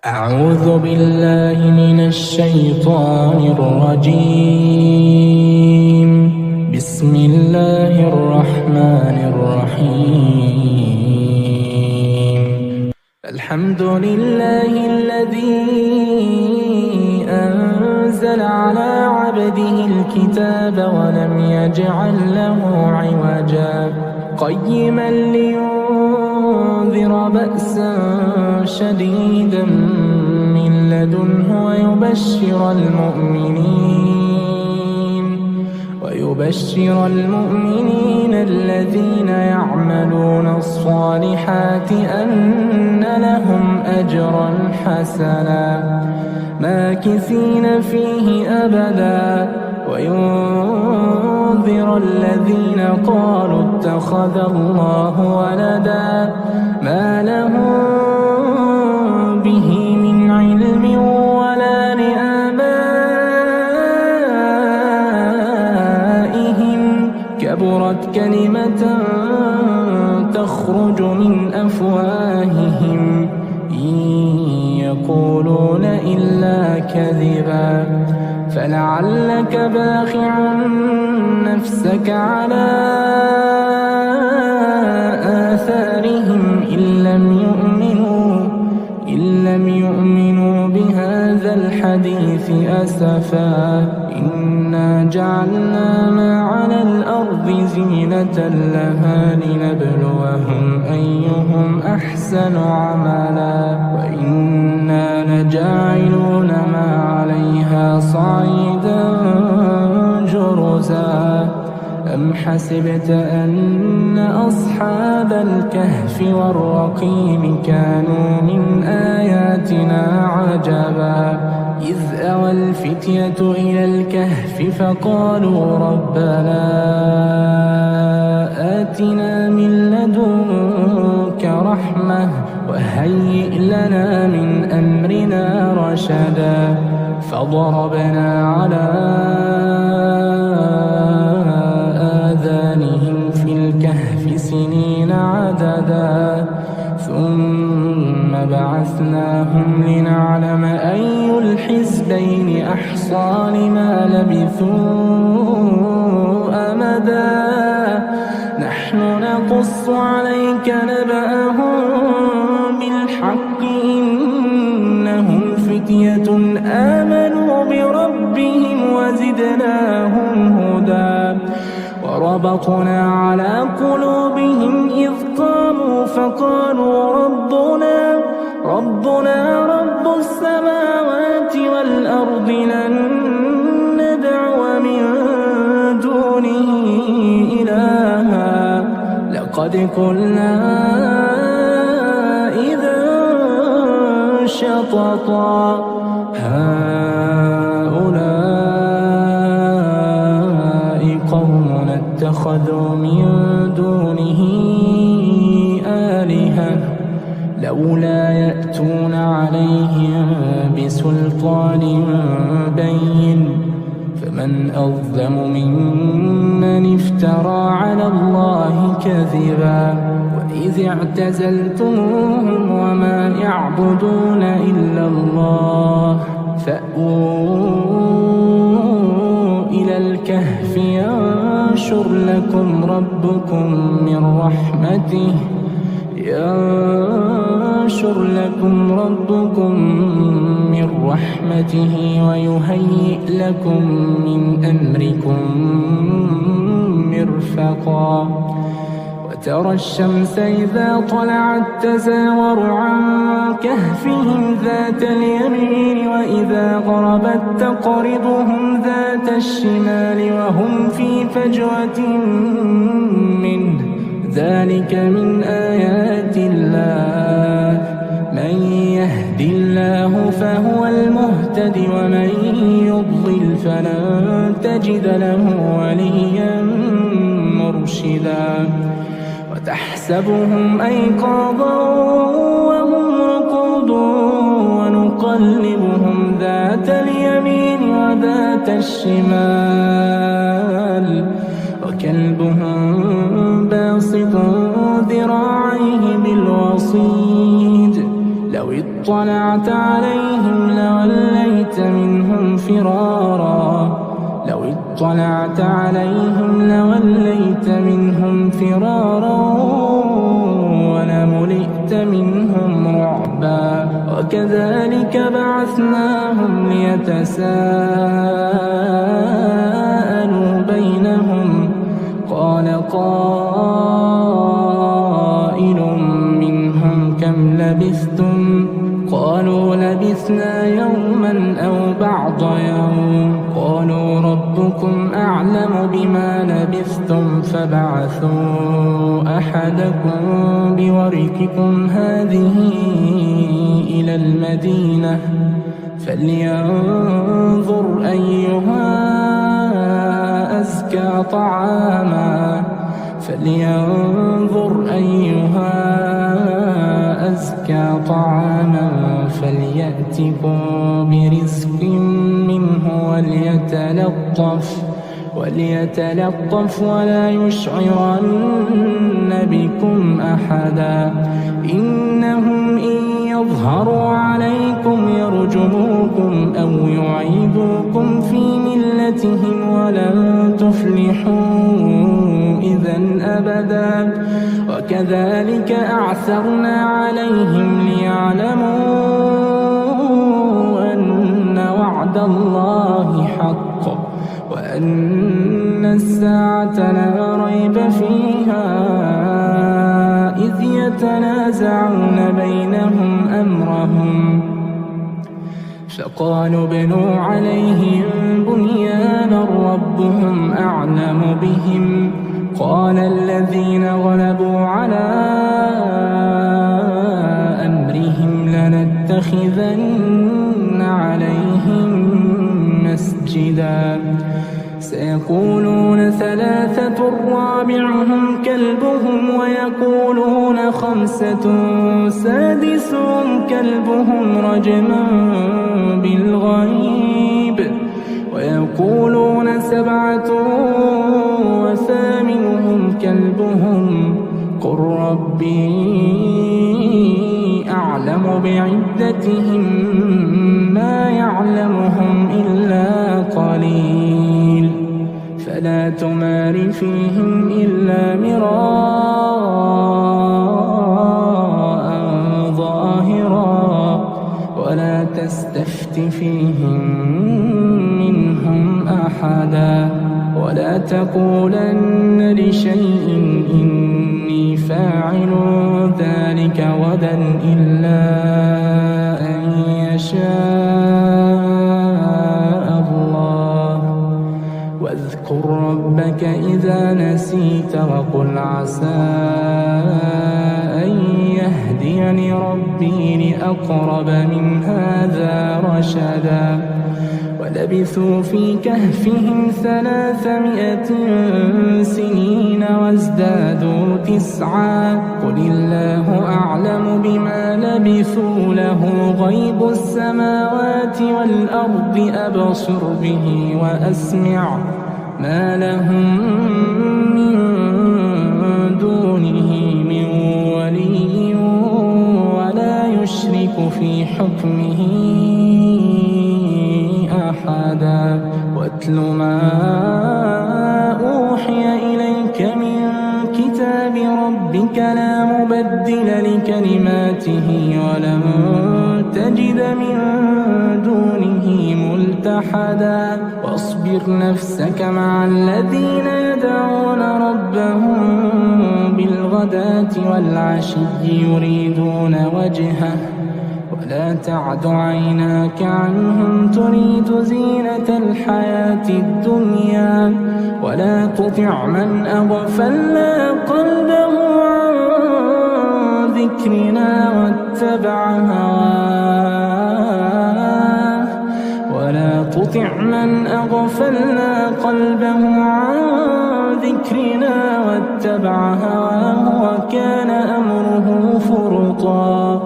أعوذ بالله من الشيطان الرجيم. بسم الله الرحمن الرحيم. الحمد لله الذي أنزل على عبده الكتاب ولم يجعل له عوجا قيما لينذر بأسا شديدا من لدنه ويبشر المؤمنين الذين يعملون الصالحات أن لهم أجرا حسنا ماكثين فيه أبدا وينذر الذين قالوا اتخذ الله ولدا ما لهم به من علم ولا لآبائهم كبرت كلمة تخرج من أفواههم إن يقولون إلا كذبا فلعلك باخع نفسك على آثارهم إن لم يؤمنوا بهذا الحديث أسفا إنا جعلنا ما على الأرض زينة لها لنبلوهم أيهم أحسن عملا وإنا لجاعلون ما عليها صعيدا جرزا أم حسبت أن أصحاب الكهف والرقيم كانوا من آياتنا عجبا إذ أوى الفتية إلى الكهف فقالوا ربنا آتنا من لدنك رحمة وهيئ لنا من أمرنا رشدا فضربنا على آذانهم في الكهف سنين عددا ثم بعثناهم لنعلم أي الحزبين أحصى لما لبثوا أمدا نحن نقص عليك نبأهم بالحق إنهم فتية آمنوا بربهم وزدناهم هدى وربطنا على قلوبهم إذ قاموا فقالوا ربنا رب السماوات والأرض لن ندعو من دونه إلها لقد قلنا إذا شططا هؤلاء قومنا اتخذوا من دونه آلهة لولا يأتون عليهم بسلطان بين فمن أظلم ممن افترى على الله كذبا وإذ اعتزلتموهم وما يعبدون إلا الله فأووا إلى الكهف ينشر لكم ربكم من رحمته ويهيئ لكم من أمركم مرفقا وترى الشمس إذا طلعت تزاور عن كهفهم ذات اليمين وإذا غربت تقرضهم ذات الشمال وهم في فجوة منه ذلك من آيات الله من يهد الله فهو المهتد ومن يضلل فلن تجد له وليا مرشدا وتحسبهم أيقاظا وهم رقود ونقلبهم ذات اليمين وذات الشمال وكلبهم باسط ذراعيه بالوصيد لو اطلعت عليهم لوليت منهم فرارا لو اطلعت عليهم لوليت منهم فرارا ولملئت منهم رعبا وكذلك بعثناهم ليتساءلوا بينهم قال قائل منهم كم لبثتم قالوا لبثنا يوما أو بعض يوم قالوا ربكم أعلم بما لبثتم فبعثوا أحدكم بورقكم هذه إلى المدينة فلينظر أيها أزكى طعاما فليأتكم برزق منه وليتلطف ولا يشعرن بكم أحدا إنهم إن يظهروا عليكم يرجموكم أو يعيدوكم في ملتهم ولن تفلحوا إذا أبدا وكذلك أعثرنا عليهم ليعلموا أن وعد الله حق وأن الساعة لا ريب فيها إذ يتنازعون بينهم أمرهم فقالوا ابنوا عليهم بنيانا ربهم أعلم بهم قال الذين غلبوا على أمرهم لنتخذن عليهم مسجدا سيقولون ثلاثة رابعهم كلبهم ويقولون خمسة سادسهم كلبهم رجما بالغيب ويقولون سبعة وثامنهم كلبهم قل ربي أعلم بعدتهم ما يعلمهم إلا قليل فلا تمار فيهم إلا مراء ظاهرا ولا تستفت فيهم منهم أحدا ولا تقولن لشيء إني فاعل ذلك غدا إلا أن يشاء الله واذكر ربك إذا نسيت وقل عسى أن يهديني ربي لأقرب من هذا رشدا ولبثوا في كهفهم 300 سنين وازدادوا 9 قل الله أعلم بما لبثوا له غيب السماوات والأرض أبصر به وأسمع ما لهم من دونه من ولي ولا يشرك في حكمه أحدا واتل ما أوحي إليك من كتاب ربك لا مبدل لكلماته ولن تجد من دونه ملتحدا واصبر نفسك مع الذين يدعون ربهم بالغداة والعشي يريدون وجهه ولا تعد عيناك عنهم تريد زينة الحياة الدنيا ولا تطع من أغفلنا قلبه عن ذكرنا واتبع هواه ولا تطع من أغفلنا قلبه عن ذكرنا واتبع هواه وكان أمره فرطا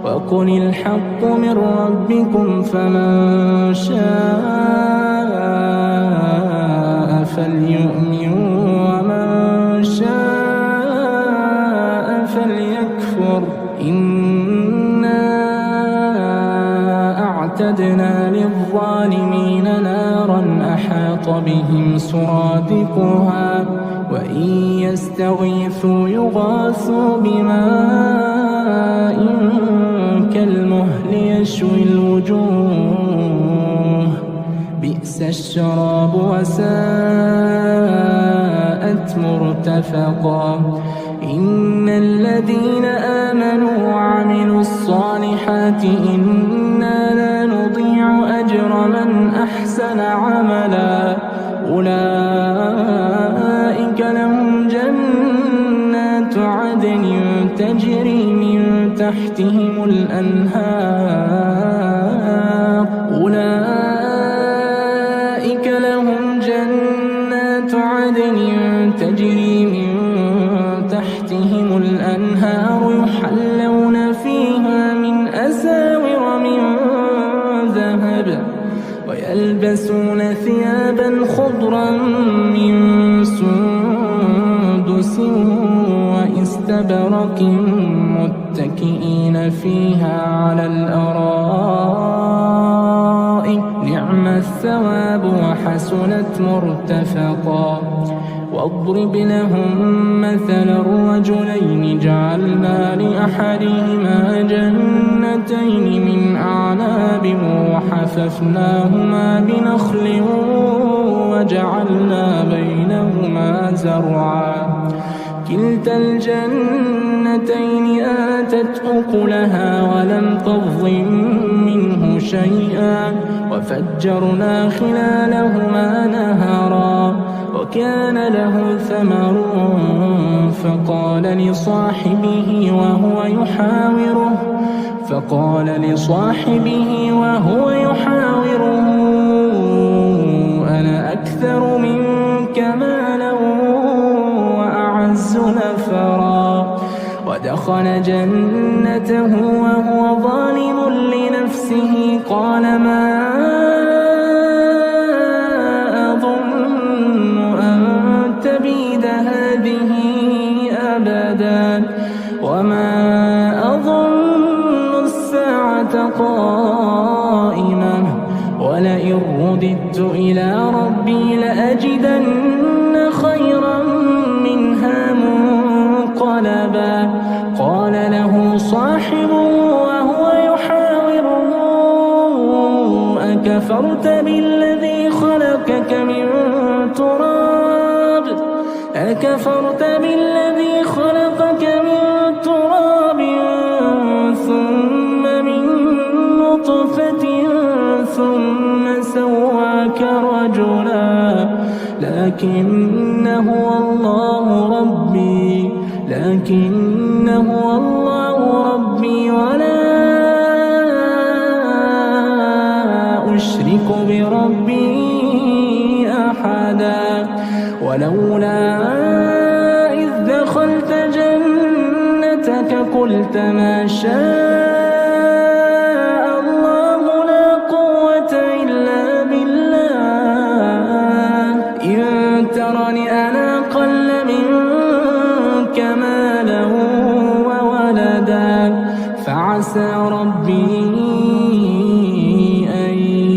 وقل الحق من ربكم فمن شاء فليؤمن ومن شاء فليكفر إنا وأعتدنا للظالمين نارا أحاط بهم سرادقها وإن يستغيثوا يغاثوا بماء كالمهل يشوي الوجوه بئس الشراب وساءت مرتفقا إن الذين آمنوا وعملوا الصالحات إنا لا نضيع أجر من أحسن عملا أولئك لهم جنات عدن تجري من تحتهم الأنهار أولئك لهم جنات عدن تجري من تحتهم الأنهار يحلون فيها من أساور من ذهب ويلبسون ثيابا خضرا من سندس وإستبرق متكئين فيها على الأرائك نعم الثواب وحسنت مرتفقا واضرب لهم مثل الرجلين جعلنا لأحدهما جنتين من أعناب وحففناهما بنخل وجعلنا بينهما زرعا كلتا الجنتين آتت أكلها ولم تظلم منه شيئا وفجرنا خلالهما نهرا وكان له ثمر فقال لصاحبه وهو يحاوره أنا أكثر منك مالا وأعز نفرا ودخل جنته وهو ظالم لنفسه قال ما هذه أبدا وما أظن الساعة قائمة ولئن رددت إلى ربي لأجدن خيرا منها منقلبا قال له صاحبه وهو يحاوره أكفرت بالذي خلقك من تراب ثم من نطفة ثم سواك رجلا لكن هو الله ربي ولا أشرك بربي أحدا ولولا إذ دخلت جنتك قلت ما شاء الله لا قوة إلا بالله إن ترني أنا أقل منك مالا وولدا فعسى ربي أن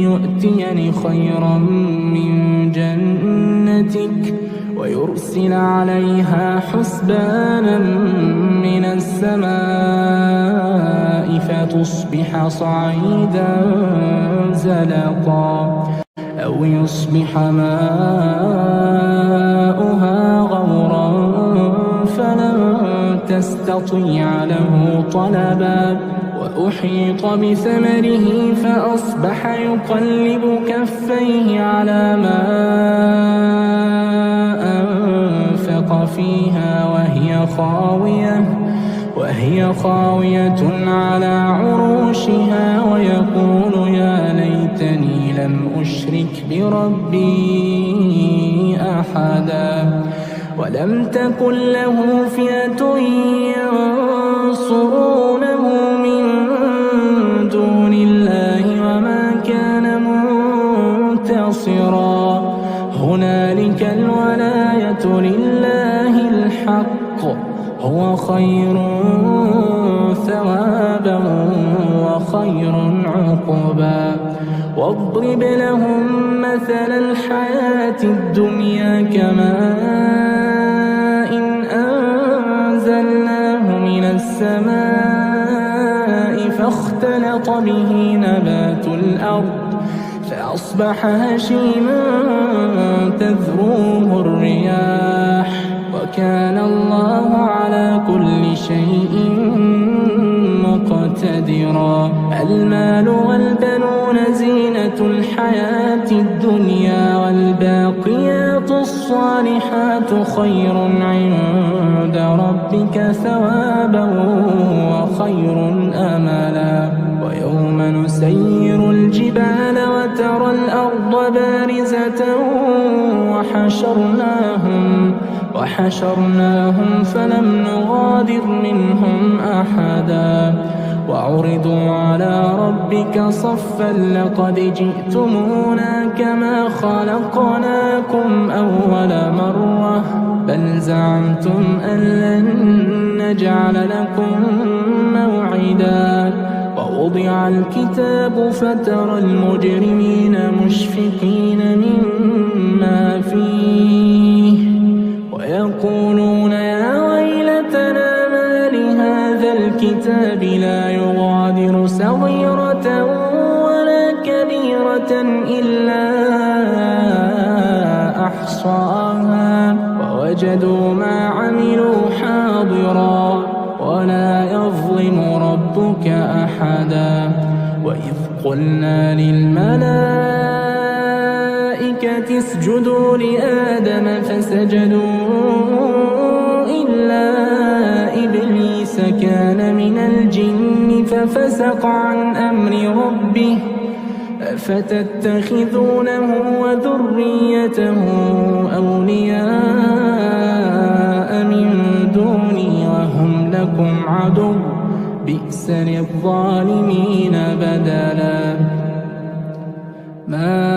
يؤتيني خيرا من جنتك ويرسل عليها حسبانا من السماء فتصبح صعيدا زلقا أو يصبح ماؤها غورا فلن تستطيع له طلبا وأحيط بثمره فأصبح يقلب كفيه على ما أنفق فيها وهي خاوية على عروشها ويقول يا ليتني لم أشرك بربي أحدا ولم تكن له فئة ينصرونه من دون الله وما كان منتصرا هنالك الولاية لله الحق هو خير ثوابا وخير عقبا عقبا واضرب لهم مثل الحياة الدنيا كماء أنزلناه من السماء فاختلط به نبات الأرض فأصبح هشيما تذروه الرياح وكان الله على كل شيء مقتدرا المال والبنون زينة الحياة الدنيا والباقيات الصالحات خير عند ربك ثوابا وخير أملا ويوم نسير الجبال وترى الأرض بارزة وحشرناهم فلم نغادر منهم أحدا وعرضوا على ربك صفا لقد جئتمونا كما خلقناكم أول مرة بل زعمتم أن لن نجعل لكم موعدا ووضع الكتاب فترى المجرمين مشفقين مما فيه ويقولون يا ويلتنا ما لهذا الكتاب لا يغادر صغيرة ولا كبيرة إلا أحصاها ووجدوا ما عملوا حاضرا ولا يظلم ربك أحدا وإذ قلنا للملائكة اسجدوا لآدم فسجدوا إلا إبليس كان من الجن ففسق عن أمر ربه أفتتخذونه وذريته أولياء من دوني وهم لكم عدو بئس للظالمين بدلا ما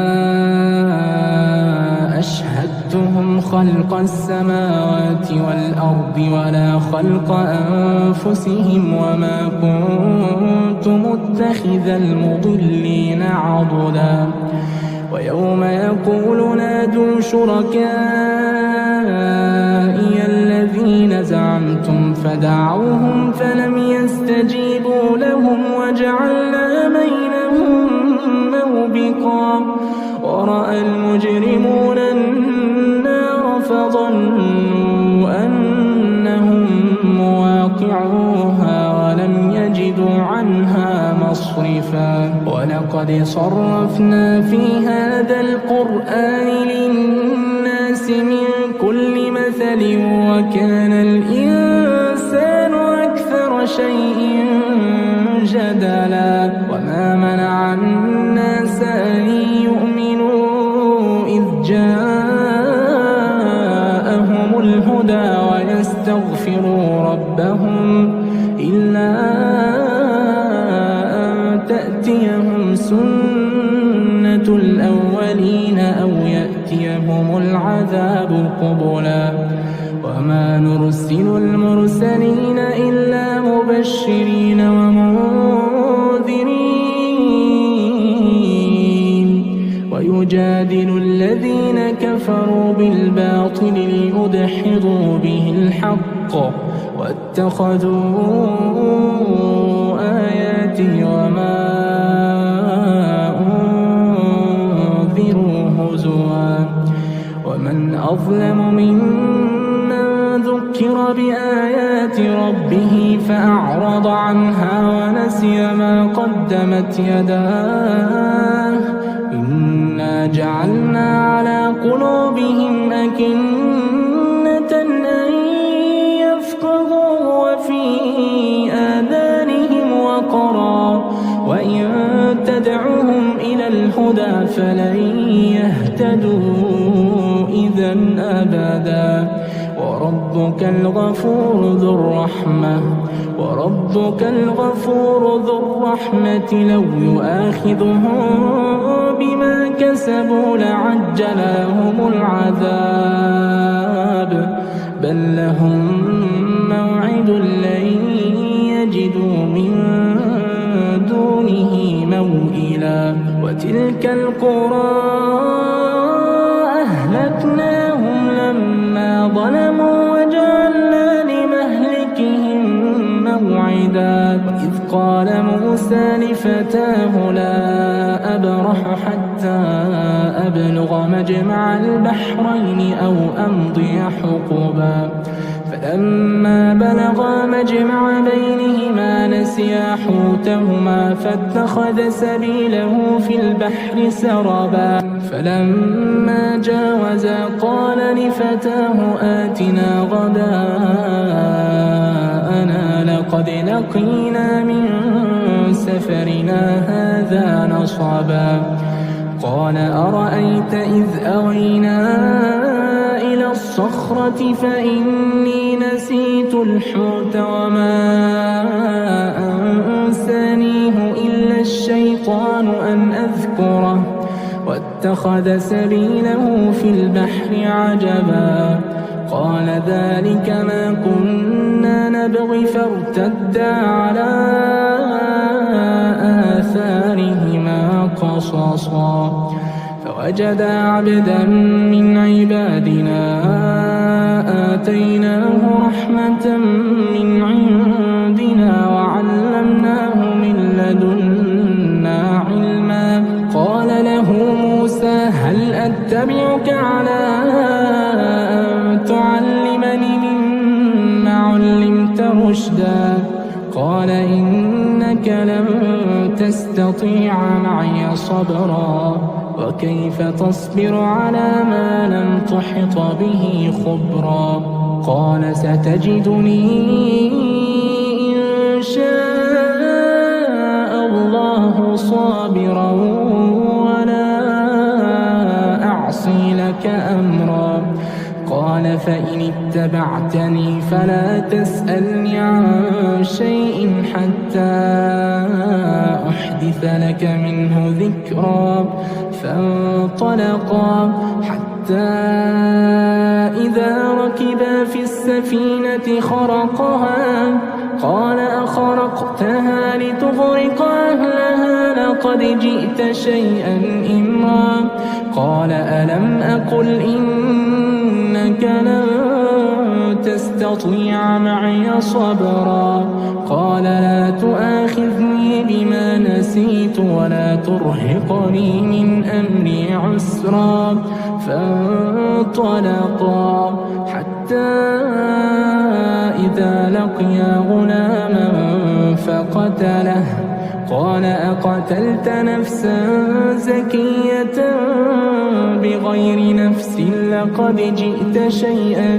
أشهدتهم خلق السماوات والأرض ولا خلق أنفسهم وما كنت متخذ المضلين عضدا ويوم يقول نادوا شركائي الذين زعمتم فدعوهم فلم يستجيبوا لهم وجعلنا بينهم موبقا ورأى المجرمون النار فظنوا أنهم مواقعوها ولم يجدوا عنها مصرفا ولقد صرفنا في هذا القرآن للناس من كل مثل وكان الإنسان أكثر شيء جدلا وما منع الناس أن يؤمنوا إذ جاءهم الهدى ويستغفروا ربهم إلا أن تأتيهم سنة الأولين أو يأتيهم العذاب قبلا وما نرسل المرسلين إلا مبشرين ومنذرين ويجادل الذين كفروا بالباطل ليدحضوا به الحق واتخذوا آياتي وما أنذروا هزوا ومن أظلم ممن ذكر بآيات ربه فأعرض عنها ونسي ما قدمت يداه إنا جعلنا على قلوبهم أكنة أن يفقهوا وفي آذانهم وقرا وإن تدعوهم إلى الهدى فلن يهتدوا إذا أبدا وربك الغفور ذو الرحمة لو يؤاخذهم بما كسبوا لعجل لهم العذاب بل لهم موعد لن يجدوا من دونه موئلا وتلك القرى أهلكناهم لما ظلموا وجعلنا لمهلكهم موعدا وإذ قال موسى لفتاه لا أبرح حتى أبلغ مجمع البحرين أو أمضي حقبا فلما بلغا مجمع بينهما نسيا حوتهما فاتخذ سبيله في البحر سربا فلما جاوزا قال لفتاه آتنا غداءنا لقد لقينا من سفرنا هذا نصبا قال أرأيت إذ أوينا إلى الصخرة فإني نسيت الحوت وما أنسانيه إلا الشيطان أن أذكره واتخذ سبيله في البحر عجبا قال ذلك ما كنا نبغي فارتدا على آثارهما قصصا فوجدا عبدا من عبادنا آتيناه رحمة من عندنا وعلمناه من لدنا علما قال له موسى هل أتبعك على أن تعلمني مما علمت رشدا قال إنك لن تستطيع معي صبرا وكيف تصبر على ما لم تحط به خبرا قال ستجدني إن شاء الله صابرا ولا أعصي لك أمرا قال فإن اتبعتني فلا تسألني عن شيء حتى أحدث لك منه ذكرا فانطلقا حتى إذا ركبا في السفينة خرقها قال أخرقتها لتغرق أهلها لقد جئت شيئا إمرا قال ألم أقل إنك لن تستطيع معي صبرا قال لا تؤاخذني بما نسيت ولا ترهقني من أمري عسرا فانطلقا حتى إذا لقيا غلاما فقتله قال أقتلت نفسا زكية بغير نفس لقد جئت شيئا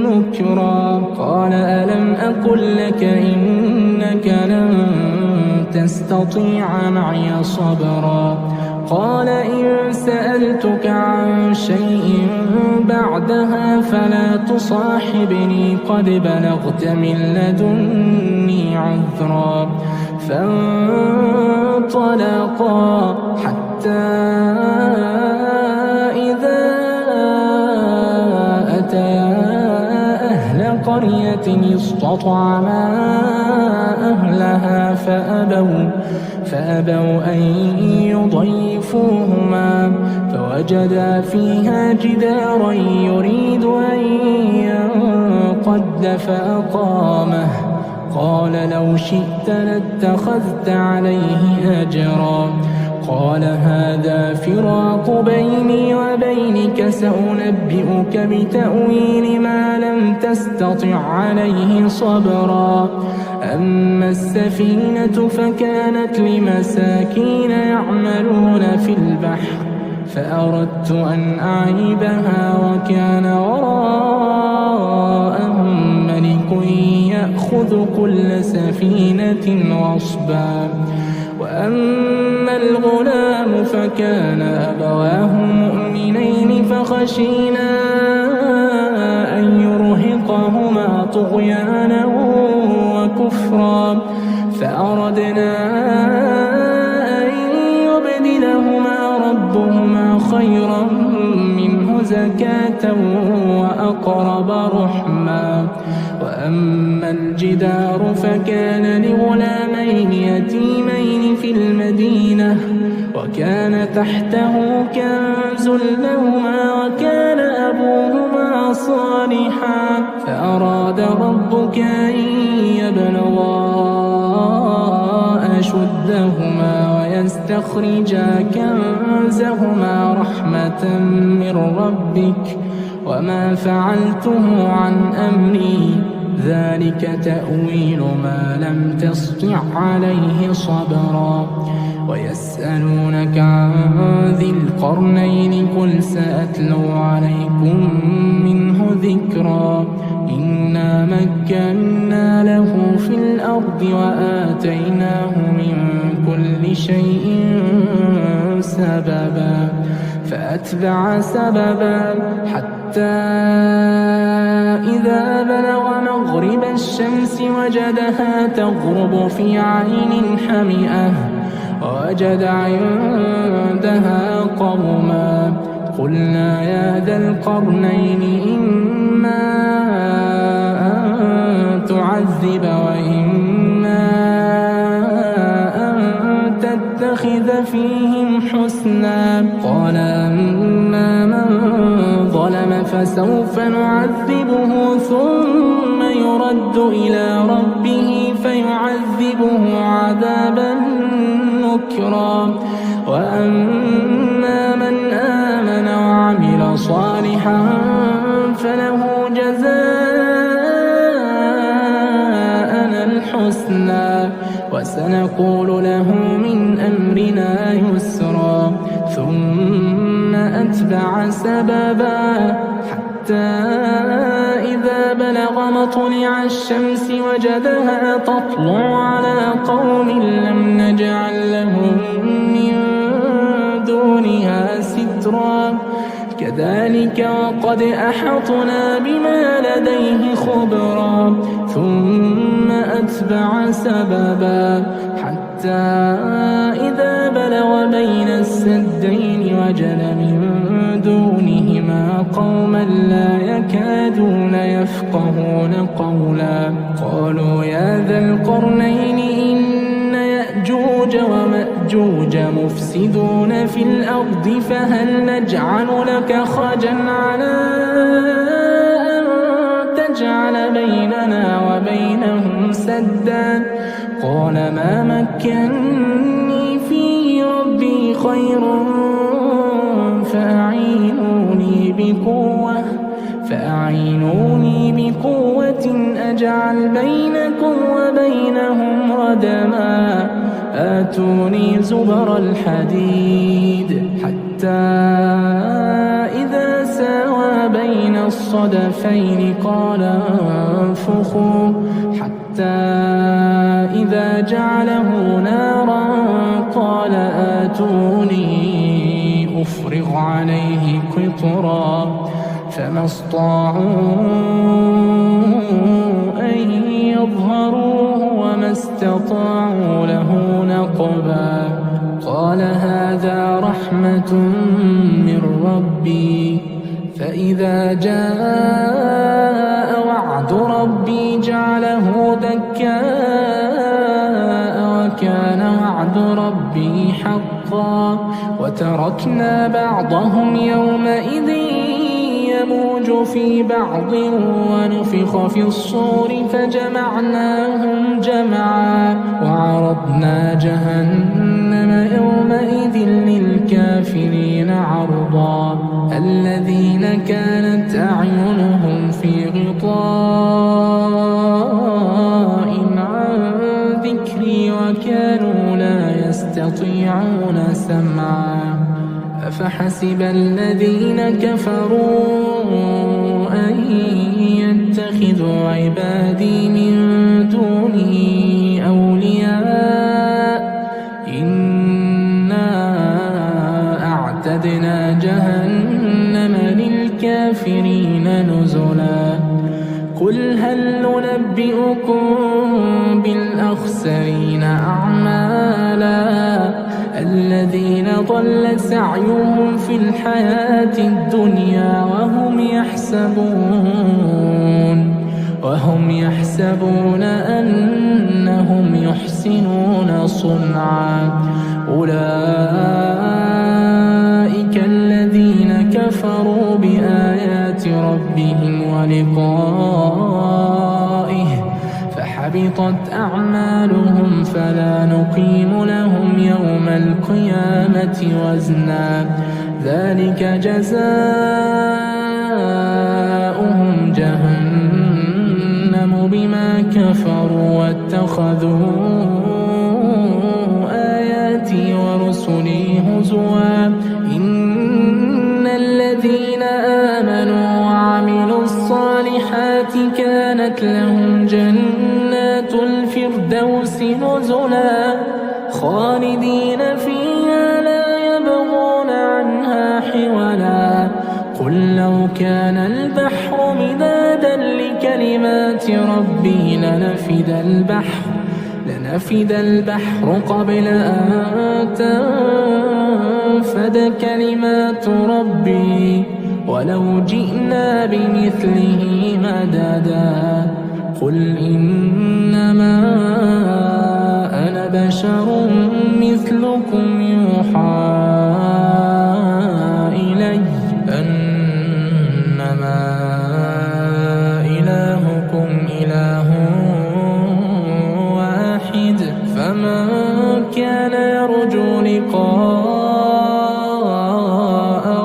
نكرا قال ألم أقل لك إنك لن تستطيع معي صبرا قال إن سألتك عن شيء بعدها فلا تصاحبني قد بلغت من لدني عذرا فانطلقا حتى إذا أتيا أهل قرية استطعما أهلها فأبوا أن يضيفوهما فوجدا فيها جدارا يريد أن ينقض فأقامه قال لو شئت لاتخذت عليه أجرا قال هذا فراق بيني وبينك سأنبئك بتأويل ما لم تستطع عليه صبرا أما السفينة فكانت لمساكين يعملون في البحر فأردت أن أعيبها وكان وراءهم ملك يأخذ كل سفينة غصبا وأما الغلام فكان أبواه مؤمنين فخشينا أن يرهقهما طغيانا وكفرا فأردنا أن يبدلهما ربهما خيرا منه زكاة وأقرب رحما وأما الجدار فكان لغلامين يتيمين في المدينة المدينة وكان تحته كنز لهما وكان أبوهما صالحا فأراد ربك أن يبلغا أشدهما ويستخرجا كنزهما رحمة من ربك وما فعلته عن أمري ذلك تأويل ما لم تسطع عليه صبرا ويسألونك عن ذي القرنين قل سأتلو عليكم منه ذكرا إنا مكنا له في الأرض وآتيناه من كل شيء سببا فأتبع سببا حتى إذا بلغ مغرب الشمس وجدها تغرب في عين حمئة ووجد عندها قوما قلنا يا ذا القرنين إما أن تعذب وإما أن تتخذ فيهم حسنا قال أما من ظلم فسوف نعذبه ثم يرد إلى ربه فيعذبه عذابا نكرا وأما من آمن وعمل صالحا فله جزاء الحسنى وسنقول له من أمرنا يسرا ثم أتبع سببا حتى إذا بلغ مطلع الشمس وجدها تطلع على قوم لم نجعل لهم من دونها سترا كذلك وقد أحطنا بما لديه خبرا ثم أتبع سببا حتى إذا بلغ بين السدين وجد من دونهما قوما لا يكادون يفقهون قولا قالوا يا ذا القرنين إن يأجوج ومأجوج مفسدون في الأرض فهل نجعل لك خرجا على أن تجعل بيننا وبينهم سدا قال ما مكنني فيه ربي خير فأعينوني بقوة أجعل بينكم وبينهم ردما آتوني زبر الحديد حتى إذا ساوى بين الصدفين قال انفخوا حتى إذا جعله نارا قال آتوني أفرغ عليه قطرا فما استطاعوا أن يظهروه وما استطاعوا له نقبا قال هذا رحمة من ربي فإذا جاء وعد ربي جعله دكاء وكان وعد ربي حقا وتركنا بعضهم يومئذ يموج في بعض ونفخ في الصور فجمعناهم جمعا وعرضنا جهنم يومئذ للكافرين عرضا الذين كانت أعينهم في غطاء عن ذكري وكانوا لا يستطيعون سمعا أفحسب الذين كفروا أن يتخذوا عبادي من دوني أولياء إنا أعتدنا جهنم للكافرين نزلا قل هل ننبئكم بالأخسرين أعمالا الذين ضل سعيهم في الحياة الدنيا وهم يحسبون أنهم يحسنون يحسنون صنعا أولئك الذين كفروا بآيات ربهم ولقائه فحبطت أعمالهم فلا نقيم لهم يوم القيامة وزنا ذلك جزاؤهم جهنم بما كفروا واتخذوا آياتي ورسلي هزوا إن الذين آمنوا وعملوا الصالحات كانت لهم جنات الفردوس نزلا خالدين فيها لا يبغون عنها حولا قل لو كان البحر مدادا لكلمات ربي لنفد البحر قبل أن تنفد كلمات ربي ولو جئنا بمثله مددا قل إنما أنا بشر مثلكم يوحى إلي أنما إلهكم إله واحد فمن كان يرجو لقاء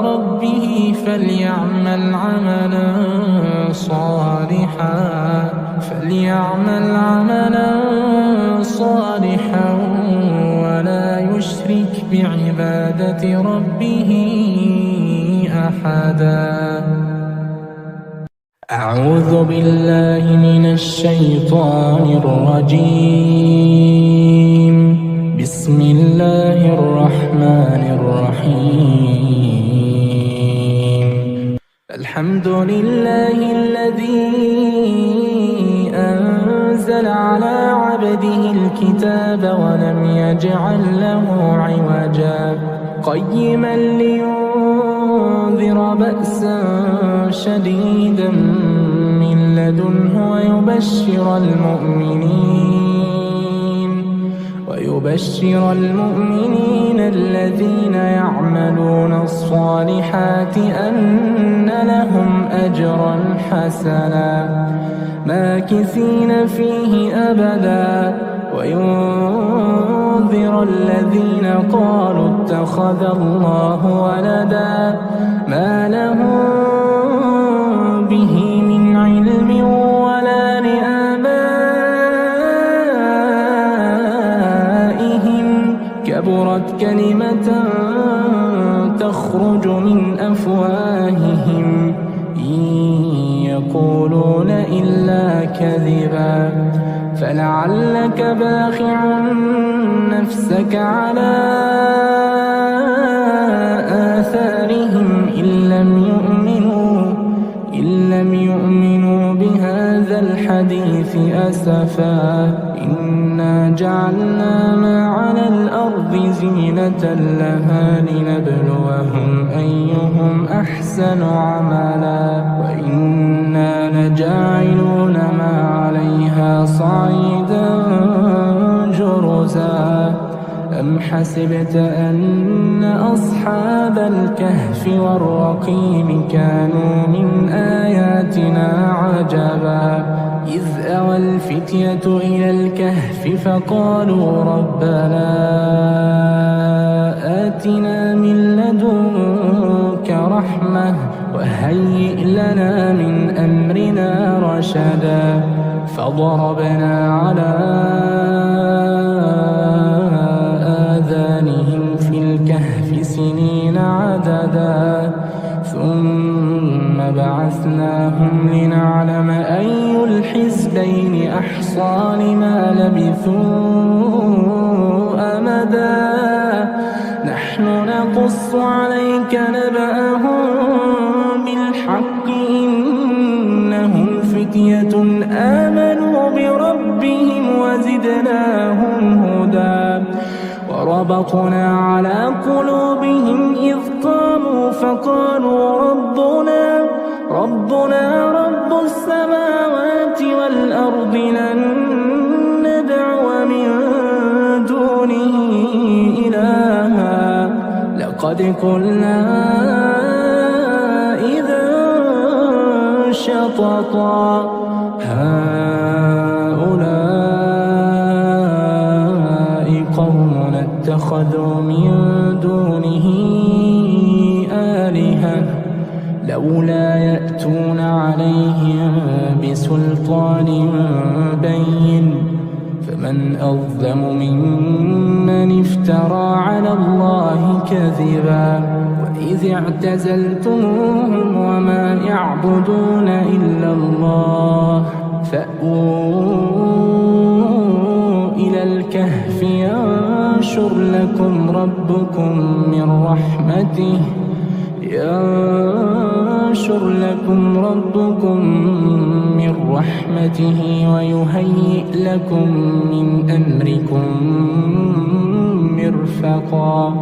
ربه فليعمل عملا صالحا ولا يشرك بعبادة ربه أحدا. أعوذ بالله من الشيطان الرجيم. بسم الله الرحمن الرحيم. الحمد لله الذي أنزل على عبده الكتاب ولم يجعل له عوجا قيما لينذر بأسا شديدا من لدنه ويبشر المؤمنين الذين يعملون الصالحات أن لهم أجرا حسنا ماكثين فيه أبدا وينذر الذين قالوا اتخذ الله ولدا ما لهم به من علم ولا لآبائهم كبرت كلمة تخرج من أفواههم إن يقولون إلا كذبا فلعلك باخع نفسك على آثارهم إن لم يؤمنوا بهذا الحديث أسفا إنا جعلنا ما على الأرض زينة لها لنبلوهم أيهم أحسن عملا وإنا لجاعلون ما عليها صعيدا جرزا أم حسبت أن أصحاب الكهف والرقيم كانوا من آياتنا عجبا إذ أوى الفتية إلى الكهف فقالوا ربنا آتنا من لدنك رحمة وهيئ لنا من أمرنا رشدا فضربنا على آذانهم في الكهف سنين عددا ثم بعثناهم لنعلم أي الحزبين أحصى لما لبثوا أمدا نحن نقص عليك نبأهم بالحق إنهم فتية آمنوا بربهم وزدناهم هدى وربطنا على قلوبهم إذ قاموا فقالوا ربنا رب السماوات والأرض لن ندعو من لقد قلنا إذا شططا هؤلاء قوم اتخذوا من دونه آلهة لولا يأتون عليهم بسلطان بين فمن أظلم ممن افترى على الله كذبا وإذ اعتزلتموهم وما يعبدون إلا الله فأووا إلى الكهف ينشر لكم ربكم من رحمته ويهيئ لكم من أمركم مرفقا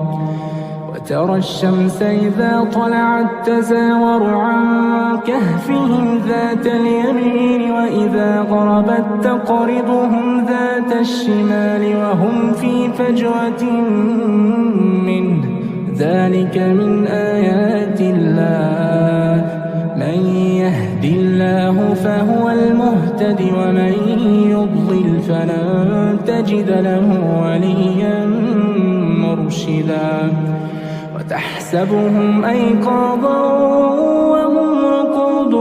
وترى الشمس إذا طلعت تزاور عن كهفهم ذات اليمين وإذا غربت تقرضهم ذات الشمال وهم في فجوة منه ذلك من آيات الله من يهد الله فهو المهتد ومن يضلل فلن تجد له وليا مرشدا وتحسبهم أيقاظا وهم رقود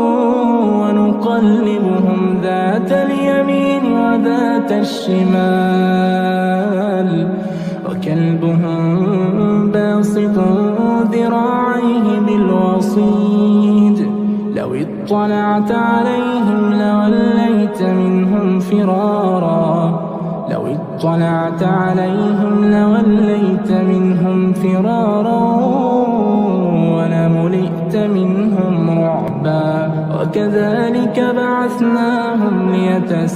ونقلبهم ذات اليمين وذات الشمال وكلبهم باسط ذراعيه بالوصيد لو اطلعت عليهم لوليت منهم فرارا ولملئت منهم رعبا وكذلك بعثناهم ليتساءلوا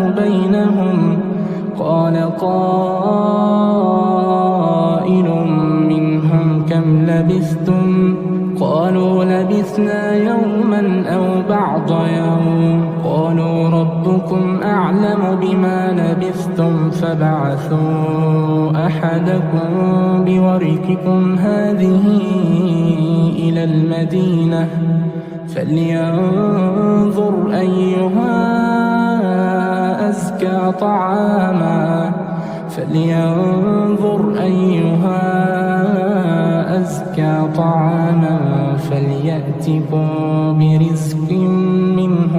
بينهم قال قائل منهم كم لبثتم قالوا لبثنا يوما أو بعض يوم قالوا ربكم أعلم بما لبثتم فابعثوا أحدكم بورقكم هذه إلى المدينة فلينظر أيها أزكى طعاما فليأتكم برزق منه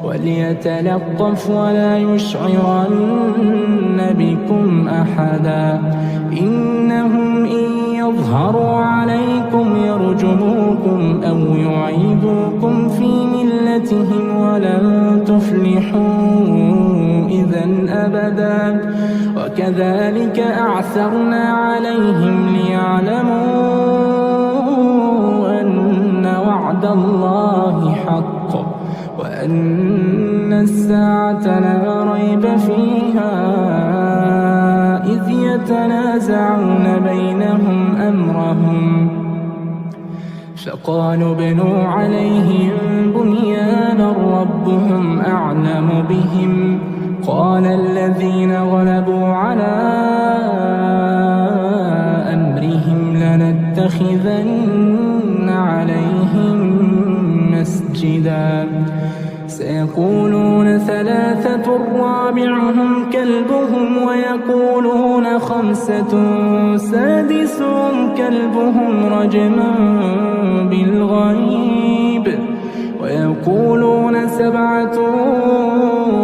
وليتلطف ولا يشعرن بكم أحدا إنهم إن يظهروا عليكم يرجموكم أو يعيدوكم في ملتهم ولن تفلحوا إذا أبدا وكذلك أعثرنا عليهم ليعلموا أن وعد الله حق وأن الساعة لا ريب فيها إذ يتنازعون بينهم أمرهم فقالوا ابنوا عليهم بنيانا ربهم أعلم بهم قال الذين غلبوا على أمرهم لنتخذن عليهم مسجدا سيقولون ثلاثة رابعهم كلبهم ويقولون خمسة سادسهم كلبهم رجما بالغيب ويقولون سبعة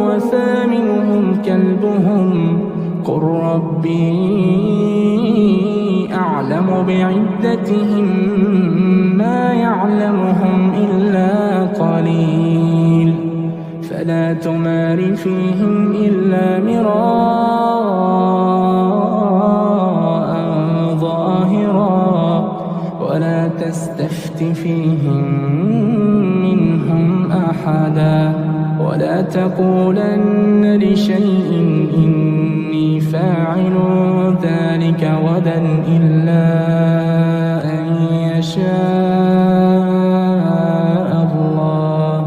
وثامنهم كلبهم قل ربي أعلم بعدتهم ما يعلمهم إلا قليل فلا تمار فيهم إلا مراء ظاهرا ولا تستفت فيهم منهم أحدا ولا تقولن لشيء إني فاعل ذلك غدا إلا أن يشاء الله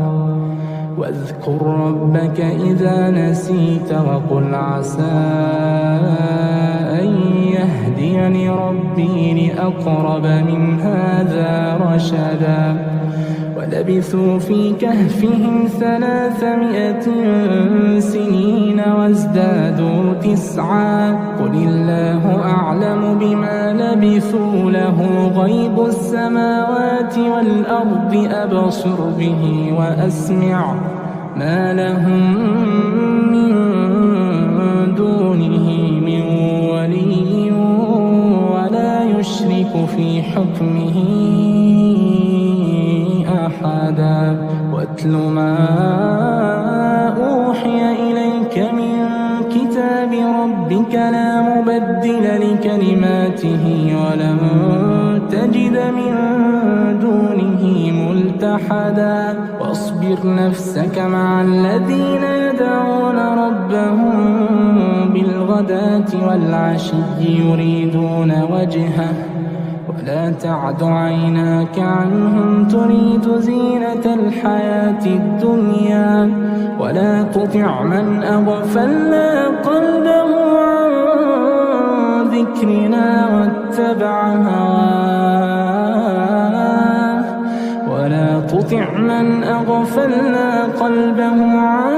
واذكر ربك إذا نسيت وقل عسى يهديني ربي لأقرب من هذا رشدا ولبثوا في كهفهم 300 سنين وازدادوا 9 قل الله أعلم بما لبثوا له غيب السماوات والأرض أبصر به وأسمع ما لهم من دونه من ولي ولا يشرك في حكمه أحدا واتل ما أوحي إليك من كتاب ربك لا مبدل لكلماته ولن تجد من دونه ملتحدا واصبر نفسك مع الذين يدعون ربهم بالغداة والعشي يريدون وجهه ولا تعد عيناك عنهم تريد زينة الحياة الدنيا ولا تطع من أغفلنا قلبه عن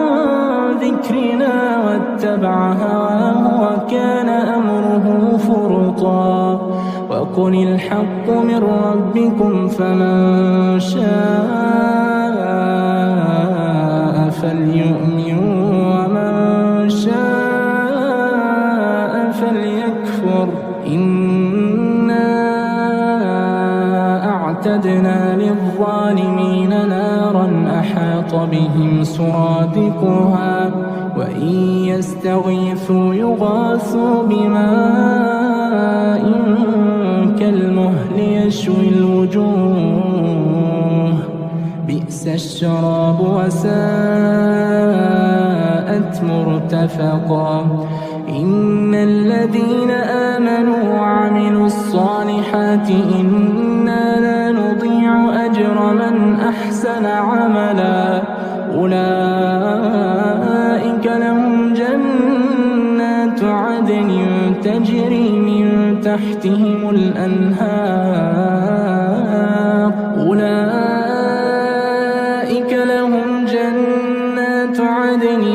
ذكرنا واتبع هواه وكان أمره فرطا وقل الحق من ربكم فمن شاء فليؤمن ومن شاء فليكفر إنا أعتدنا للظالمين نارا أحاط بهم سرادقها وإن يستغيثوا يغاثوا بماء كالمهل يشوي الوجوه بئس الشراب وساءت مرتفقا إن الذين آمنوا وعملوا الصالحات إنا لا نضيع أجر من أحسن عملا أولئك لهم جنات عدن تجري من تحتهم الأنهار أولئك لهم جنات عدن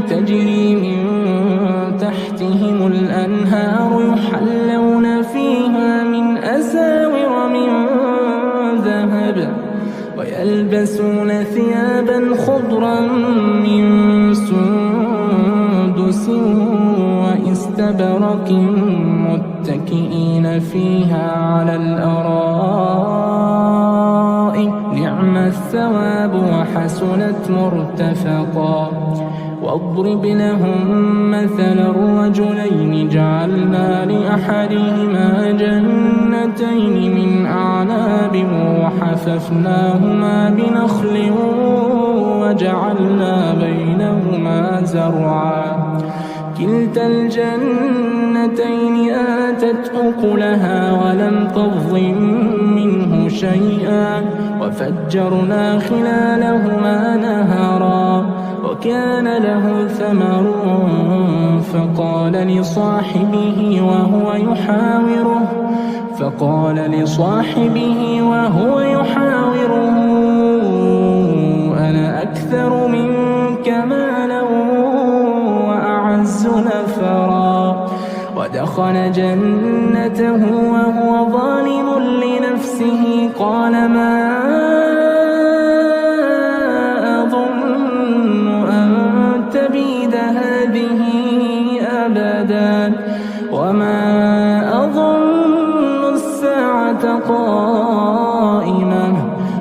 تجري من تحتهم الأنهار يحلون فيها من أساور من ذهب ويلبسون ثيابا خضرا من سندس واستبرق متكئين فيها على الأرائك نعم الثواب وحسنت مرتفقا واضرب لهم مثل الرجلين جعلنا لأحدهما جنتين من أعناب وحففناهما بنخل وجعلنا بينهما زرعا كلتا الجنتين آتت أكلها ولم تظلم منه شيئا وفجرنا خلالهما نهرا وكان له ثمر فقال لصاحبه وهو يحاوره أنا أكثر منك مالا وأعز نفرا ودخل جنته وهو ظالم لنفسه قال ما تبيد هذه أبدا وما أظن الساعة قائمة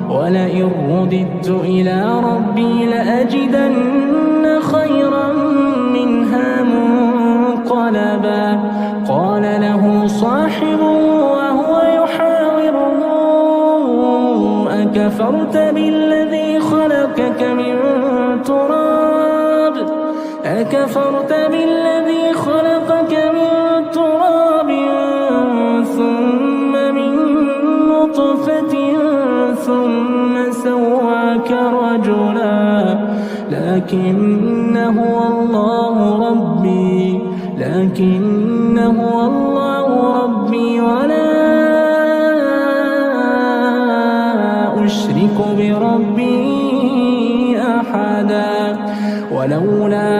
ولئن رددت إلى ربي لأجدن خيرا منها منقلبا قال له صاحبه وهو يحاوره أكفرت بالذي خلقك من تراب ثم من نطفة ثم سواك رجلا لكن هو الله ربي ربي ولا أشرك بربي أحدا ولولا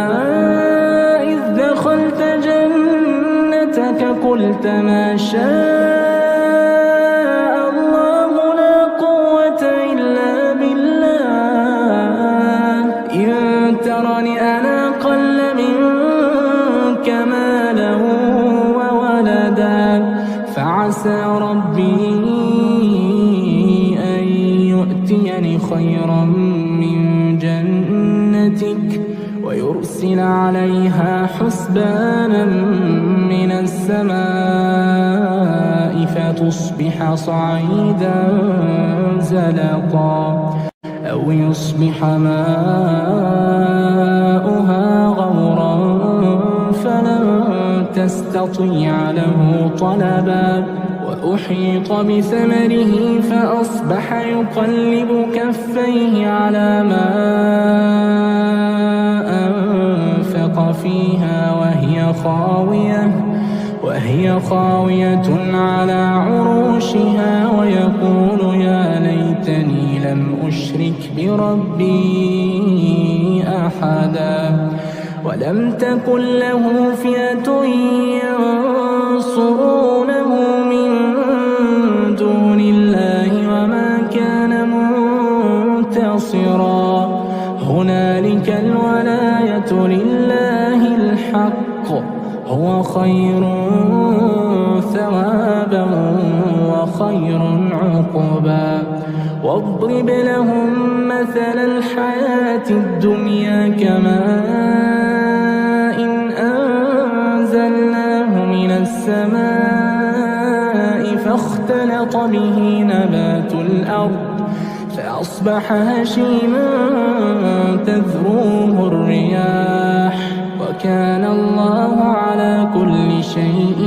إذ دخلت جنتك قلت ما شاء الله لا قوة إلا بالله إن ترني أنا أقل منك مالا وولدا فعسى ربي أن يؤتيني خيرا من جنتك ويرسل عليها حسبانا من السماء فتصبح صعيدا زلقا أو يصبح ماؤها غورا فلن تستطيع له طلبا وأحيط بثمره فأصبح يقلب كفيه على ما أنفق فيها وهي خاوية على عروشها ويقول يا ليتني لم أشرك بربي أحدا ولم تكن له فئة ينصرونه من دون الله وما كان منتصرا هنالك الولاية لله الحق هو خير ثوابا وخير عقبا واضرب لهم مثل الحياة الدنيا كماء أنزلناه من السماء فاختلط به نبات الأرض فأصبح هشيما تذروه الرياح وكان الله على كل شيء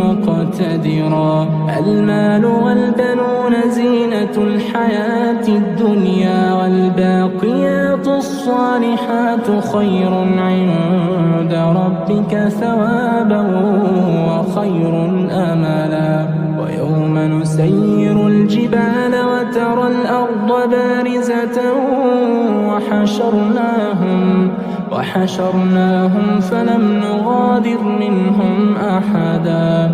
مقتدرا المال والبنون زينة الحياة الدنيا والباقيات الصالحات خير عند ربك ثوابا وخير أملا ويوم نسير الجبال وترى الأرض بارزة وحشرناهم فلم نغادر منهم أحدا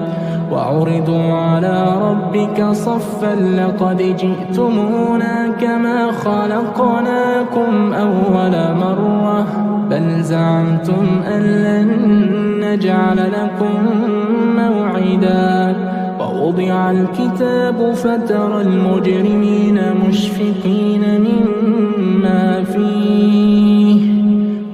وعرضوا على ربك صفا لقد جئتمونا كما خلقناكم أول مرة بل زعمتم أن لن نجعل لكم موعدا ووضع الكتاب فترى المجرمين مشفقين مما فيه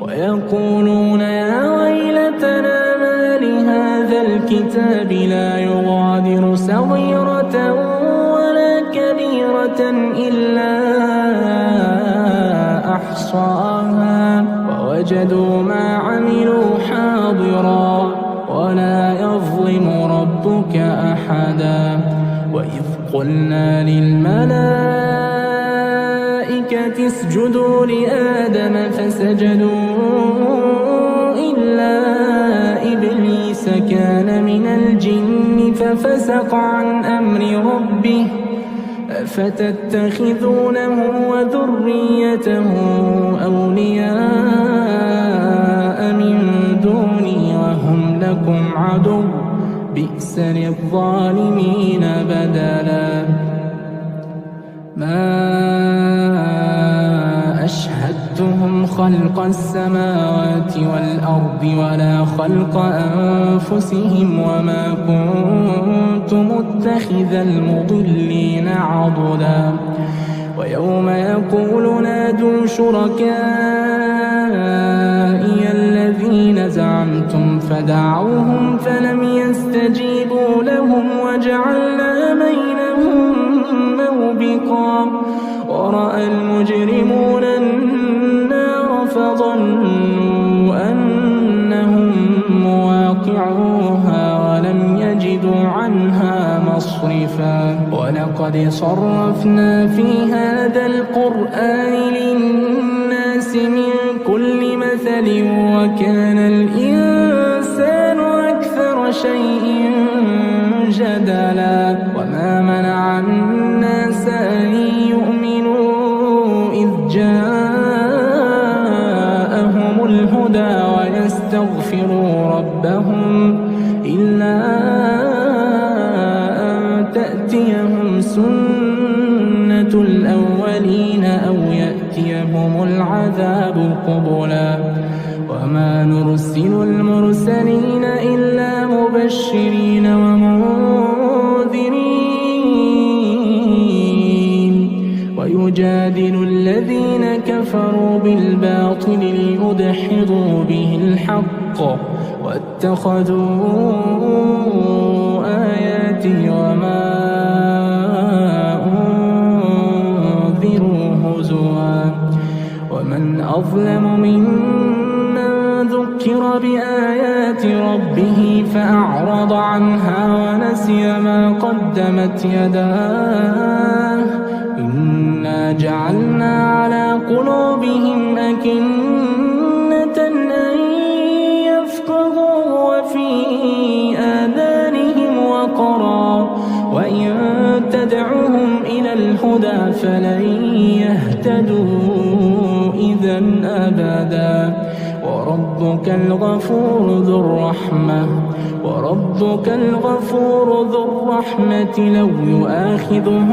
ويقولون يا ويلتنا ما لهذا الكتاب لا يغادر صغيرة ولا كبيرة إلا أحصاها ووجدوا ما عملوا حاضرا ولا يظلم ربك أحدا وإذ قلنا للملائكة اسجدوا لآدم فسجدوا إلا إبليس كان من الجن ففسق عن أمر ربه أفتتخذونه وذريته أولياء من دوني وهم لكم عدو بئس للظالمين بدلا ما أشهدتهم خلق السماوات والأرض ولا خلق أنفسهم وما كنت متخذ المضلين عضدا ويوم يقول نادوا شركائي الذين زعمتم فدعوهم فلم يستجيبوا لهم وجعلنا بينهم موبقا ورأى المجرمون النار فظنوا أنهم مواقعوها ولم يجدوا عنها مصرفا ولقد صرفنا في هذا القرآن للناس من كل مثل وكان الإنسان أكثر شيء جدلا وما منع الناس أن يؤمنوا إذ جاءهم الهدى ويستغفروا ربهم إلا أن تأتيهم سنة الأولين أو يأتيهم العذاب قبلا وما نرسل المرسلين إلا مبشرين ومنذرين ويجادل الذين كفروا بالباطل ليدحضوا به الحق واتخذوا آياتي وما أنذروا هزوا ومن أظلم ممن ذكر بآيات ربه فأعرض عنها ونسي ما قدمت يداه إنا جعلنا على قلوبهم أكنة أن يفقهوا وفي آذانهم وقرا وإن تدعوهم إلى الهدى فلن يهتدوا إذا أبدا وربك الغفور ذو الرحمة لو يؤاخذهم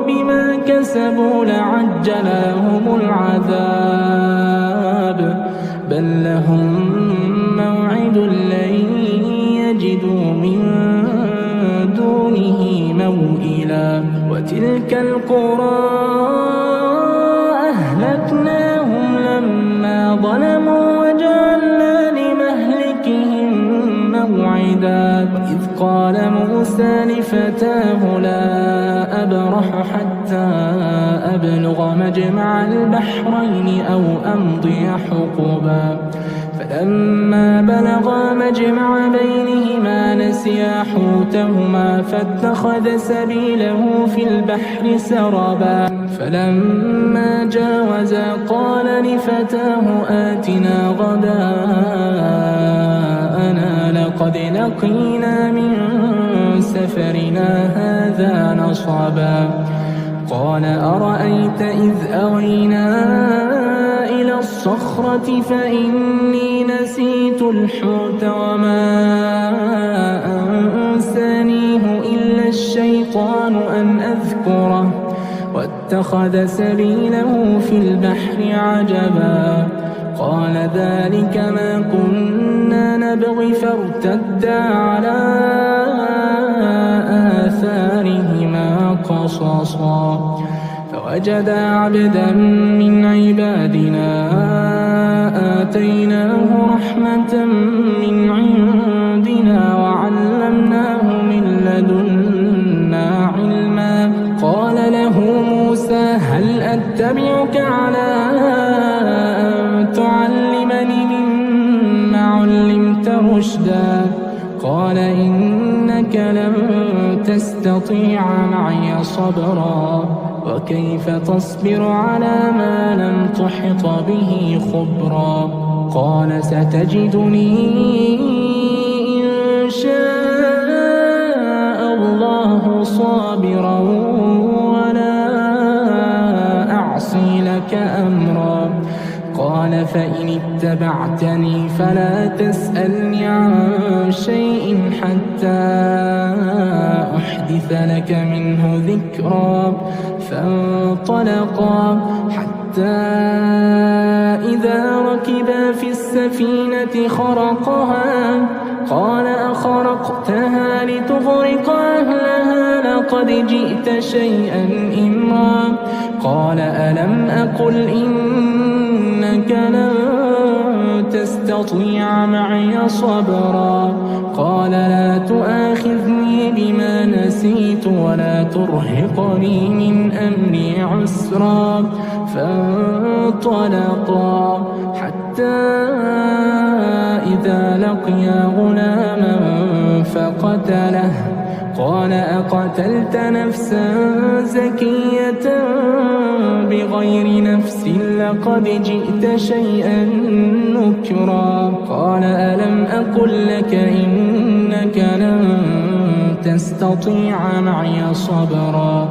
بما كسبوا لعجل لهم العذاب بل لهم موعد لن يجدوا من دونه موئلا وتلك القرى أهلكناهم لما ظلموا وجعلنا لمهلكهم موعدا وإذ قال موسى لفتاه لا أبرح حتى أبلغ مجمع البحرين أو أمضي حقبا فلما بلغا مجمع بينهما نسيا حوتهما فاتخذ سبيله في البحر سربا فلما جاوزا قال لفتاه آتنا غداءنا لقد لقينا من سفرنا هذا نصبا قال أرأيت إذ أوينا إلى الصخرة فإني نسيت الحوت وما أنسانيه إلا الشيطان أن أذكره واتخذ سبيله في البحر عجبا قال ذلك ما كنا نبغي فارتدا على آثارهما قصصا فوجدا عبدا من عبادنا آتيناه رحمة من عندنا وعلمناه من لدنا علما قال له موسى هل أتبعك على أن تعلمني مما علمت رشدا قال إنك لن تستطيع معي صبرا وكيف تصبر على ما لم تحط به خبرا قال ستجدني إن شاء الله صابرا ولا أعصي لك أمرا قال فإن اتبعتني فلا تسألني عن شيء حتى أحدث لك منه ذكرا فانطلقا حتى إذا ركبا في السفينة خرقها قال أخرقتها لتغرق أهلها لقد جئت شيئا إمرا قال ألم أقل إنك لن تستطيع معي صبرا قال لا تؤاخذني بما نسيت ولا ترهقني من أمري عسرا فانطلقا حتى إذا لقيا غلاما فقتله قال أقتلت نفسا زكية بغير نفس لقد جئت شيئا نكرا قال ألم أقل لك إن إنك لن تستطيع معي صبرا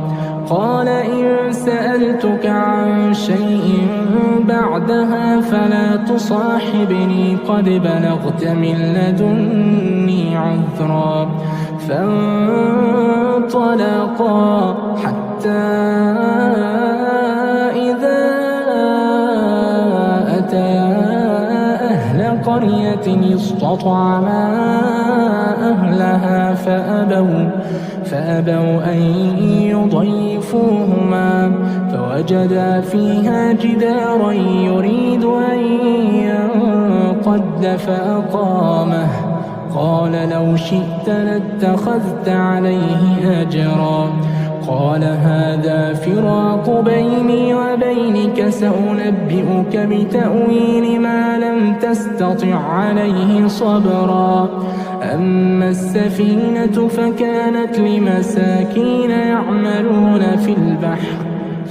قال إن سألتك عن شيء بعدها فلا تصاحبني قد بلغت من لدني عذرا فانطلقا حتى إذا أتيا أهل قرية استطعما أهلها فأبوا أن يضيفوهما فوجدا فيها جدارا يريد أن ينقض فأقامه قال لو شئت لاتخذت عليه أجرا قال هذا فراق بيني وبينك سأنبئك بتأويل ما لم تستطع عليه صبرا أما السفينة فكانت لمساكين يعملون في البحر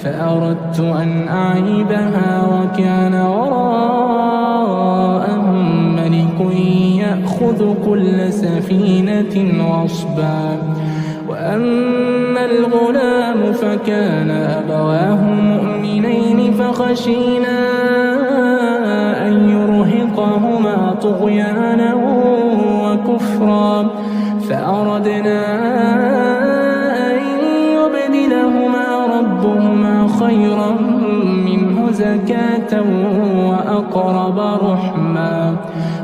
فأردت أن أعيبها وكان وراءهم ملك يأخذ كل سفينة غصبا وأما الغلام فكان أبواه مؤمنين فخشينا أن يرهقهما طغيانا وكفرا فأردنا أن يبدلهما ربهما خيرا منه زكاة وأقرب رحما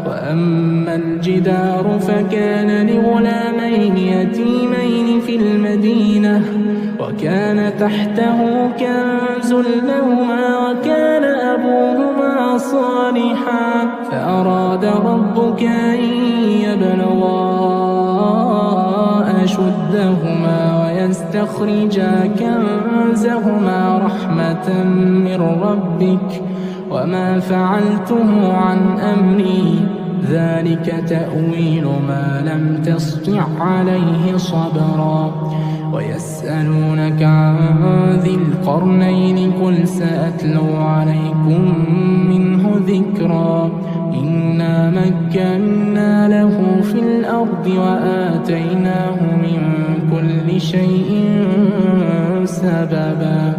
وأما الجدار فكان لغلامين يتيمين في المدينة وكان تحته كنز لهما وكان أبوهما صالحا فأراد ربك أن يبلغا أشدهما ويستخرجا كنزهما رحمة من ربك وما فعلته عن أمري ذلك تأويل ما لم تسطع عليه صبرا ويسألونك عن ذي القرنين قل سأتلو عليكم منه ذكرا إنا مكنا له في الأرض وآتيناه من كل شيء سببا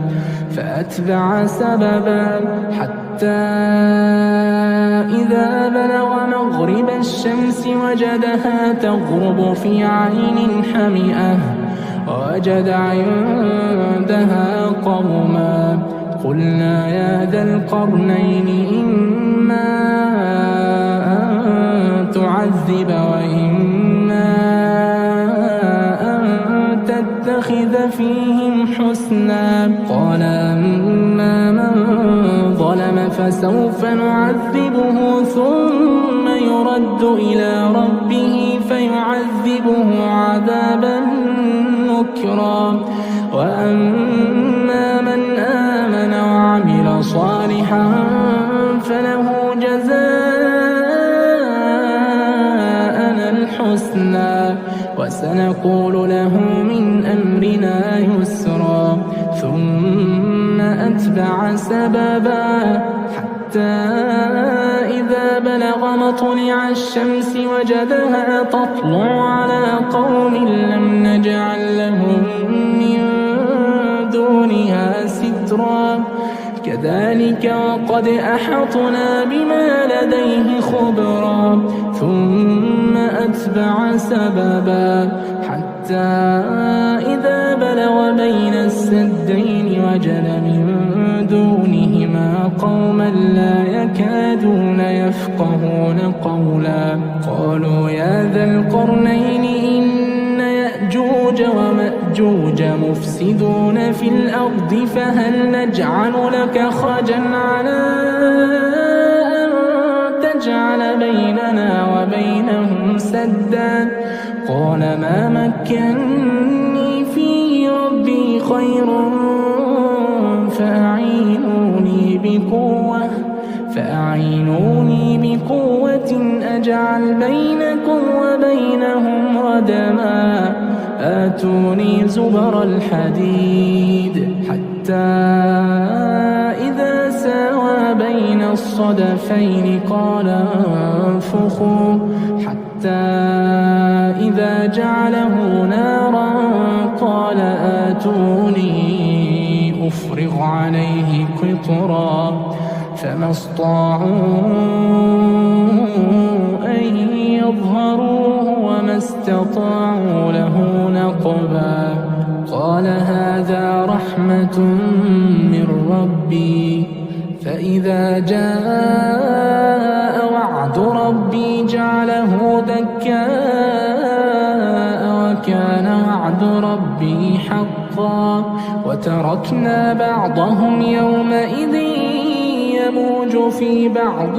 فأتبع سببا حتى إذا بلغ مغرب الشمس وجدها تغرب في عين حمئة ووجد عندها قوما قلنا يا ذا القرنين إما أن تعذب وإما أن تتخذ فيهم حسنا قال أما من ظلم فسوف نعذبه ثم يرد إلى ربه فيعذبه عذابا نكرا وأما من آمن وعمل صالحا فله جزاءنا الحسنى وسنقول له من أمرنا يسرا ثم أتبع سببا حتى إذا بلغ مطلع الشمس وجدها تطلع على قوم لم نجعل لهم من دونها سترا كذلك وقد أحطنا بما لديه خبرا ثم أتبع سببا حتى إذا بلغ بين السدين وجد من دونهما قوما لا يكادون يفقهون قولا قالوا يا ذا القرنين إن يأجوج ومأجوج مفسدون في الأرض فهل نجعل لك خرجا على أن تجعل بيننا وبينهم سدا قال ما مكنني فيه ربي خير فأعينوني بقوة أجعل بينكم وبينهم ردما آتوني زبر الحديد حتى إذا ساوى بين الصدفين قال انفخوا حتى إذا جعله نارا قال آتوني أفرغ عليه قطرا فما استطاعوا أن يظهروه وما استطاعوا له نقبا قال هذا رحمة من ربي فإذا جاء وعد ربي جعله دكاء وكان وعد ربي حقا وتركنا بعضهم يومئذ يموج في بعض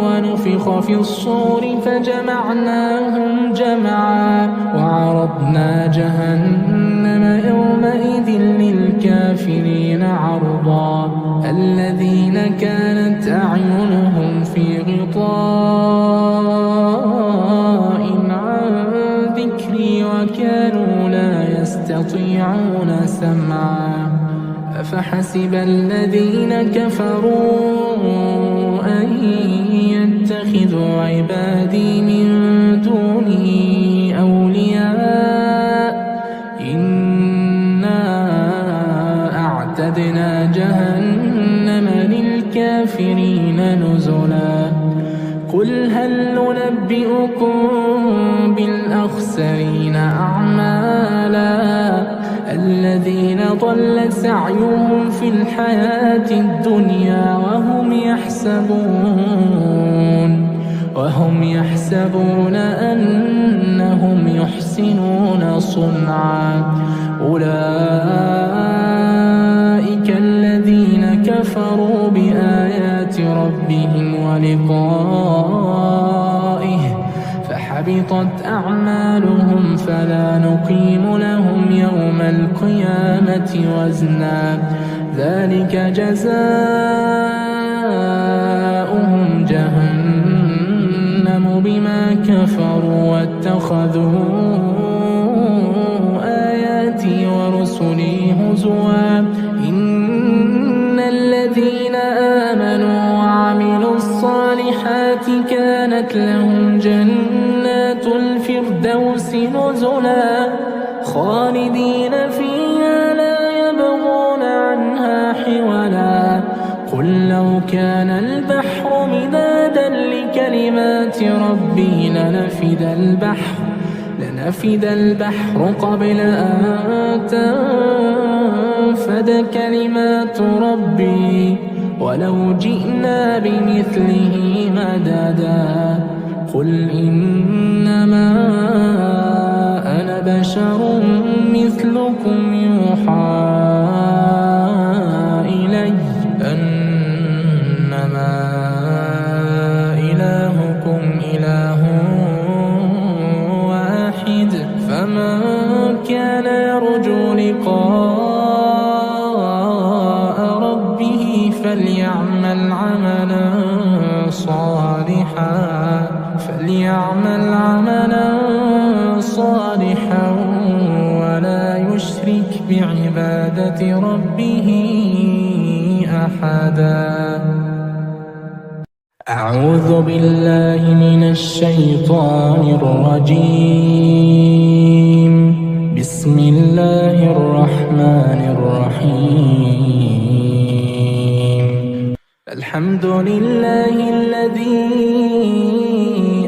ونفخ في الصور فجمعناهم جمعا وعرضنا جهنم يومئذ للكافرين عرضا الذين كانت أعينهم في غطاء عن ذكري وكانوا لا يستطيعون سمعا أفحسب الذين كفروا أن يتخذوا عبادي من دوني أولياء إنا أعتدنا جهنم للكافرين نزلا قل هل ننبئكم بالأخسرين أعمالا الذين ضل سعيهم في الحياة الدنيا وهم يحسبون أنهم يحسنون صنعا أولئك الذين كفروا بآيات ربهم ولقائه فحبطت أعمالهم فلا نقيم لهم يوم القيامة وزنا ذلك جزاؤهم جهنم بما كفروا واتخذوا آياتي ورسلي هزوا إن الذين آمنوا وعملوا الصالحات كانت لهم جنات الفردوس نزلا خالدين فيها لا يبغون عنها حولا قل لو كان البحر مدادا لكلمات ربي لنفد البحر قبل أن تنفد كلمات ربي ولو جئنا بمثله مددا قل إنما أنا بشر مثلكم يوحى إلي أنما إلهكم إله واحد فمن كان يرجو لقاء ربه فليعمل عملا صالحا ولا يشرك بعبادة ربه أحدا أعوذ بالله من الشيطان الرجيم بسم الله الرحمن الرحيم الحمد لله الذي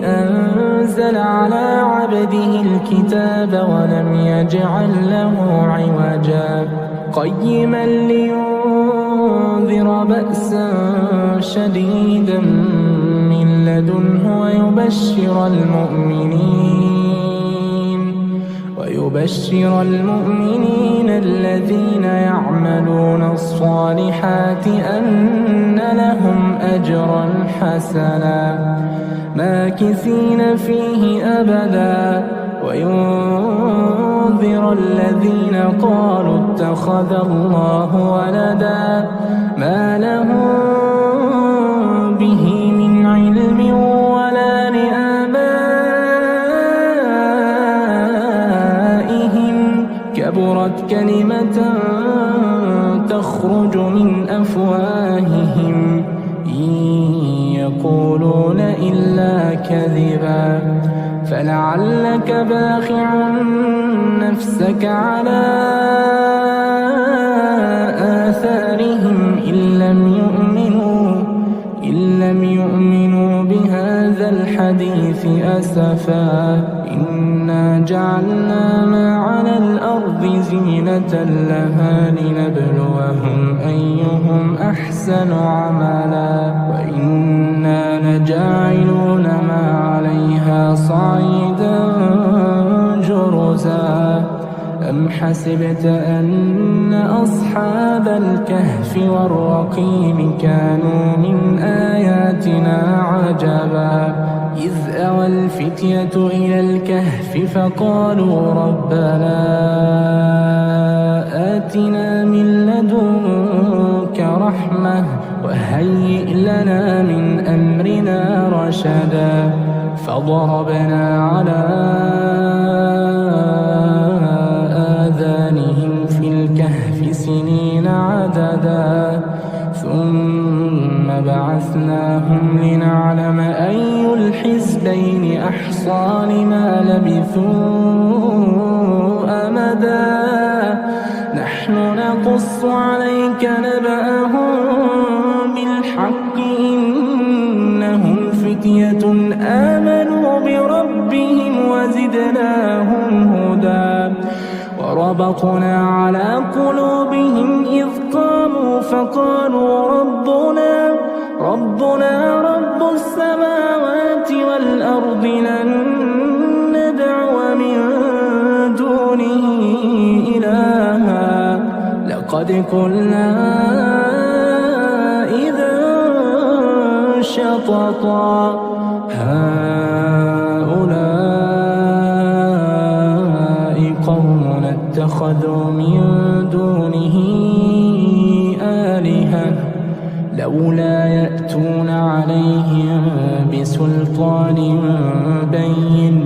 أنزل على عبده الكتاب ولم يجعل له عوجا قيما لينذر بأسا شديدا من لدنه ويبشر المؤمنين الذين يعملون الصالحات أن لهم أجرا حسنا ماكثين فيه أبدا وينذر الذين قالوا اتخذ الله ولدا ما لهم به من علم ولا لآبائهم كبرت كلمة تخرج من أفواههم إن يقولون إلا كذبا فلعلك باخع نفسك على آثارهم إن لم يؤمنوا بهذا الحديث أسفا إنا جعلنا ما على الأرض زينة لها لنبلوهم أيهم أحسن عملا وإنا لجاعلون ما عليها صعيدا جرزا أم حسبت أن أصحاب الكهف والرقيم كانوا من آياتنا عجبا إذ أوى الفتية إلى الكهف فقالوا ربنا آتنا من لدنك رحمة وهيئ لنا من أمرنا رشدا فضربنا على آذانهم في الكهف سنين عددا ثم بعثناهم لنعلم أي الحزبين أحصى لما لبثوا أمدا نحن نقص عليك نبأهم بالحق إنهم فتية آمنوا بربهم وزدناهم هدى وربطنا على قلوبهم إذ قاموا فقالوا ربنا رب السماوات والأرض لن ندعو من دونه إلها لقد قلنا إذا شططا هؤلاء قومنا اتخذوا من دونه آلهة لولا يأتون عليهم بسلطان بين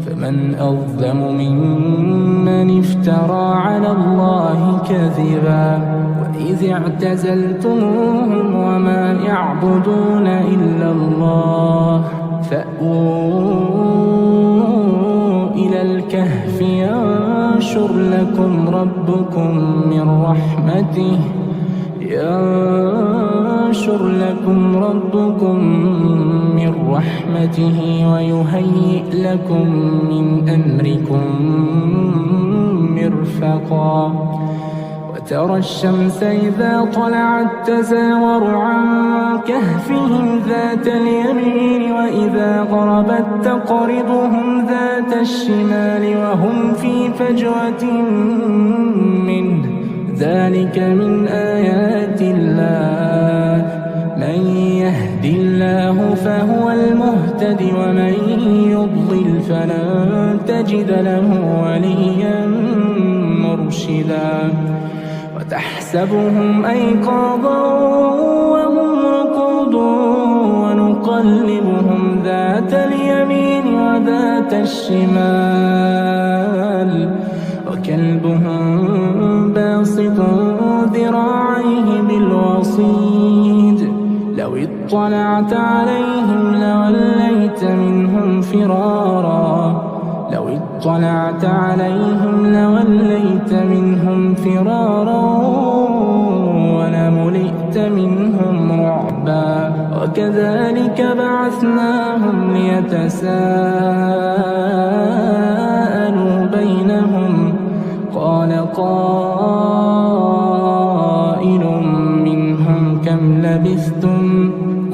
فمن أظلم ممن افترى على الله كذبا وإذ اعتزلتموهم وما يعبدون إلا الله فأووا إلى الكهف ينشر لكم ربكم من رحمته ويهيئ لكم من أمركم مرفقا وترى الشمس إذا طلعت تزاور عن كهفهم ذات اليمين وإذا غربت تقرضهم ذات الشمال وهم في فجوة منه ذلك من آيات الله من يهد الله فهو المهتد ومن يضلل فلن تجد له وليا مرشدا وتحسبهم أيقاظا وهم رقود ونقلبهم ذات اليمين وذات الشمال وكلبهم باسط ذراعيه بالوصيد لو اطلعت عليهم لوليت منهم فرارا ولملئت منهم رعبا وكذلك بعثناهم ليتساءلوا بينهم قال قائل منهم كم لبثتم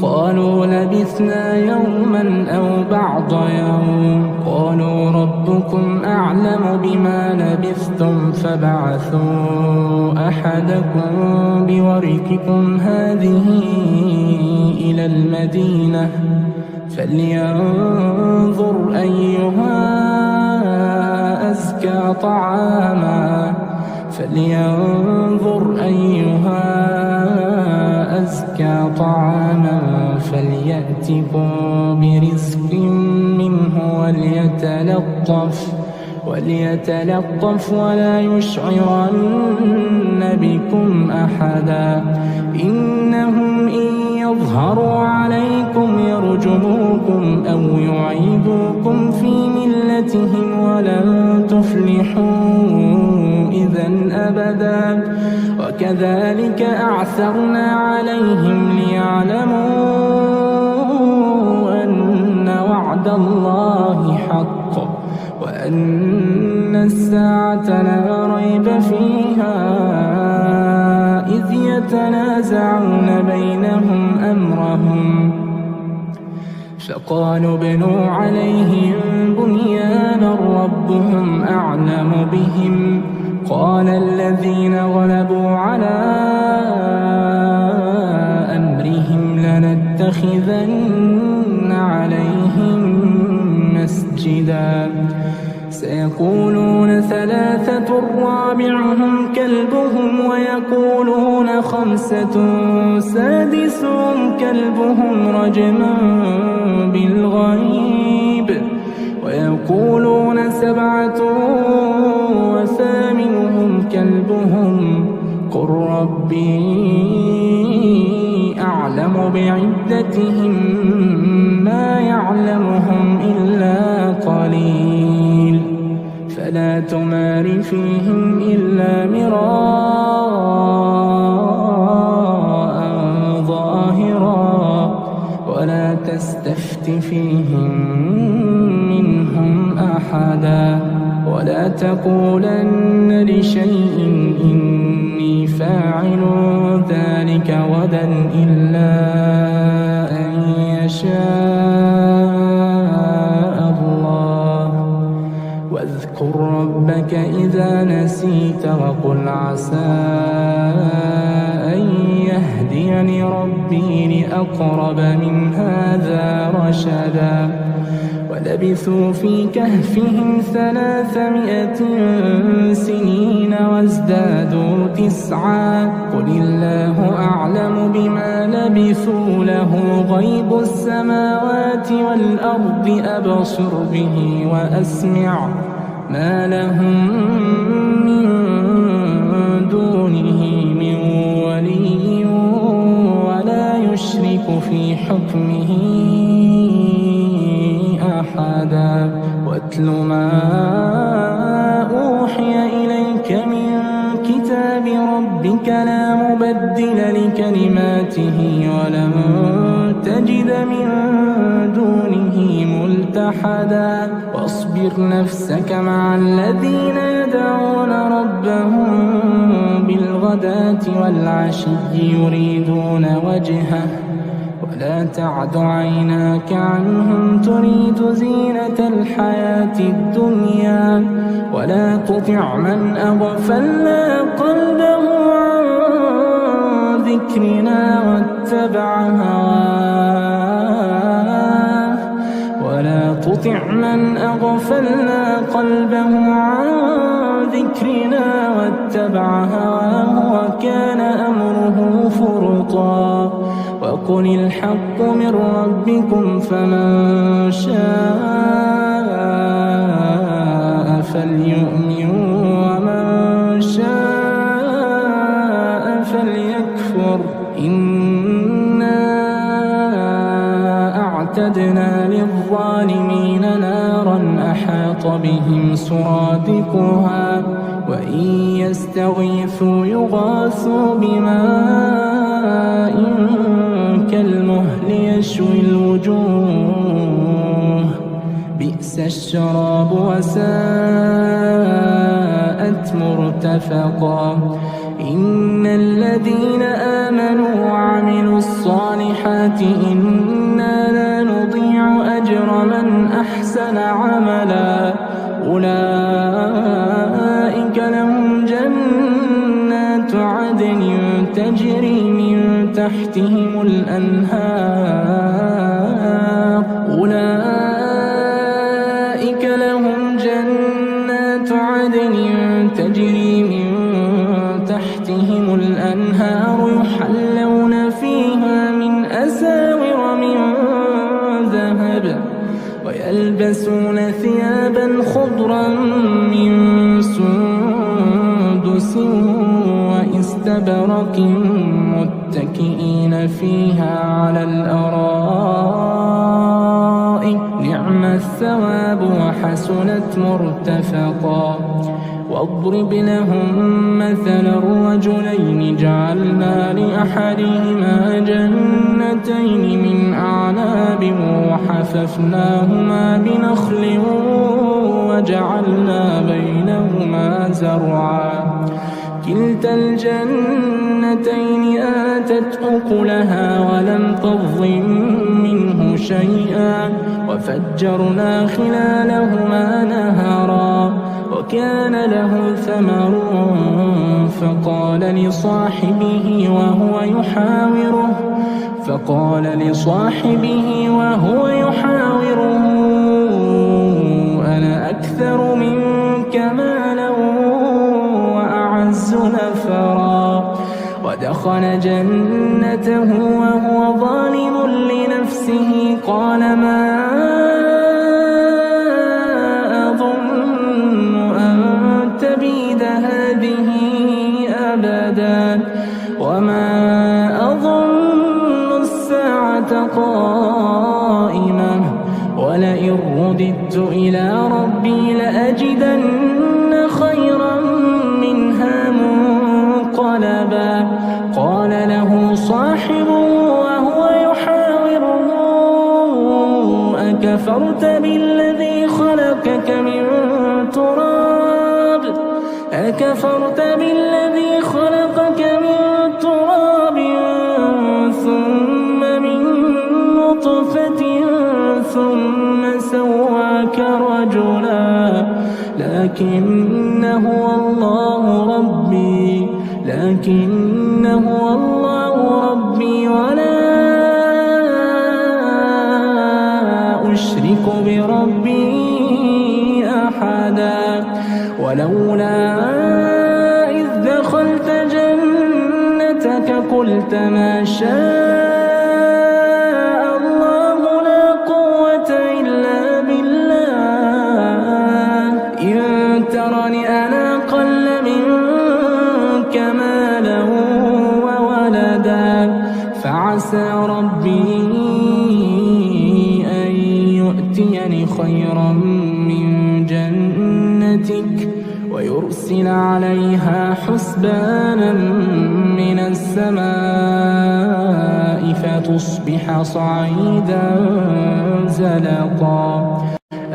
قالوا لبثنا يوما أو بعض يوم قالوا ربكم أعلم بما لبثتم فبعثوا أحدكم بورقكم هذه إلى المدينة فلينظر أيها أزكى طعاما فليأتكم برزق منه وليتلطف ولا يشعرن بكم أحدا إنهم إن يظهروا عليكم يرجموكم أو يعيدوكم في عدتهم ولن تفلحوا إذا أبدا وكذلك أعثرنا عليهم ليعلموا أن وعد الله حق وأن الساعة لا ريب فيها إذ يتنازعون بينهم أمرهم فقالوا ابنوا عليهم بنيانا ربهم أعلم بهم قال الذين غلبوا على أمرهم لنتخذن عليهم مسجدا سيقولون ثلاثة رابعهم كلبهم ويقولون خمسة سادسهم كلبهم رجما بالغيب ويقولون سبعة وثامنهم كلبهم قل ربي أعلم بعدتهم ما يعلمهم إلا قليل فلا تمار فيهم إلا مراء ظاهرا ولا تستفت فيهم منهم أحدا ولا تقولن لشيء إني فاعل ذلك غدا إلا أن يشاء الله واذكر ربك إذا نسيت وقل عسى أن يهديني ربي لأقرب من هذا رشدا ولبثوا في كهفهم 300 سنين وازدادوا 9 قل الله أعلم بما لبثوا له غيب السماوات والأرض أبصر به وأسمع ما لهم من دونه من ولي ولا يشرك في حكمه أحدا واتل ما أوحي إليك من كتاب ربك لا مبدل لكلماته ولن تجد من دونه ملتحدا واصبر نفسك مع الذين يدعون ربهم بالغداة والعشي يريدون وجهه ولا تعد عيناك عنهم تريد زينة الحياة الدنيا ولا تطع من أغفلنا قلبه عن ذكرنا واتبع هواه ولا تطع من أغفلنا قلبه عن ذكرنا واتبع هواه وكان أمره فرطا وقل الحق من ربكم فمن شاء فليؤمن ومن شاء فليكفر إنا أعتدنا للظالمين نارا أحاط بهم سرادقها وإن يستغيثوا يغاثوا بماء كالمهل يشوي الوجوه بئس الشراب وساءت مرتفقا إن الذين آمنوا وعملوا الصالحات إنا لا نضيع أجر من أحسن عملا أولئك لهم جنات عدن تجري من تحتهم الأنهار أولئك لهم جنات عدن تجري من تحتهم الأنهار يحلون فيها من أساور من ذهب ويلبسون ثيابا خضرا من سندس واستبرق متكئين فيها على الأرائك نعم الثواب الثواب وحسنت مرتفقا. واضرب لهم مثل الرجلين جعلنا لأحدهما جنتين من أعناب وحففناهما بنخل وجعلنا بينهما زرعا. كلتا الجنتين آتت أكلها ولم تظلم منه شيئا وفجرنا خلالهما نهرا. وكان له ثمر فقال لصاحبه وهو يحاوره أنا أكثر منك مالا وأعز نفرا. ودخل جنته وهو ظالم لنفسه قال ما أظن أن تبيد هذه أبدا وما أظن الساعة قائمة ولئن رددت إلى ربي لأجدن خيرا منها منقلبا. قال له صاحبه وهو يحاوره أكفرت بالذي خلقك من تراب ثم من نطفة ثم سواك رجلا لكن هو الله ربي ولا أشرك بربي أحدا. ولولا إذ دخلت جنتك قلت ما شاء الله لا قوة إلا بالله إن ترني أنا أقل منك مالا وولدا فعسى ربي أن يؤتيني خيرا من جنتك ويرسل عليها حسبانا من السماء فتصبح صعيدا زلقا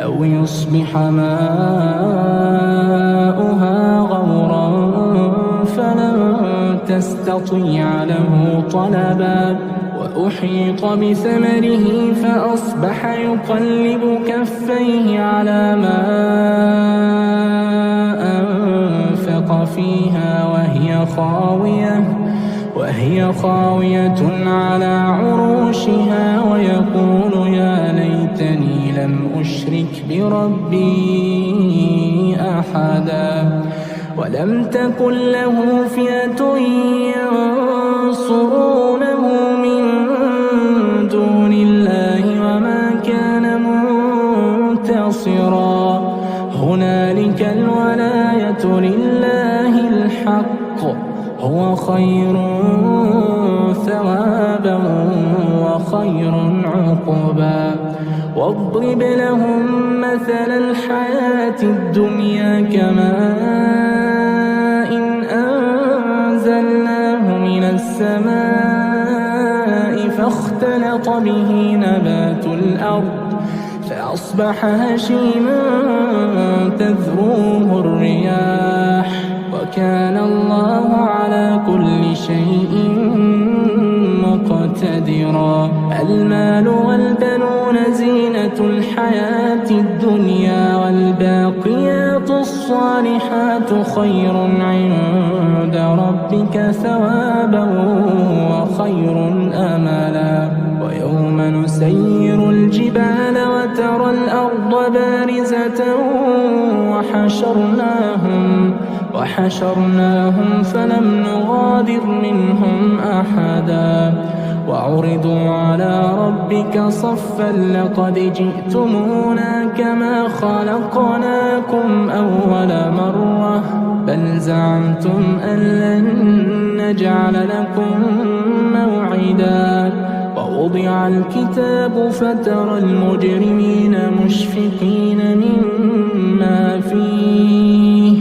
أو يصبح ماؤها غورا فلن تستطيع له طلبا. وأحيط بثمره فأصبح يقلب كفيه على ما أنفق فيها وهي خاوية على عروشها ويقول يا ليتني لم أشرك بربي أحدا. ولم تكن له فئة ينصرونه من دون الله وما كان منتصرا. هنالك الولاية لله الحق هو خير ثوابا وخير عقبا. واضرب لهم مثل الحياة الدنيا كماء أنزلناه من السماء فاختلط به نبات الأرض فأصبح هشيما تذروه الرياح وكان الله على كل شيء مقتدرا. المال والبنون زينة الحياة الدنيا والباقيات الصالحات خير عند ربك ثوابا وخير أملا. ويوم نسير الجبال وترى الأرض بارزة وحشرناهم فلم نغادر منهم أحدا. وعرضوا على ربك صفا لقد جئتمونا كما خلقناكم أول مرة بل زعمتم أن لن نجعل لكم موعدا. ووضع الكتاب فترى المجرمين مشفقين مما فيه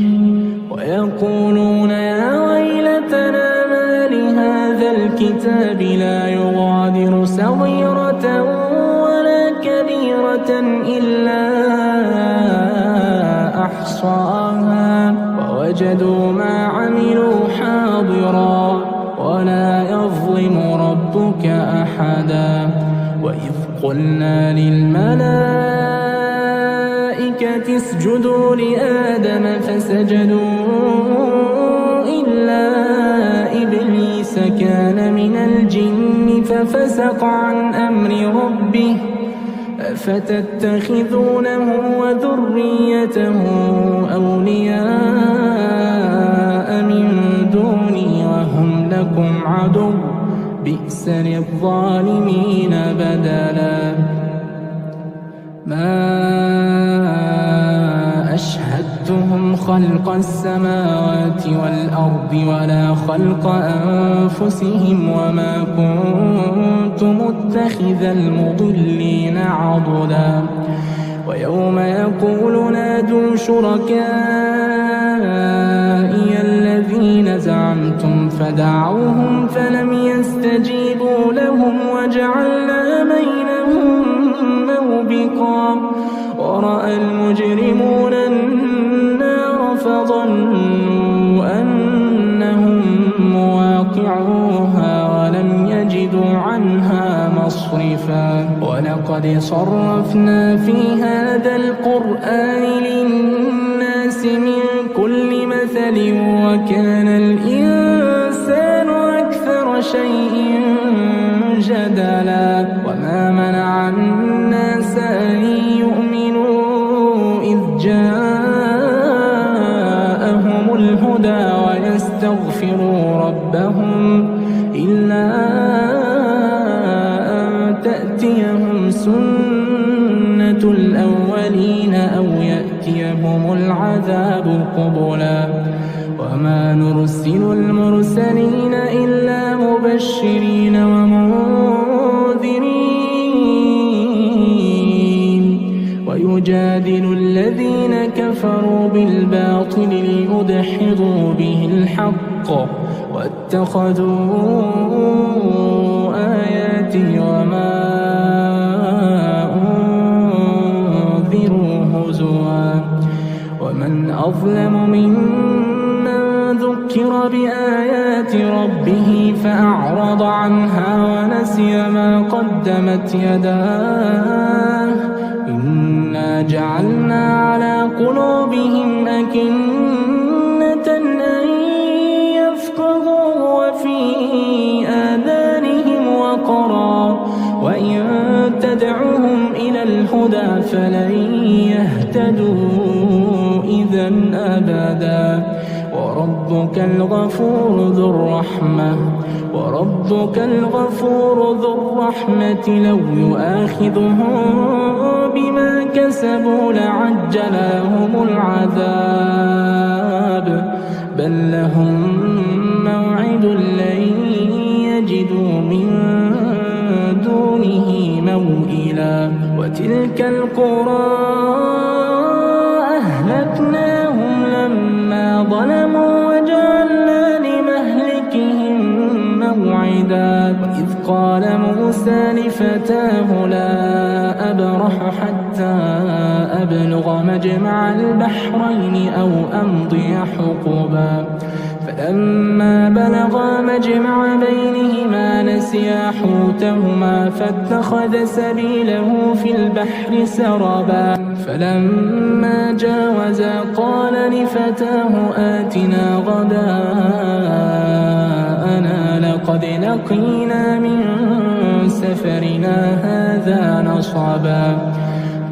ويقولون يا ويلتنا ما لهذا الكتاب لا يغادر صغيرة ولا كبيرة إلا أحصاها ووجدوا ما عملوا حاضرا ولا يظلم ربك أحدا وإذ قلنا للملائكة اسجدوا لآدم فسجدوا إلا إبليس كان من الجن ففسق عن أمر ربه أفتتخذونه وذريته أولياء من دوني وهم لكم عدو بئس للظالمين بدلا ما أشهدتهم خلق السماوات والأرض ولا خلق أنفسهم وما كنت متخذ المضلين عضدا ويوم يقول نادوا شركائي الذين زعمتم فدعوهم فلم يستجيبوا لهم وجعلنا بينهم موبقا ورأى المجرمون النار فظنوا أنهم مواقعوها ولم يجدوا عنها مصرفا ولقد صرفنا في هذا القرآن للناس من كل مثل وكان الإنسان أكثر شيء جدلا وما منع الناس أن يؤمنوا إذ جاءهم الهدى ويستغفروا ربهم إلا أن تأتيهم سنة الأولين أو يأتيهم العذاب قبلا وما نرسل المرسلين إلا مبشرين ومنذرين ويجادل الذين كفروا بالباطل ليدحضوا به الحق واتخذوا آياتي وما أنذروا هزوا ومن أظلم ممن ذكر بآيات ربه فأعرض عنها ونسي ما قدمت يداه إنا جعلنا على قلوبهم أكنة أن يفقهوا وفي آذانهم وقرا وإن تدعوهم إلى الهدى فلن يهتدوا إذا أبدا وربك الغفور ذو الرحمة لو يؤاخذهم بما كسبوا لعجل لهم العذاب بل لهم موعد لن يجدوا من دونه موئلا وتلك القرى أهلكناهم لما ظلموا وجعلنا لمهلكهم موعدا وإذ قال موسى لفتاه لا أبرح حتى أبلغ مجمع البحرين أو أمضي حقبا فلما بلغا مجمع بينهما نسيا حوتهما فاتخذ سبيله في البحر سربا فلما جاوزا قال لفتاه آتنا غداءنا لقد لقينا من سفرنا هذا نصبا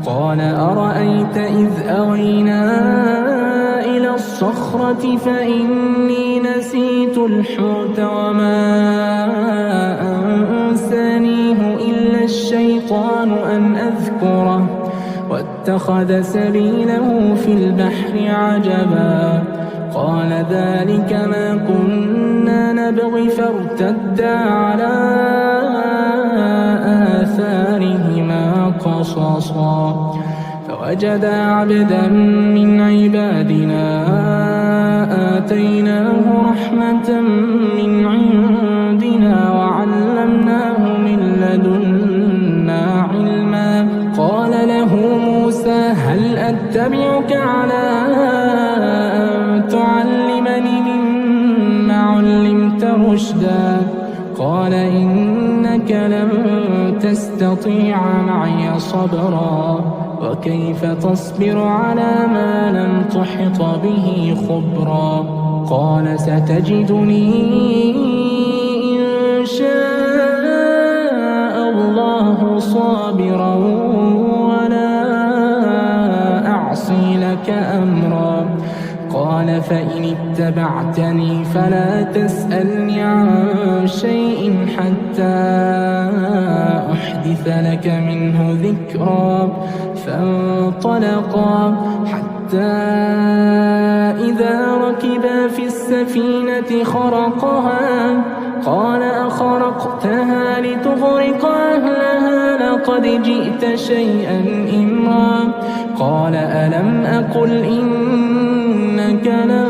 قال أرأيت إذ أوينا إلى الصخرة فإني نسيت الحوت وما أنسانيه إلا الشيطان أن أذكره واتخذ سبيله في البحر عجبا قال ذلك ما كنا نبغي فارتدا على آثارهما قصصا فوجدا عبدا من عبادنا آتيناه رحمة من عندنا وعلمناه من لدنا علما قال له موسى هل أتبعك على أن تعلمني مما علمت رشدا قال إنك لن تستطيع معي صبرا وكيف تصبر على ما لم تحط به خبرا قال ستجدني إن شاء الله صابرا ولا أعصي لك أمرا قال فإن اتبعتني فلا تسألني عن شيء حتى أحدث لك منه ذكرا فانطلقا حتى إذا ركبا في السفينة خرقها قال أخرقتها لتغرق أهلها لقد جئت شيئا إمرا قال ألم أقل إنك لن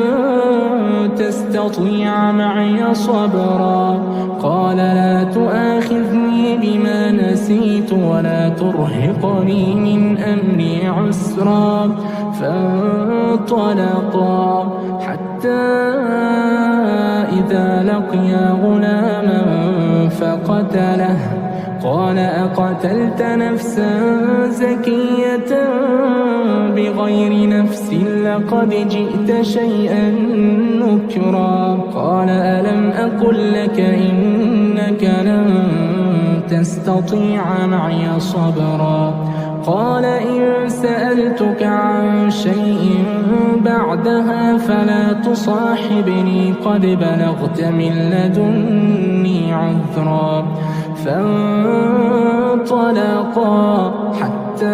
تستطيع معي صبرا قال لا تؤاخذني بما نسيت ولا ترهقني من أمري عسرا فانطلقا حتى إذا لقيا غلاما فقتله قال أقتلت نفسا زكية بغير نفس لقد جئت شيئا نكرا قال ألم أقل لك إنك لن تستطيع معي صبرا قال إن سألتك عن شيء بعدها فلا تصاحبني قد بلغت من لدني عذرا فانطلقا حتى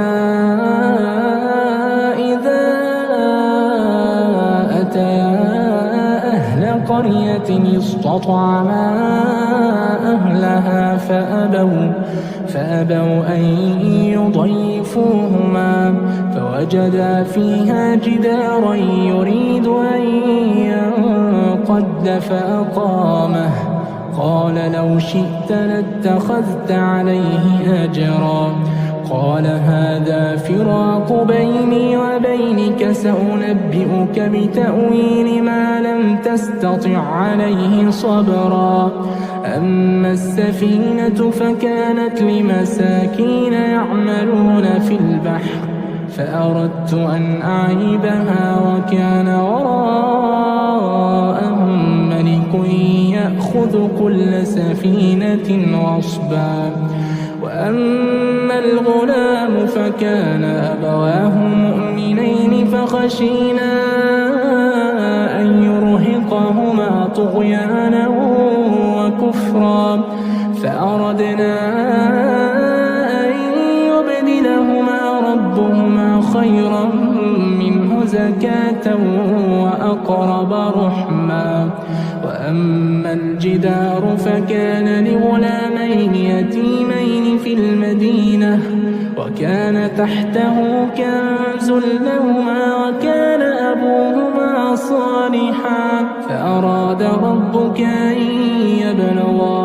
إذا أتيا أهل قرية استطعما أهلها فأبوا أن يضيفوهما فوجدا فيها جدارا يريد أن ينقض فأقامه قال لو شئت لاتخذت عليه أجرا قال هذا فراق بيني وبينك سأنبئك بتأويل ما لم تستطع عليه صبرا أما السفينة فكانت لمساكين يعملون في البحر فأردت أن أعيبها وكان وراءهم ملك يأخذ كل سفينة غصبا وأما الغلام فكان أبواه مؤمنين فخشينا أن يرهقهما طغيانا وكفرا فأردنا أن يبدلهما ربهما خيرا منه زكاة وأقرب رحما وأما الجدار فكان لغلامين يتيمين في المدينة وكان تحته كنز لهما وكان أبوهما صالحا فأراد ربك أن يبلغا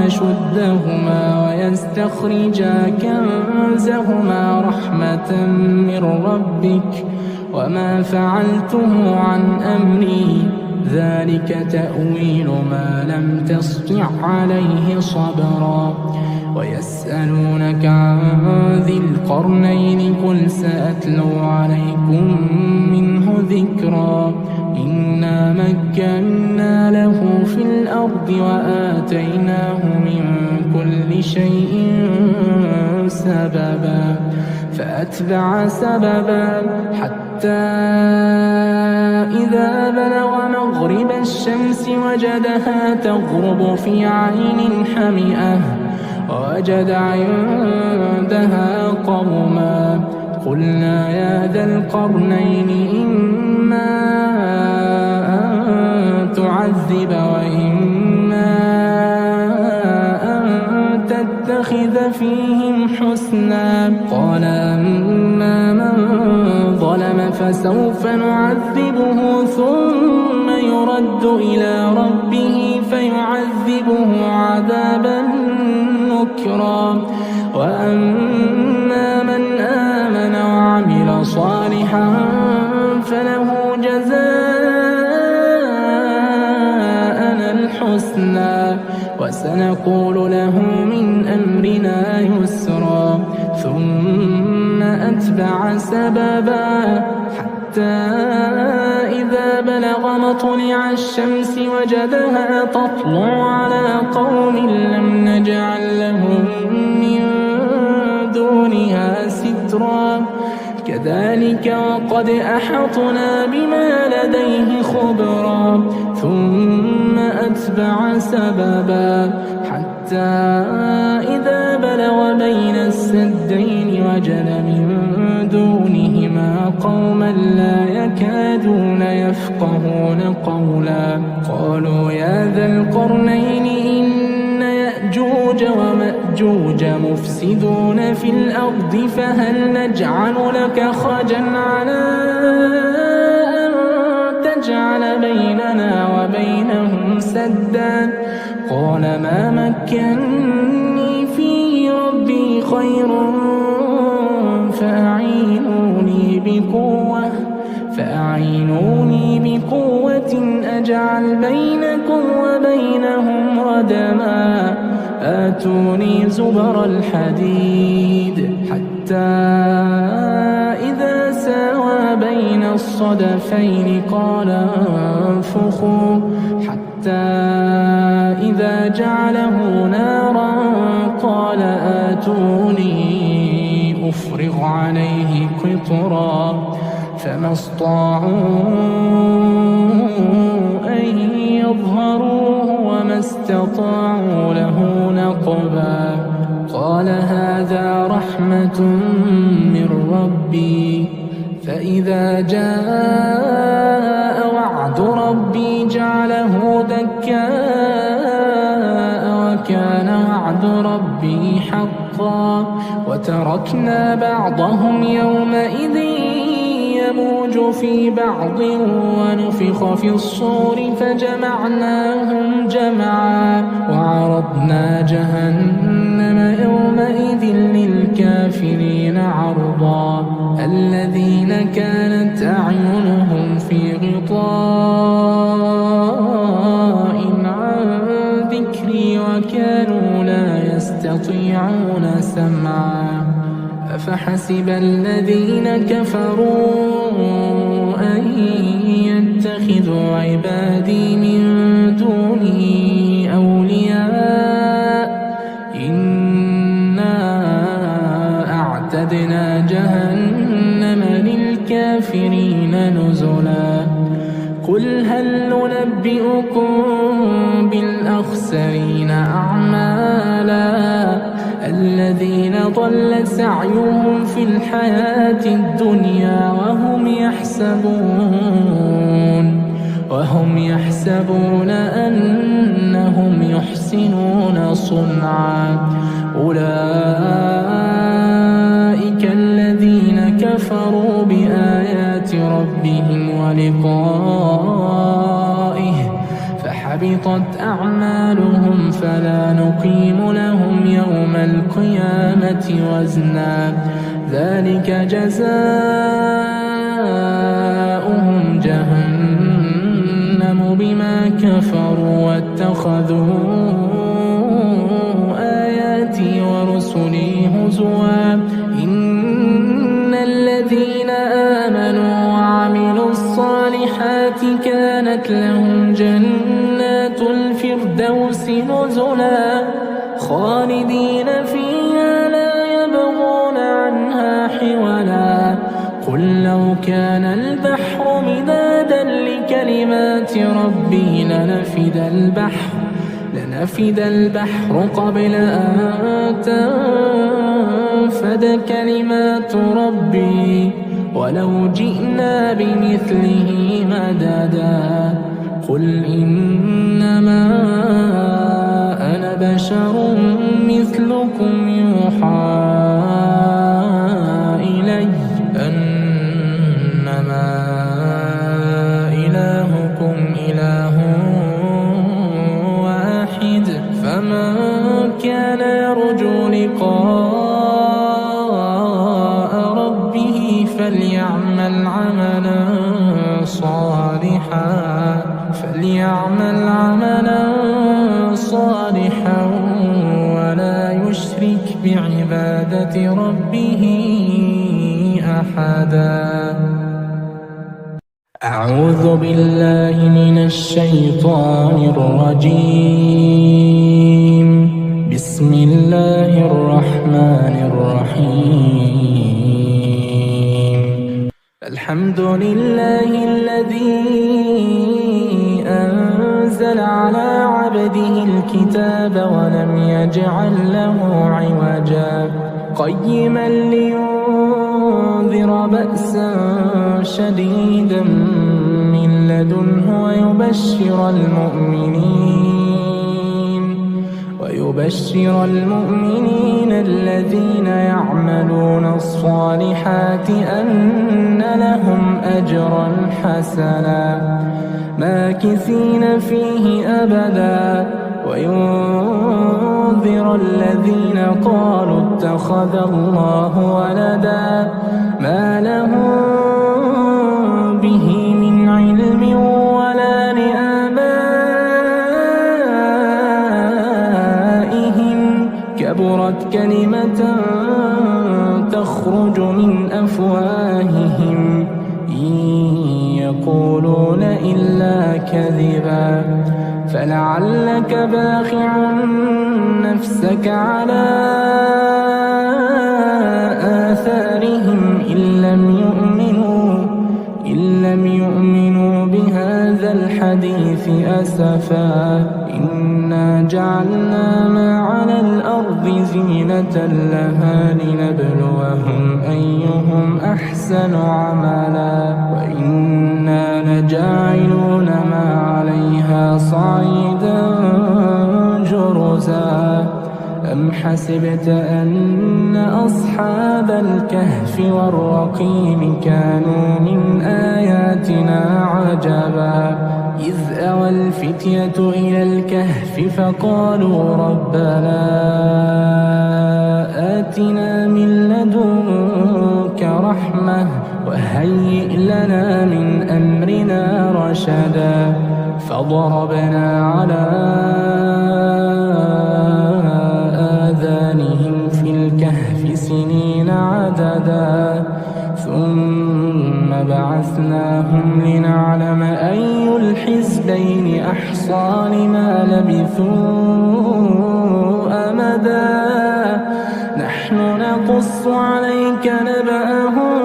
أشدهما ويستخرجا كنزهما رحمة من ربك وما فعلته عن أمري ذلك تأويل ما لم تسطع عليه صبرا ويسألونك عن ذي القرنين قل سأتلو عليكم منه ذكرا إنا مكنا له في الأرض وآتيناه من كل شيء سببا فأتبع سببا حتى إذا بلغ مغرب الشمس وجدها تغرب في عين حمئة ووجد عندها قوما قلنا يا ذا القرنين إما أن تعذب وإما أن تتقى نتخذ فيهم حسنا. قال أما من ظلم فسوف نعذبه ثم يرد إلى ربه فيعذبه عذابا نكرا. وأما من آمن وعمل صالحا فله جزاء الحسنى وسنقول له من أمرنا يسرا. ثم أتبع سببا حتى إذا بلغ مطلع الشمس وجدها تطلع على قوم لم نجعل لهم من دونها سترا. كذلك وقد أحطنا بما لديه خبرا. ثم أتبع سببا حتى إذا بلغ بين السدين وجد من دونهما قوما لا يكادون يفقهون قولا. قالوا يا ذا القرنين إن يأجوج ومأجوج مفسدون في الأرض فهل نجعل لك خرجا على أن تجعل بيننا وبينهم سدا. قال ما مكنني فيه ربي خير فأعينوني بقوة أجعل بينكم وبينهم ردما. آتوني زبر الحديد حتى إذا ساوى بين الصدفين قال انفخوا حتى إذا جعله نارا قال آتوني أفرغ عليه قطرا. فما استطاعوا أن يظهروه وما استطاعوا له نقبا. قال هذا رحمة من ربي فإذا جاء وعد ربي جعله دكاء وكان وعد ربي حقا. وتركنا بعضهم يومئذ يموج في بعض ونفخ في الصور فجمعناهم جمعا. وعرضنا جهنم يومئذ للكافرين عرضا. الذين كانت أعينهم في غطاء عن ذكري وكانوا لا يستطيعون سمعا. أفحسب الذين كفروا أن يتخذوا عبادي من دوني أولياء. إنا أعتدنا جهنم للكافرين نزلا. قل هل ننبئكم بالأخسرين أعمالا الذين ضل سعيهم في الحياة الدنيا وهم يحسبون أنهم يحسنون صنعا. أولئك الذين كفروا بآيات ربهم ولقائه فحبطت أعمالهم فلا نقيم لهم يوم القيامة وزنا. ذلك جزاؤهم جهنم بما كفروا واتخذوا آياتي ورسلي هزوا. إن الذين آمنوا وعملوا الصالحات كانت لهم جنات الفردوس نزلا خالدين فيها لا يبغون عنها حولا. قل لو كان البحر مدادا لكلمات ربي لنفد البحر قبل أن تنفد كلمات ربي ولو جئنا بمثله مددا. قل إنما أنا بشر مثلكم مثلكم يوحى إلي أنما إلهكم إله واحد فمن كان يرجو لقاء ربه فليعمل عملا صالحا ولا يشرك بعبادة ربه أحدا. أعوذ بالله من الشيطان الرجيم. بسم الله الرحمن الرحيم. الحمد لله الذي أنزل على عبده الكتاب ولم يجعل له عوجا قيما لينذر بأسا شديدا من لدنه ويبشر المؤمنين الذين يعملون الصالحات أن لهم أجرا حسنا ماكثين فيه أبدا وينذر الذين قالوا اتخذ الله ولدا ما لهم به من علم ولا لآبائهم كبرت كلمة تخرج من أفواههم إن يقولون إلا كذبا فلعلك باخع نفسك على آثارهم إن لم يؤمنوا بهذا الحديث أسفا إنا جعلنا ما على الأرض زينة لها لنبلوهم أيهم أحسن عملا وإنا لجاعلون ما عليها صعيدا جرزا أم حسبت أن أصحاب الكهف والرقيم كانوا من آياتنا عجبا إذ أوى الفتية إلى الكهف فقالوا ربنا آتنا من لدنك رحمة وهيئ لنا من أمرنا رشدا فضربنا على آذانهم في الكهف سنين عددا ثم بعثناهم لنعلم أي الحزبين أحصى لما لبثوا أمدا نحن نقص عليك نبأهم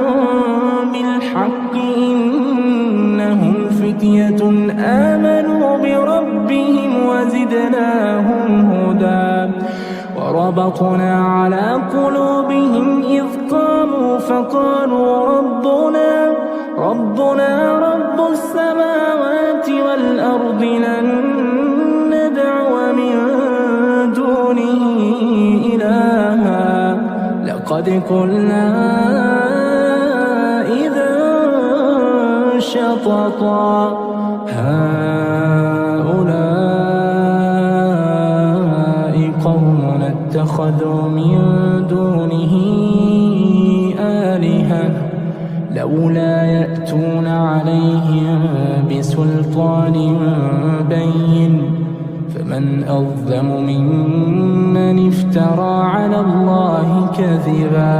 بالحق إنهم فتية آمنوا بربهم وزدناهم هدى وربطنا على قلوبهم إذ قاموا فقالوا ربنا رب السماوات والأرض لن ندعو من دونه إلها لقد قلنا إذا شططا هؤلاء قومنا اتخذوا من دونه آلهة لولا يأتون عليهم بسلطان بين فمن أظلم ممن افترى على الله كذبا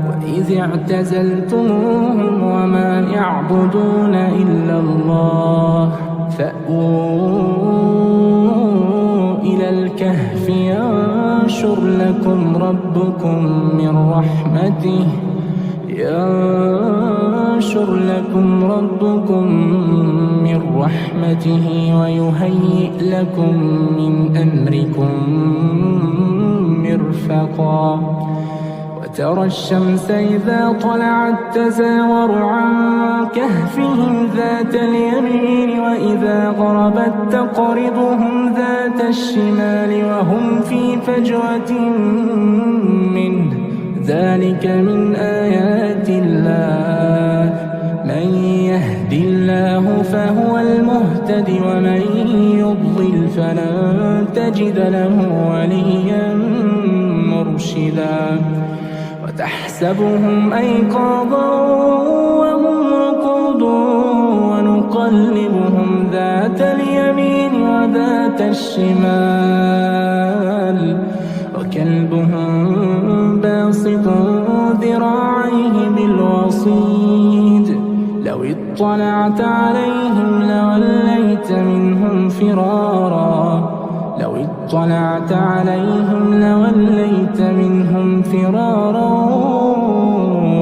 وإذ اعتزلتموهم وما يعبدون إلا الله فأووا إلى الكهف ينشر لكم ربكم من رحمته ويهيئ لكم من أمركم مرفقا وترى الشمس إذا طلعت تزاور عن كهفهم ذات اليمين وإذا غربت تقرضهم ذات الشمال وهم في فجوة منه ذلك من آيات الله من يهد الله فهو المهتد ومن يضلل فلن تجد له وليا مرشدا وتحسبهم أيقاظا وهم رقود ونقلبهم ذات اليمين وذات الشمال وكلبهم باسط ذراعيه بالوصيد لو اطلعت عليهم لوليت منهم فرارا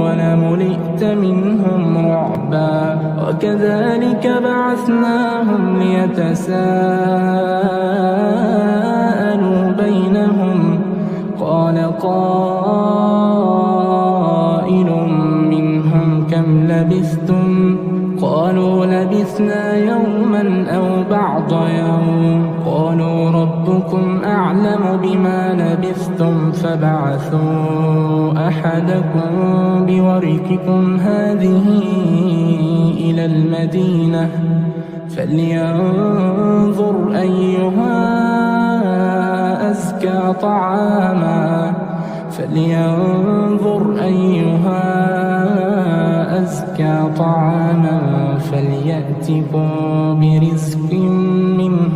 ولملئت منهم رعبا وكذلك بعثناهم ليتساءلوا بينهم قال قائل منهم كم لبثتم قالوا لبثنا يوما أو بعض يوم قالوا ربكم أعلم بما لبثتم فابعثوا أحدكم بورقكم هذه إلى المدينة فلينظر أيها أزكى طعاما فليأتكم برزق منه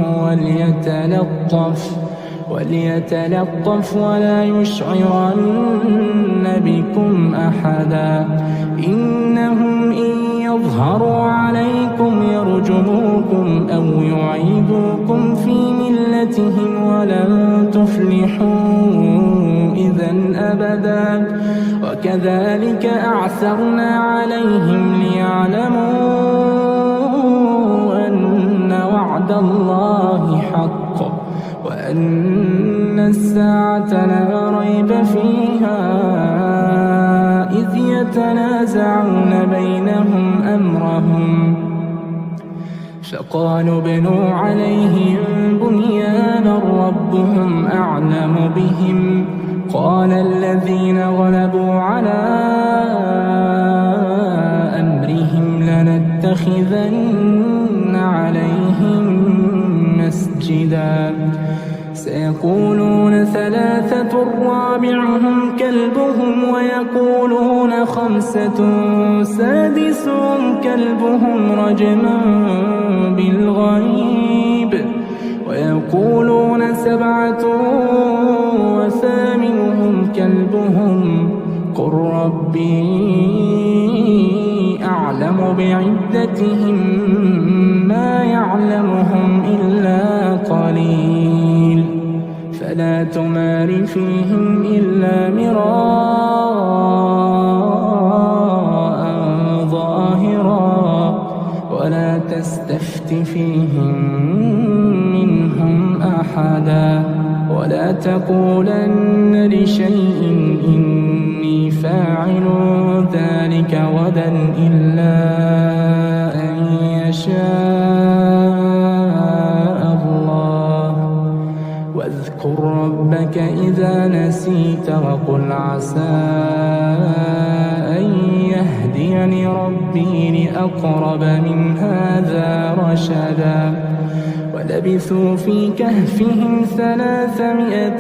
وليتلطف ولا يشعرن بكم أحدا إنهم إن يظهروا عليكم يرجموكم أو يعيدوكم في ملتهم ولن تفلحوا إذا أبدا وكذلك أعثرنا عليهم ليعلموا أن وعد الله حق وأن الساعة لا ريب فيها إذ يتنازعون بينهم أمرهم فقالوا ابنوا عليهم بنيانا ربهم أعلم بهم قال الذين غلبوا على أمرهم لنتخذن عليهم مسجدا سيقولون ثلاثة رابعهم كلبهم ويقولون خمسة سادسهم كلبهم رجما بالغيب ويقولون سبعة وثامنهم كلبهم قل ربي أعلم بعدتهم ما يعلمهم إلا قليل فلا تمار فيهم إلا مراء ظاهرا ولا تستفت فيهم منهم أحدا ولا تقولن لشيء إني فاعل ذلك غدا إلا أن يشاء الله واذكر ربك إذا نسيت وقل عسى أن يهديني ربي لأقرب من هذا رشدا ولبثوا في كهفهم 300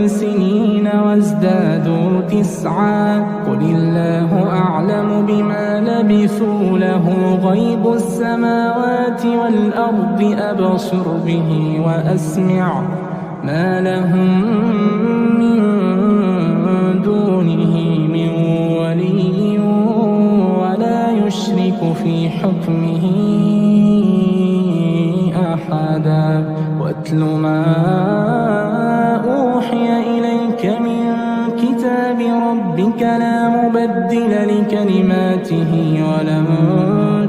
سنين وازدادوا 9 قل الله أعلم بما لبثوا له غيب السماوات والأرض أبصر به وأسمع ما لهم من دونه من ولي ولا يشرك في حكمه أحدا واتل ما أوحي إليك من كتاب ربك لا مبدل لكلماته ولن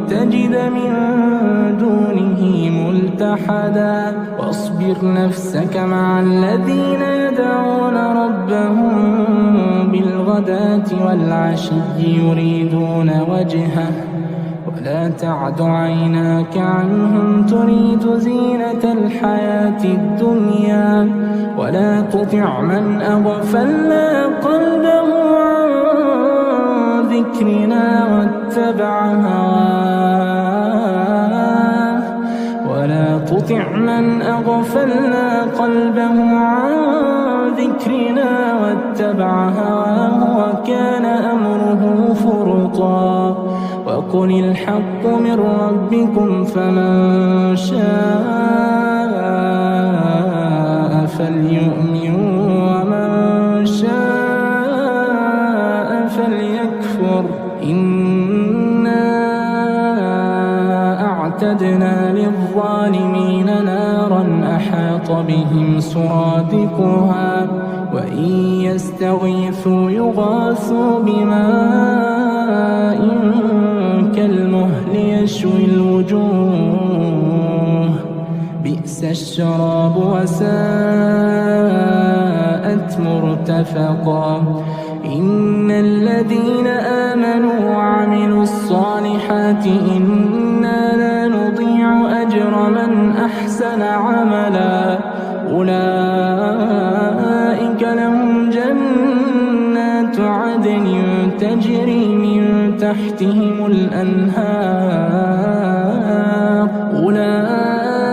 تجد من دونه ملتحدا واصبر نفسك مع الذين يدعون ربهم بالغداة والعشي يريدون وجهه ولا تعد عيناك عنهم تريد زينة الحياة الدنيا ولا تطع من أغفلنا قلبه عن ذكرنا واتبع هواه ولا تطع من أغفلنا قلبه عن ذكرنا واتبع هواه وكان أمره فرطا وقل الحق من ربكم فمن شاء فليؤمن ومن شاء فليكفر إنا أعتدنا للظالمين نارا أحاط بهم سرادقها وإن يستغيثوا يغاثوا بماء كالمهل يشوي الوجوه بئس الشراب وساءت مرتفقا إن الذين آمنوا وعملوا الصالحات إنا لا نضيع أجر من أحسن عملا أولئك لهم جنات عدن تجري من تحتهم الأنهار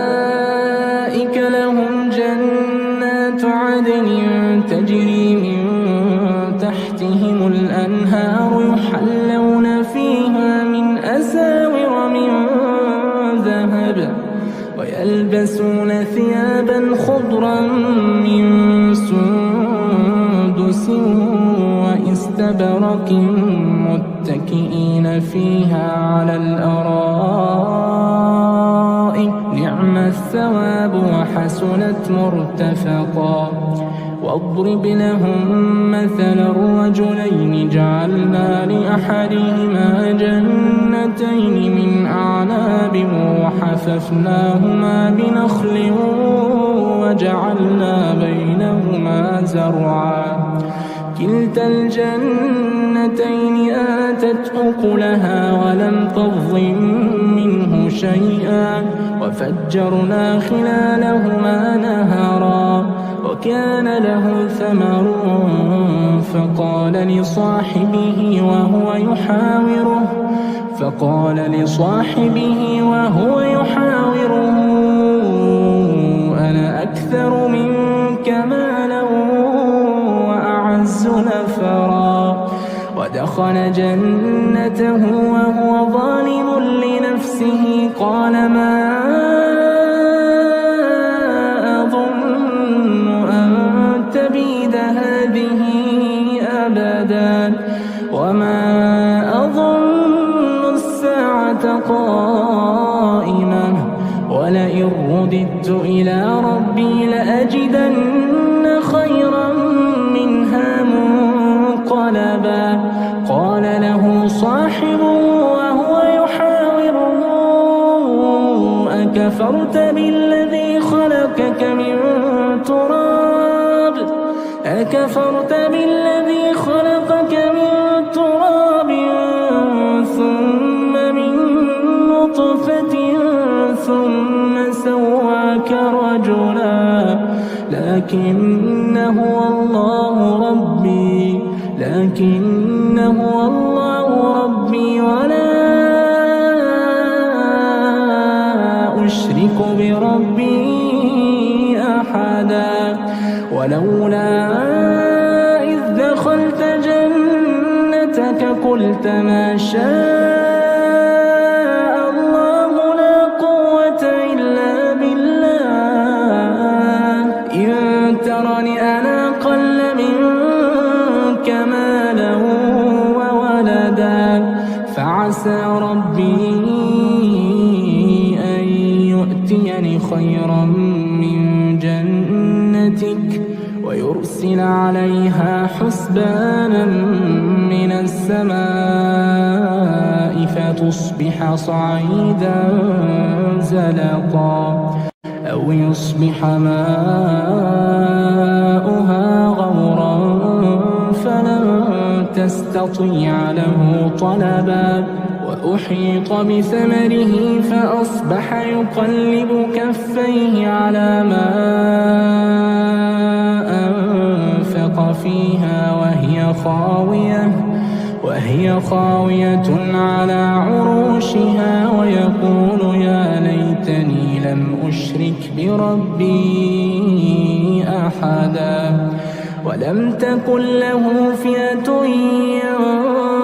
أولئك لهم جنات عدن تجري من تحتهم الأنهار يحلون فيها من أساور من ذهب ويلبسون ثيابا خضرا من سندس وإستبرق متكئين فيها على الأرائك نعم الثواب وحسنت مرتفقا واضرب لهم مثل الرجلين جعلنا لأحدهما جنتين من أعناب وحففناهما بنخل وجعلنا بينهما زرعا كلتا الجنتين آتت أكلها ولم تظلم منه شيئا وفجرنا خلالهما نهرا وكان له ثمر فقال لصاحبه وهو يحاوره أنا أكثر منك مالا وأعز نفرا ودخل جنته وهو ظالم لنفسه قال ما أظن أن تبيد هذه أبدا وما أظن الساعة قائمة ولئن رددت إلى ربي لأجدن خيرا منها منقلبا قال له صاحبه وهو يحاوره أكفرت بالذي خلقك من تراب ثم من نطفة ثم سواك رجلا لكن هو الله ربي ولا أشرك بربي أحدا ولولا إذ دخلت جنتك قلت ما شاء الله لا قوة إلا بالله إن ترني أنا أقل منك مالا وولدا فعسى ربي أن يؤتيني خيرا من جنتك ويرسل عليها حسبانا من السماء فتصبح صعيدا زلقا أو يصبح ماؤها غورا فلن تستطيع له طلبا وأحيط بثمره فأصبح يقلب كفيه على ما أنفق فيها وهي خاوية على عروشها ويقول يا ليتني لم أشرك بربي أحدا ولم تكن له فئة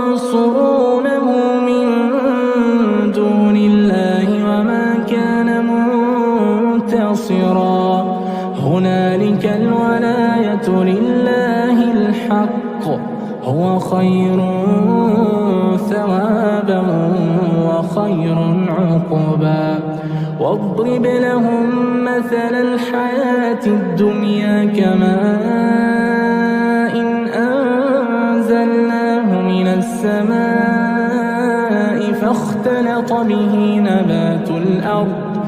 ينصرونه من دون الله وما كان منتصرا هنالك الولاية لله الحق هو خير ثوابا وخير عقبا واضرب لهم مثل الحياة الدنيا كماء أنزلناه من السماء فاختلط به نبات الأرض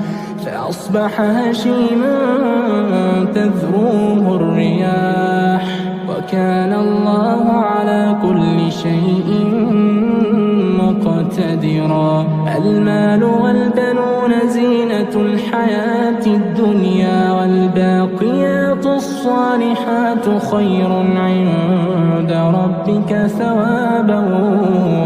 فأصبح هشيما تذروه الرياح وكان الله على كل شيء مقتدرا المال والبنون زينة الحياة الدنيا والباقيات الصالحات خير عند ربك ثوابا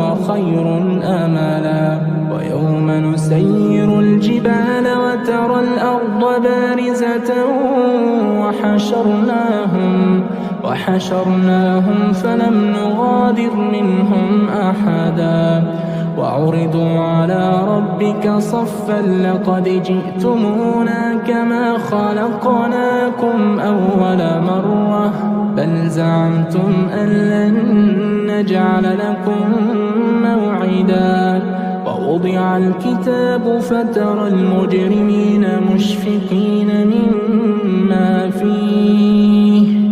وخير أملا ويوم نسير الجبال وترى الأرض بارزة وحشرناهم فلم نغادر منهم أحدا وعرضوا على ربك صفا لقد جئتمونا كما خلقناكم أول مرة بل زعمتم أن لن نجعل لكم موعدا ووضع الكتاب فترى المجرمين مشفقين مما فيه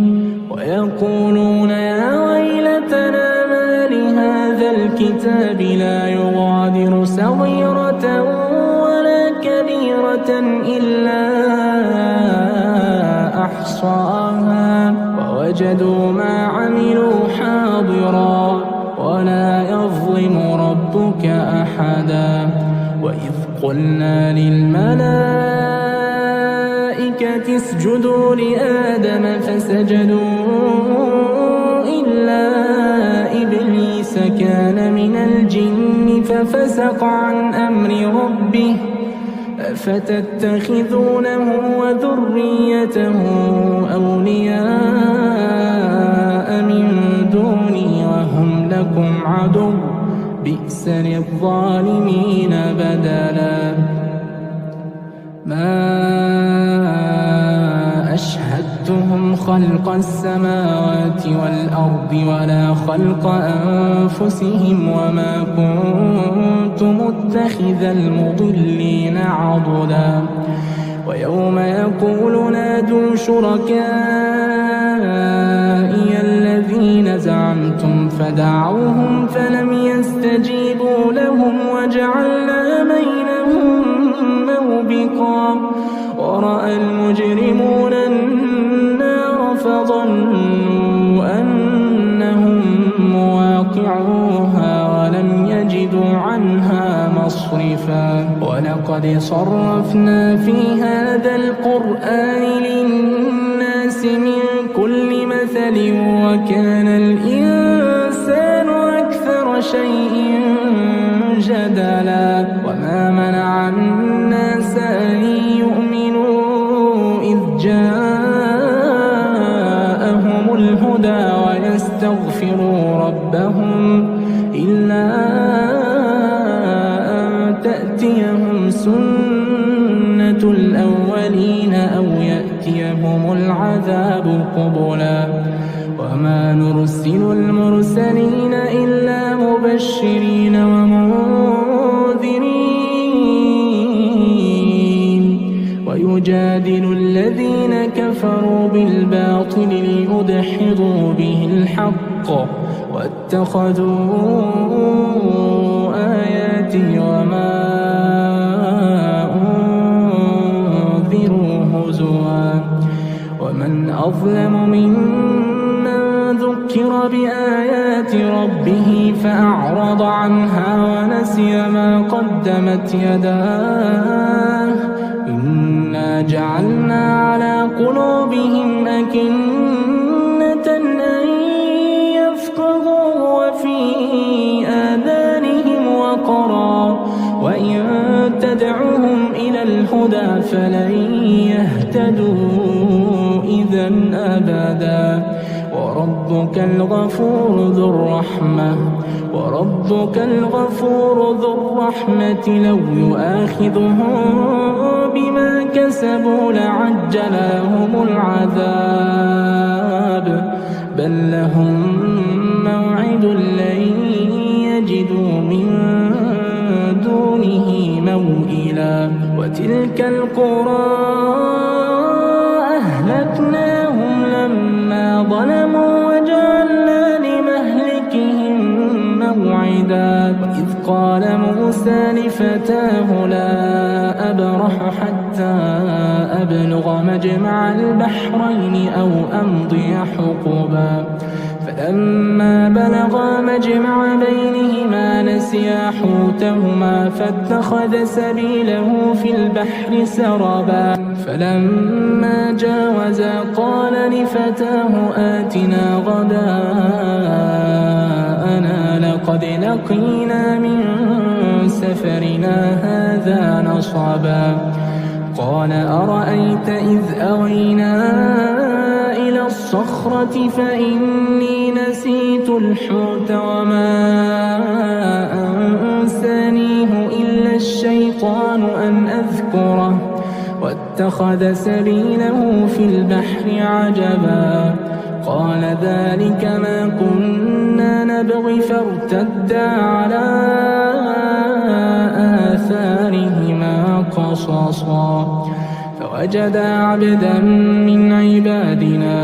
ويقولون يا ويلتنا ما لهذا الكتاب لا يغادر صغيرة ولا كبيرة إلا أحصاها ووجدوا ما عملوا حاضرا ولا يظلم ربك أحدا وإذ قلنا للملائكة اسجدوا لآدم فسجدوا إلا إبليس كان من الجن ففسق عن أمر ربه أفتتخذونه وذريته أولياء من دوني وهم لكم عدو بئس للظالمين بدلا ما أشهدتهم خلق السماوات والأرض ولا خلق أنفسهم وما كنت متخذ المضلين عضدا ويوم يقول نادوا شركائي الذين زعمتم فدعوهم فلم يستجيبوا لهم وجعلنا بينهم موبقا ورأى المجرمون النار فظنوا أنهم مواقعوها ولم يجدوا عنها مصرفا ولقد صرفنا في هذا القرآن للناس من كل مثل وكان الإنسان أكثر شيء جدلا وما منع الناس أن يؤمنوا إذ جاءهم الهدى ويستغفروا ربهم إلا أن تأتيهم سنة الأولين أو يأتيهم العذاب قبلا وما نرسل المرسلين إلا مبشرين ومنذرين ويجادل الذين كفروا بالباطل ليدحضوا به الحق واتخذوا آياتي وما أنذروا هزوا ومن أظلم ممن ذكر بآيات ربه نسي ما قدمت يداه إنا جعلنا على قلوبهم أكنة أن يفقهوا وفي آذانهم وقرا وإن تدعوهم إلى الهدى فلن يهتدوا إذا أبدا وربك الغفور ذو الرحمة لو يؤاخذهم بما كسبوا لعجل لهم العذاب بل لهم موعد لن يجدوا من دونه موئلا وتلك القرى أهلكناهم لما ظلموا وجعلنا لمهلكهم موعدا وإذ قال موسى لفتاه لا أبرح حتى أبلغ مجمع البحرين أو أمضي حقبا فلما بلغا مجمع بينهما نسيا حوتهما فاتخذ سبيله في البحر سربا فلما جاوزا قال لفتاه آتنا غداءنا لقد لقينا من سفرنا هذا نصبا قال أرأيت إذ أوينا إلى الصخرة فإني نسيت الحوت وما أنسانيه إلا الشيطان أن أذكره واتخذ سبيله في البحر عجبا قال ذلك ما كنا نبغي فارتدا على آثارهما قصصا فوجدا عبدا من عبادنا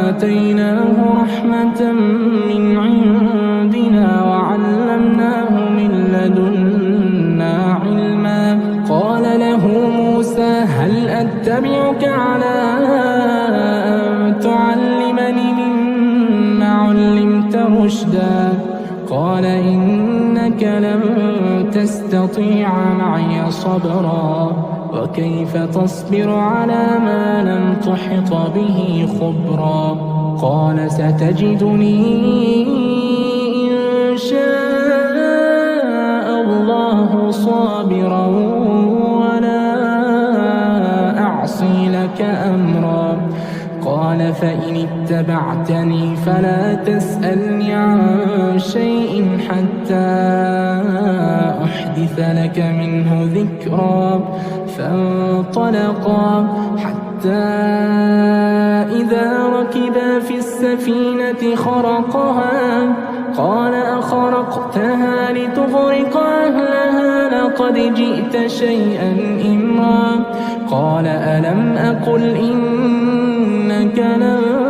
آتيناه رحمة من عندنا وعلمناه من لدنا علما قال له موسى هل أتبعك على أن تعلمني مما علمت رشدا قال إنك لن تستطيع معي صبرا وكيف تصبر على ما لم تحط به خبرا قال ستجدني إن شاء الله صابرا ولا أعصي لك أمرا قال فإن اتبعتني فلا تسألني عن شيء حتى أحدث لك منه ذكرا فانطلقا حتى إذا ركبا في السفينة خرقها قال أخرقتها لتغرق أهلها لقد جئت شيئا إمرا قال ألم أقل إنك لن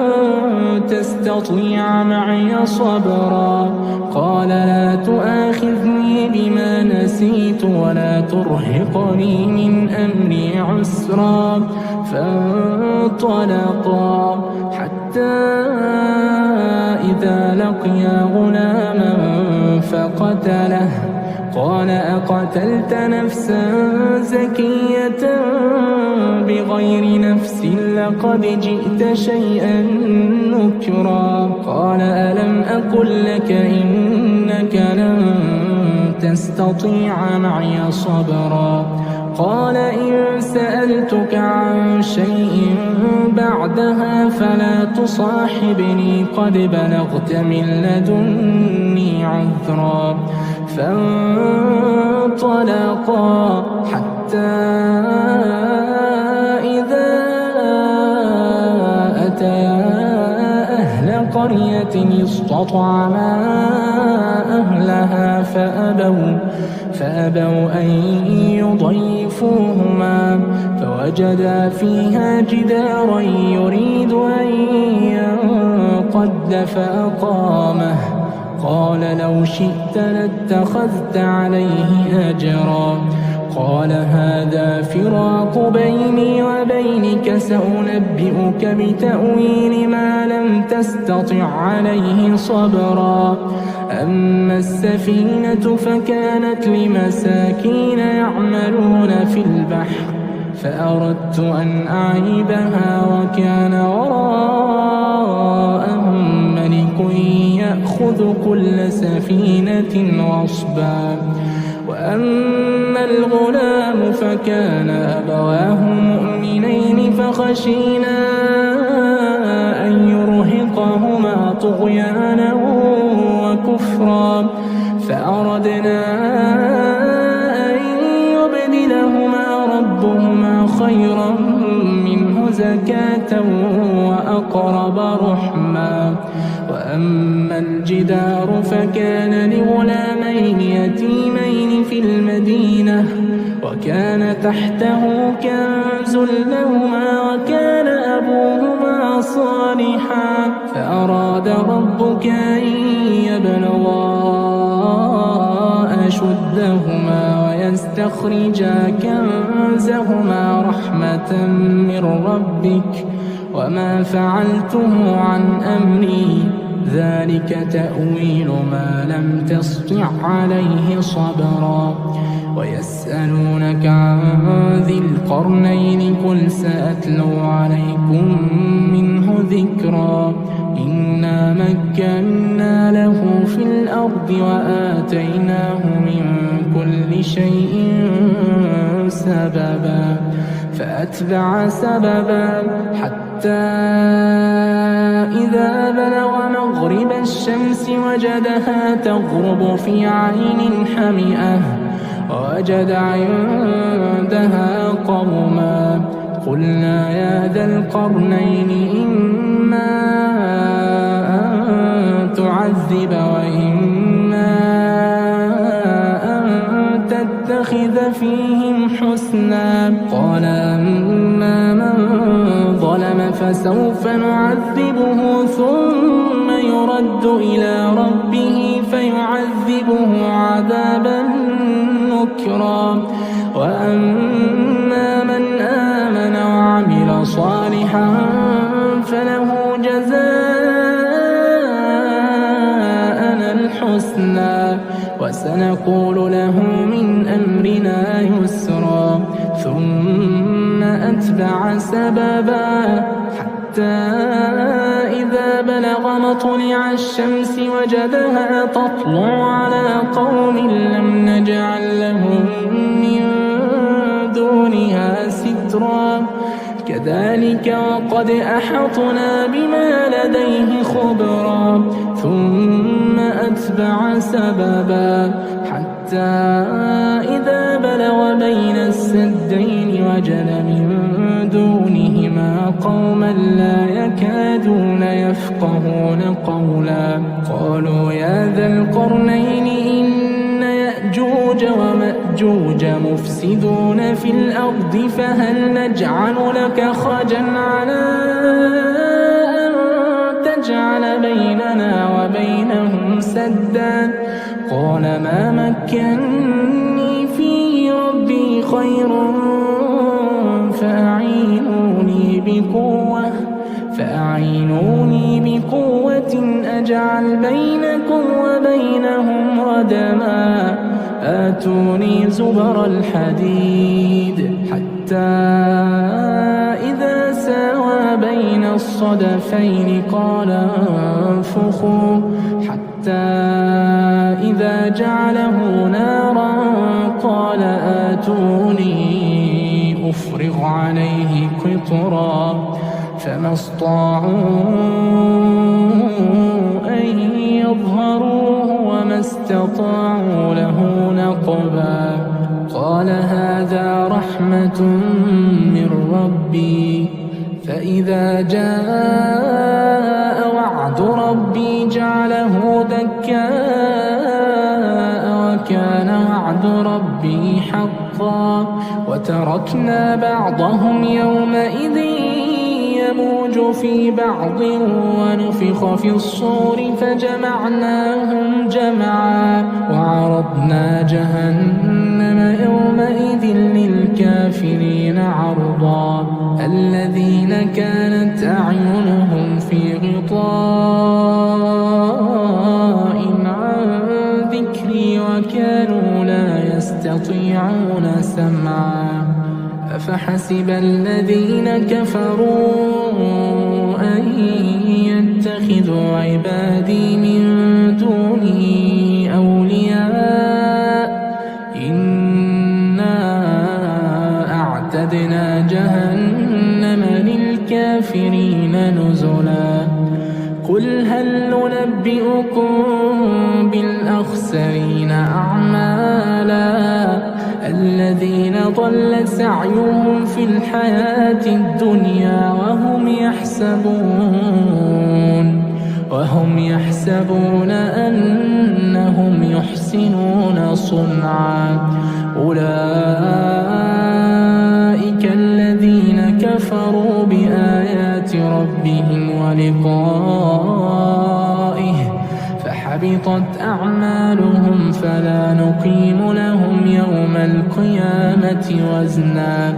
تستطيع معي صبرا قال لا تؤاخذني بما نسيت ولا ترهقني من أمري عسرا فانطلقا حتى إذا لقيا غلاما فقتله قال أقتلت نفسا زكية بغير نفس لقد جئت شيئا نكرا قال ألم أقل لك إنك لن تستطيع معي صبرا قال إن سألتك عن شيء بعدها فلا تصاحبني قد بلغت من لدني عذرا فانطلقا حتى إذا أتيا أهل قرية استطعما أهلها فأبوا أن يضيفوهما فوجدا فيها جدارا يريد أن ينقض فأقامه قال لو شئت لاتخذت عليه أجرا قال هذا فراق بيني وبينك سأنبئك بتأويل ما لم تستطع عليه صبرا أما السفينة فكانت لمساكين يعملون في البحر فأردت أن أعيبها وكان وراءهم ملك يأخذ كل سفينة غصبا. وأما الغلام فكان أبواه مؤمنين فخشينا أن يرهقهما طغيانا وكفرا فأردنا أن يبدلهما ربهما خيرا منه زكاة وأقرب رحما. وأما الجدار فكان لغلامين يتيمين في المدينة وكان تحته كنز لهما وكان أبوهما صالحا فأراد ربك أن يبلغا أشدهما ويستخرجا كنزهما رحمة من ربك وما فعلته عن أمري ذلك تأويل ما لم تسطع عليه صبرا. ويسألونك عن ذي القرنين قل سأتلو عليكم منه ذكرا. إنا مكنا له في الأرض وآتيناه من كل شيء سببا فأتبع سببا حتى إذا بلغ مغرب الشمس وجدها تغرب في عين حمئة ووجد عندها قوما قلنا يا ذا القرنين إما أن تعذب وإما أن تتخذ فيهم حسنا. قال أما من ظلم فسوف نعذبه ثم يرد إلى ربه فيعذبه عذابا نكرا. وأما من آمن وعمل صالحا فله جزاء الحسنى وسنقول له من أمرنا يسرا. ثم أتبع سببا حتى إذا بلغ مطلع الشمس وجدها تطلع على قوم لم نجعل لهم من دونها سترا. كذلك وقد أحطنا بما لديه خبرا. ثم أتبع سببا حتى إذا بلغ بين السدين وجد من دونهما قوما لا يكادون يفقهون قولا. قالوا يا ذا القرنين إن يأجوج ومأجوج مفسدون في الأرض فهل نجعل لك خرجا على أن تجعل بيننا وبينهم سدا. قال ما مكنني فيه ربي خير فأعينوني بقوة أجعل بينكم وبينهم ردما. آتوني زبر الحديد حتى إذا ساوى بين الصدفين قال انفخوا حتى إذا جعله نارا قال آتوني أفرغ عليه قطرا. فما استطاعوا أن يظهروه وما استطاعوا له نقبا. قال هذا رحمة من ربي فإذا جاء وعد ربي جعله دكاء وكان وعد ربي حقا. وتركنا بعضهم يومئذ يموج في بعض ونفخ في الصور فجمعناهم جمعا. وعرضنا جهنم يومئذ للكافرين عرضا. الذين كانت أعينهم في غطاء عن كانوا لا يستطيعون سمعا أفحسب الذين كفروا أن يتخذوا عبادي من دوني أولياء إنا أعتدنا جهنم للكافرين نزلا قل هل ننبئكم بالأخسرين أعمالا الذين ضل سعيهم في الحياة الدنيا وهم يحسبون أنهم يحسنون صنعا أولئك الذين كفروا بآيات ربهم ولقائه فحبطت أعمالهم فلا نقيم لهم يوم القيامة وزنا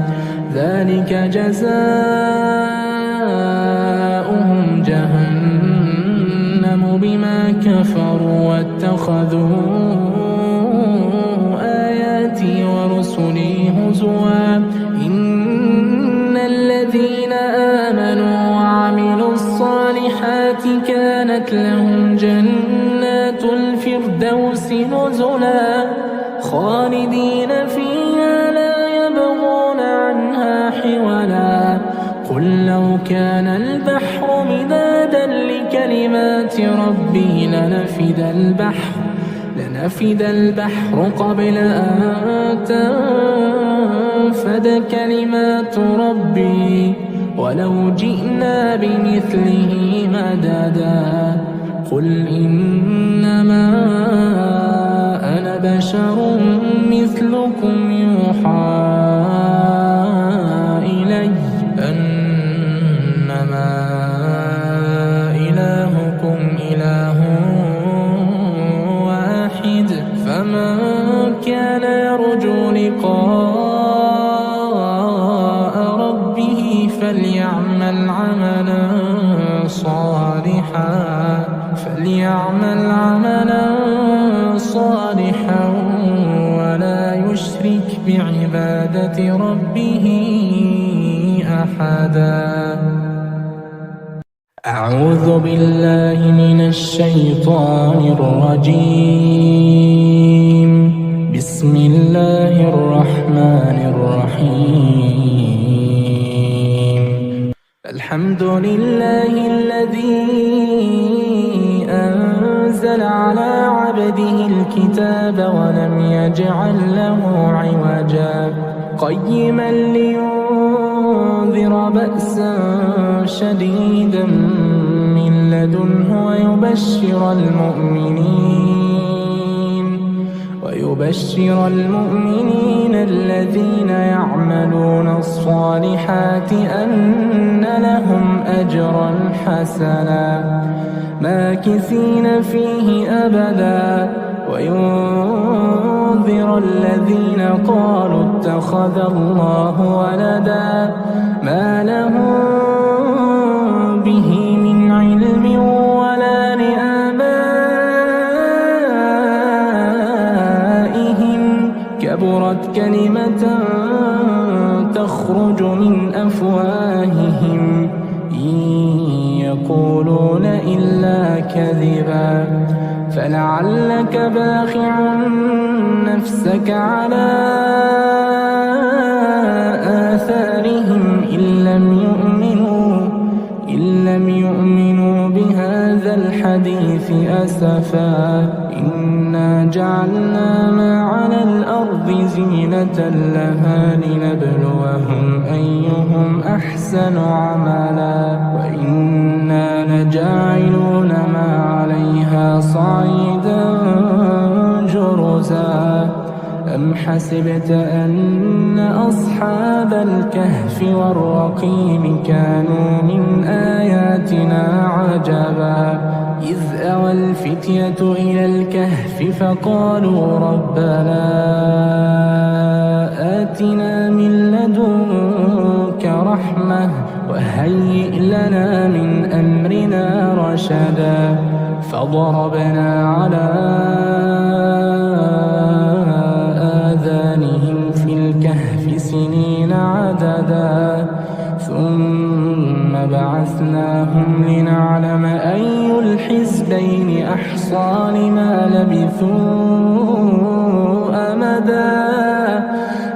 ذلك جزاؤهم جهنم بما كفروا واتخذوا آياتي ورسلي هزوا إن الذين آمنوا وعملوا الصالحات كانت لهم جنات الفردوس نزلا خالدين فيها لا يبغون عنها حولا قل لو كان البحر مدادا لكلمات ربي لنفد البحر قبل أن تنفد كلمات ربي ولو جئنا بمثله مددا قل إنما أنا بشر مثلكم يوحى إلي أنما إلهكم إله واحد فمن كان يرجو لقاء ربه فليعمل عملا صالحا ولا يشرك بعبادة ربه أحدا أعوذ بالله من الشيطان الرجيم بسم الله الرحمن الرحيم الحمد لله الذي أنزل على عبده الكتاب ولم يجعل له عوجا قيما لينذر بأسا شديدا من لدنه ويبشر المؤمنين الذين يعملون الصالحات أن لهم أجرا حسنا ماكثين فيه أبدا وينذر الذين قالوا اتخذ الله ولدا ما لهم به من علم ولا لآبائهم كبرت كلمة تخرج من أفواههم إن يقولون إلا كذبا فلعلك باخع نفسك على آثارهم إن لم يؤمنوا بهذا الحديث أسفا إنا جعلنا ما على الأرض زينة لها لنبلوهم أيهم أحسن عملا وإنا لجاعلون ما عليها صعيدا جرزا أم حسبت أن أصحاب الكهف والرقيم كانوا من آياتنا عجبا إذ أوى الفتية إلى الكهف فقالوا ربنا آتنا من لدنك رحمة وهيئ لنا من أمرنا رشدا فضربنا على أمدا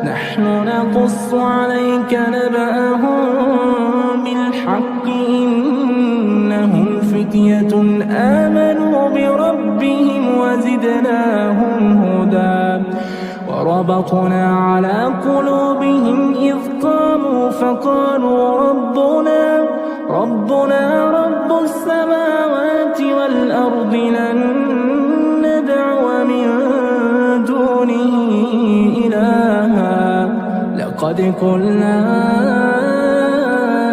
نحن نقص عليك نبأهم بالحق إنهم فتية آمنوا بربهم وزدناهم هدى وربطنا على قلوبهم إذ قاموا فقالوا ربنا رب السماوات والأرض لن ندعو من دونه إلها لقد قلنا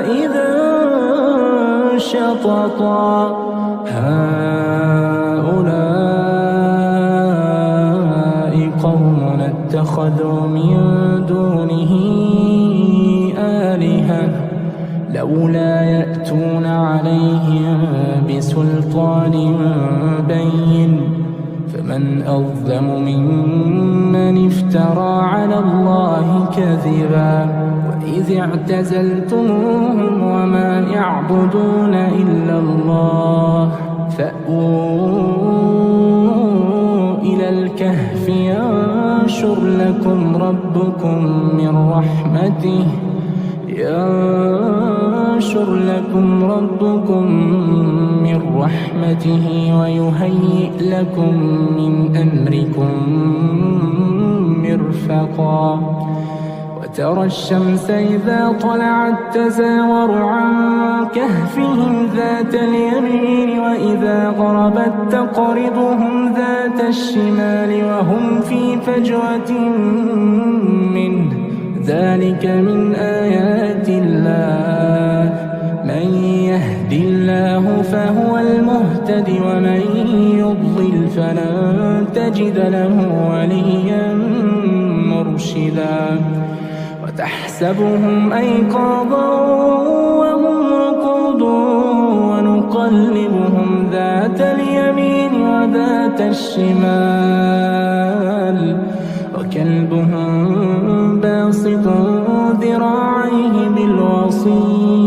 إذا شططا هؤلاء قومنا اتخذوا من دونه آلهة لولا يأتون عليهم بسلطان بين فمن أظلم ممن افترى على الله كذبا وإذ اعتزلتموهم وما يعبدون إلا الله فأووا إلى الكهف ينشر لكم ربكم من رحمته ويهيئ لكم من أمركم مرفقا وترى الشمس إذا طلعت تزاور عن كهفهم ذات اليمين وإذا غربت تقرضهم ذات الشمال وهم في فجوة منه ذلك من آيات الله من يهد الله فهو المهتد ومن يضلل فلن تجد له وليا مرشدا وتحسبهم أيقاظا وهم رقود ونقلبهم ذات اليمين وذات الشمال وكلبهم باسط ذراعيه بالوصيد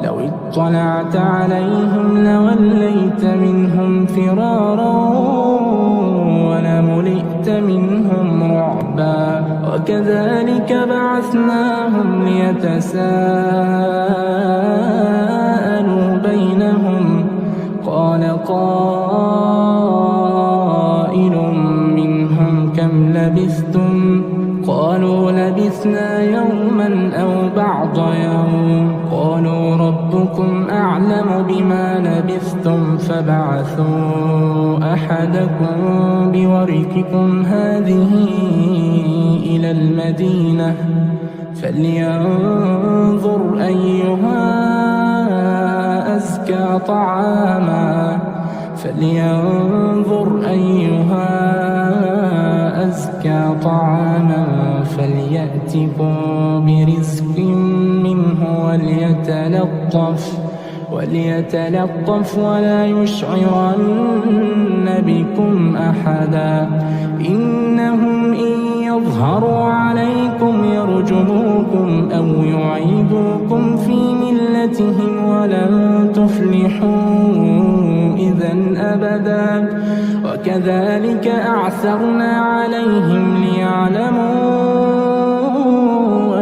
لو اطلعت عليهم لوليت منهم فرارا ولملئت منهم رعبا وكذلك بعثناهم ليتساءلوا بينهم قال قائل منهم كم لبثتم قالوا لبثنا يوما أو بعض يوم قالوا ربكم أعلم بما لبثتم فبعثوا أحدكم بورقكم هذه إلى المدينة فلينظر أيها أزكى طعاما فليأتكم برزق منه وليتلطف ولا يشعرن بكم أحدا إنهم إن يظهروا عليكم يرجموكم أو يعيدوكم في ملتهم ولن تفلحوا إذا أبدا وكذلك أعثرنا عليهم ليعلموا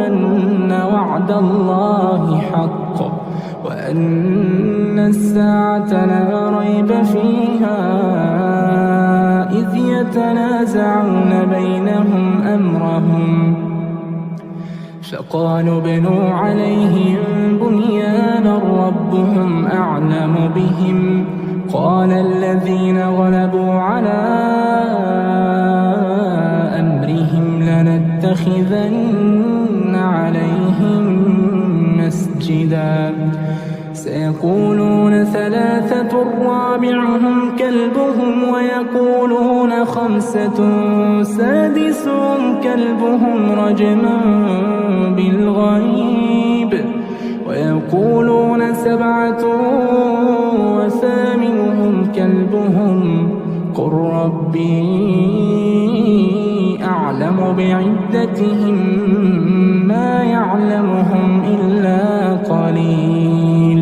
أن وعد الله حق وأن الساعة لا ريب فيها إذ يتنازعون بينهم أمرهم فقالوا ابنوا عليهم بنيانا ربهم أعلم بهم قال الذين غلبوا على أمرهم لنتخذن عليهم مسجدا سيقولون ثلاثة رابعهم كلبهم ويقولون خمسة سادسهم كلبهم رجما بالغيب ويقولون سبعة وثامنهم كلبهم قل ربي أعلم بعدتهم ما يعلمهم إلا قليل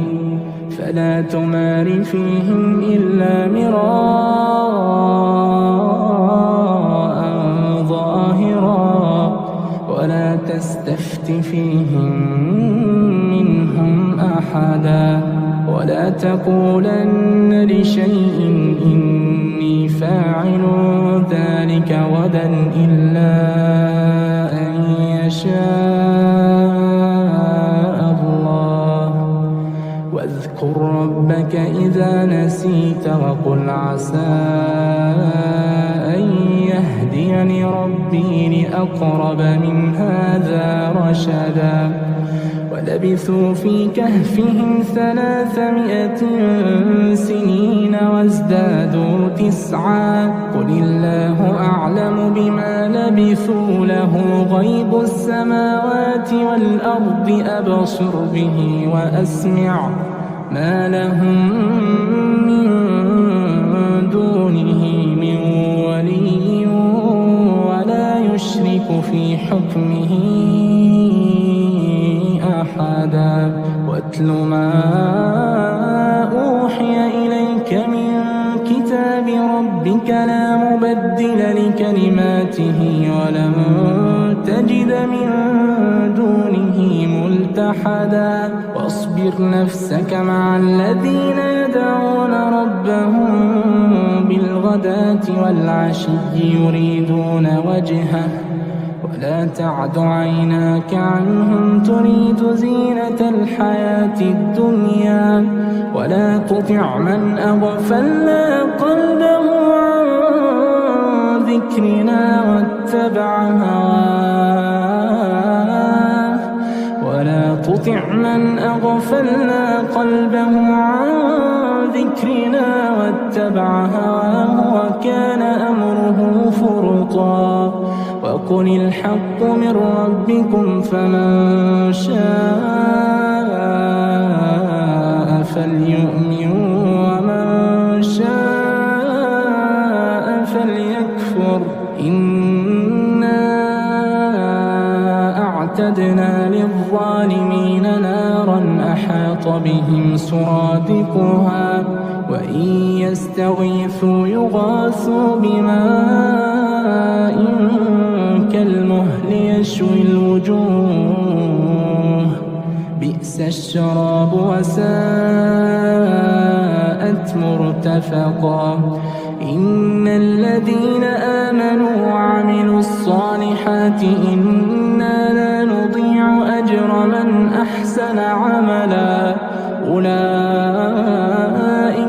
تمار فيهم إلا مراء ظاهرا ولا تستفت فيهم منهم أحدا ولا تقولن لشيء إني فاعل ذلك غدا إلا أن يشاء الله واذكر ربك إذا نسيت وقل عسى أن يهديني ربي لأقرب من هذا رشدا ولبثوا في كهفهم 300 سنين وازدادوا 9 قل الله أعلم بما لبثوا له غيب السماوات والأرض أبصر به وأسمع ما لهم من دونه من ولي ولا يشرك في حكمه أحدا واتل ما أوحي إليك من كتاب ربك لا مبدل لكلماته ولن تجد من دونه ملتحدا واصبر نفسك مع الذين يدعون ربهم بالغداة والعشي يريدون وجهه ولا تعد عيناك عنهم تريد زينة الحياة الدنيا ولا تطع من أغفلنا قلبه عن ذكرنا واتبع هواه ولا تطع من أغفلنا قلبه عن ذكرنا واتبع هواه وكان أمره فرطا وقل الحق من ربكم فمن شاء فليؤمن ومن شاء فليكفر إنا أعتدنا للظالمين نارا أحاط بهم سرادقها وإن يستغيثوا يغاثوا بماء كالمهل يشوي الوجوه بئس الشراب وساءت مرتفقا إن الذين آمنوا وعملوا الصالحات إنا لا نضيع أجر من أحسن عملا أولئك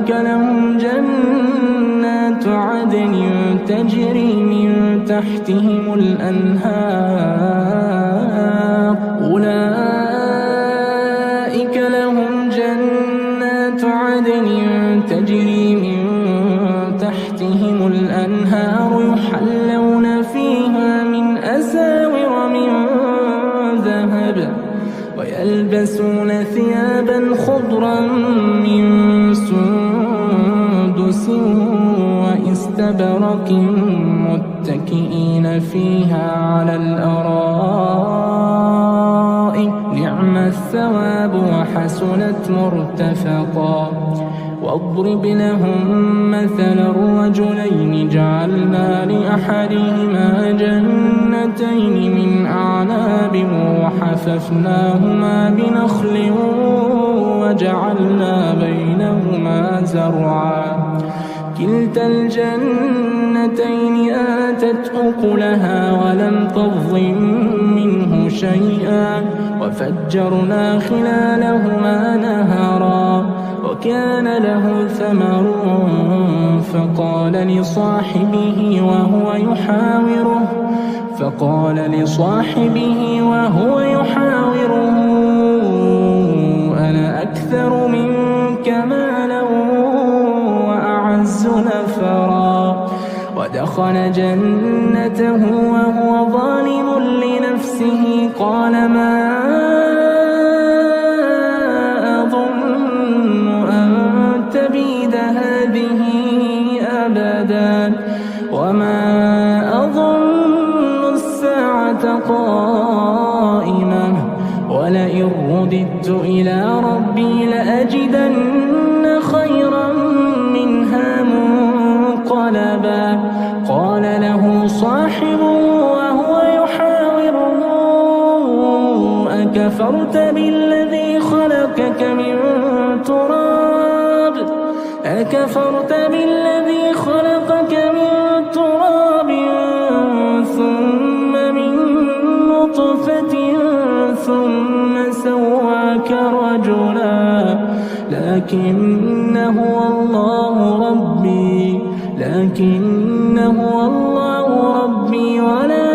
لهم جنات عدن تجري من تحتهم الأنهار أولئك لهم جنات عدن تجري من تحتهم الأنهار يحلون فيها من أساور من ذهب ويلبسون ثيابا خضرا من سندس واستبرق متكئين فيها على الأرائك نعم الثواب وحسنت مرتفقا واضرب لهم مثل الرجلين جعلنا لأحدهما جنتين من أعناب وحففناهما بنخل وجعلنا بينهما زرعا كلتا الجنتين آتت أكلها ولم تظلم منه شيئا وفجرنا خلالهما نهرا وكان له ثمر فقال لصاحبه وهو يحاوره أنا أكثر منك مالا وأعز نفرا ودخل جنته وهو ظالم لنفسه قال ما أظن أن تبيد هذه أبدا وما أظن الساعة قائمة ولئن رددت إلى ربي لأجدن أكفرت بالذي خلقك من تراب ثم من نطفة ثم سواك رجلا لكن هو الله ربي ولا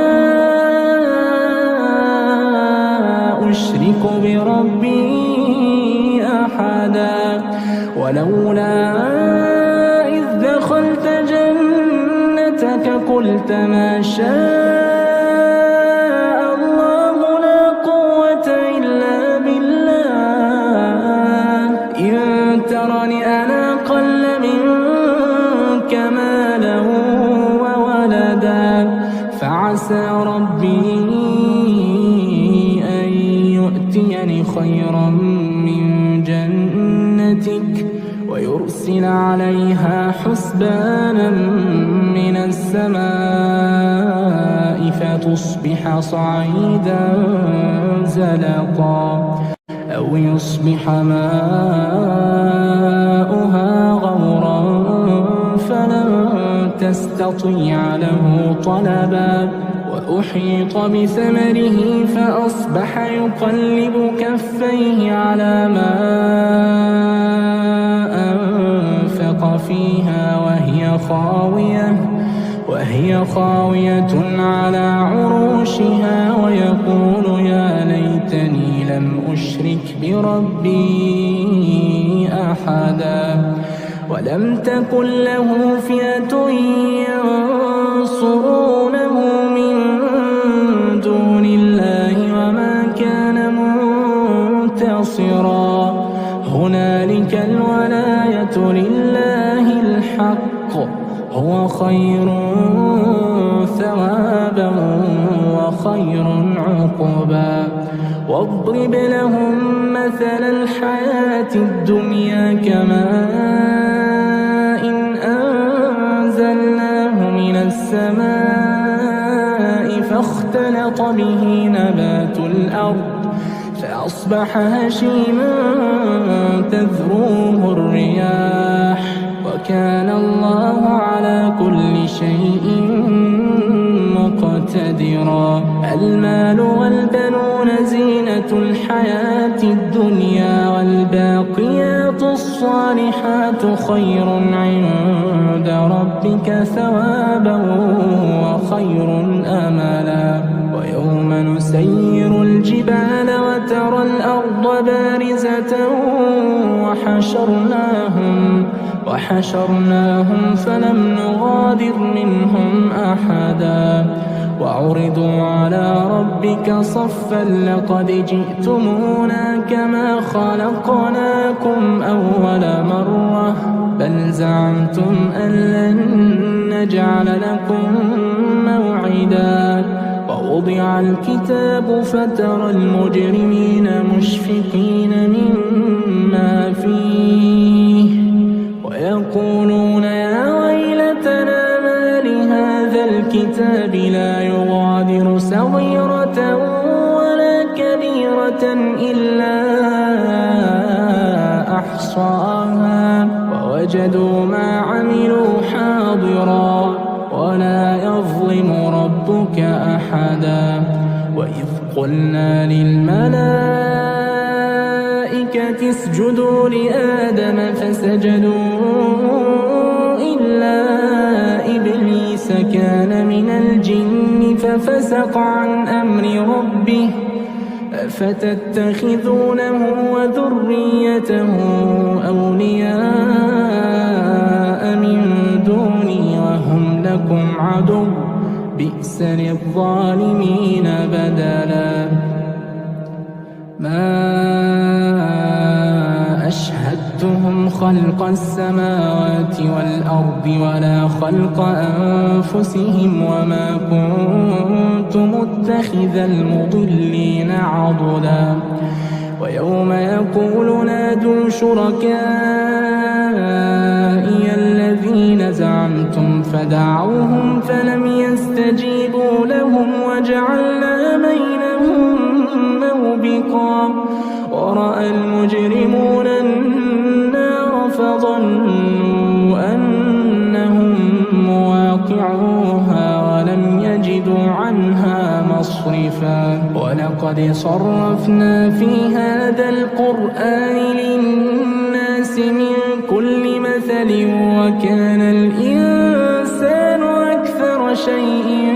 أشرك بربي أحدا ولولا إذ دخلت جنتك قلت ما شاء الله لا قوة إلا بالله إن ترني أنا أقل منك مالا وولدا فعسى ربي أن يؤتيني خيرا من جنتك ويرسل عليها حسبانا من السماء فتصبح صعيدا زلقا أو يصبح ماؤها غورا فلن تستطيع له طلبا وأحيط بثمره فأصبح يقلب كفيه على ما أنفق فيها وهي خاوية على عروشها ويقول يا ليتني لم أشرك بربي أحدا ولم تكن له فئة ينصرونه من دون الله وما كان منتصرا هنالك الولاية لله الحق هو خير ثوابا وخير عقبا واضرب لهم مثل الحياة الدنيا كماء أنزلناه من السماء فاختلط به نبات الأرض فأصبح هشيما تذروه الرياح وكان الله على كل شيء مقتدرا المال والبنون زينة الحياة الدنيا والباقيات الصالحات خير عند ربك ثوابا وخير أملا ويوم نسير الجبال وترى الأرض بارزة وحشرناهم فلم نغادر منهم أحدا وعرضوا على ربك صفا لقد جئتمونا كما خلقناكم أول مرة بل زعمتم أن لن نجعل لكم موعدا ووضع الكتاب فترى المجرمين مشفقين مما فيه ويقولون يا ويلتنا ما لهذا الكتاب لا يغادر صغيرة ولا كبيرة إلا أحصاها ووجدوا ما عملوا حاضرا ولا يظلم ربك أحدا وإذ قلنا للملائكة اسجدوا لآدم فسجدوا إلا إبليس كان من الجن ففسق عن أمر ربه أفتتخذونه وذريته أولياء من دوني وهم لكم عدو بئس للظالمين بدلا ما أشهدتهم خلق السماوات والأرض ولا خلق أنفسهم وما كنت متخذ المضلين عضدا ويوم يقول نادوا شركائي الذين زعمتم فدعوهم فلم يستجيبوا لهم وجعلنا بينهم موبقا رأى المجرمون النار فظنوا أنهم مواقعوها ولم يجدوا عنها مصرفا ولقد صرفنا في هذا القرآن للناس من كل مثل وكان الإنسان أكثر شيء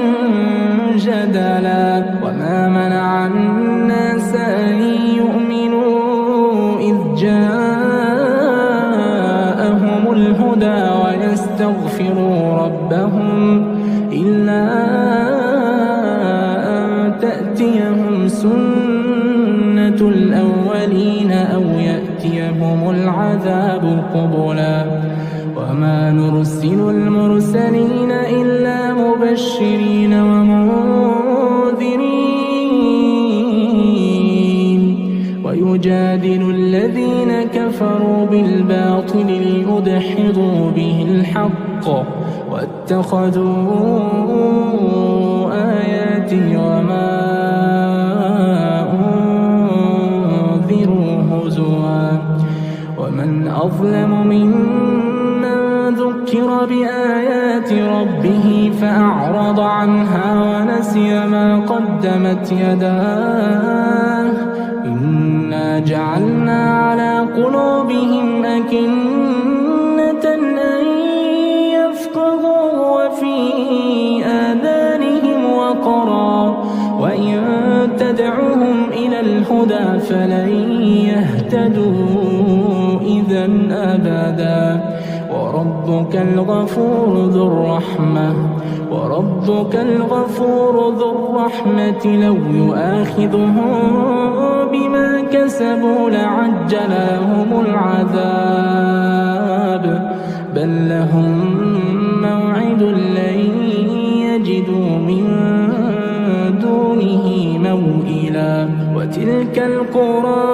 جدلا وما منع الناس أن يؤمنوا إذ جاءهم الهدى ويستغفروا ربهم إلا أن تأتيهم سنة الأولين أو يأتيهم العذاب قبلا وما نرسل المرسلين إلا مبشرين ومنذرين ويجادل الذين كفروا بالباطل ليدحضوا به الحق واتخذوا آياتي وما أنذروا هزوا ومن أظلم ممن ذكر بآيات ربه فأعرض عنها ونسي ما قدمت يداه إنا جعلنا على قلوبهم أكنة أن يفقهوا وفي آذانهم وقرا وإن تدعوهم إلى الهدى فلن يهتدوا إذا أبدا وربك الغفور ذو الرحمة لو يؤاخذهم بما كسبوا لعجل لهم العذاب بل لهم موعد لن يجدوا من دونه موئلا وتلك القرى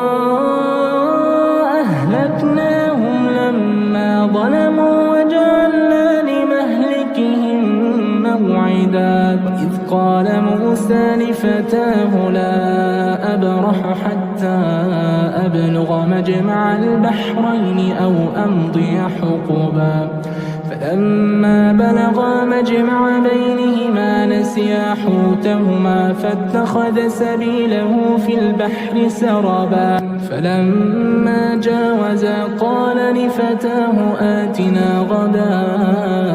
أهلكناهم لما ظلموا وجعلنا لمهلكهم موعدا وإذ قال موسى لفتاه لا أبرح حتى أبلغ مجمع البحرين أو أمضي حقبا فلما بلغا مجمع بينهما نسيا حوتهما فاتخذ سبيله في البحر سربا فلما جاوزا قال لفتاه آتنا غداءنا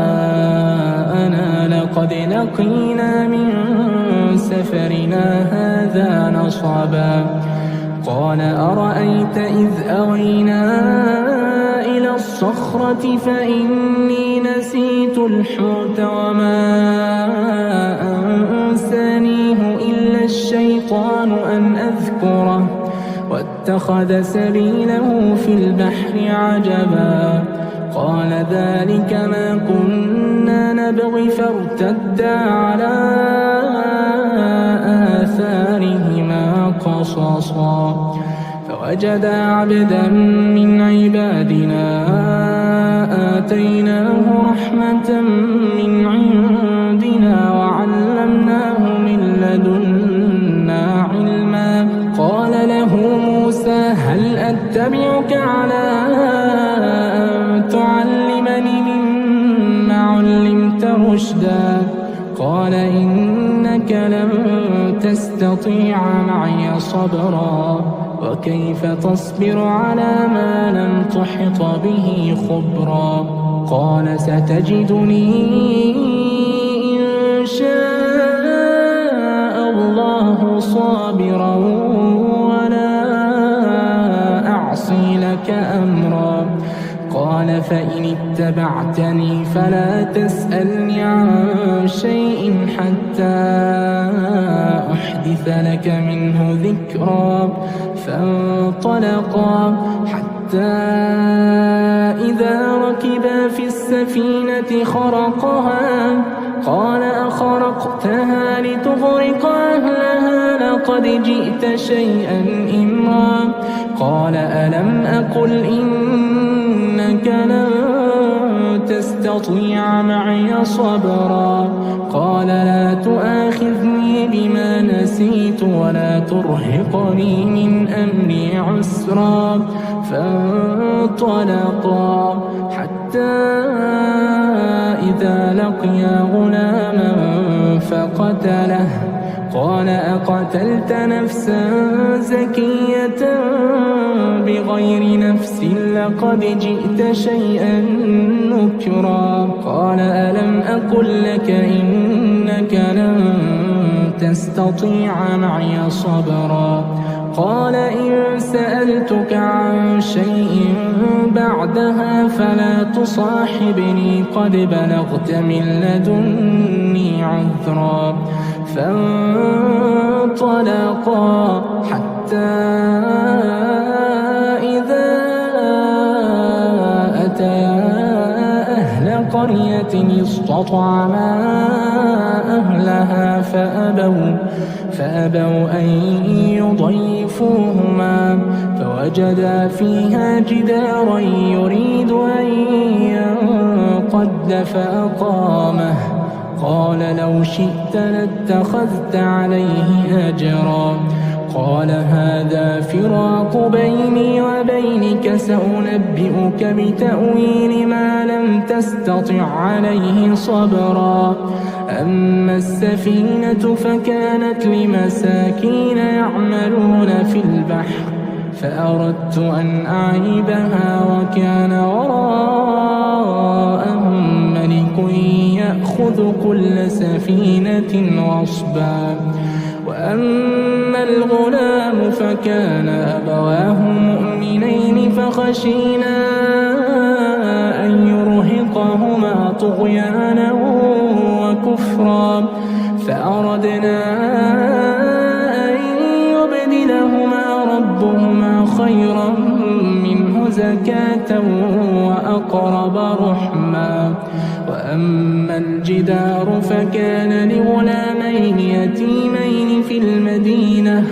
لقد لقينا من سفرنا هذا نصبا قال أرأيت إذ أوينا إلى الصخرة فإني نسيت الحوت وما أنسانيه إلا الشيطان أن أذكره واتخذ سبيله في البحر عجبا قال ذلك ما كنا نبغي فارتدا على آثارهما قصصا فوجدا عبدا من عبادنا آتيناه رحمة من عندنا وعلمناه من لدنا علما قال له موسى هل أتبعك على أن تعلمني مما علمت رشدا قال إنك لن تستطيع معي صبرا وكيف تصبر على ما لم تحط به خبرا قال ستجدني إن شاء الله صابرا ولا أعصي لك أمرا قال فإن اتبعتني فلا تسألني عن شيء حتى أحدث لك منه ذكرا فانطلقا حتى إذا ركبا في السفينة خرقها قال أخرقتها لتغرق أهلها لقد جئت شيئا إمرا قال ألم أقل إنك لن تستطيع معي صبرا قال لا تؤاخذني بما نسيت ولا ترهقني من أمري عسرا. فانطلقا حتى إذا لقيا غلاما فقتله. قال أقتلت نفسا زكية بغير نفس لقد جئت شيئا نكرا. قال ألم أقل لك إنك لن تستطيع معي صبرا. قال إن سألتك عن شيء بعدها فلا تصاحبني قد بلغت من لدني عذرا. فانطلقا حتى إذا أتيا أهل قرية استطعما أهلها فأبوا أن يضيفوهما فوجدا فيها جدارا يريد أن ينقض فأقامه. قال لو شئت لاتخذت عليه أجرا. قال هذا فراق بيني وبينك سأنبئك بتأويل ما لم تستطع عليه صبرا. أما السفينة فكانت لمساكين يعملون في البحر فأردت أن أعيبها وكان وراءهم ملك يأخذ كل سفينة غصبا. وأما الغلام فكان أبواه مؤمنين فخشينا أن يرهقهما طغيانا وكفرا فأردنا أن يبدلهما ربهما خيرا منه زكاة وأقرب رحما. وأما الجدار فكان لغلامين يتيمين في المدينة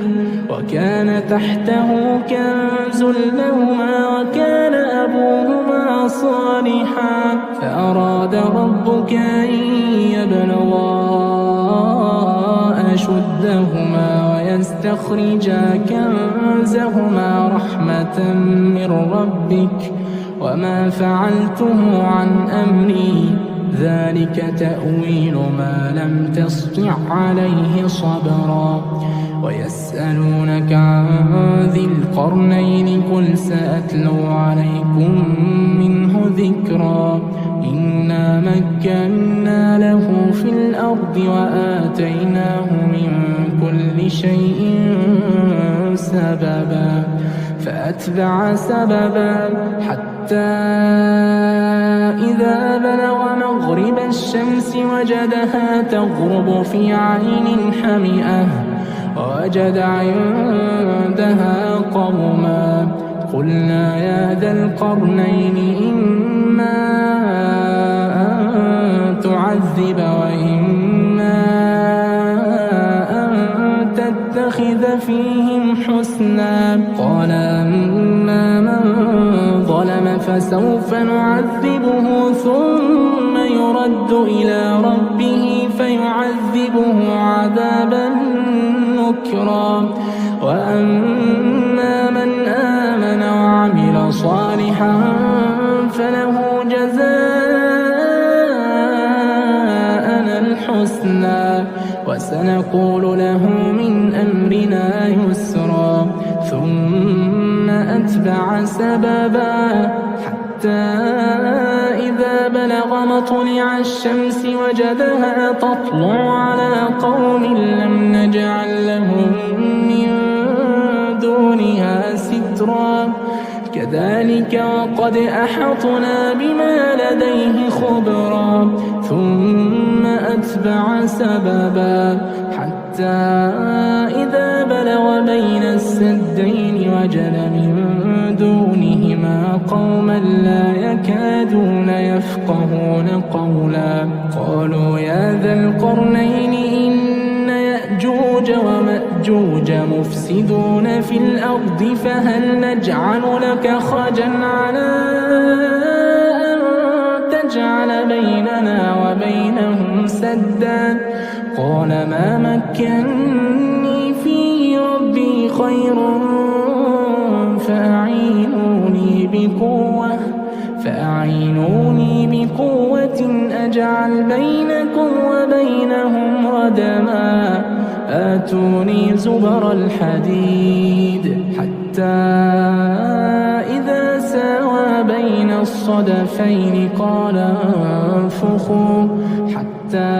وكان تحته كنز لهما وكان أبوهما صالحا فأراد ربك أن يبلغا أشدهما ويستخرجا كنزهما رحمة من ربك وما فعلته عن أمري ذلك تأويل ما لم تسطع عليه صبرا. ويسألونك عن ذي القرنين قل سأتلو عليكم منه ذكرا. إنا مكنا له في الأرض وآتيناه من كل شيء سببا فأتبع سببا حتى إذا بلغ مغرب الشمس وجدها تغرب في عين حمئة ووجد عندها قوما قلنا يا ذا القرنين إما أن تعذب وإما أن تتخذ فيهم حسنا. قال أما من ظلم فسوف نعذبه ثم يرد إلى ربه فيعذبه عذابا نكرا. وأما من آمن وعمل صالحا فله جزاء الحسنى وسنقول له من أمرنا يسرا. ثم أتبع سببا حتى إذا بلغ مطلع الشمس وجدها تطلع على قوم لم نجعل لهم من دونها سترا. كذلك وقد أحطنا بما لديه خبرا. ثم أتبع سببا حتى إذا بلغ بين السدين وجد من دونهما قوما لا يكادون يفقهون قولا. قالوا يا ذا القرنين إن يأجوج ومأجوج مفسدون في الأرض فهل نجعل لك خرجا على أن تجعل بيننا وبينهم سدا. قال ما مكني فيه أعينوني بقوة أجعل بينكم وبينهم ردما آتوني زبر الحديد حتى إذا ساوى بين الصدفين قال انفخوا حتى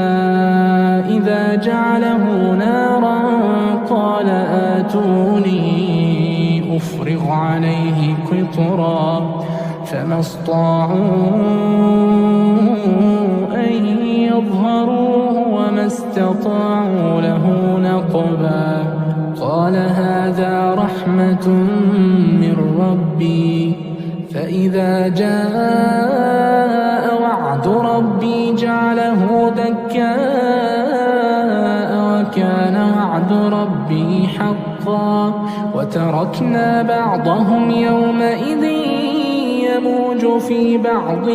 إذا جعله نارا قال آتوني أفرغ عليه قطرا فما استطاعوا أن يظهروه وما استطاعوا له نقبا قال هذا رحمة من ربي فإذا جاء وعد ربي جعله دكاء وكان وعد ربي حقا وتركنا بعضهم يومئذ يموج في بعض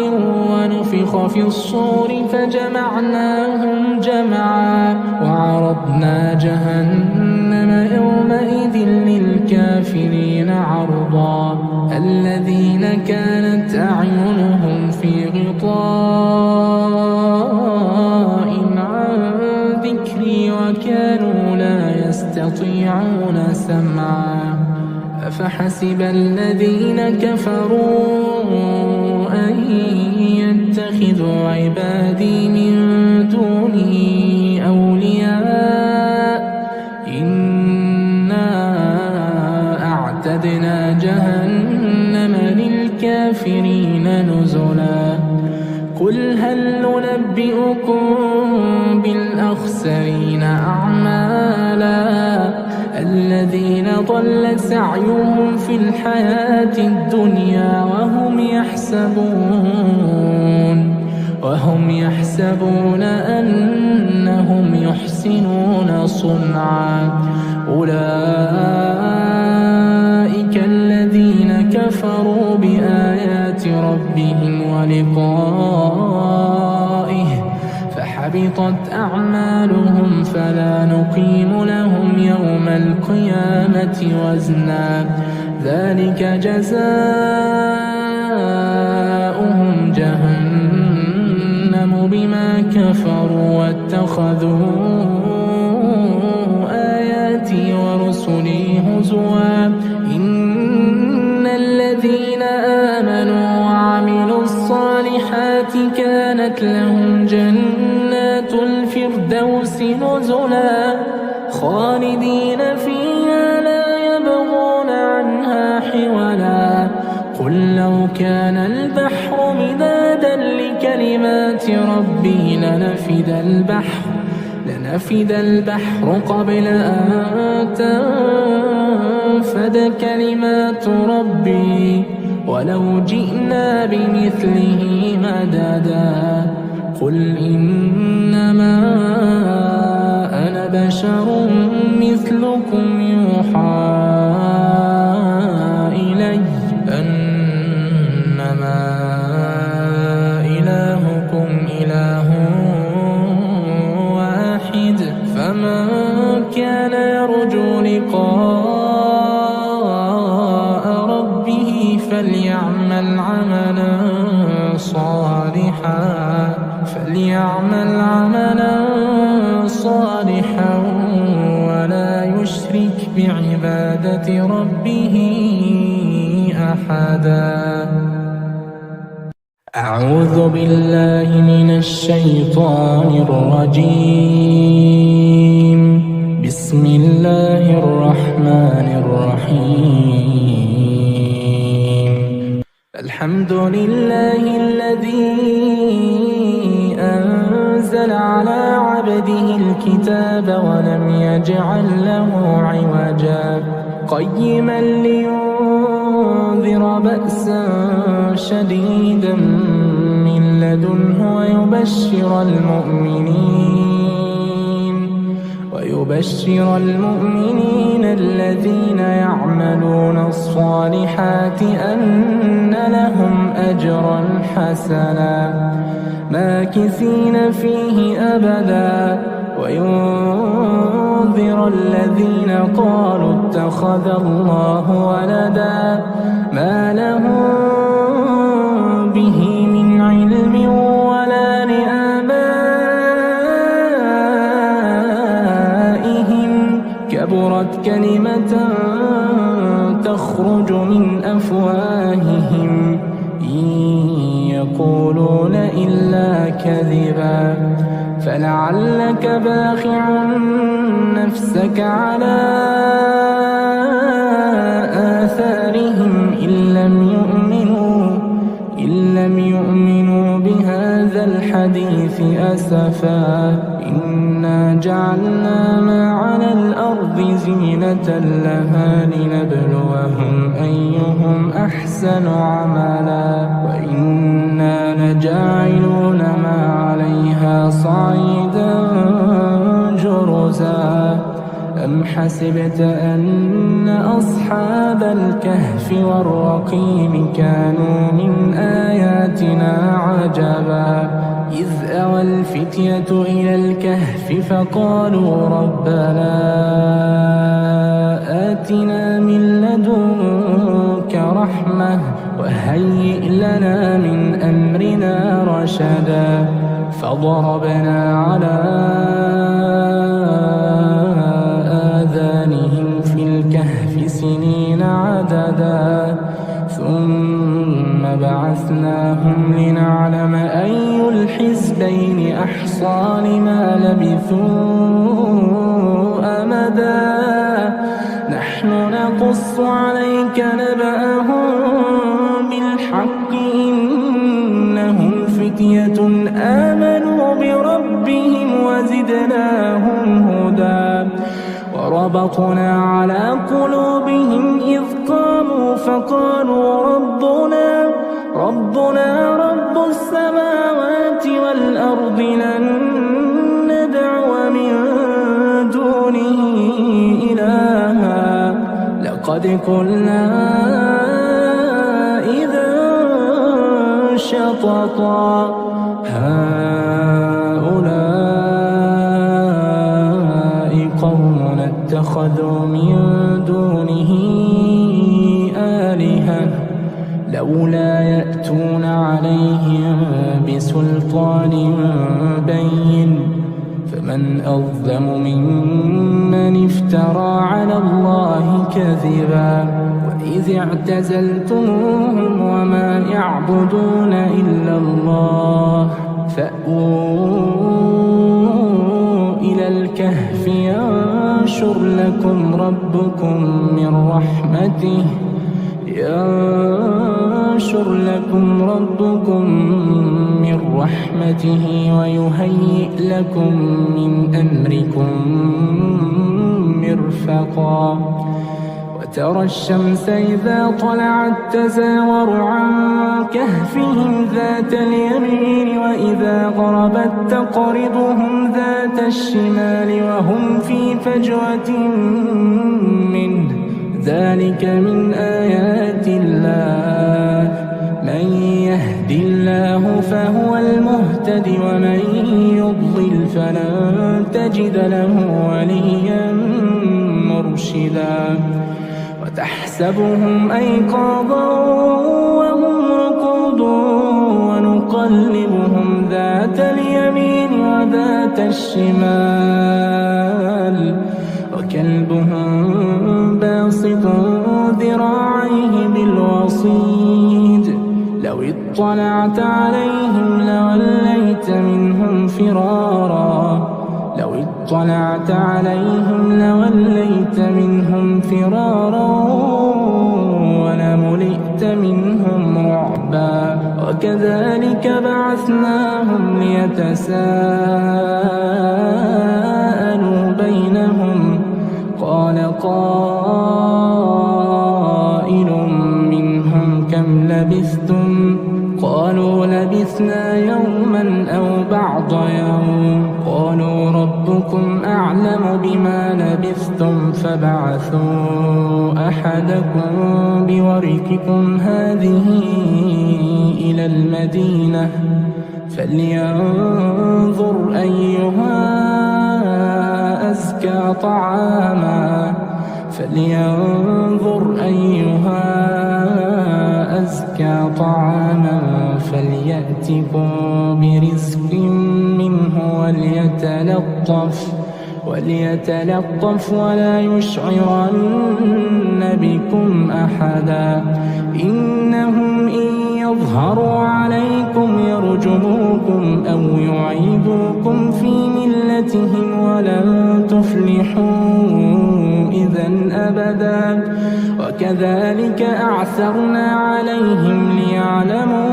ونفخ في الصور فجمعناهم جمعا وعرضنا جهنم يومئذ للكافرين عرضا الذين كانت أعينهم في غطاء عن ذكري وكانوا لا يستطيعون سمعا أفحسب الذين كفروا أن يتخذوا عبادي من دوني أولياء إنا أعتدنا جهنم للكافرين نزلا قل هل ننبئكم بالأخسرين أعمالا الذين ضل سعيهم في الحياة الدنيا وهم يحسبون أنهم يحسنون صنعا أولئك الذين كفروا بآيات ربهم ولقائه فحبطت أعمالهم فلا نقيم لهم يوم القيامة وزنا ذلك جزاؤهم جهنم بما كفروا واتخذوا آياتي ورسلي هزوا إن الذين آمنوا وعملوا الصالحات كانت لهم جنات الفردوس نزلا خالدين فيها لا يبغون عنها حولا قل لو كان البحر مدادا لكلمات ربي لنفد البحر قبل أن تنفد كلمات ربي ولو جئنا بمثله مددا قل إنما أنا بشر مثلكم يوحى إلي أنما إلهكم إله واحد فمن كان يرجو لقاء ربه فليعمل عملا صالحا ولا يشرك بعبادة ربه أحدا أعوذ بالله من الشيطان الرجيم بسم الله الرحمن الرحيم الحمد لله الذي أنزل على عبده الكتاب ولم يجعل له عوجا قيما لينذر بأسا شديدا من لدنه ويبشر المؤمنين الذين يعملون الصالحات أن لهم أجرا حسنا ماكثين فيه أبدا وينذر الذين قالوا اتخذ الله ولدا ما لهم به من يقولون إلا كذبا فلعلك باخع نفسك على آثارهم إن لم يؤمنوا بهذا الحديث أسفا إنا جعلنا ما على الأرض زينة لها لنبلوهم أيهم أحسن عملا وإنا لجاعلون ما عليها صعيدا جرزا أم حسبت أن أصحاب الكهف والرقيم كانوا من آياتنا عجبا إذ أوى الفتية إلى الكهف فقالوا ربنا آتنا من لدنك رحمة وهيئ لنا من أمرنا رشدا فضربنا على آذانهم في الكهف سنين عددا ثم بعثناهم لنعلم أي الحزبين أحصى لما لبثوا أمدا نحن نقص عليك نبأهم بالحق إنهم فتية آمنوا بربهم وزدناهم هدى وربطنا على قلوبهم إذ قاموا فقالوا ربنا رب السماوات والأرض لن ندعو من دونه إلها لقد قلنا إذا شططا قوم اتخذوا من دونه آلهة لولا يأتون عليهم بسلطان بين فمن أظلم ممن افترى على الله كذبا وإذ اعتزلتموهم وما يعبدون إلا الله فأووا إلى الكهف ينشر لكم ربكم من رحمته ويهيئ لكم من أمركم مرفقا وترى الشمس إذا طلعت تزاور عن كهفهم ذات اليمين وإذا غربت تقرضهم ذات الشمال وهم في فجوة منه ذلك من آيات الله من يهد الله فهو المهتد ومن يضلل فلن تجد له وليا مرشدا وتحسبهم أيقاظا وهم رقود ونقلبهم ذات اليمين وذات الشمال وكلبهم باسط ذراعيه بالوصيد لو اطلعت عليهم لوليت منهم فرارا ولملئت منهم رعبا وكذلك بعثناهم ليتساءلوا بينهم قال قائل منهم كم لبثتم قالوا لبثنا يوما أو بعض يوم قالوا ربكم أعلم بما لبثتم فبعثوا أحدكم بورقكم هذه إلى المدينة فلينظر أيها أزكى طعاما فليأتكم برزق منه وليتلطف ولا يشعرن بكم أحدا إنهم إن يظهروا عليكم يرجموكم أو يعيدوكم في ملتهم ولن تفلحوا إذا أبدا. وكذلك أعثرنا عليهم ليعلموا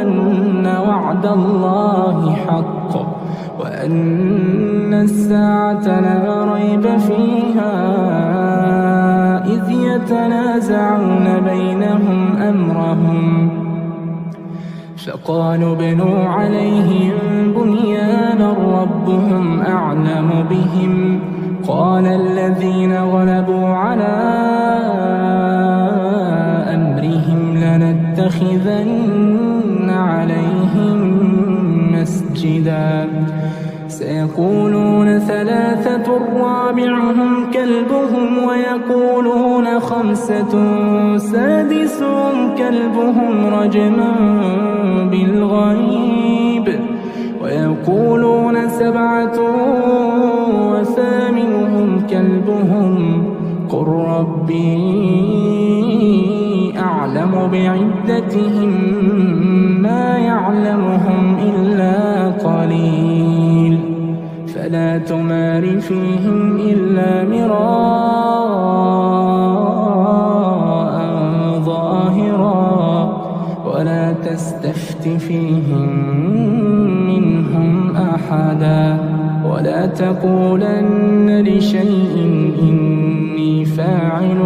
أن وعد الله حق وأن الساعة لا ريب فيها إذ يتنازعون بينهم أمرهم فقالوا ابنوا عليهم بنيانا ربهم أعلم بهم قال الذين غلبوا على أمرهم لنتخذن عليهم مسجدا سيقولون ثلاثة رابعهم كلبهم ويقولون خمسة سادسهم كلبهم رجما بالغيب ويقولون سبعة وثامنهم كلبهم قل ربي أعلم بعدتهم ما يعلمهم إلا قليل فلا تمار فيهم إلا مراء ظاهرا ولا تستفت فيهم منهم أحدا ولا تقولن لشيء إني فاعل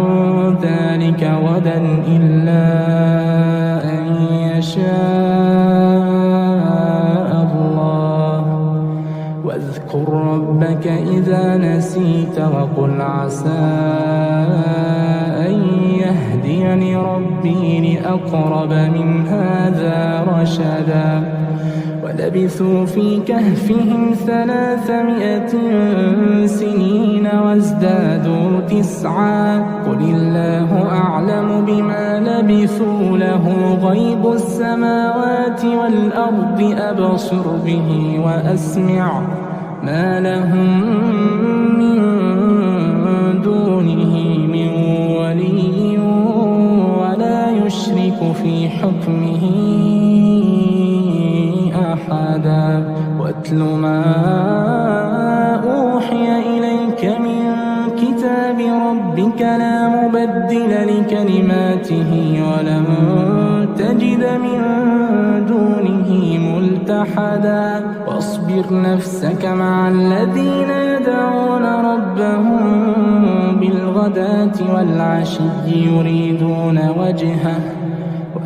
ذلك غدا إلا أن يشاء الله واذكر ربك إذا نسيت وقل عسى أن يهديني ربي لأقرب من هذا رشدا ولبثوا في كهفهم 300 سنين وازدادوا 9 قل الله أعلم بما لبثوا له غيب السماوات والأرض أبصر به وأسمع ما لهم من دونه من ولي ولا يشرك في حكمه أحدا واتل ما أوحي إليك من كتاب ربك لا مبدل لكلماته ولن تجد من دونه ملتحدا واصبر نفسك مع الذين يدعون ربهم بالغداة والعشي يريدون وجهه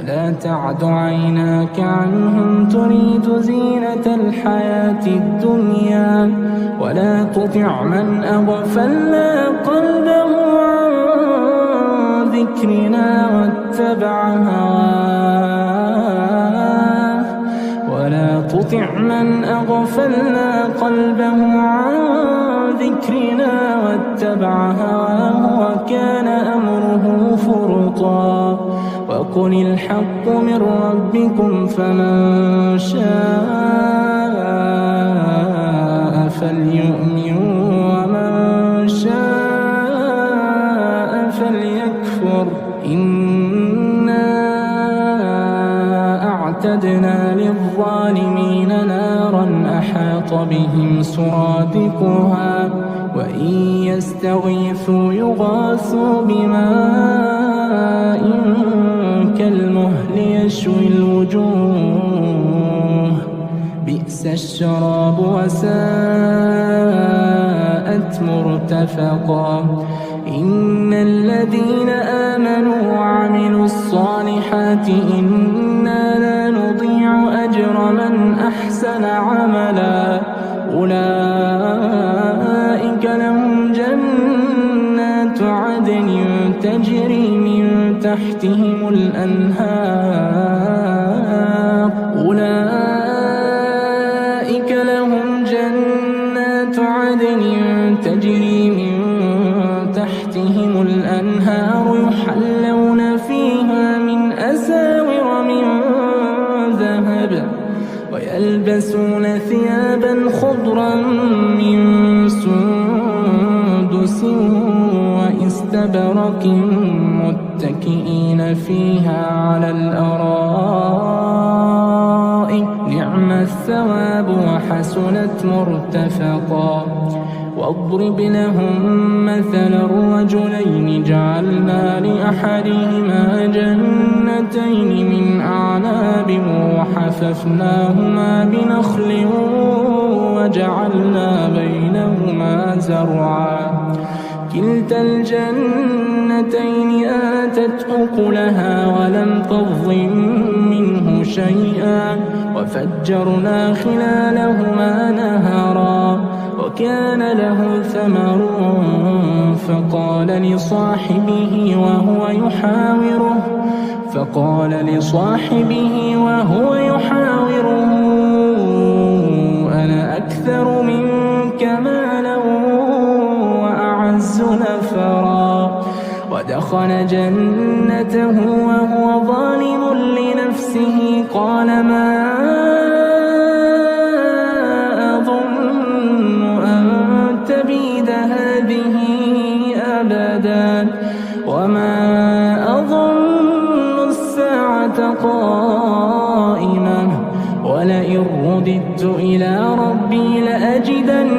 ولا تعد عيناك عنهم تريد زينة الحياة الدنيا ولا تطع من أغفلنا قلبه عن ذكرنا واتبع هواه ولا تطع من أغفلنا قلبه عن ذكرنا واتبع هواه وكان أمره فرطا وقل الحق من ربكم فمن شاء فليؤمن ومن شاء فليكفر إنا أعتدنا للظالمين نارا أحاط بهم سرادقها وإن يستغيثوا يغاثوا بماء كالمهل يشوي الوجوه بئس الشراب وساءت مرتفقا إن الذين آمنوا وعملوا الصالحات إنا لا نضيع أجر من أحسن عملا أولئك لهم جنات عدن تجري من تحتهم الأنهار أولئك لهم جنات عدن تجري من تحتهم الأنهار يحلون فيها من أساور من ذهب ويلبسون ثيابا خضرا من سندس واستبرق متكئين فيها على الأرائك نعم الثواب وحسنت مرتفقا واضرب لهم مثل الرجلين جعلنا لأحدهما جنتين من أعناب وحففناهما بنخل وجعلنا بينهما زرعا كلتا الجنتين آتت أكلها ولم تظلم منه شيئا وفجرنا خلالهما نهرا وكان له ثمر فقال لصاحبه وهو يحاوره أنا أكثر منك مالا وأعز نفرا ودخل جنته وهو ظالم لنفسه قال ما أظن أن تبيد هذه أبدا وما أظن الساعة قائمة ولئن رددت إلى ربي لأجدن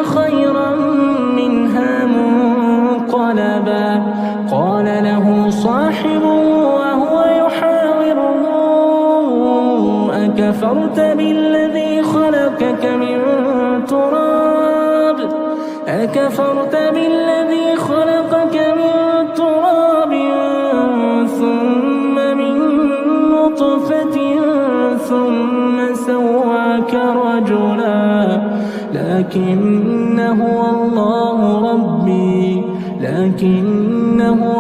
خيرا منها منقلبا قال له صاحبه وهو يحاوره أكفرت بالذي خلقك من تراب ثم من نطفة ثم سواك رجلا لكن هو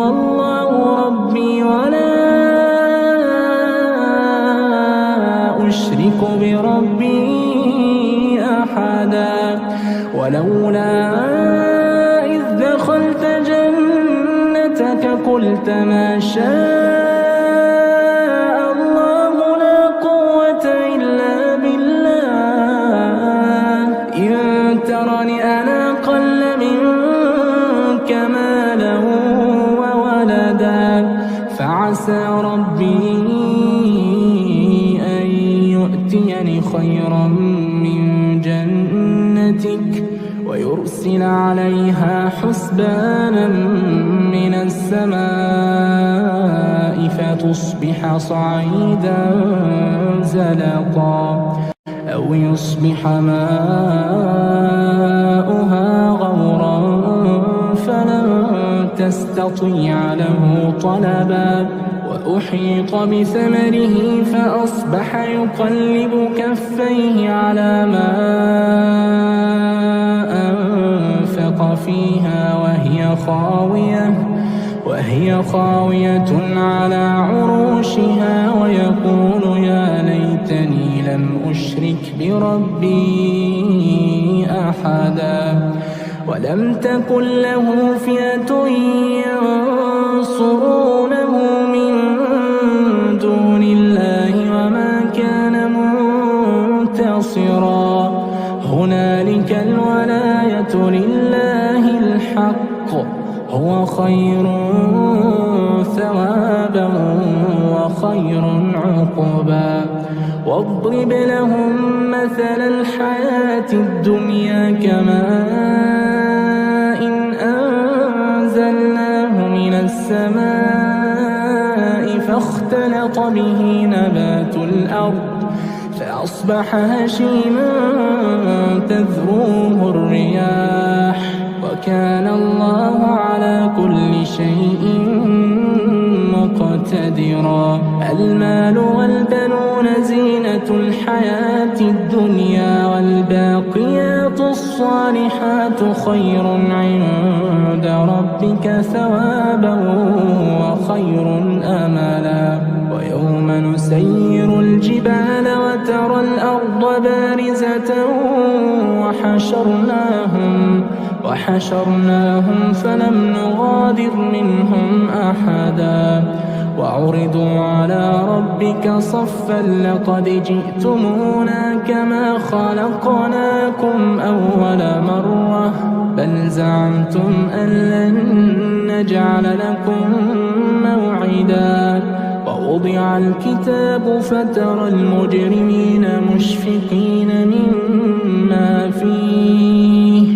الله ربي ولا أشرك بربي أحدا ولولا إذ دخلت جنتك قلت ما شاء الله لا قوة إلا بالله إن ترني أنا أقل منك مالا وولدا فعسى ربي أن يؤتيني خيرا من جنتك ويرسل عليها حسبانا من السماء فتصبح صعيدا زلقا أو يصبح ماؤها غورا فلن تستطيع له طلبا وأحيط بثمره فأصبح يقلب كفيه على ما أنفق فيها وهي خاوية على عروشها ويقول يا ليتني لم أشرك بربي أحدا ولم تكن له فئة ينصرونه من دون الله وما كان منتصرا هنالك الولاية لله الحق هو خير ثوابا وخير عقبا واضرب لهم مثل الحياة الدنيا كماء أنزلناه من السماء فاختلط به نبات الأرض فأصبح هشيما تذروه الرياح وكان الله على كل شيء مقتدرا المال والبنون زينة الحياة الدنيا والباقيات الصالحات خير عند ربك ثوابا وخير أملا ويوم نسير الجبال وترى الأرض بارزة وحشرناهم فلم نغادر منهم أحدا وعرضوا على ربك صفا لقد جئتمونا كما خلقناكم أول مرة بل زعمتم أن لن نجعل لكم موعدا ووضع الكتاب فترى المجرمين مشفقين مما فيه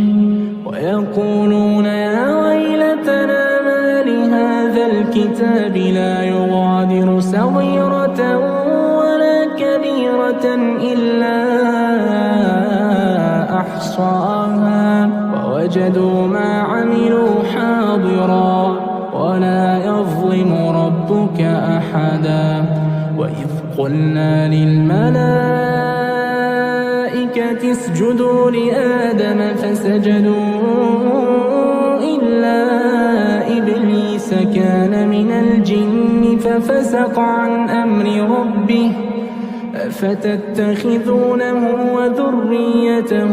ويقولون يا ويلتنا ما لهذا الكتاب لا يغادر صغيرة ولا كبيرة إلا أحصاها ووجدوا ما عملوا حاضرا ولا يظلم ربك أحدا وإذ قلنا للملائكة اسجدوا لآدم فسجدوا إلا إبليس كان من الجن ففسق عن أمر ربه أفتتخذونه وذريته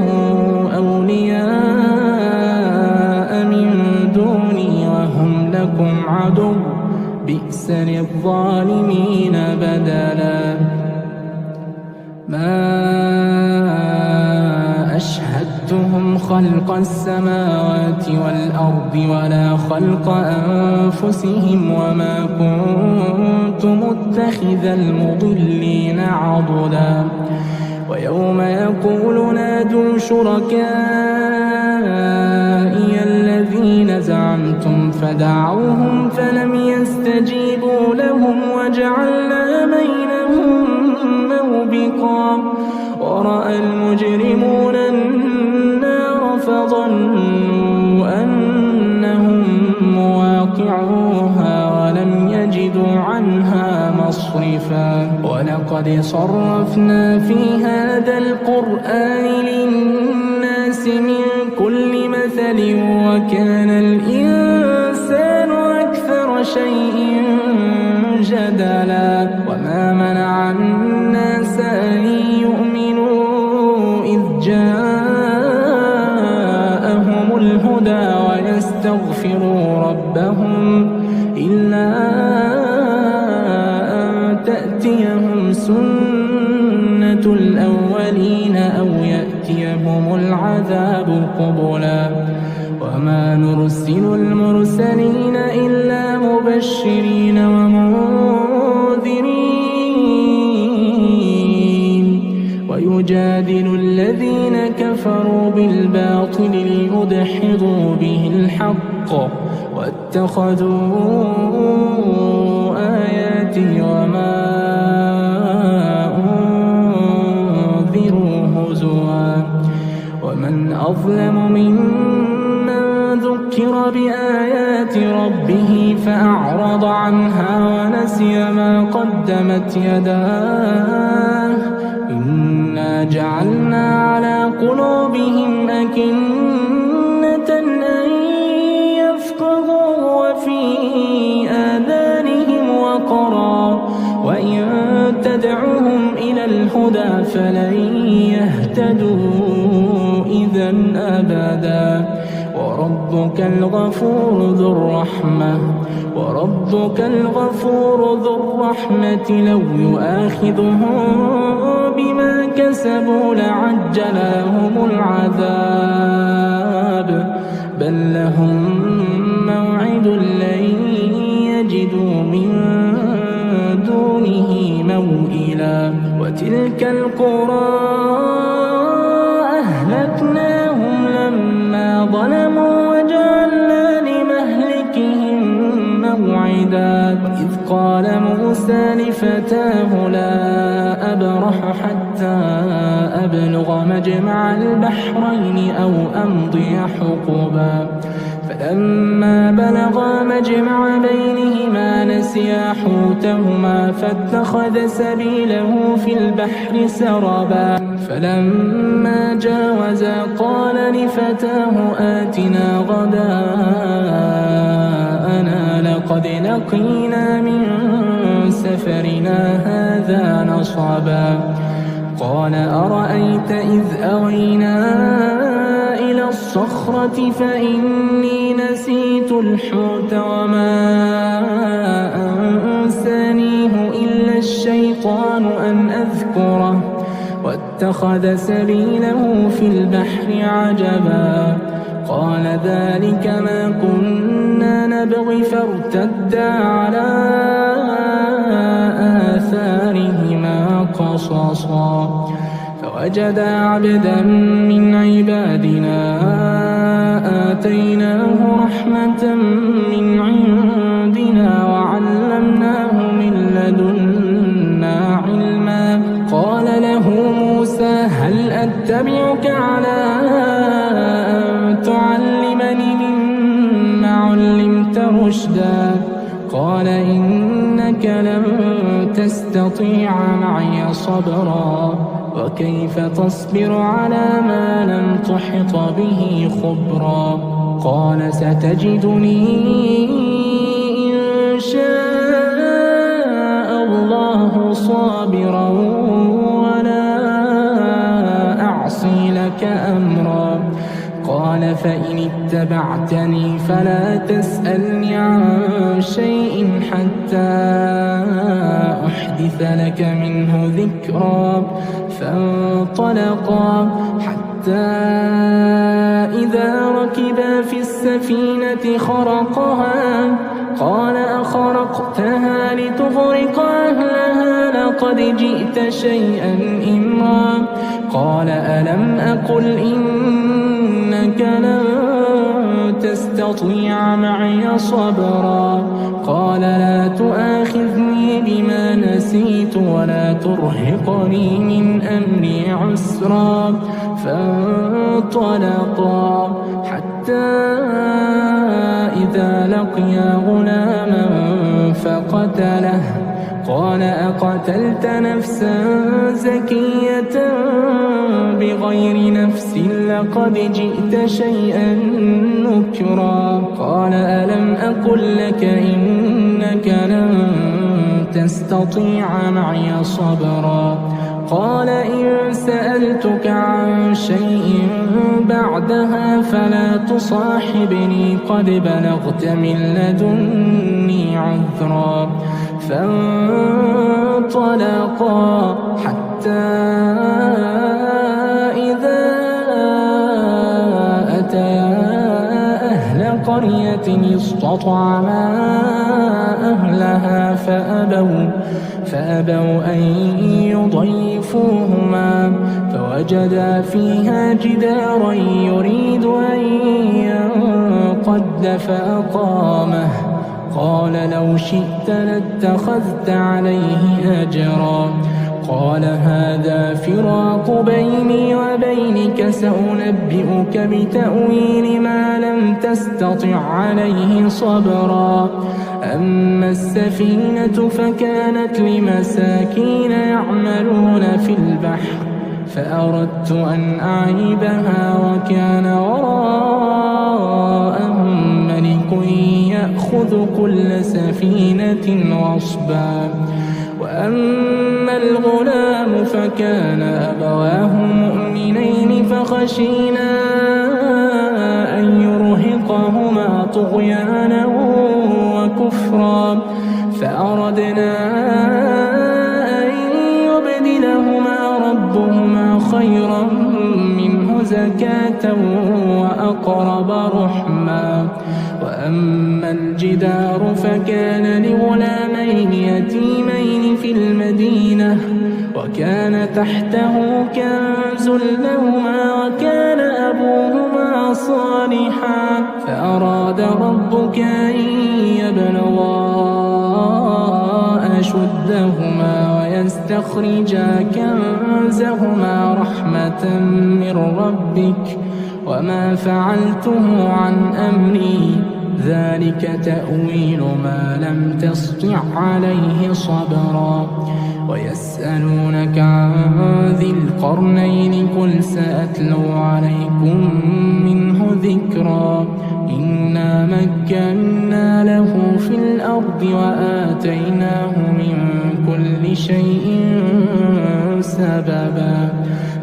أولياء من دوني وهم لكم عدو بئس للظالمين بدلا ما أشهدتهم خلق السماوات والأرض ولا خلق أنفسهم وما كنت متخذ المضلين عضدا ويوم يقول نادوا شركائي الذين زعمتم فدعوهم فلم يستجيبوا لهم وجعلنا بينهم موبقا ورأى المجرمون النار فظنوا أنهم مواقعوها ولم يجدوا عنها مصرفا ولقد صرفنا في هذا القرآن للناس من كل مثل وكان الإنسان أكثر شيء جدلا وما منع الناس أن يؤمنوا إذ جاءهم الهدى ويستغفروا ربهم إلا أن تأتيهم سنة الأولين أو يأتيهم العذاب قبلا وما نرسل المرسلين إلا مبشرين ومنذرين ويجادل الذين كفروا بالباطل ليدحضوا به الحق واتخذوا آياتي وما أنذروا هزوا ومن أظلم ممن ذكر بآيات ربه فأعرض عنها ونسي ما قدمت يداه إنا جعلنا على قلوبهم أكنة أن يفقهوا وفي آذانهم وقرا وإن تدعوهم إلى الهدى فلن يهتدوا إذا أبدا وربك الغفور ذو الرحمة لو يؤاخذهم بما كسبوا لعجل لهم العذاب بل لهم موعد لن يجدوا من دونه موئلا وتلك القرى أهلكناهم لما ظلموا وجعلنا لمهلكهم موعدا وإذ قال موسى لفتاه لا أبرح حتى أبلغ مجمع البحرين أو أمضي حقبا فلما بلغا مجمع بينهما نسيا حوتهما فاتخذ سبيله في البحر سربا فلما جاوزا قال لفتاه آتنا غداءنا لقد لقينا من سفرنا هذا نصبا قال أرأيت إذ أوينا إلى الصخرة الصخرة فإني نسيت الحوت وما أنسانيه إلا الشيطان أن أذكره واتخذ سبيله في البحر عجبا قال ذلك ما كنا نبغي فارتدا على آثارهما قصصا فوجدا عبدا من عبادنا آتيناه رحمة من عندنا وعلمناه من لدنا علما قال له موسى هل أتبعك على أن تعلمني مما علمت رشدا قال إنك لن تستطيع معي صبرا وكيف تصبر على ما لم تحط به خبرا قال ستجدني إن شاء الله صابرا ولا أعصي لك أمرا قال فإن اتبعتني فلا تسألني عن شيء حتى أحدث لك منه ذكرا فانطلقا حتى إذا ركبا في السفينة خرقها قال أخرقتها لتغرق أهلها لقد جئت شيئا إمرا قال ألم أقل إنك لن تستطيع معي صبرا قال لا تؤاخذني بما نسيت ولا ترهقني من أمري عسرا فانطلقا حتى إذا لقيا غلاما فقتله قال أقتلت نفسا زكية بغير نفس لقد جئت شيئا نكرا قال ألم أقل لك إنك لن تستطيع معي صبرا قال إن سألتك عن شيء بعدها فلا تصاحبني قد بلغت من لدني عذرا فانطلقا حتى إذا أتيا أهل قرية استطعما أهلها فأبوا أن يضيفوهما فوجدا فيها جدارا يريد أن ينقض فأقامه قال لو شئت لاتخذت عليه أجرا قال هذا فراق بيني وبينك سأنبئك بتأويل ما لم تستطع عليه صبرا أما السفينة فكانت لمساكين يعملون في البحر فأردت أن أعيبها وكان وراءهم ملك يأخذ كل سفينة غصبا وأما الغلام فكان أبواه مؤمنين فخشينا أن يرهقهما طغيانا وكفرا فأردنا أن يبدلهما ربهما خيرا منه زكاة وأقرب رحما وأما الجدار فكان لغلامين يتيمين في المدينة وكان تحته كنز لهما وكان أبوهما صالحا فأراد ربك أن يبلغا أشدهما ويستخرجا كنزهما رحمة من ربك وما فعلته عن أمري ذلك تأويل ما لم تسطع عليه صبرا ويسألونك عن ذي القرنين قل سأتلو عليكم منه ذكرا إنا مكنا له في الأرض وآتيناه من كل شيء سببا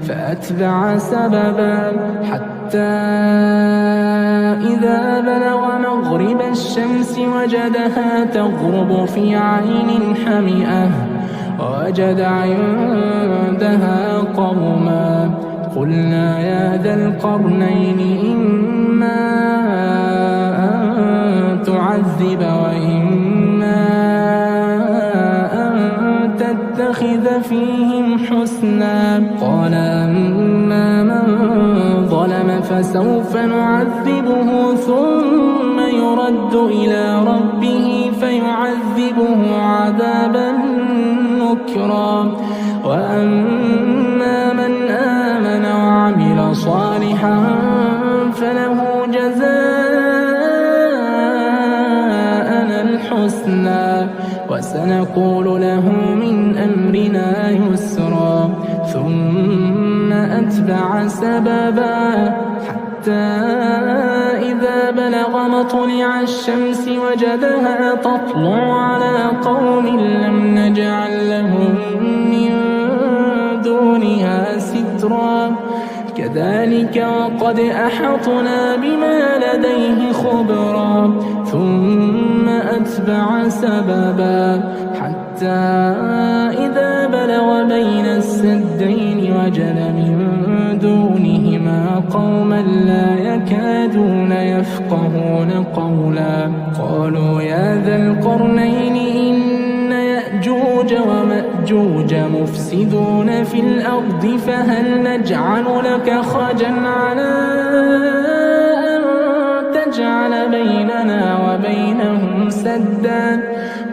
فأتبع سببا حتى إذا بلغ مغرب الشمس وجدها تغرب في عين حمئة ووجد عندها قوما قلنا يا ذا القرنين إما أن تعذب وإما أن تتخذ فيهم حسنا قال أما من ظلم فسوف نعذبه ثم يرد إلى ربه فيعذبه عذابا نكرا وأما من آمن وعمل صالحا فله جزاء الحسنى وسنقول له من أمرنا يسرا ثم أتبع سببا حتى إذا بلغ مطلع الشمس وجدها تطلع على قوم لم نجعل لهم من دونها سترا كذلك وقد أحطنا بما لديه خبرا ثم أتبع سببا حتى إذا بلغ بين السدين وجد من دونهما قوما لا يكادون يفقهون قولا قالوا يا ذا القرنين إن يأجوج ومأجوج مفسدون في الأرض فهل نجعل لك خرجا على أن تجعل بيننا وبينهم سدا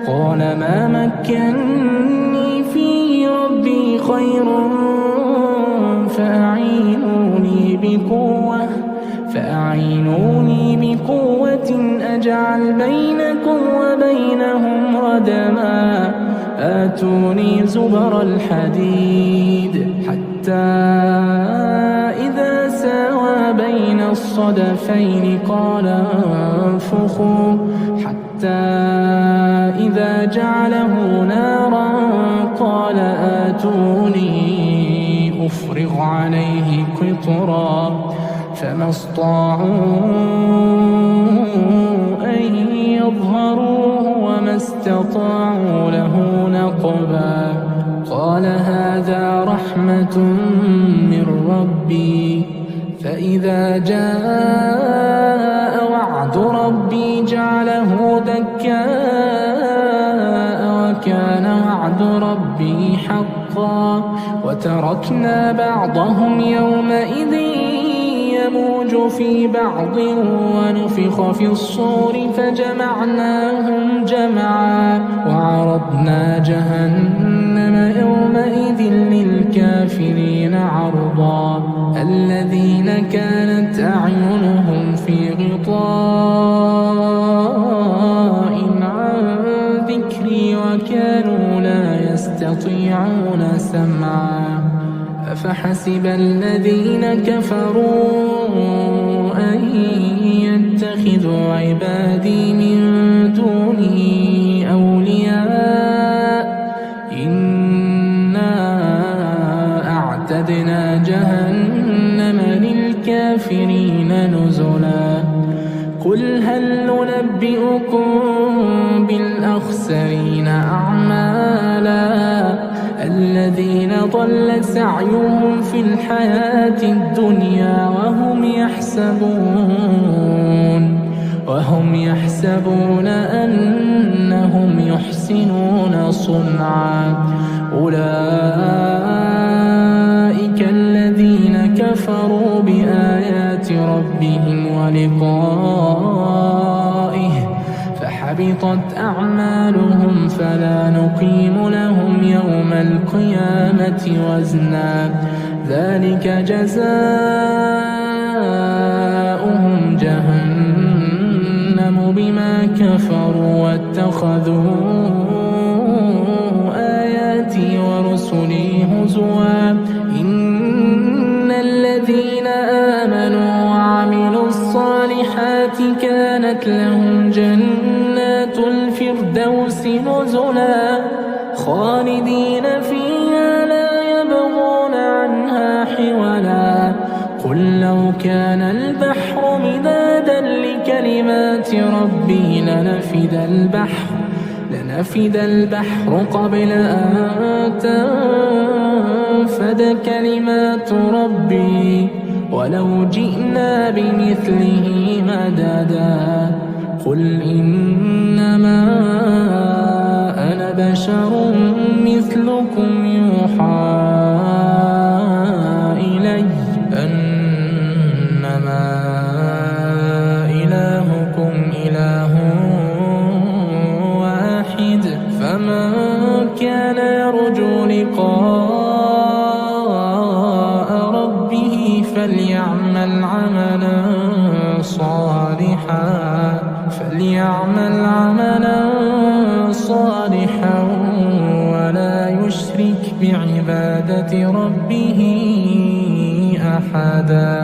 قال ما مكني فيه ربي خير فأعينوني بقوة أجعل بينكم وبينهم ردما آتوني زبر الحديد حتى إذا ساوى بين الصدفين قال انفخوا حتى إذا جعله نارا قال آتوني أفرغ عليه قطرا فما استطاعوا أن يظهروه وما استطاعوا له نقبا قال هذا رحمة من ربي فإذا جاء وعد ربي جعله دكاء وكان وعد ربي حقا وتركنا بعضهم يومئذ يموج في بعض ونفخ في الصور فجمعناهم جمعا وعرضنا جهنم يومئذ للكافرين عرضا الذين كانت أعينهم في غطاء عن ذكري وكانوا لا يستطيعون سمعا أفحسب الذين كفروا أن يتخذوا عبادي من دوني أولياء إنا أعتدنا جهنم للكافرين نزلا قل هل ننبئكم بالأخسرين أعمالا الذين ضل سعيهم في الحياة الدنيا وهم يحسبون أنهم يحسنون صنعا أولئك الذين كفروا بآيات ربهم ولقائه فحبطت أعمالهم فلا نقيم لهم يوم القيامة وزنا ذلك جزاؤهم جهنم بما كفروا واتخذوا آياتي ورسلي هزوا إن الذين آمنوا وعملوا الصالحات كانت لهم جنات الفردوس نزلا خالدين فيها لا يبغون عنها حولا كان البحر مدادا لكلمات ربي لنفد البحر قبل أن تنفد كلمات ربي ولو جئنا بمثله مددا قل إنما أنا بشر مثلكم يوحى إلي أنما إلهكم إله واحد فمن كان يرجو لقاء ربه فليعمل عملا صالحا ولا يشرك بعبادة ربه أحدا.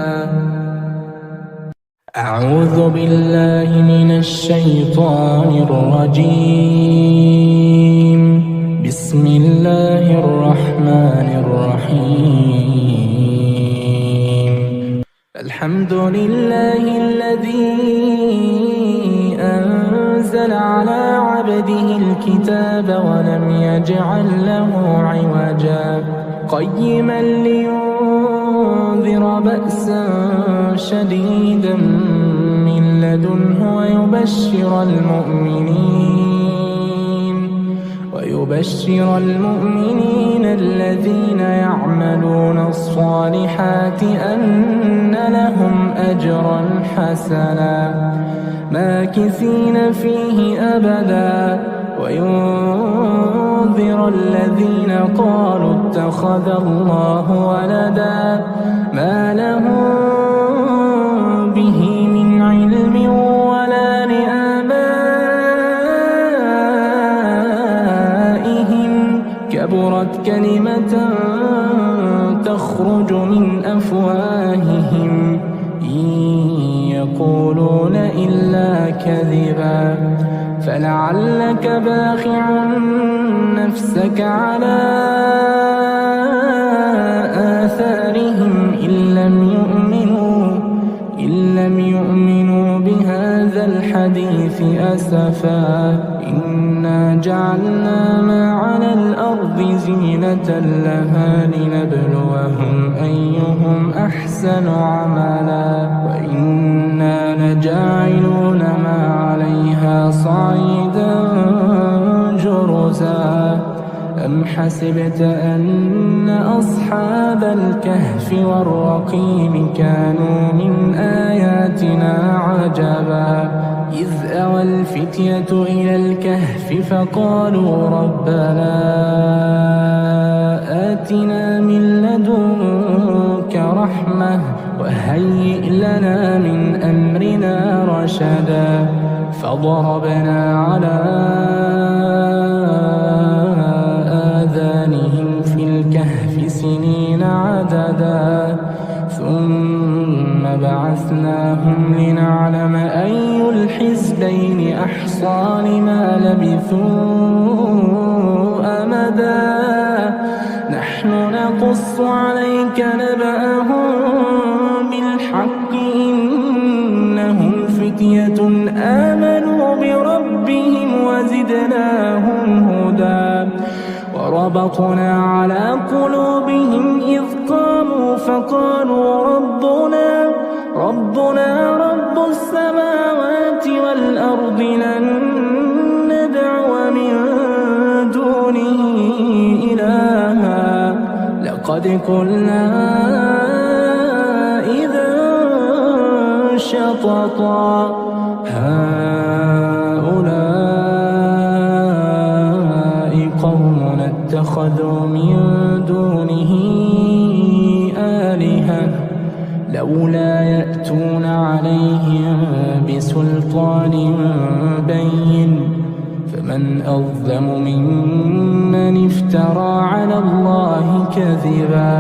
أعوذ بالله من الشيطان الرجيم. بسم الله الرحمن الرحيم. الحمد لله الذي أنزل على عبده الكتاب ولم يجعل له عوجا قيما لينذر بأسا شديدا من لدنه ويبشر المؤمنين الذين يعملون الصالحات أن لهم أجرا حسنا ماكثين فيه أبدا وينذر الذين قالوا اتخذ الله ولدا ما لهم به من علم ولا لآبائهم كبرت كلمة تخرج من أفواههم إن يقولون إلا كذبا فلعلك باخع نفسك على آثارهم إن لم يؤمنوا بهذا الحديث أسفا إنا جعلنا ما على الأرض زينة لها لنبلوهم أيهم أحسن عملا وإنا لجاعلون ما عليها صعيدا جرزا أم حسبت أن أصحاب الكهف والرقيم كانوا من آياتنا عجبا إذ أوى الفتية إلى الكهف فقالوا ربنا آتنا من لدنك رحمة وهيئ لنا من أمرنا رشدا فضربنا على آذانهم في الكهف سنين عددا ثم بعثناهم لنعلم أي الحزبين أحصى لما لبثوا أمدا نحن نقص عليك نبأهم بالحق إنهم فتية آمنوا بربهم وزدناهم هدى وربطنا على قلوبهم إذ قاموا فقالوا ربنا رب السماوات والأرض لن ندعو من دونه إلها لقد قلنا إذا شططا هؤلاء قومنا اتخذوا من دونه آلهة لولا يأتون عليهم بسلطان بين فمن أظلم ممن افترى على الله كذبا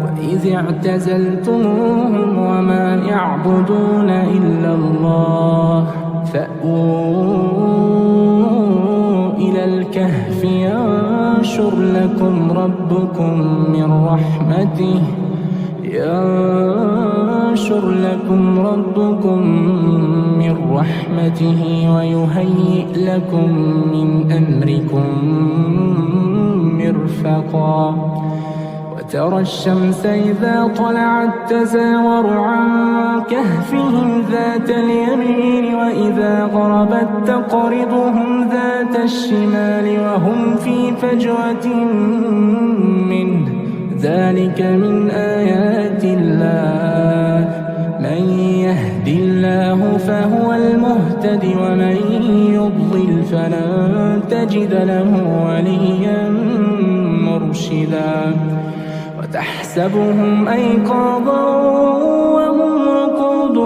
وإذ اعتزلتموهم وما يعبدون إلا الله فأووا إلى الكهف ينشر لكم ربكم من رحمته ينشر لكم ربكم من رحمته ويهيئ لكم من أمركم مرفقا وترى الشمس إذا طلعت تزاور عن كهفهم ذات اليمين وإذا غربت تقرضهم ذات الشمال وهم في فجوة منه ذلك من آيات الله من يهد الله فهو المهتد ومن يضلل فلن تجد له وليا مرشدا وتحسبهم أيقاظا وهم رقود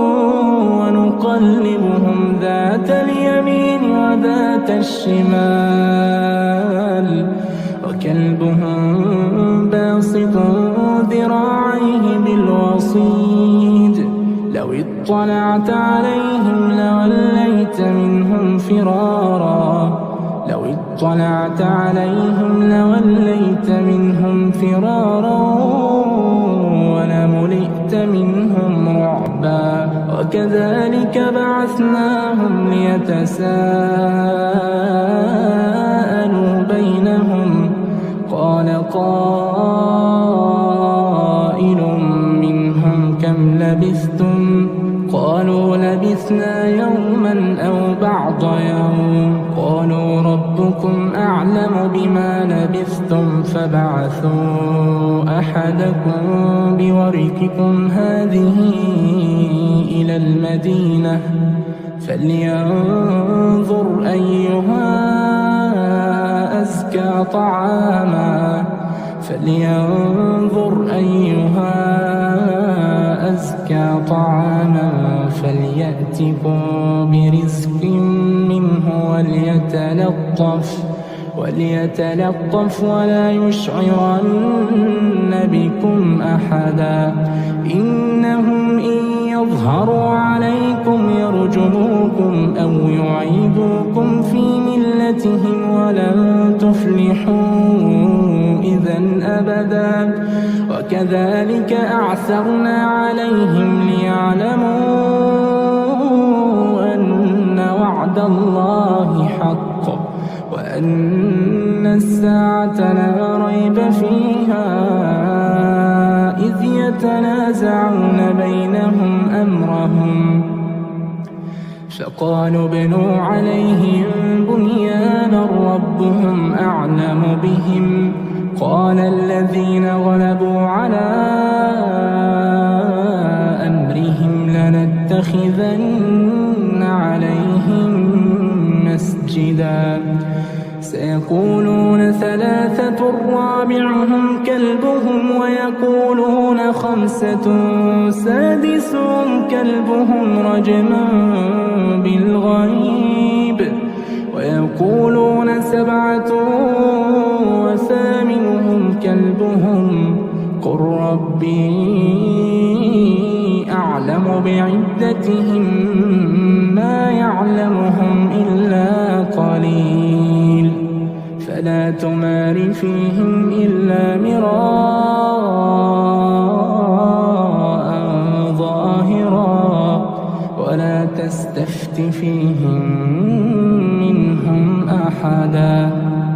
ونقلبهم ذات اليمين وذات الشمال وكلبهم باسط ذراعيه بالوصيد لو اطلعت عليهم لوليت منهم فرارا ولملئت منهم رعبا وكذلك بعثناهم ليتساءلوا بينهم قال قائل منهم كم لبثتم قالوا لبثنا يوما أو بعض يوم قالوا ربكم أعلم بما لبثتم فبعثوا أحدكم بورقكم هذه إلى المدينة فلينظر أيها أزكى طعاما فليأتكم برزق منه وليتلطف ولا يشعرن بكم أحدا إنهم إن يظهروا عليكم يرجموكم أو يعيدوكم في ملتهم ولن تفلحوا إذا أبدا وكذلك أعثرنا عليهم ليعلموا أن وعد الله حق وأن الساعة لا ريب فيها إذ يتنازعون بينهم أمرهم فقالوا ابنوا عليهم بنيانا ربهم أعلم بهم قال الذين غلبوا على أمرهم لنتخذن عليهم مسجدا سيقولون ثلاثة رابعهم كلبهم ويقولون خمسة سادسهم كلبهم رجما بالغيب ويقولون سبعة وثامنهم كلبهم قل ربي أعلم بعدتهم ما يعلمهم إلا قليل فلا تمار فيهم إلا مراء ظاهرا ولا تستفت فيهم منهم أحدا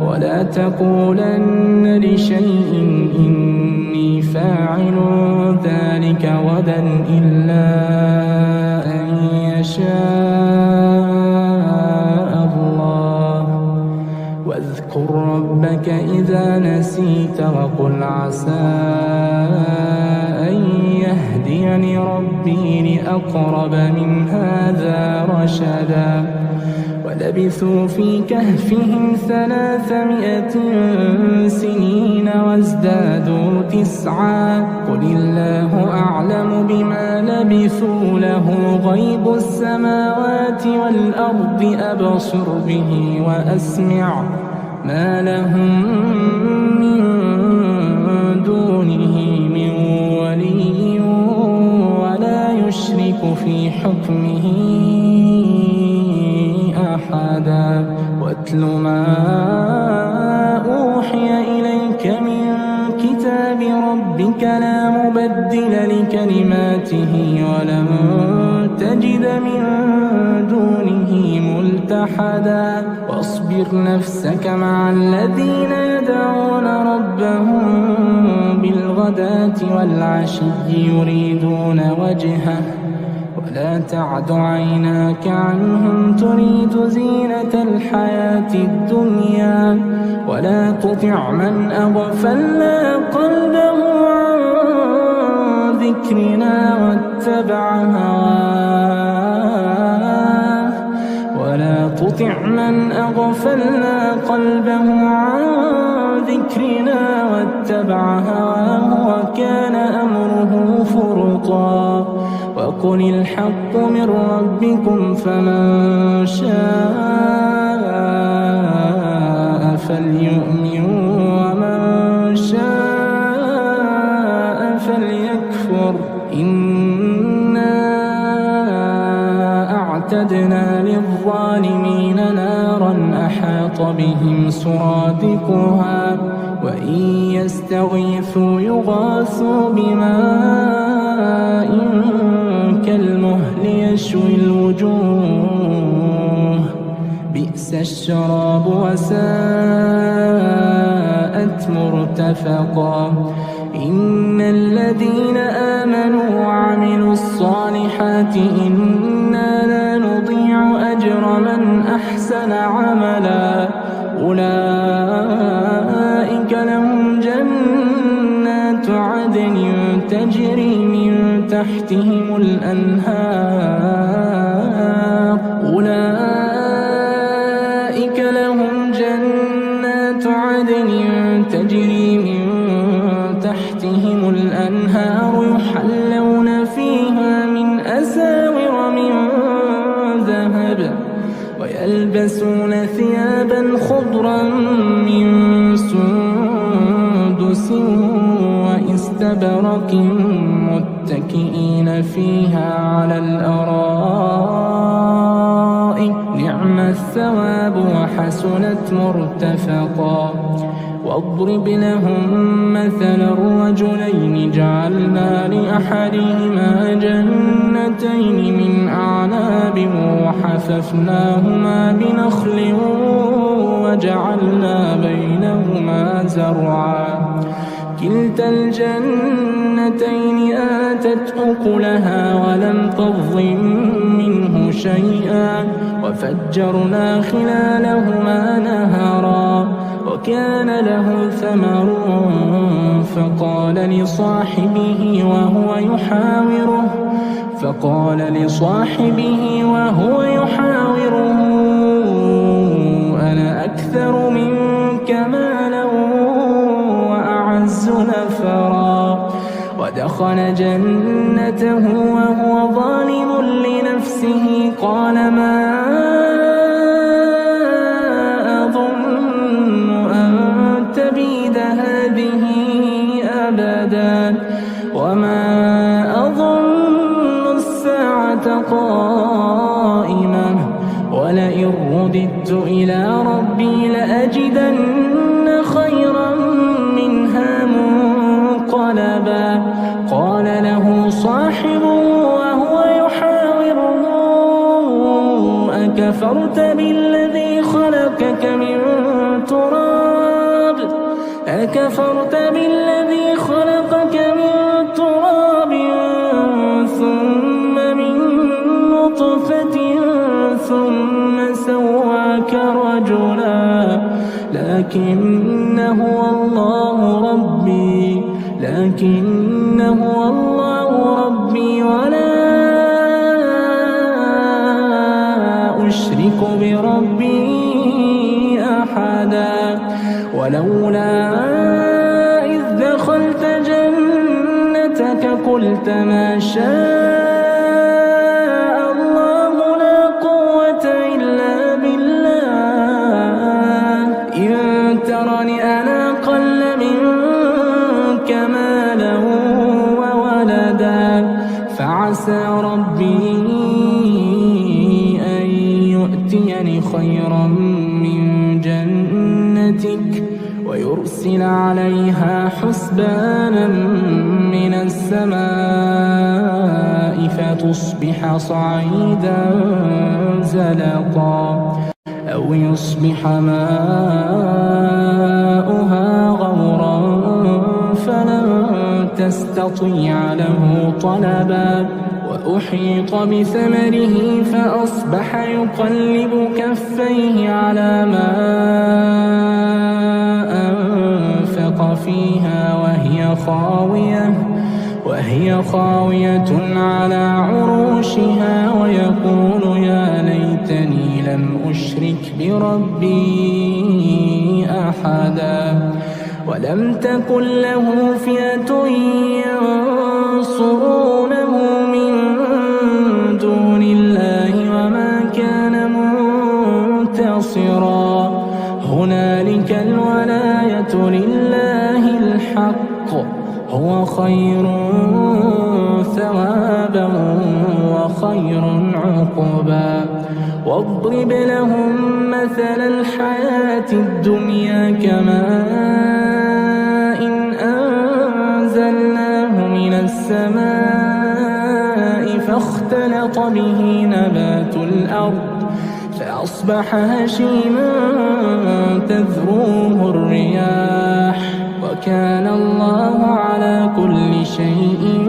ولا تقولن لشيء إني فاعل ذلك غدا إلا أن يشاء الله واذكر ربك إذا نسيت وقل عسى أن يهديني ربي لأقرب من هذا رشدا ولبثوا في كهفهم 300 سنين وازدادوا 9 قل الله أعلم بما لبثوا له غيب السماوات والأرض أبصر به وأسمع ما لهم من دونه من ولي ولا يشرك في حكمه أحدا واتل ما أوحي إليك من كتاب ربك لا لا مبدل لكلماته ولن تجد من دونه ملتحدا واصبر نفسك مع الذين يدعون ربهم بالغداة والعشي يريدون وجهه ولا تعد عيناك عنهم تريد زينة الحياة الدنيا ولا تطع من أغفلنا قلبه عن ذكرنا واتبع هواه ولا تطع من أغفلنا قلبه عن ذكرنا واتبع هواه وكان أمره فرطا وقل الحق من ربكم فمن شاء فليؤمن ومن شاء فليكفر إنا أعتدنا للظالمين نارا أحاط بهم سرادقها وإن يستغيثوا يغاثوا بماء كالمهل يشوي الوجوه بئس الشراب وساءت مرتفقا إن الذين آمنوا وعملوا الصالحات إنا لا نضيع أجر من أحسن عملا أولئك لهم جنات عدن تجري من تحتهم الأنهار أولئك لهم جنات عدن تجري من تحتهم الأنهار يحلون فيها من أساور من ذهب ويلبسون ثيابا خضرا من سندس واستبرق متكئين فيها على الأرائك نعم الثواب وحسنت مرتفقا واضرب لهم مثل الرجلين جعلنا لأحدهما جنتين من أعناب وحففناهما بنخل وجعلنا بينهما زرعا كلتا الجنتين آتت أكلها ولم تظلم منه شيئا وفجرنا خلالهما نهرا وكان له ثمر فقال لصاحبه وهو يحاوره أنا أكثر منك مالا وأعز نفرا ودخل جنته وهو ظالم لنفسه قال ما تبيد هذه أبدا وما أظن الساعة قائمة ولئن رددت إلى ربي لأجدن خيرا منها منقلبا قال له صاحبه وهو يحاوره أكفرت بالذي خلقك من تراب ثم من نطفة ثم سواك رجلا لكن هو الله ربي ولا أشرك بربي أحدا ولولا إذ دخلت جنتك قلت ما شاء الله لا قوة إلا بالله إن ترني أنا أقل منك مالا وولدا فعسى ربي أن يؤتيني خيرا من جنتك ويرسل عليها حسبانا من السماء فتصبح صعيدا زلقا أو يصبح ماؤها غورا فلن تستطيع له طلبا وأحيط بثمره فأصبح يقلب كفيه على ما أنفق فيها وهي خاوية على عروشها ويقول يا ليتني لم أشرك بربي أحدا ولم تكن له فئة ينصرونه من دون الله وما كان منتصرا هنالك الولاية لله الحق هو خير ثوابا وخير عقبا واضرب لهم مثل الحياة الدنيا كماء أنزلناه من السماء فاختلط به نبات الأرض فأصبح هشيما تذروه الرياح وكان الله على كل شيء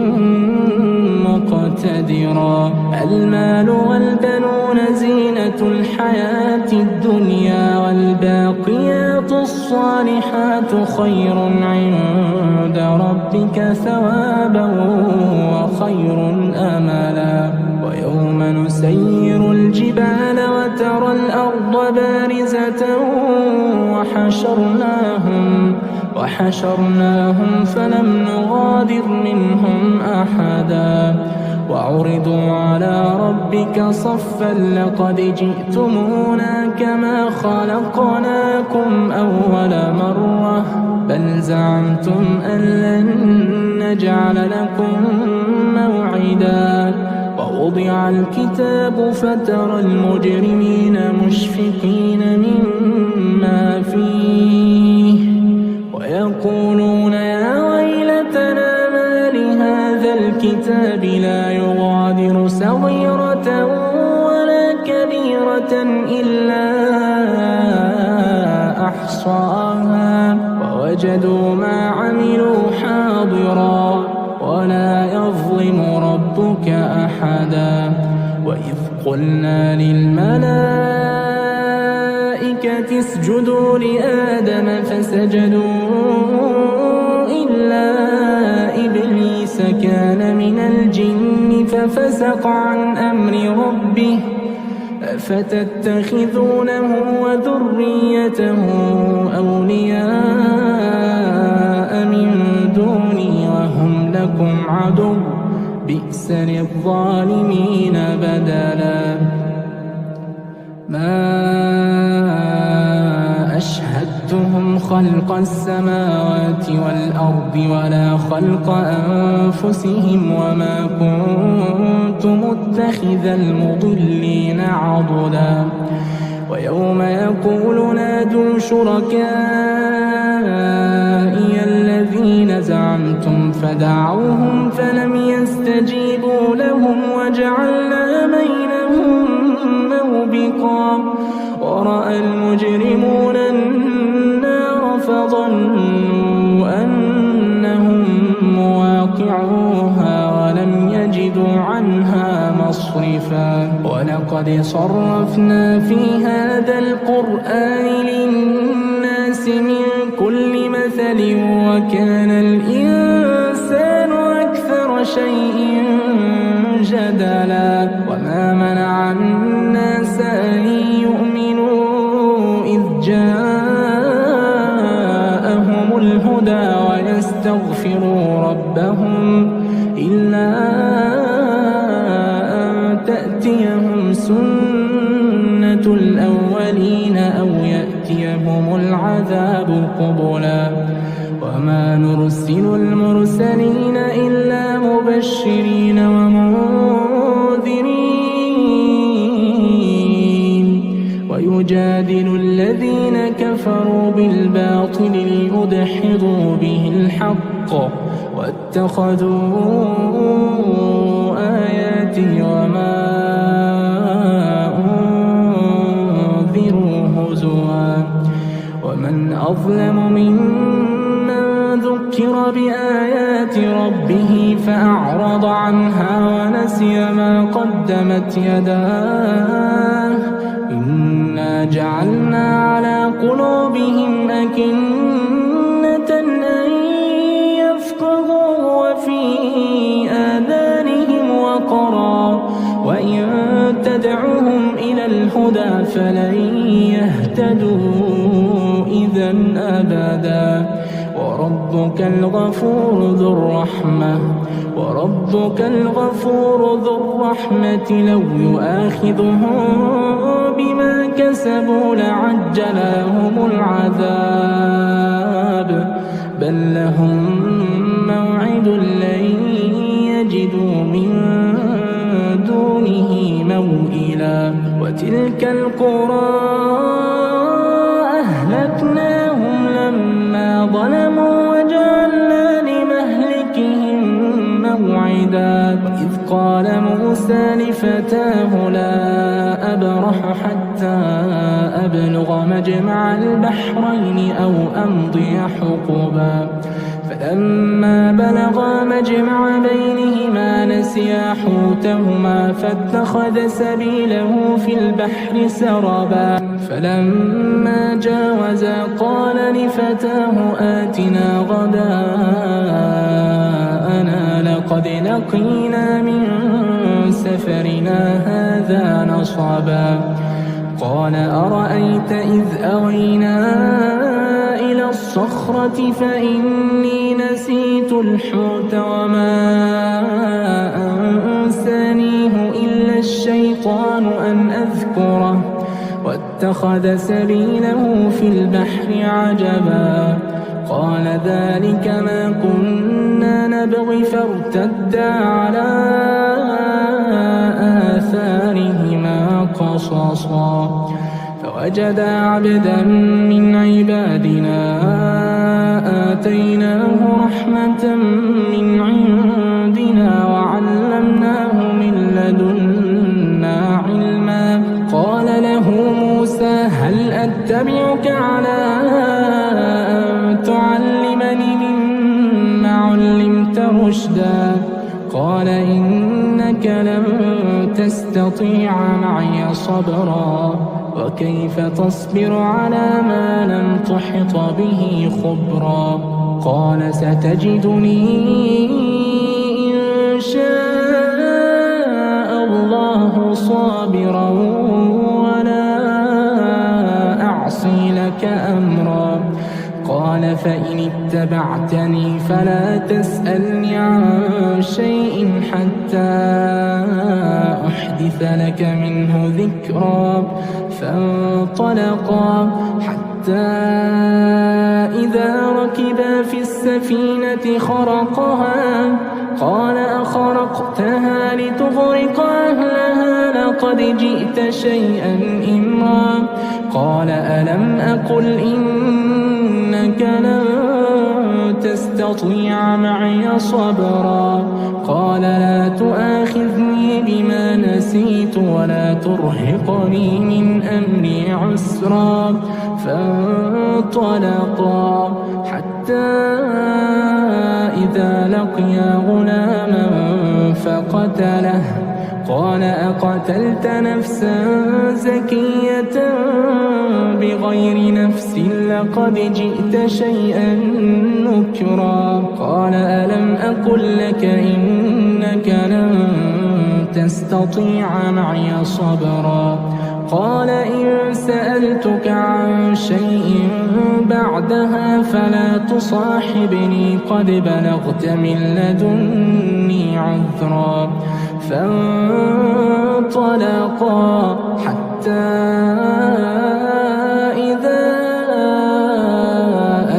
مقتدرا المال والبنون زينة الحياة الدنيا والباقيات الصالحات خير عند ربك ثوابا وخير أملا ويوم نسير الجبال وترى الأرض بارزة وحشرناهم فلم نغادر منهم أحدا وعرضوا على ربك صفا لقد جئتمونا كما خلقناكم أول مرة بل زعمتم أن لن نجعل لكم موعدا ووضع الكتاب فترى المجرمين مشفقين مما فيه ويقولون يا ويلتنا ما لهذا الكتاب لا يغادر صغيرة ولا كبيرة إلا أحصاها ووجدوا ما عملوا حاضرا ولا يظلم ربك أحدا وإذ قلنا للملائكة اسجدوا لآدم فسجدوا إلا إبليس كان من الجن ففسق عن أمر ربه أفتتخذونه وذريته أولياء من دوني وهم لكم عدو بئس للظالمين بدلا ما أشهدتهم خلق السماوات والأرض ولا خلق أنفسهم وما كنت متخذ المضلين عضدا ويوم يقول نادوا شركائي الذين زعمتم فدعوهم فلم يستجيبوا لهم وجعلنا بينهم موبقا ورأى المجرمون النار فظنوا أنهم مواقعوها ولم يجدوا عنها مصرفا ولقد صرفنا في هذا القرآن للناس من كل مثل وكان الإنسان أكثر شيء جدلا وما منع الناس أن يؤمنوا إذ جاءهم الهدى ويستغفروا ربهم إلا أن تأتيهم سنة الأولين أو يأتيهم العذاب قبلا وما نرسل المرسلين إلا مبشرين ومنذرين ويجادل الذين كفروا بالباطل ليدحضوا به الحق واتخذوا آياتي وما أنذروا هزوا ومن أظلم ممن ذكر بآيات ربه فأعرض عنها ونسي ما قدمت يداه إنا جعلنا على قلوبهم أكنة أن يفقهوا وفي آذانهم وقرا وإن تدعوهم إلى الهدى فلن يهتدوا إذا أبدا وربك الغفور ذو الرحمة لو يؤاخذهم بما كسبوا لعجل لهم العذاب بل لهم موعد لن يجدوا من دونه موئلا وتلك القرى أهلكناهم لما ظلموا وجعلنا لمهلكهم موعدا وإذ قال موسى لفتاه لا أبرح حتى أبلغ مجمع البحرين أو أمضي حقبا فلما بلغا مجمع بينهما نسيا حوتهما فاتخذ سبيله في البحر سربا فلما جاوزا قال لفتاه آتنا غداءنا لقد لقينا من سفرنا هذا نصبا قال أرأيت إذ أوينا إلى الصخرة فإني نسيت الحوت وما أنسانيه إلا الشيطان أن أذكره واتخذ سبيله في البحر عجبا قال ذلك ما كنا نبغي فارتدا على آثارهما قصصا فوجدا عبدا من عبادنا آتيناه رحمة من عندنا وعلمناه من لدنا علما قال له موسى هل أتبعك على أن تعلمني مما علمت رشدا قال إنك لن تستطيع معي صبرا وكيف تصبر على ما لم تحط به خبرا قال ستجدني إن شاء الله صابرا ولا أعصي لك أمرا قال فإن اتبعتني فلا تسألني عن شيء حتى أحدث لك منه ذكرا فانطلقا حتى إذا ركبا في السفينة خرقها قال أخرقتها لتغرق أهلها لقد جئت شيئا إمرا قال ألم أقل إنك لن تستطيع معي صبرا قال لا تؤاخذني بما نسيت ولا ترهقني من أمري عسرا فانطلقا حتى إذا لقيا غلاما فقتله قال أقتلت نفسا زكية بغير نفس لقد جئت شيئا نكرا قال ألم أقل لك إنك لن تستطيع معي صبرا قال إن سألتك عن شيء بعدها فلا تصاحبني قد بلغت من لدني عذرا فانطلقا حتى إذا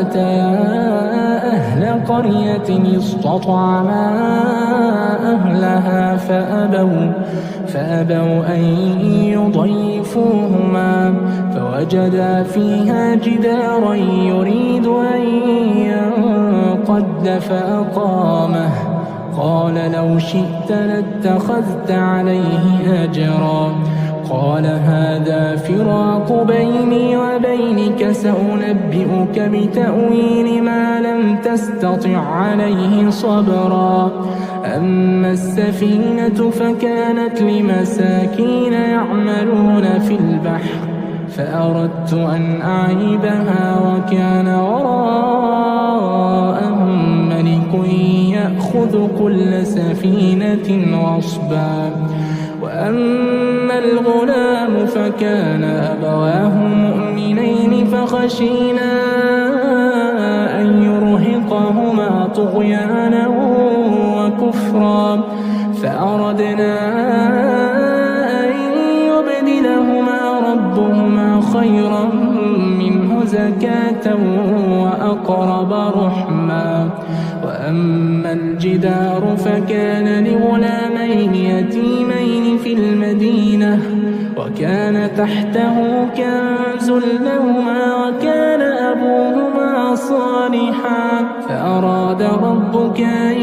أتيا أهل قرية قرية استطعما أهلها فأبوا أن يضيفوهما فوجدا فيها جدارا يريد أن ينقض فأقامه قال لو شئت لاتخذت عليه أجرا قال هذا فراق بيني وبينك سأنبئك بتأويل ما لم تستطع عليه صبرا أما السفينة فكانت لمساكين يعملون في البحر فأردت أن أعيبها وكان وراءهم ملك يأخذ كل سفينة غصبا وأما الغلام فكان أبواه مؤمنين فخشينا أن يرهقهما طغيانا وكفرا فأردنا أن يبدلهما ربهما خيرا منه زكاة وأقرب رحما وأما الجدار فكان لغلامين يتيمين في المدينة وكان تحته كنز لهما وكان أبوهما صالحا فأراد ربك أن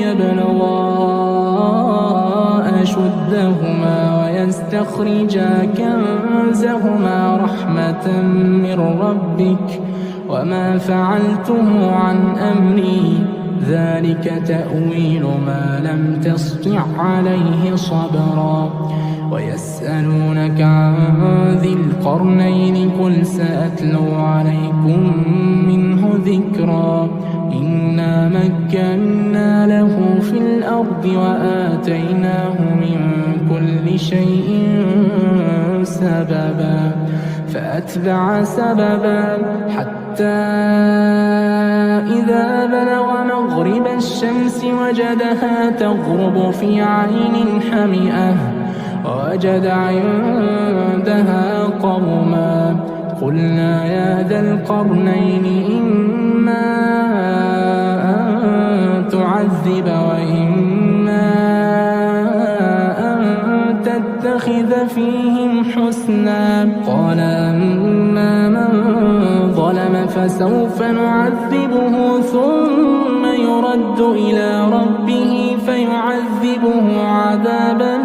يبلغا أشدهما ويستخرجا كنزهما رحمة من ربك وما فعلته عن أمري ذلك تأويل ما لم تسطع عليه صبرا ويسألونك عن ذي القرنين قل سأتلو عليكم منه ذكرا إنا مكنا له في الأرض وآتيناه من كل شيء سببا فأتبع سببا حتى إذا بلغ مغرب الشمس وجدها تغرب في عين حمئة ووجد عندها قوما قلنا يا ذا القرنين إما أن تعذب وإما أن تتخذ فيهم حسنا قال أما من ظلم فسوف نعذبه ثم يرد إلى ربه فيعذبه عذابا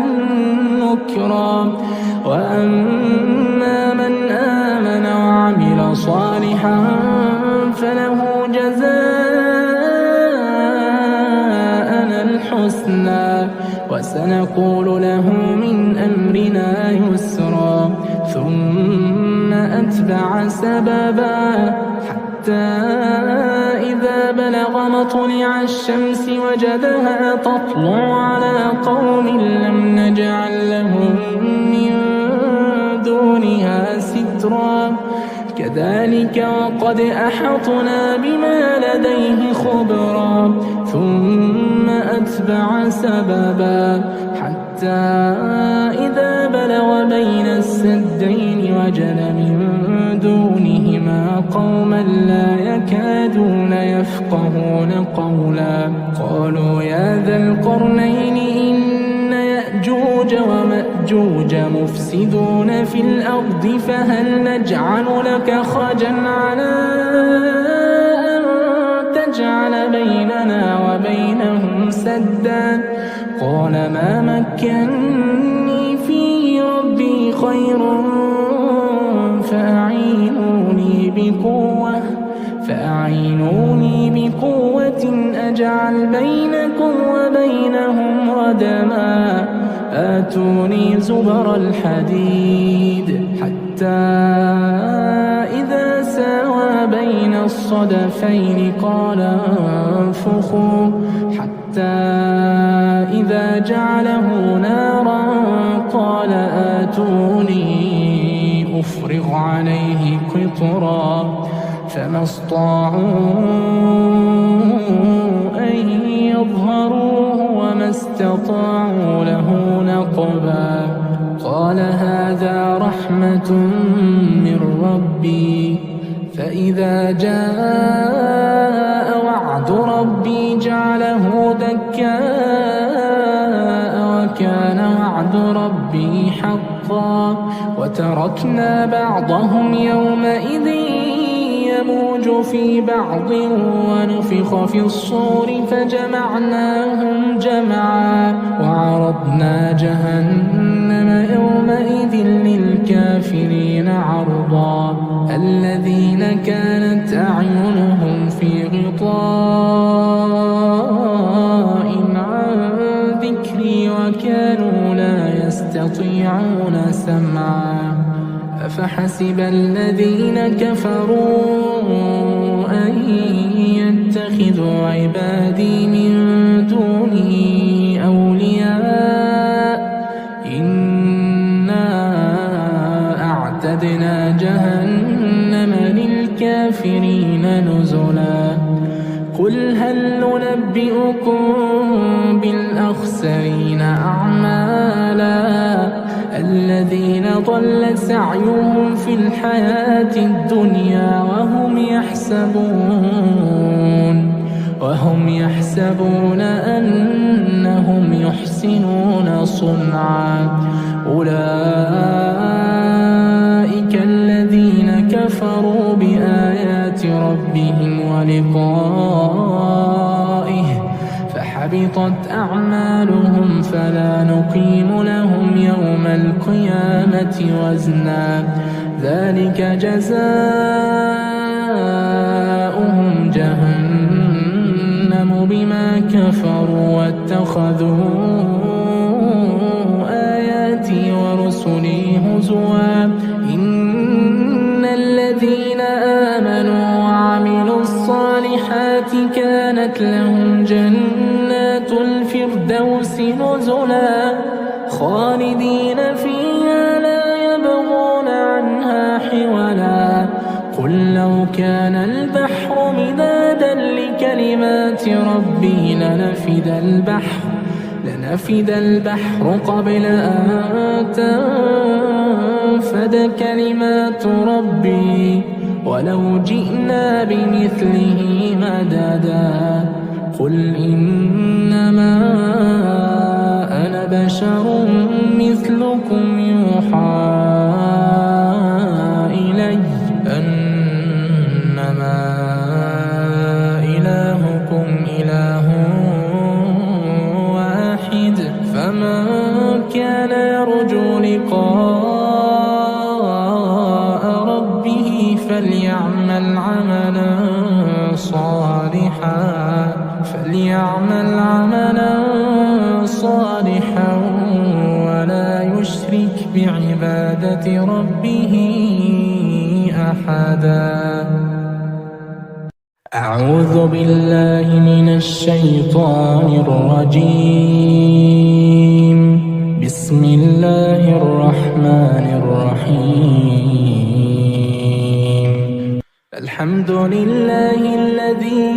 نكرا وأما من آمن وعمل صالحا فله جزاء الحسنى وسنقول له من أمرنا يسرا ثم أتبع سببا حتى إذا بلغ مطلع الشمس وجدها تطلع على قوم لم نجعل لهم من دونها سترا كذلك وقد أحطنا بما لديه خبرا ثم أتبع سببا حتى إذا بلغ بين السدين وجد من دونهما قوما لا يكادون يفقهون قولا قالوا يا ذا القرنين إن يأجوج ومأجوج مفسدون في الأرض فهل نجعل لك خرجا على أن تجعل بيننا وبينهم سدا قال ما مكنني فيه ربي خير فأعينوني بقوة أجعل بينكم وبينهم ردما آتوني زبر الحديد حتى إذا ساوى بين الصدفين قال انفخوا حتى إذا جعله نارا قال آتوني أفرغ عليه قطرا فما استطاعوا أن يظهروه وما استطاعوا له نقبا قال هذا رحمة من ربي فإذا جاء وعد ربي جعله دكاء وكان وعد ربي حقا وتركنا بعضهم يومئذ يموج في بعض ونفخ في الصور فجمعناهم جمعا وعرضنا جهنم يومئذ للكافرين عرضا الذين كانت أعينهم في غطاء عن ذكري وكانوا لا يستطيعون سمعا أفحسب الذين كفروا أن يتخذوا عبادي من دوني أولياء إنا أعتدنا جهنم للكافرين نزلا قل هل ننبئكم بالأخسرين أعمالا الذين ضل سعيهم في الحياة الدنيا وهم يحسبون أنهم يحسنون صنعا أولئك الذين كفروا بآيات ربهم ولقائه فحبطت أعمالهم فلا نقيم لهم يوم القيامة وزنا ذلك جزاؤهم جهنم بما كفروا واتخذوا آياتي ورسلي هزوا إن الذين آمنوا وعملوا الصالحات كانت لهم جنات الفردوس نزلا خالدين فيها لا يبغون عنها حولا قل لو كان البحر مدادا لكلمات ربي لنفد البحر قبل أن تنفد كلمات ربي ولو جئنا بمثله مددا قل إنما أنا بشر مثلكم يوحى إلي أنما إلهكم إله واحد فمن كان يرجو لقاء ربه فليعمل عملا صالحا ولا يشرك بعبادة ربه أحدا أعوذ بالله من الشيطان الرجيم بسم الله الرحمن الرحيم الحمد لله الذي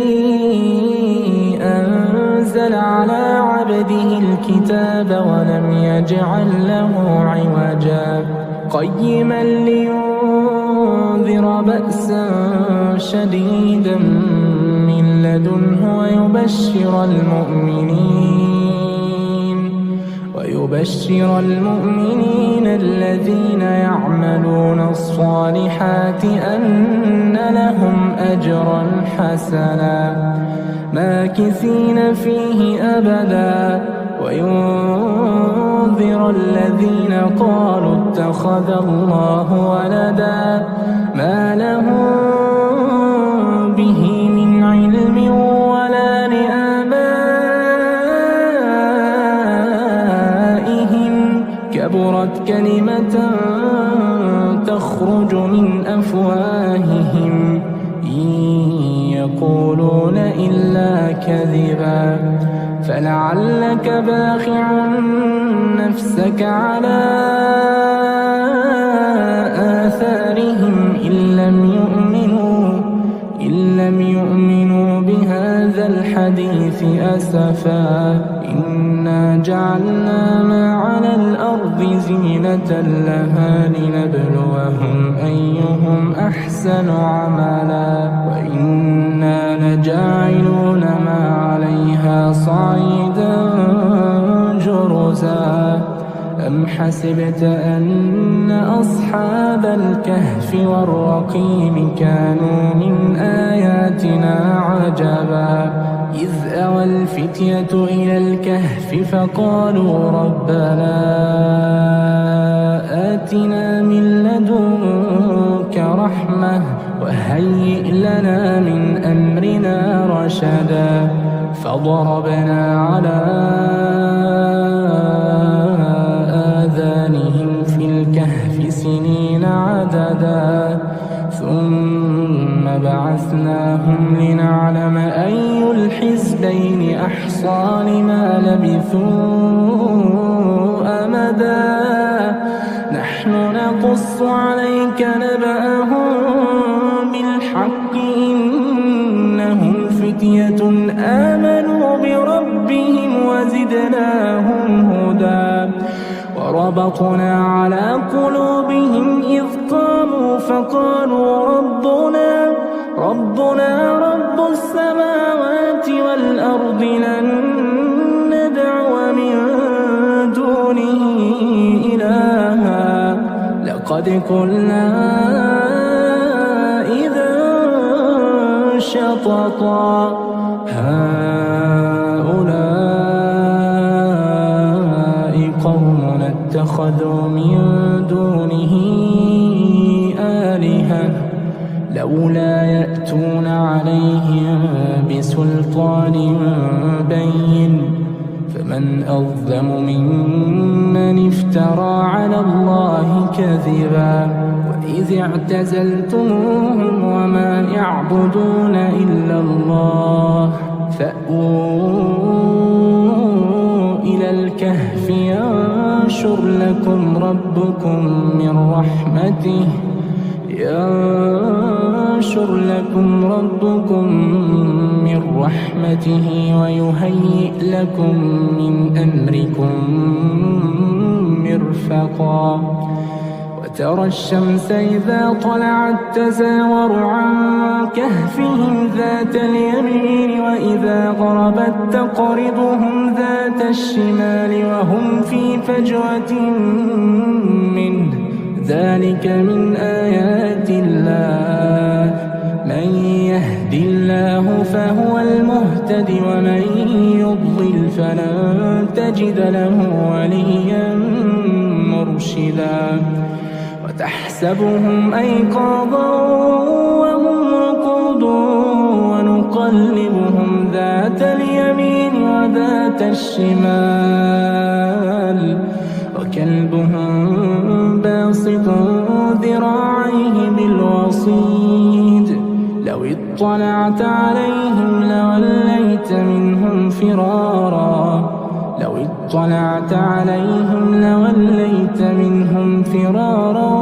أنزل على عبده الكتاب ولم يجعل له عوجا قيما لينذر بأسا شديدا من لدنه ويبشر المؤمنين الذين يعملون الصالحات أن لهم أجرا حسنا ماكثين فيه أبدا وينذر الذين قالوا اتخذ الله ولدا ما لهم به من علم ولا لآبائهم كبرت كلمة تخرج من أفواههم إن يقولون إلا كذبا فلعلك باخع نفسك على آثارهم إن لم يؤمنوا بهذا الحديث أسفا إنا جعلنا ما على الأرض زينة لها لنبلوهم أيهم أحسن عملا وإنا لجاعلون ما أم حسبت أن أصحاب الكهف والرقيم كانوا من آياتنا عجبا إذ أوى الفتية إلى الكهف فقالوا ربنا آتنا من لدنك رحمة وهيئ لنا من أمرنا رشدا فضربنا على آذانهم في الكهف سنين عددا ثم بعثناهم لنعلم أي الحزبين أحصى لما لبثوا أمدا نحن نقص عليك نبأهم بالحق إنهم فتية آمنوا بربهم وزدناهم هدى وربطنا على قلوبهم إذ قاموا فقالوا ربنا رب السماوات والأرض لن ندعو من دونه إلها لقد قلنا إذا شططا هؤلاء قومنا اتخذوا من دونه آلهة لولا يأتون عليهم بسلطان بين فمن أظلم ممن افترى على الله كذبا وإذ اعتزلتموهم وما يعبدون إلا الله فأووا إلى الكهف ينشر لكم ربكم من رحمته ويهيئ لكم من أمركم مرفقا وترى الشمس إذا طلعت تزاور عن كهفهم ذات اليمين وإذا غربت تقرضهم ذات الشمال وهم في فجوة منه ذلك من آيات الله من يهد الله فهو المهتد ومن يضلل فلن تجد له وليا مرشدا وتحسبهم أيقاظا وهم رقود ونقلبهم ذات اليمين وذات الشمال وكلبهم باسط ذراعيه بالوصيد لو اطلعت عليهم لوليت منهم فرارا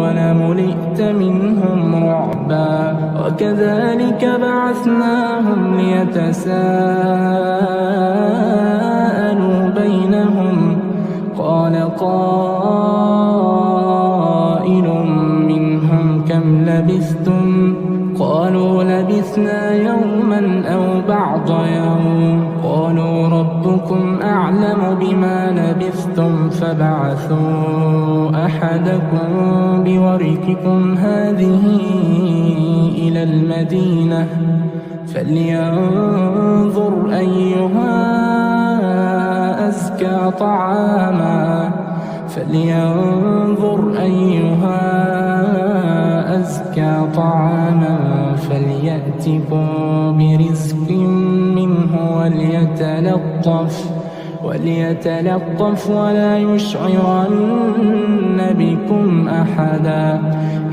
ولملئت منهم رعبا وكذلك بعثناهم ليتساءلوا بينهم قال قائل منهم كم لبثتم قالوا لبثنا يوما أو بعض يوم قالوا ربكم أعلم بما لبثتم فبعثوا أحدكم بورقكم هذه إلى المدينة فلينظر أيها أزكى طعاما فليأتكم برزق منه وليتلطف ولا يشعرن بكم أحدا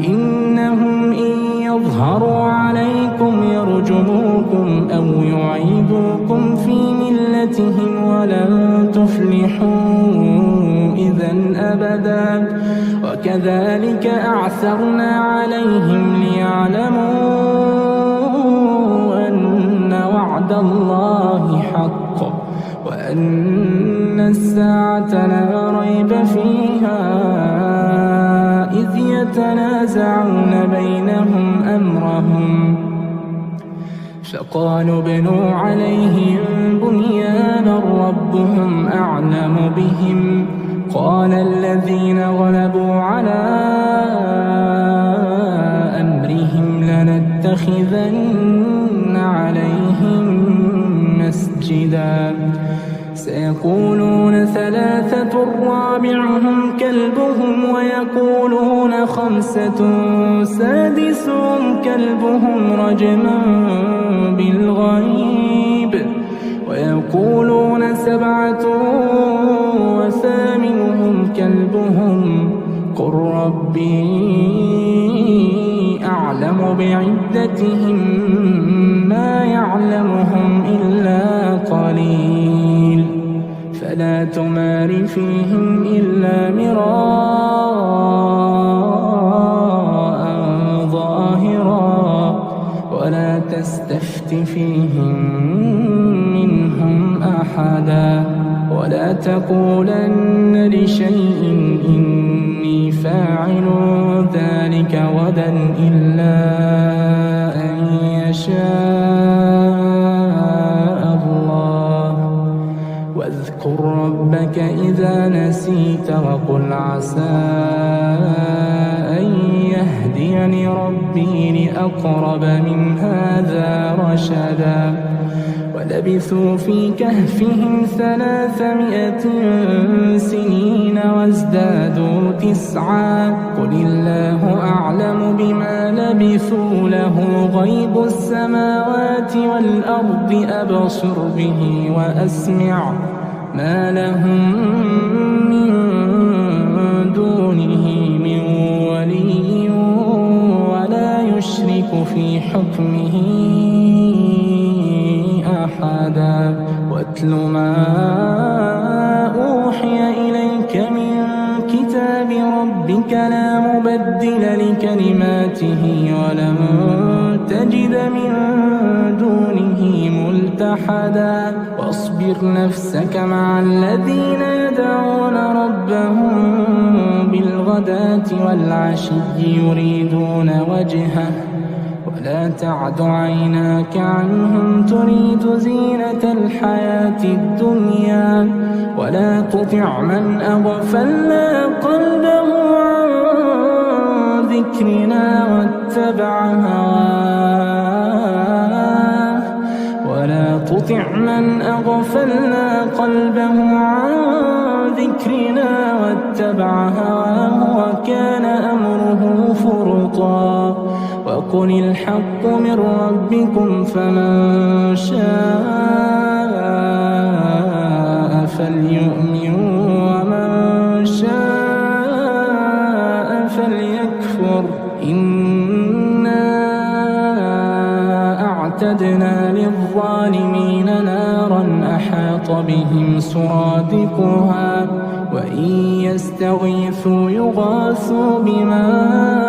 إنهم إن يظهروا عليكم يرجموكم أو يعيدوكم في ملتهم ولن تفلحوا إذا أبدا وكذلك أعثرنا عليهم ليعلموا أن وعد الله حق وأن الساعة لا ريب فيها إذ يتنازعون بينهم أمرهم فقالوا ابنوا عليهم بنيانا ربهم ربهم أعلم بهم قال الذين غلبوا على أمرهم لنتخذن عليهم مسجدا سيقولون ثلاثة رابعهم كلبهم ويقولون خمسة سادسهم كلبهم رجما بالغيب ويقولون سبعة وثامنهم كلبهم قل ربي أعلم بعدتهم ما يعلمهم إلا قليل فلا تمار فيهم إلا مراء ظاهرا ولا تستفت فيهم منهم أحدا ولا تقولن لشيء إني فاعل ذلك غدا إلا أن يشاء الله واذكر ربك إذا نسيت وقل عسى أن يهديني ربي لأقرب من هذا رشدا ولبثوا في كهفهم 300 سنين وازدادوا 9 قل الله أعلم بما لبثوا له غيب السماوات والأرض أبصر به وأسمع ما لهم من دونه من ولي ولا يشرك في حكمه أحدا واتل ما أوحي إليك من كتاب ربك لا مبدل لكلماته ولن تجد من دونه ملتحدا واصبر نفسك مع الذين يدعون ربهم بالغداة والعشي يريدون وجهه ولا تعد عيناك عنهم تريد زينة الحياة الدنيا ولا تطع من أغفلنا قلبه عن ذكرنا واتبع هواه ولا تطع من أغفلنا قلبه عن ذكرنا واتبع هواه وكان أمره فرطا وقل الحق من ربكم فمن شاء فليؤمن ومن شاء فليكفر إنا أعتدنا للظالمين نارا أحاط بهم سرادقها وإن يستغيثوا يغاثوا بماء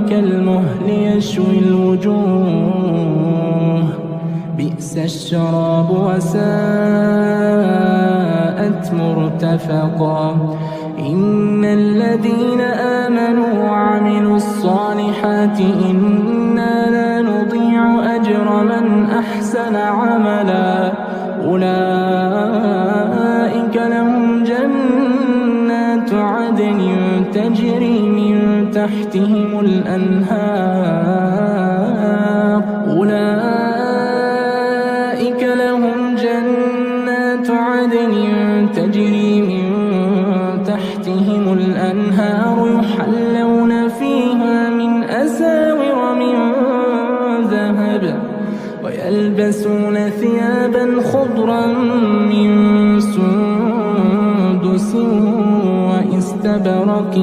كالمهل يشوي الوجوه بئس الشراب وساءت مرتفقا إن الذين آمنوا وعملوا الصالحات إنا لا نضيع أجر من أحسن عملا أولئك لهم جنات عدن تجري من تحتهم الأنهار أولئك لهم جنات عدن تجري من تحتهم الأنهار يحلون فيها من أساور من ذهب ويلبسون ثيابا خضرا من سندس واستبرق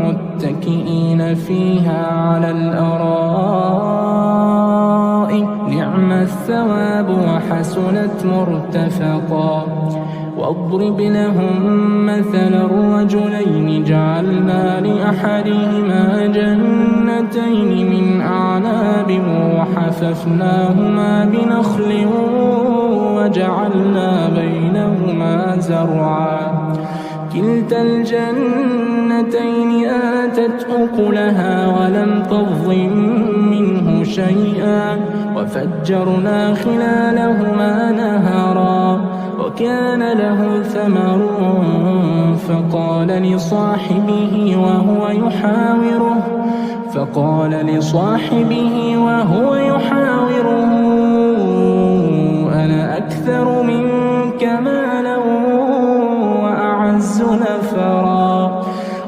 متكئين فيها على الأرائك نعم الثواب وحسنت مرتفقا واضرب لهم مثل الرجلين جعلنا لأحدهما جنتين من أعناب وحففناهما بنخل وجعلنا بينهما زرعا كلتا الجنتين آتت أكلها ولم تظلم منه شيئا وفجرنا خلالهما نهرا كان له ثمر فقال لصاحبه وهو يحاوره أنا أكثر منك مالا وأعز نفرا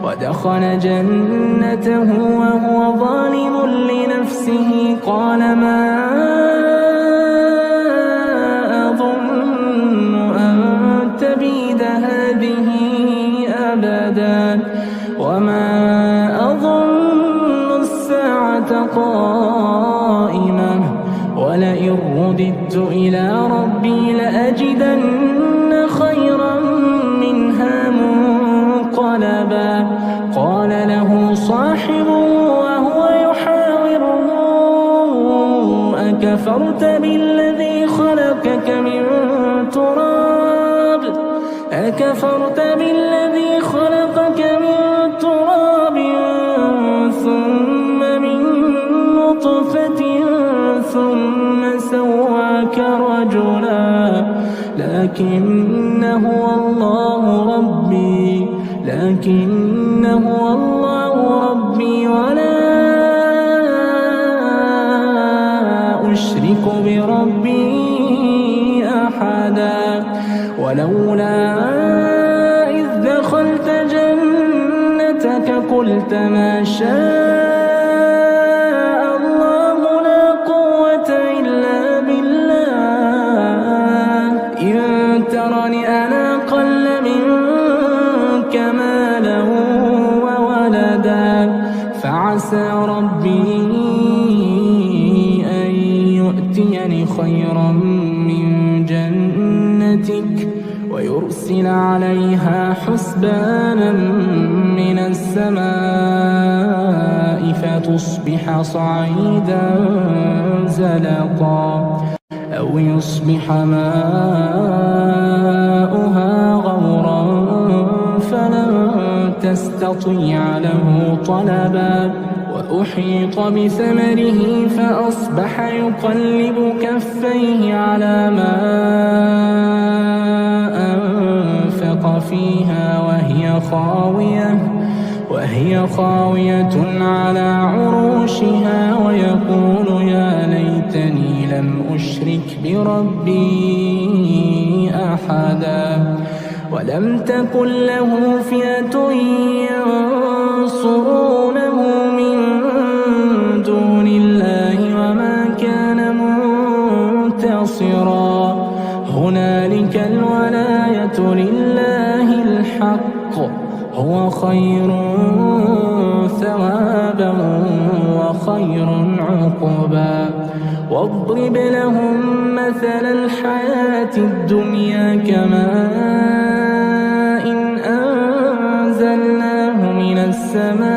ودخل جنته وهو ظالم لنفسه قال ما أظن أن تبيد هذه أبدا وما أظن الساعة قائمة ولئن رددت إلى ربي لأجدن خيرا منها منقلبا قال له صاحبه وهو يحاوره أكفرت بالذي خلقك من تراب ثم من نطفة ثم سواك رجلا لكن هو الله ربي ولا أشرك بربي أحدا ولولا إذ دخلت جنتك قلت ما شاء الله لا قوة إلا بالله إن ترني أنا أقل منك مالا وولدا فعسى ربي أن يؤتيني خيرا من جنتك ويرسل عليها حسبانا من السماء فتصبح صعيدا زلقا أو يصبح ماؤها غورا فلن تستطيع له طلبا وأحيط بثمره فأصبح يقلب كفيه على ما أنفق فيها وهي خاوية على عروشها ويقول يا ليتني لم أشرك بربي أحدا ولم تكن له فئة ينصرونه من دون الله وما كان منتصرا هنالك الولاية لله الحق هو خير ثوابا وخير عقبا واضرب لهم مثل الحياة الدنيا كماء أنزلناه من السماء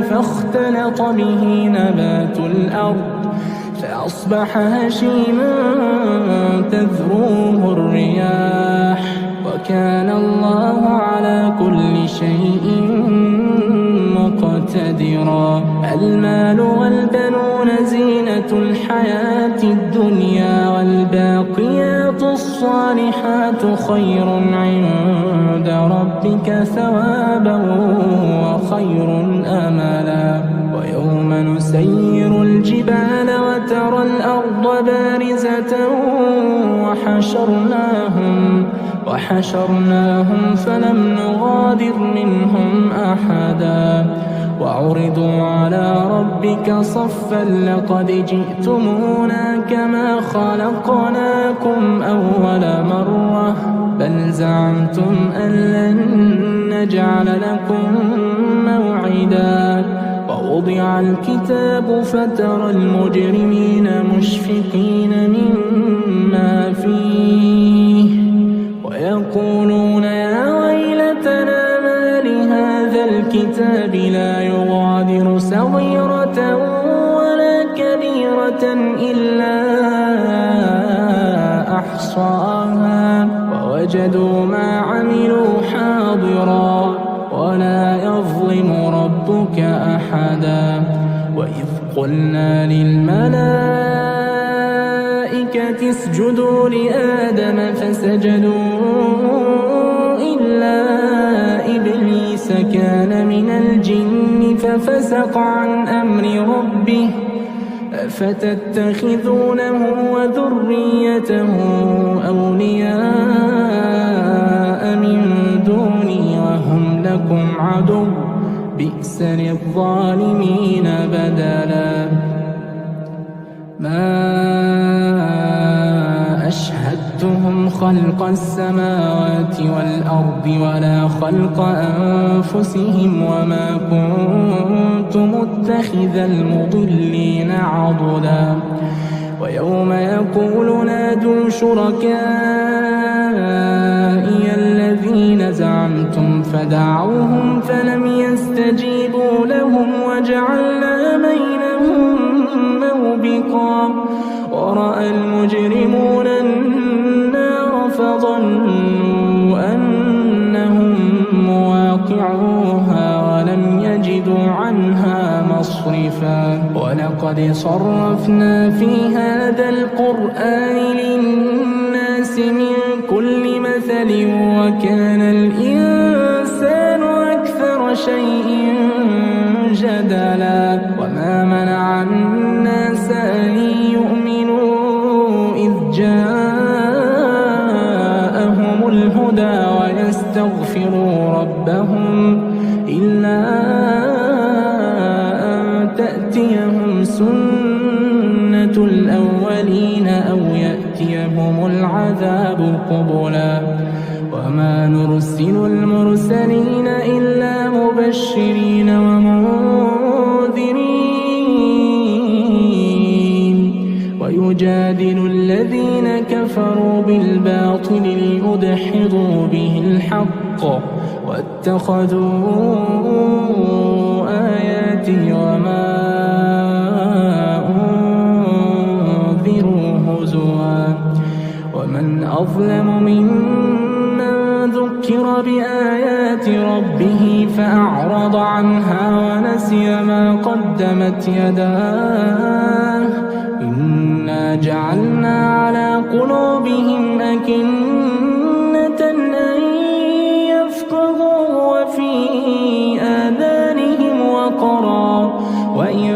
فاختلط به نبات الأرض فأصبح هشيما تذروه الرياح وكان الله على كل شيء مقتدرا المال والبنون زينة الحياة الدنيا والباقيات الصالحات خير عند ربك ثوابا وخير أملا ويوم نسير الجبال وترى الأرض بارزة وحشرناهم فلم نغادر منهم أحدا وعرضوا على ربك صفا لقد جئتمونا كما خلقناكم أول مرة بل زعمتم أن لن نجعل لكم موعدا ووضع الكتاب فترى المجرمين مشفقين مما فيه ويقولون يا ويلتنا ما لهذا الكتاب لا يغادر صغيرة ولا كبيرة إلا أحصاها ووجدوا ما عملوا حاضرا ولا يظلم ربك أحدا وإذ قلنا للملائكة الملائكة اسجدوا لآدم فسجدوا إلا إبليس كان من الجن ففسق عن أمر ربه أفتتخذونه وذريته أولياء من دوني وهم لكم عدو بئس للظالمين بدلا ما أشهدتهم خلق السماوات والأرض ولا خلق أنفسهم وما كنت متخذ المضلين عضدا ويوم يقول نادوا شركائي الذين زعمتم فدعوهم فلم يستجيبوا لهم وجعلنا بينهم موبقا ورأى المجرمون النار فظنوا أنهم مواقعوها ولم يجدوا عنها مصرفا ولقد صرفنا في هذا القرآن للناس من كل مثل وكان الإنسان أكثر شيء جدلا وما منع الناس أن يؤمنوا إذ جاءهم الهدى ويستغفروا ربهم إلا أن تأتيهم سنة الأولين أو يأتيهم العذاب قبلا وما نرسل المرسلين إلا مبشرين ومنذرين ويجادل الذين كفروا بالباطل ليدحضوا به الحق واتخذوا آياتي وما أنذروا هزوا ومن أظلم ممن ذكر بآيات ربه فأعرض عنها ونسي ما قدمت يداه إنا جعلنا على قلوبهم أكنة أن يفقهوا وفي آذانهم وقرا وإن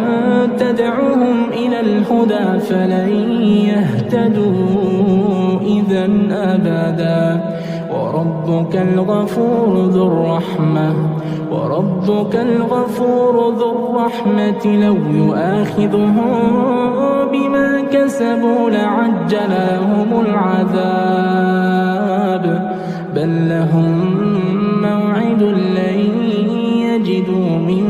تدعوهم إلى الهدى فلن يهتدوا إذا أبدا وربك الغفور ذو الرحمة لو يؤاخذهم بما كسبوا لعجل لهم العذاب بل لهم موعد لن يجدوا من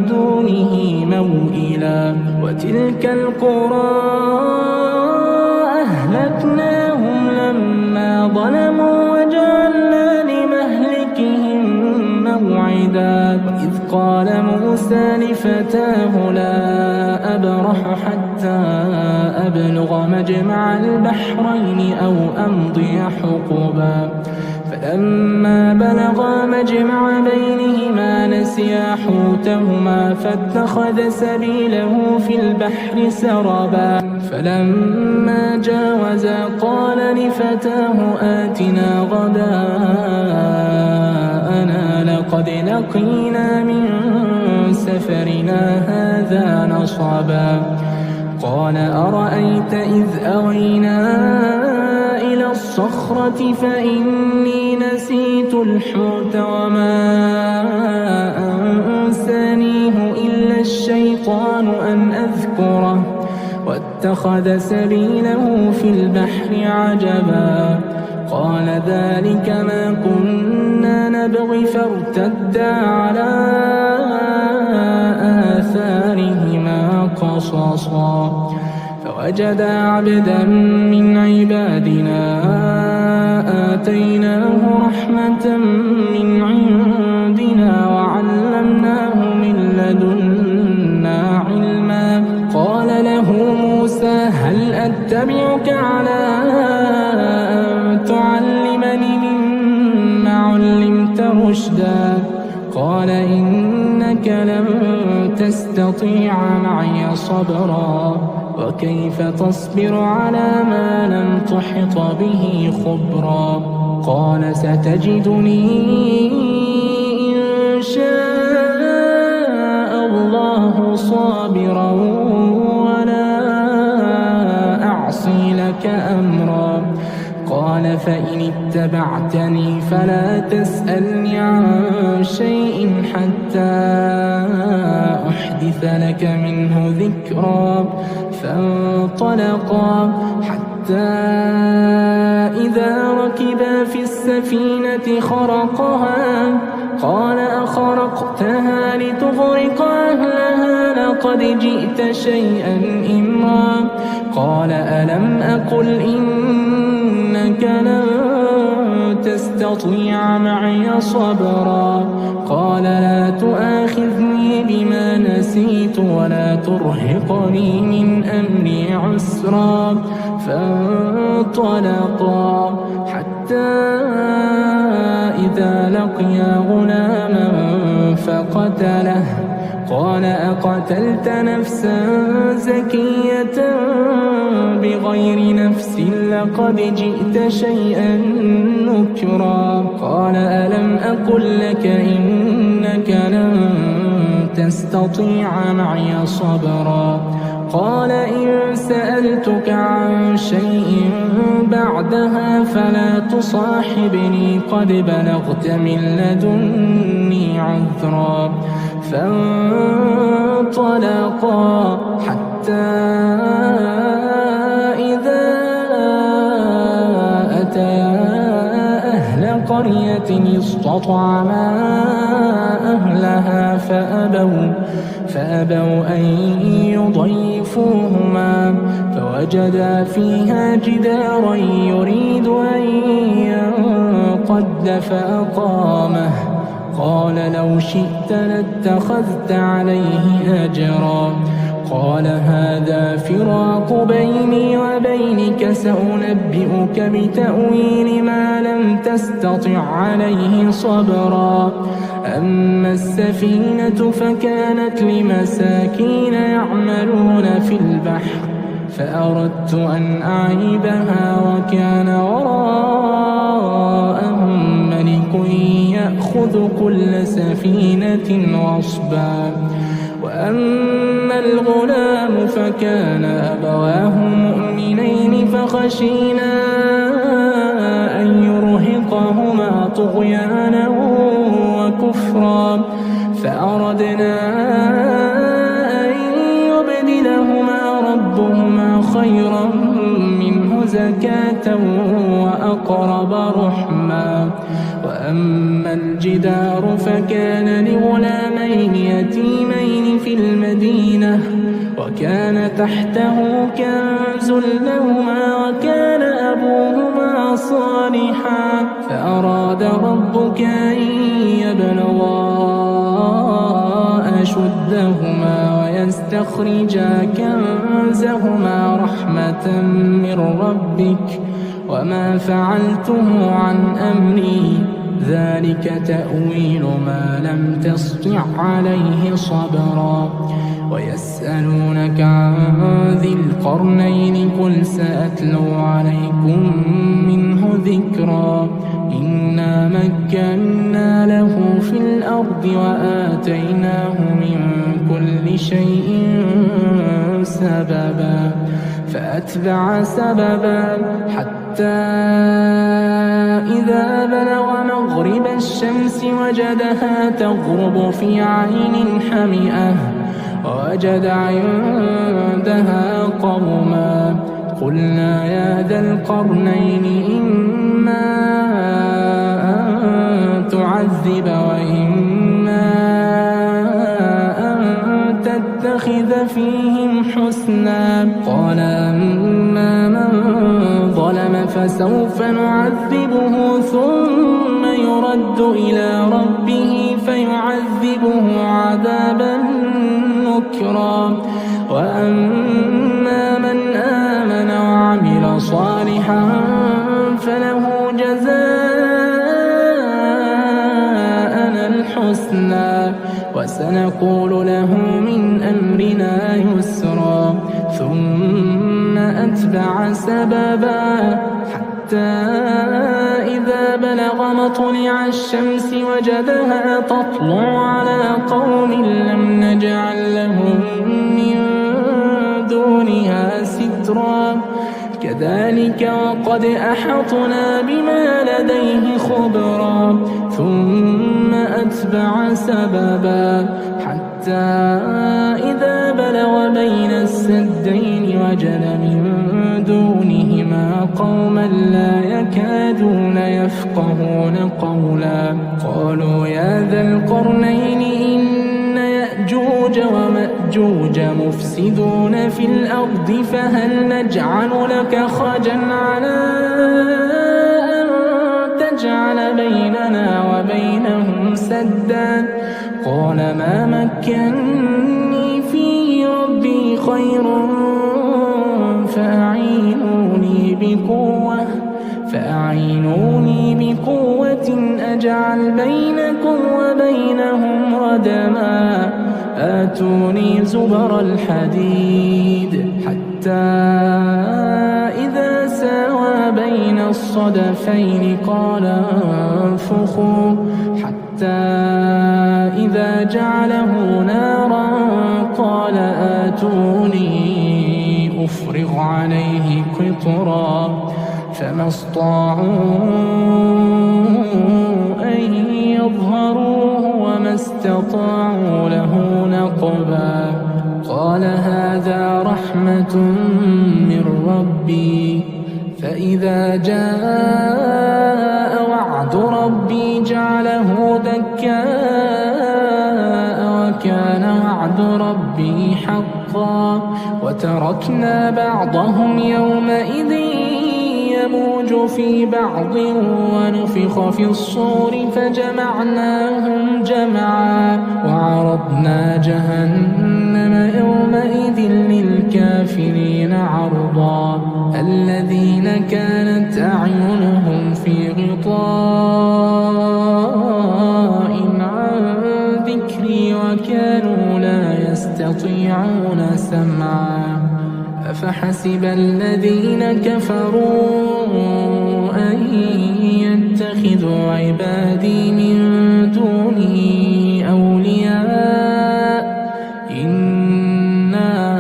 دونه موئلا وتلك القرى أهلكناهم لما ظلموا وجعلنا لمهلكهم موعدا وإذ قال موسى لفتاه لا أبرح حتى أبلغ مجمع البحرين أو أمضي حقبا فلما بلغا مجمع بينهما نسيا حوتهما فاتخذ سبيله في البحر سربا فلما جاوزا قال لفتاه آتنا غداءنا لقد لقينا من سفرنا هذا نصبا قال أرأيت إذ أوينا إلى الصخرة فإني نسيت الحوت وما أنسانيه إلا الشيطان أن أذكره واتخذ سبيله في البحر عجبا قال ذلك ما كنا نبغي فارتدا على آثارهما قصصا فوجدا عبدا من عبادنا آتيناه رحمة من عندنا وعلمناه من لدنا علما قال له موسى هل أتبعك على أن تعلمني مما علمت رشدا قال إنك لن تستطيع معي صبرا وكيف تصبر على ما لم تحط به خبرا قال ستجدني إن شاء الله صابرا ولا أعصي لك أمرا قال فإن اتبعتني فلا تسألني عن شيء حتى أحدث لك منه ذكرا فانطلقا حتى إذا ركبا في السفينة خرقها قال أخرقتها لتغرق أهلها لقد جئت شيئا إمرا قال ألم أقل إنك لن تستطيع معي صبرا قال لا تؤاخذني بما نسيت ولا ترهقني من أمري عسرا فانطلقا حتى إذا لقيا غلاما فقتله قال أقتلت نفسا زكية بغير نفس لقد جئت شيئا نكرا قال ألم أقل لك إنك لن تستطيع معي صبرا قال إن سألتك عن شيء بعدها فلا تصاحبني قد بلغت من لدني عذرا فانطلقا حتى إذا أتيا أهل قرية استطعما أهلها فأبوا أن يضيفوهما فوجدا فيها جدارا يريد أن ينقض فأقامه قال لو شئت لاتخذت عليه أجرا قال هذا فراق بيني وبينك سأنبئك بتأويل ما لم تستطع عليه صبرا أما السفينة فكانت لمساكين يعملون في البحر فأردت أن أعيبها وكان وراءهم ملك يأخذ كل سفينة غصبا وأما الغلام فكان أبواه مؤمنين فخشينا أن يرهقهما طغيانا وكفرا فأردنا أن يبدلهما ربهما خيرا منه زكاة وأقرب رحما وأما الجدار فكان لغلامين يتيمين في المدينة وكان تحته كنز لهما وكان أبوهما صالحا فأراد ربك أن يبلغا أشدهما ويستخرجا كنزهما رحمة من ربك وما فعلته عن أمري ذلك تأويل ما لم تسطع عليه صبرا ويسألونك عن ذي القرنين قل سأتلو عليكم منه ذكرا إنا مكنا له في الأرض وآتيناه من كل شيء سببا فأتبع سببا حتى إذا بلغ مغرب الشمس وجدها تغرب في عين حمئة ووجد عندها قوما قلنا يا ذا القرنين إما أن تعذب وإما أن تتخذ فيهم حسنا قال أما من ظلم فسوف نعذبه ثم يرد إلى ربه فيعذبه عذابا نكرا وأما من آمن وعمل صالحا فله جزاء الحسنى وسنقول له من أمرنا يسرا ثم أتبع سببا حتى إذا بلغ مطلع الشمس وجدها تطلع على قوم لم نجعل لهم من دونها سترا كذلك وقد أحطنا بما لديه خبرا ثم أتبع سببا حتى إذا بلغ بين السدين وجد من دونهما قوما لا يكادون يفقهون قولا قالوا يا ذا القرنين إن يأجوج ومأجوج مفسدون في الأرض فهل نجعل لك خرجا على أن تجعل بيننا وبينهم سدا قال ما مكني فيه ربي خير فأعينوني بقوة أجعل بينكم وبينهم ردما آتوني زبر الحديد حتى إذا ساوى بين الصدفين قال انفخوا حتى إذا جعله نارا قال آتوني أفرغ عليه قطرا فما استطاعوا أن يظهروه وما استطاعوا له نقبا قال هذا رحمة من ربي فإذا جاء وعد ربي جعله دكاء وكان وعد ربي حقا وتركنا بعضهم يومئذ يموج في بعض ونفخ في الصور فجمعناهم جمعا وعرضنا جهنم يومئذ للكافرين عرضا الذين كانت أعينهم في غطاء عن ذكري وكانوا لا يستطيعون سمعا أفحسب الذين كفروا أن يتخذوا عبادي من دوني أولياء إنا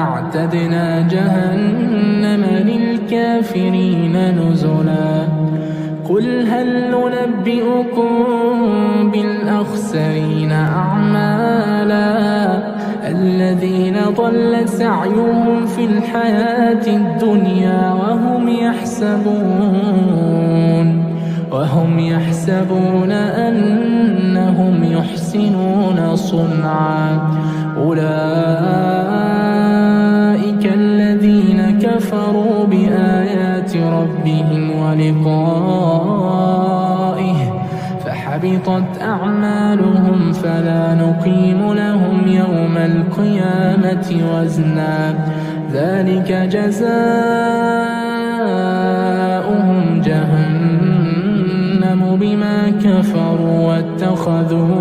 أعتدنا جهنم للكافرين نزلا قل هل ننبئكم بالأخسرين أعمالا الذين ضل سعيهم في الحياة الدنيا وهم يحسبون أنهم يحسنون صنعا أولئك الذين كفروا بآيات ربهم ولقائه فحبطت أعمالهم فلا نقيم لهم يوم القيامة وزنا ذلك جزاؤهم جهنم بما كفروا واتخذوا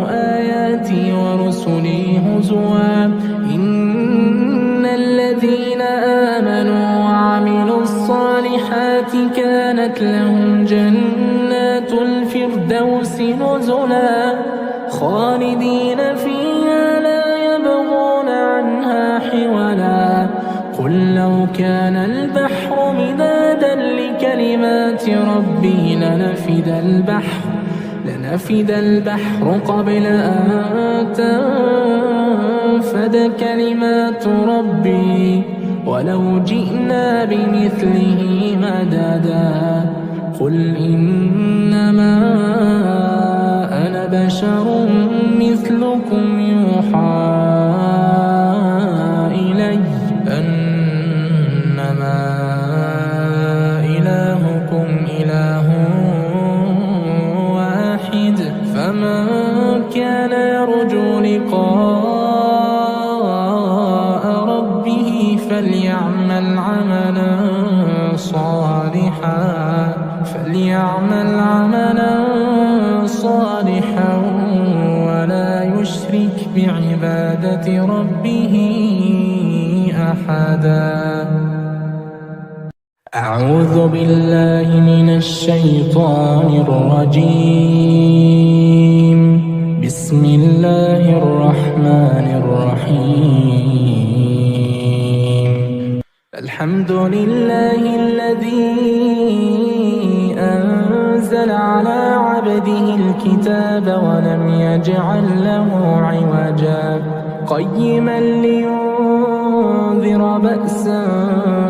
آياتي ورسلي هزوا إن الذين آمنوا وعملوا الصالحات كانت لهم جنات الفردوس نزلا خالدين فيها لا يبغون عنها حولا قل لو كان البحر مدادا لكلمات ربي لنفد البحر قبل أن تنفد كلمات ربي ولو جئنا بمثله مددا قل إنما أنا بشر مثلكم يوحى إلي أنما إلهكم إله واحد فمن كان يرجو لقاء ربه فليعمل عملا صالحا ولا يشرك بعبادة ربه أحدا. أعوذ بالله من الشيطان الرجيم. بسم الله الرحمن الرحيم. الحمد لله الذي أنزل على عبده الكتاب ولم يجعل له عوجا قيما لينذر بأسا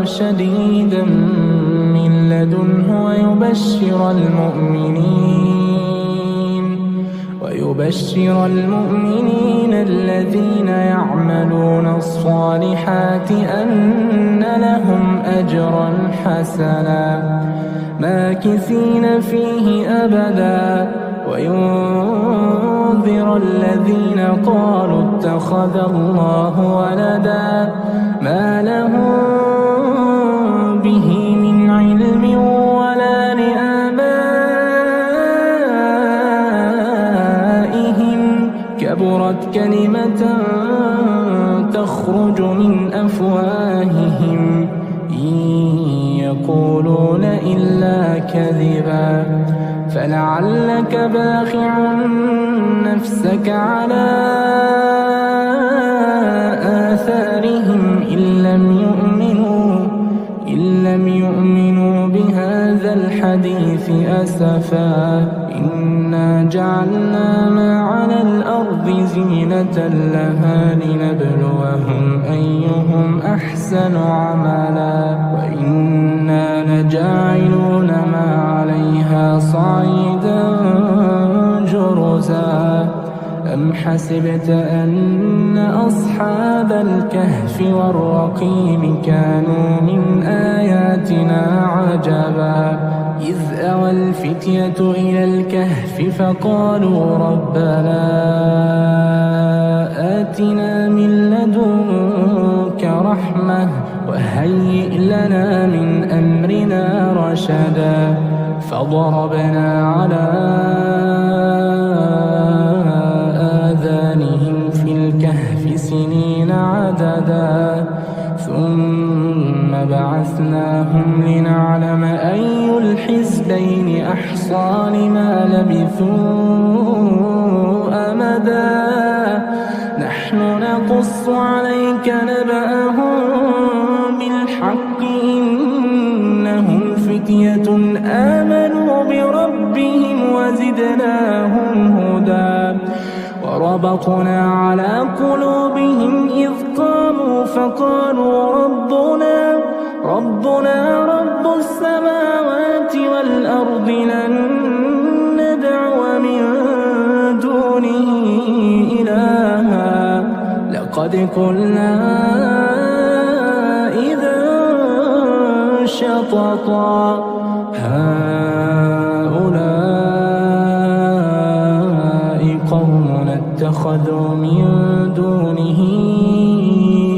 شديدا من لدنه ويبشر المؤمنين الذين يعملون الصالحات أن لهم أجرا حسنا ماكثين فيه أبدا وينذر الذين قالوا اتخذ الله ولدا ما لهم به من علم ولا لآبائهم كبرت كلمة تخرج من أفواههم إن يقولون إلا كذبا فلعلك باخع نفسك على آثارهم إن لم يؤمنوا بهذا الحديث أسفا إنا جعلنا ما على الأرض زينة لها لنبلوهم أيهم أحسن عملا وإنا لجاعلون ما عليها صعيدا جرزا أم حسبت أن أصحاب الكهف والرقيم كانوا من آياتنا عجبا إذ أوى الفتية إلى الكهف فقالوا ربنا آتنا من لدنك رحمة وهيئ لنا من أمرنا رشدا فضربنا على آذانهم في الكهف سنين عددا ثم بعثناهم لنعلم أي الحزبين أحصى لما لبثوا أمدا نحن نقص عليك نبأهم بالحق إنهم فتية آمنوا بربهم وزدناهم هدى وربطنا على قلوبهم إذ قاموا فقالوا ربنا رب السماوات والأرض لن ندعو من دونه إلها لقد قلنا إذا شططا هؤلاء قومنا اتخذوا من دونه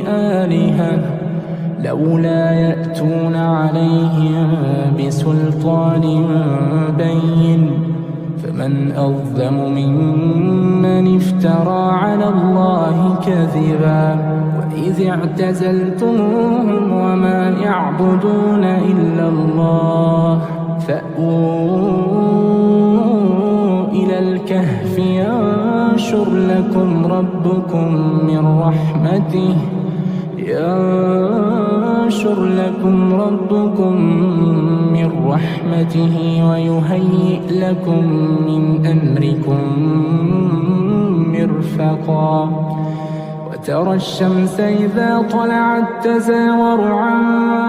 آلهة لولا يأتون عليهم بسلطان بين فمن أظلم ممن افترى على الله كذبا وإذ اعتزلتموهم وما يعبدون إلا الله فأووا إلى الكهف ينشر لكم ربكم من رحمته ويهيئ لكم من أمركم مرفقا وترى الشمس إذا طلعت تزاور عن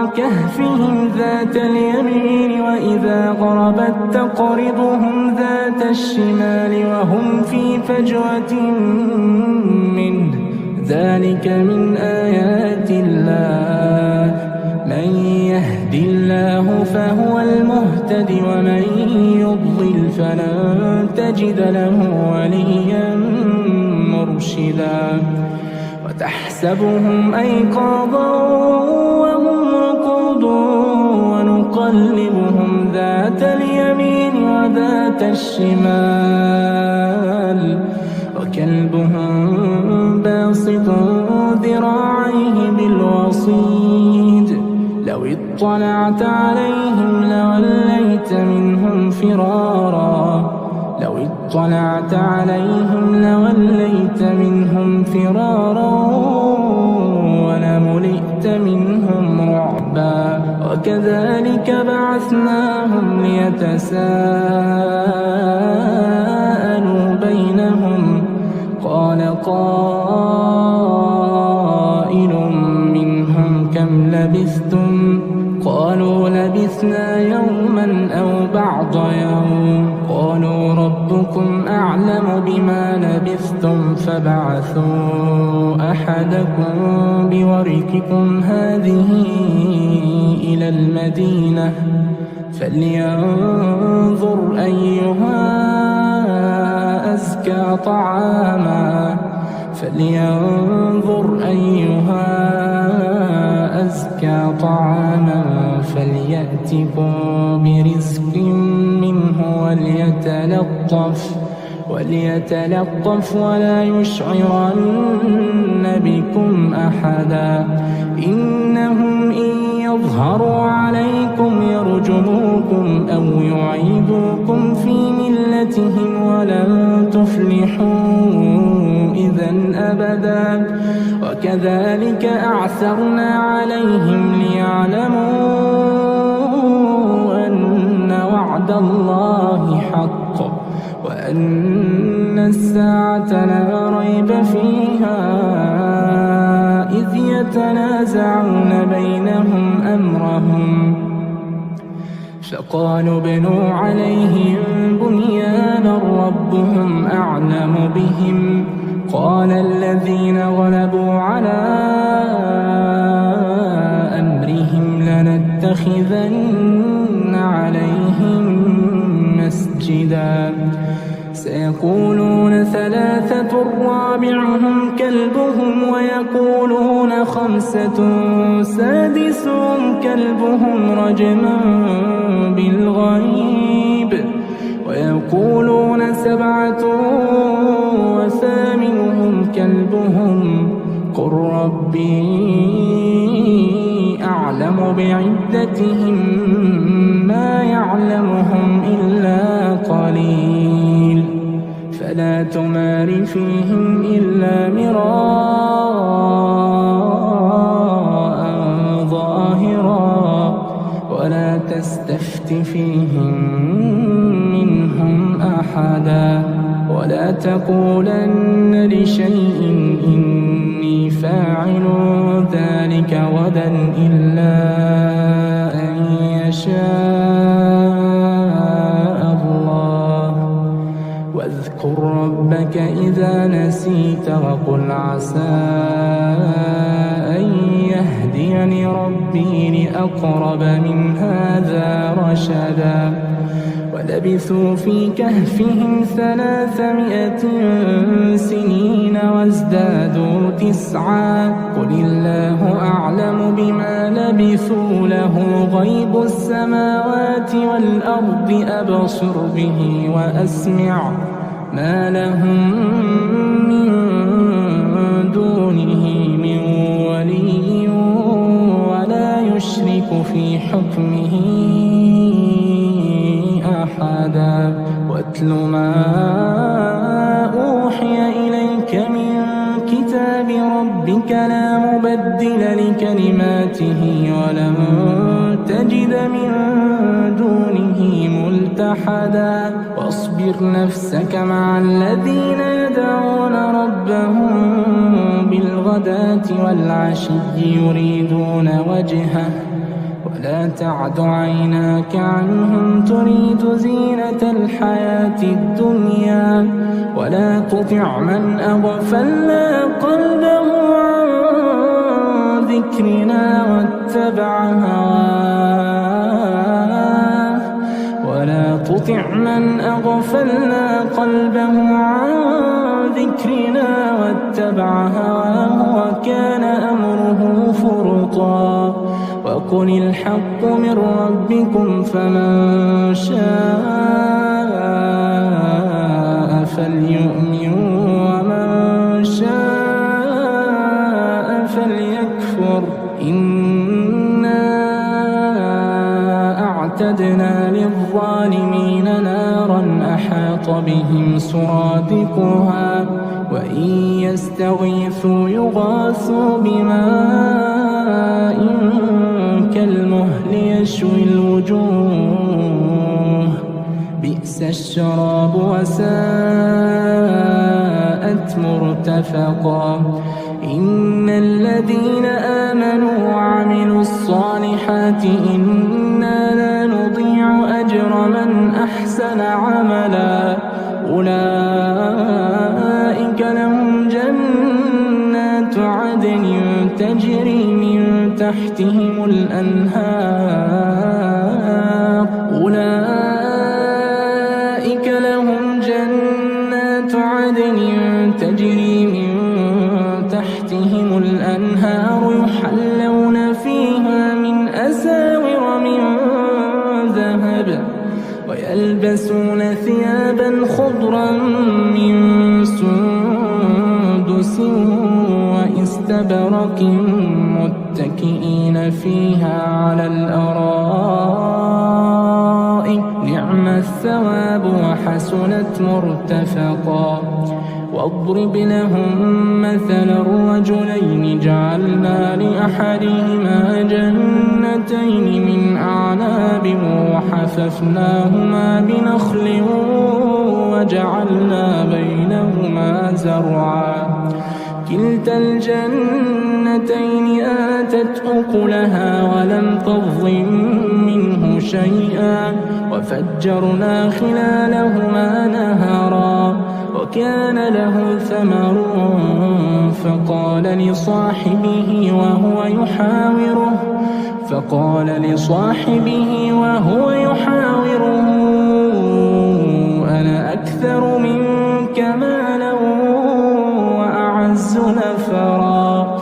كهفهم ذات اليمين وإذا غربت تقرضهم ذات الشمال وهم في فجوة منه ذلك من آيات الله من يهد الله فهو المهتد ومن يضلل فلن تجد له وليا مرشدا وتحسبهم أيقاظا وهم رقود ونقلبهم ذات اليمين وذات الشمال وكلبهم باسط ذراعيه بالوصيد لو اطلعت عليهم لوليت منهم فرارا لو اطلعت عليهم لوليت منهم فرارا ولملئت منهم رعبا وكذلك بعثناهم ليتساءلوا بينهم قال قائل منهم كم لبثتم قالوا لبثنا يوما أو بعض يوم قالوا ربكم أعلم بما لبثتم فبعثوا أحدكم بورقكم هذه إلى المدينة فلينظر أيها أزكى طعاما فليأتكم برزق منه وليتلطف ولا يشعرن بكم أحدا إنهم إن يظهروا عليكم يرجموكم أو يعيدوكم في ملتهم ولن تفلحوا إذا أبدا وكذلك أعثرنا عليهم ليعلموا أن وعد الله حق وأن الساعة لا ريب فيها إذ يتنازعون بينهم أمرهم فقالوا ابنوا عليهم بنيانا ربهم أعلم بهم قال الذين غلبوا على أمرهم لنتخذن عليهم مسجدا سيقولون ثلاثة رابعهم كلبهم ويقولون خمسة سادسهم كلبهم رجما بالغيب ويقولون سبعة وثامنهم كلبهم قل ربي أعلم بعدتهم ما يعلمهم إلا قليل فلا تمار فيهم إلا مراء ظاهرا ولا تستفت فيهم منهم أحدا ولا تقولن لشيء إني فاعل ذلك غدا إلا أن يشاء الله واذكر ربك إذا نسيت وقل عسى أن يهديني ربي لأقرب من هذا رشدا ولبثوا في كهفهم 300 سنين وازدادوا 9 قل الله أعلم بما لبثوا له غيب السماوات والأرض أبصر به وأسمع ما لهم من دونه من ولي ولا يشرك في حكمه أحدا واتل ما أوحي إليك من كتاب ربك لا مبدل لكلماته ولن تجد من دونه ملتحدا واصبر نفسك مع الذين يدعون ربهم بالغداة والعشي يريدون وجهه ولا تعد عيناك عنهم تريد زينة الحياة الدنيا ولا تطع من أغفلنا قلبه عن ذكرنا واتبع هواه ولا تطع من أغفلنا قلبه عن ذكرنا واتبع هواه وكان أمره فرطا وقل الحق من ربكم فمن شاء فليؤمن ومن شاء فليكفر إنا وأعتدنا للظالمين نارا أحاط بهم سرادقها وإن يستغيثوا يغاثوا بماء كالمهل يشوي الوجوه بئس الشراب وساءت مرتفقا إن الذين آمنوا وعملوا الصالحات إنا لا نضيع أجر من أحسن عملا أولئك لهم جنات عدن تجري من تحتهم الأنهار أولئك لهم جنات عدن تجري من تحتهم الأنهار يحلون فيها من أساور من ذهب ويلبسون ثيابا خضرا من سندس وإستبرق متكئين فيها على الأرائك نعم الثواب وحسنت مرتفقا واضرب لهم مثل الرجلين جعلنا لأحدهما جنتين من أعناب وحففناهما بنخل وجعلنا بينهما زرعا كلتا الجنتين آتت أكلها ولم تظلم منه شيئا وفجرنا خلالهما نهرا وكان له ثمر فقال لصاحبه وهو يحاوره أنا أكثر منك مالا وأعز نفرا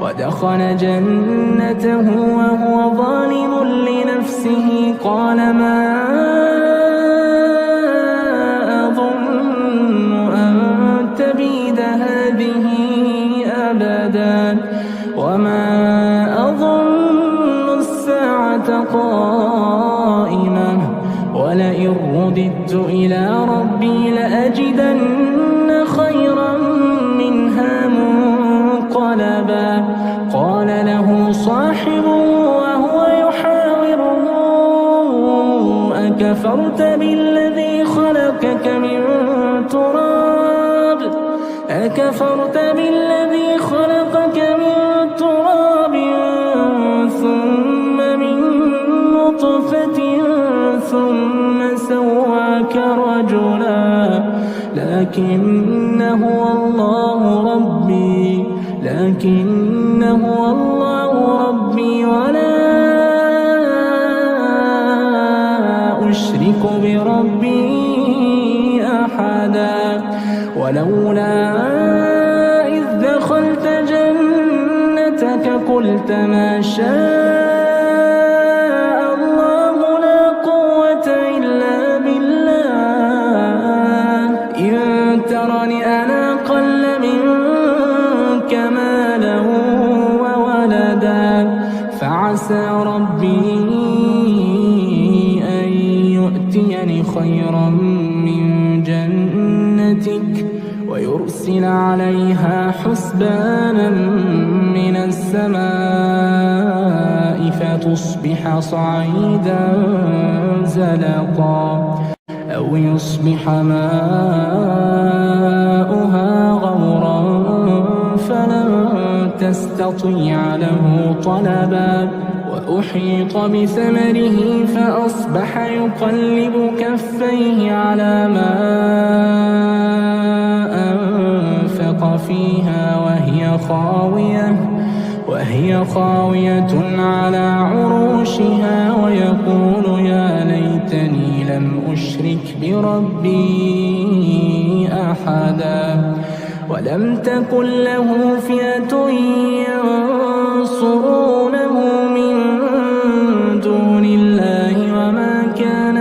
ودخل جنته وهو ظالم لنفسه قال ما هذه أبدا وما أظن الساعة قائمة ولئن رددت إلى ربي لأجدن خيرا منها منقلبا قال له صاحبه وهو يحاوره أكفرت بالذي خلقك من تراب ثم من نطفة ثم سواك رجلا لكن هو الله ربي ولا أشرك بربي أحدا ولولا إذ دخلت جنتك قلت ما شاء الله لا قوة إلا بالله إن ترني أنا أقل منك مالا وولدا فعسى ربي أن يؤتيني خيرا من جنتك ويرسل عليها حسبانا من السماء فتصبح صعيدا زلقا أو يصبح ماؤها غورا فلن تستطيع له طلبا وأحيط بثمره فأصبح يقلب كفيه على ما أنفق فيها وهي خاوية على عروشها ويقول يا ليتني لم أشرك بربي أحدا ولم تكن له فئة ينصرونه من دون الله وما كان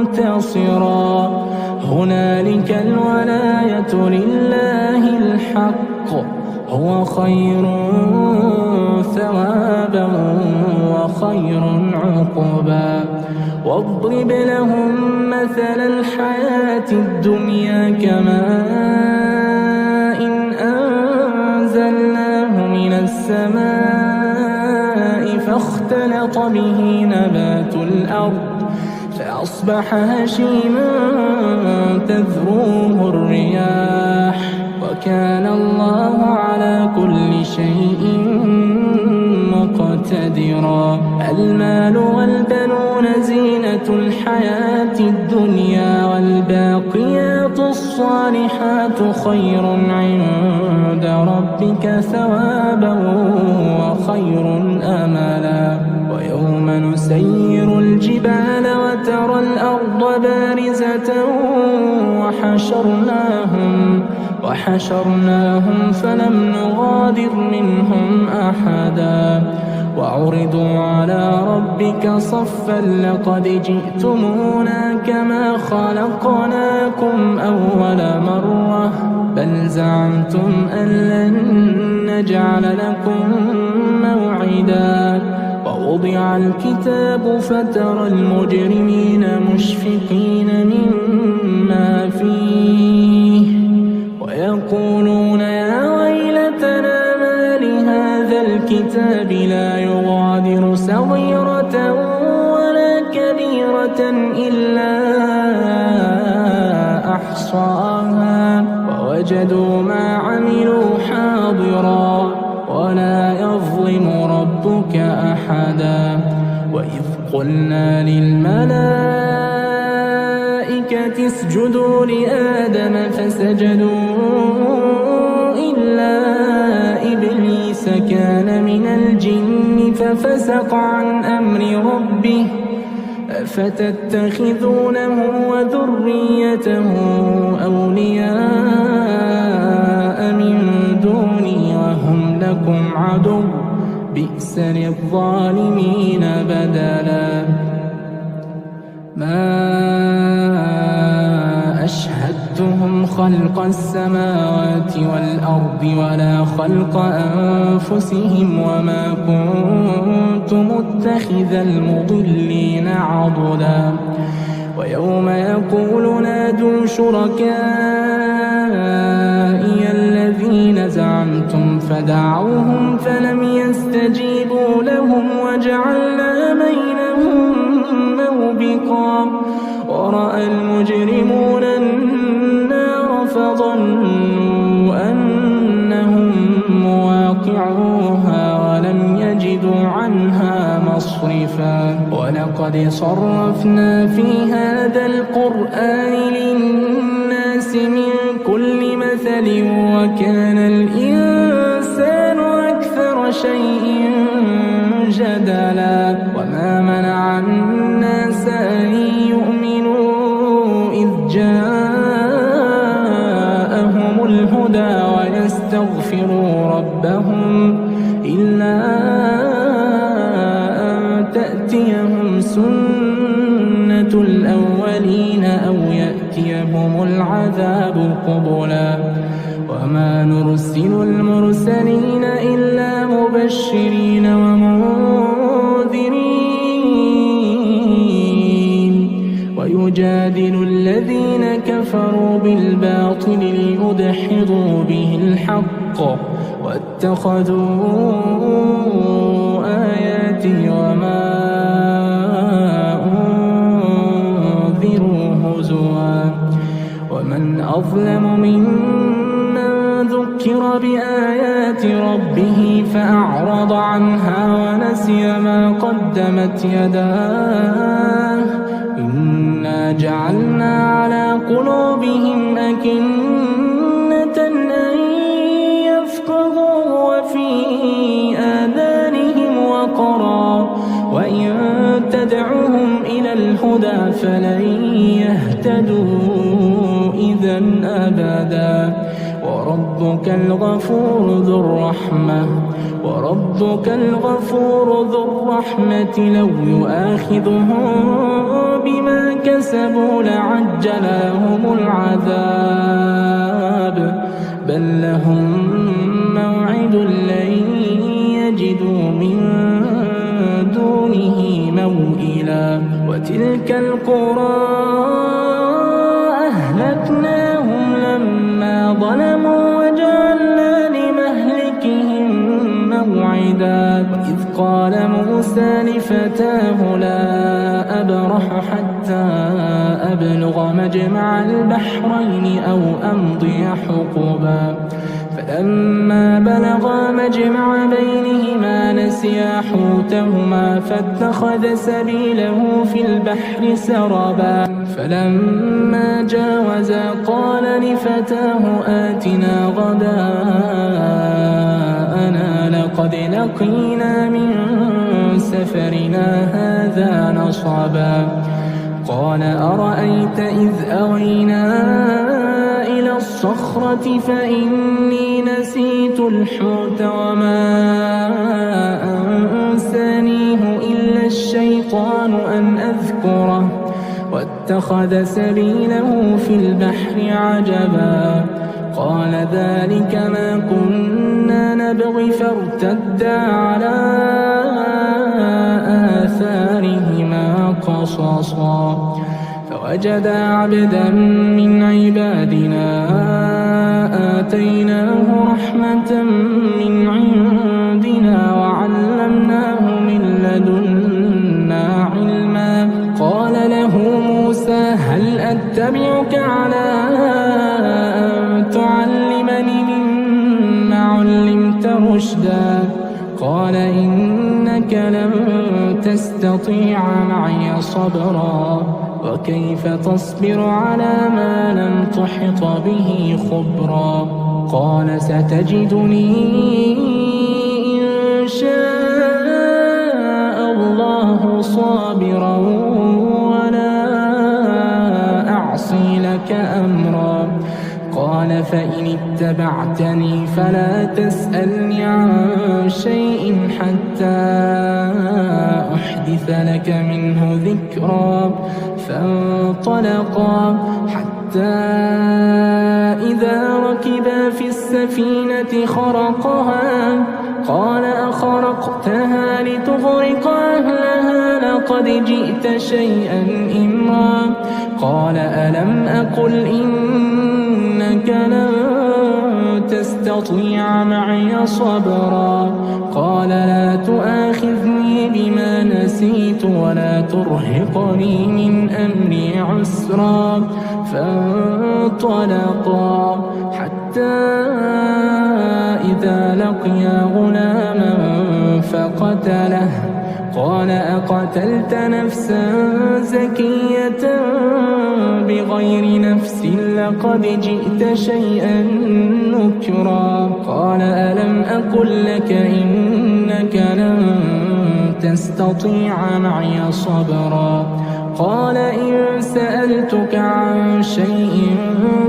منتصرا هنالك الولاية لله الحق هو خير ثوابا وخير عقبا عقبا واضرب لهم مثل الحياة الدنيا كماء أنزلناه من السماء فاختلط به نبات الأرض فأصبح هشيما تذروه الرياح وكان الله على كل شيء مقتدرا المال والبنون زينة الحياة الدنيا والباقيات الصالحات خير عند ربك ثوابا وخير أملا ويوم نسير الجبال وترى الأرض بارزة وحشرناهم فلم نغادر منهم أحدا وعرضوا على ربك صفا لقد جئتمونا كما خلقناكم أول مرة بل زعمتم أن لن نجعل لكم موعدا ووضع الكتاب فترى المجرمين مشفقين مما فيه ويقولون يا ويلتنا ما لهذا الكتاب لا يغادر صغيرة ولا كبيرة إلا أحصاها ووجدوا ما عملوا حاضرا ولا يظلم ربك أحدا وإذ قلنا للملائكة اسجدوا لآدم فسجدوا إلا إبليس كان من الجن ففسق عن أمر ربه أفتتخذونه وذريته أولياء من دوني وهم لكم عدو بئس للظالمين بدلا ما أشهدتهم خلق السماوات والأرض ولا خلق أنفسهم وما كنت متخذ المضلين عضدا ويوم يقول نادوا شركائي الذين زعمتم فدعوهم فلم يستجيبوا لهم وجعلنا بينهم موبقا ورأى المجرمون النار فظنوا أنهم مواقعوها ولم يجدوا عنها مصرفا ولقد صرفنا في هذا القرآن للناس من كل مثل وكان الإنسان أكثر شيء جدلا وما منع الناس أن يؤمنوا إذ جاءهم الهدى ويستغفروا ربهم إلا أن تأتيهم سنة الأولين أو يأتيهم العذاب قبلا وما نرسل المرسلين إلا مبشرين ومنذرين ويجادل الذين كفروا بالباطل ليدحضوا به الحق واتخذوا آياتي وما أنذروا هزوا ومن أظلم ممن ذكر بآيات ربه فأعرض عنها ونسي ما قدمت يداه إنا جعلنا على قلوبهم أكنة أن يفقهوا وفي آذانهم وقرا وإن تدعهم إلى الهدى فلن يهتدوا إذا أبدا وربك الغفور ذو الرحمة لو يؤاخذهم بما كسبوا لعجل لهم العذاب بل لهم موعد لن يجدوا من دونه موئلا وتلك القرى أهلكناهم لما ظلموا وجعلنا لمهلكهم موعدا وإذ قال موسى لفتاه لا أبرح حتى أبلغ مجمع البحرين أو أمضي حقبا فلما بلغا مجمع بينهما نسيا حوتهما فاتخذ سبيله في البحر سربا فلما جاوزا قال لفتاه آتنا غداءنا لقد لقينا من سفرنا هذا نصبا قال أرأيت إذ أوينا إلى الصخرة فإني نسيت الحوت وما أنسانيه إلا الشيطان أن أذكره واتخذ سبيله في البحر عجبا قال ذلك ما كنا نبغي فارتدا على آثارهما قصصا فوجدا عبدا من عبادنا آتيناه رحمة من عندنا وعلمناه من لدنا علما قال له موسى هل أتبعك على أن تعلمني مما علمت رشدا قال إنك لن تستطيع معي صبرا وكيف تصبر على ما لم تحط به خبرا قال ستجدني إن شاء الله صابرا ولا أعصي لك أمرا قال فإن اتبعتني فلا تسألني عن شيء حتى أحدث لك منه ذكرا فانطلقا حتى إذا ركبا في السفينة خرقها قال أخرقتها لتغرق أهلها لقد جئت شيئا إمرا قال ألم أقل إنك لن تستطيع معي صبرا قال لا تؤاخذني بما نسيت ولا ترهقني من أمري عسرا فانطلقا حتى إذا لقيا غلاما فقتله قال أقتلت نفسا زكية بغير نفس لقد جئت شيئا نكرا قال ألم أقل لك إنك لن تستطيع معي صبرا قال إن سألتك عن شيء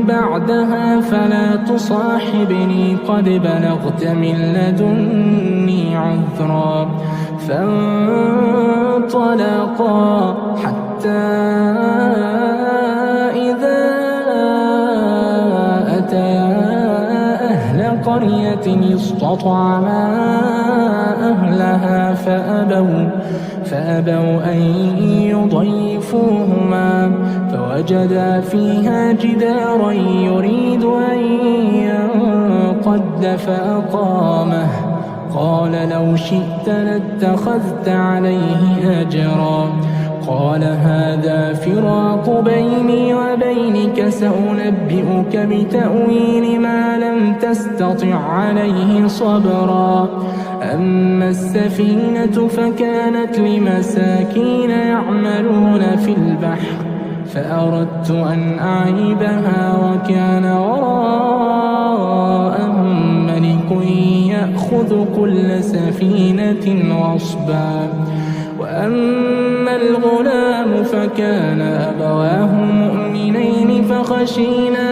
بعدها فلا تصاحبني قد بلغت من لدني عذرا فانطلقا حتى إذا أتيا أهل قرية استطعما أهلها فأبوا أن يضيفوهما فوجدا فيها جدارا يريد أن ينقض فأقامه قال لو شئت لاتخذت عليه أجرا قال هذا فراق بيني وبينك سأنبئك بتأويل ما لم تستطع عليه صبرا أما السفينة فكانت لمساكين يعملون في البحر فأردت أن أعيبها وكان وراءهم ملك يأخذ كل سفينة غصبا وأما الغلام فكان أبواه مؤمنين فخشينا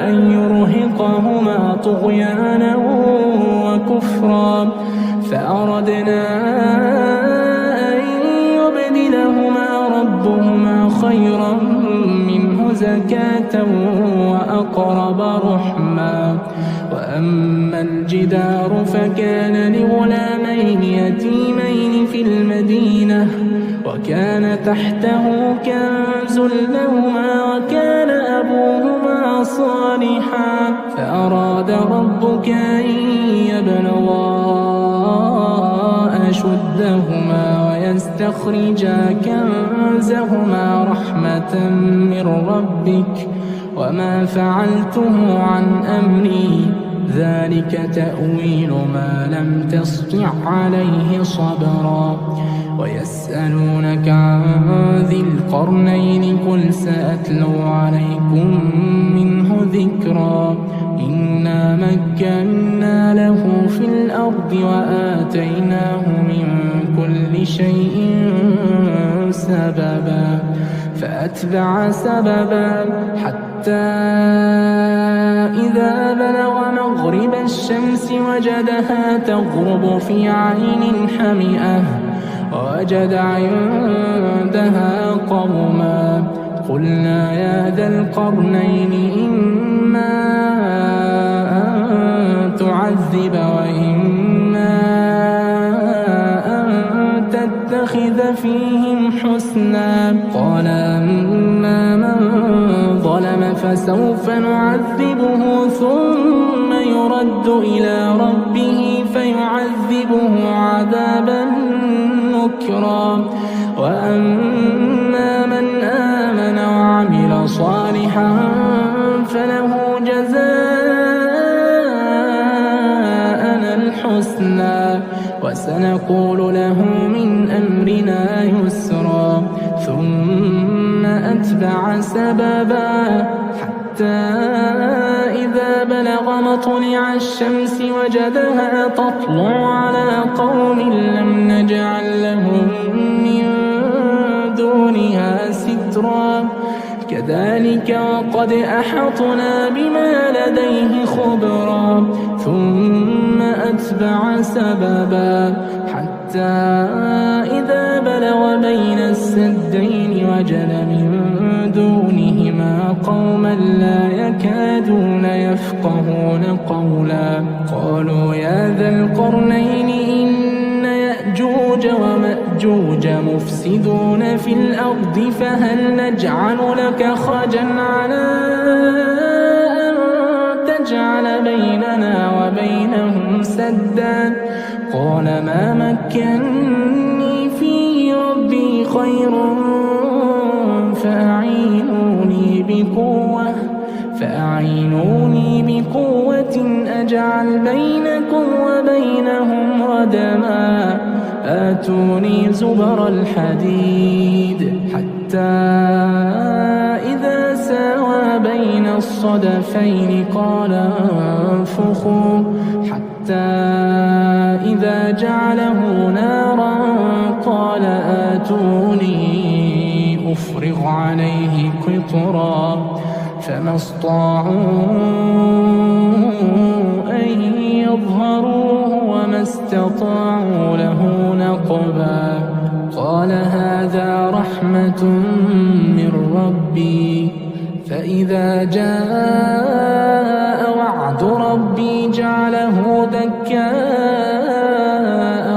أن يرهقهما طغيانا وكفرا فأردنا أن يبدلهما ربهما خيرا منه زكاة وأقرب رحما وأما الجدار فكان لغلامين يتيمين في المدينة وكان تحته كنز لهما وكان أبوهما صالحا فأراد ربك أن يبلغا أشدهما ويستخرجا كنزهما رحمة من ربك وما فعلته عن أمري ذلك تأويل ما لم تسطع عليه صبرا ويسألونك عن ذي القرنين قل سأتلو عليكم منه ذكرا إنا مكنا له في الأرض وآتيناه من كل شيء سببا فأتبع سببا حتى إذا بلغ مغرب الشمس وجدها تغرب في عين حمئة ووجد عندها قوما قلنا يا ذا القرنين إما أن تعذب وإما أن تتخذ فيهم حسنا قال أما من ظلم فسوف نعذبه ثم يرد إلى ربه فيعذبه عذابا نكرا وأما من آمن وعمل صالحا فله جزاء الحسنى وسنقول له من أمرنا يسرا ثم أتبع سببا حتى إذا بلغ مطلع الشمس وجدها تطلع على قوم لم نجعل لهم من دونها سترا كذلك وقد أحطنا بما لديه خبرا ثم أتبع سببا حتى إذا بلغ بين السدين وجد من دونهما قوما لا يكادون يفقهون قولا قالوا يا ذا القرنين إن يأجوج ومأجوج مفسدون في الأرض فهل نجعل لك خرجا على أن تجعل بيننا وبينهم سدا قال ما مكني فيه ربي خير فأعينوني بقوة أجعل بينكم وبينهم ردما آتوني زبر الحديد حتى إذا ساوى بين الصدفين قال انفخوا حتى إذا جعله نارا قال آتوني أفرغ عليه قطرا فما استطاعوا أن يظهروه وما استطاعوا له نقبا قال هذا رحمة من ربي فإذا جاء وعد ربي جعله دكاء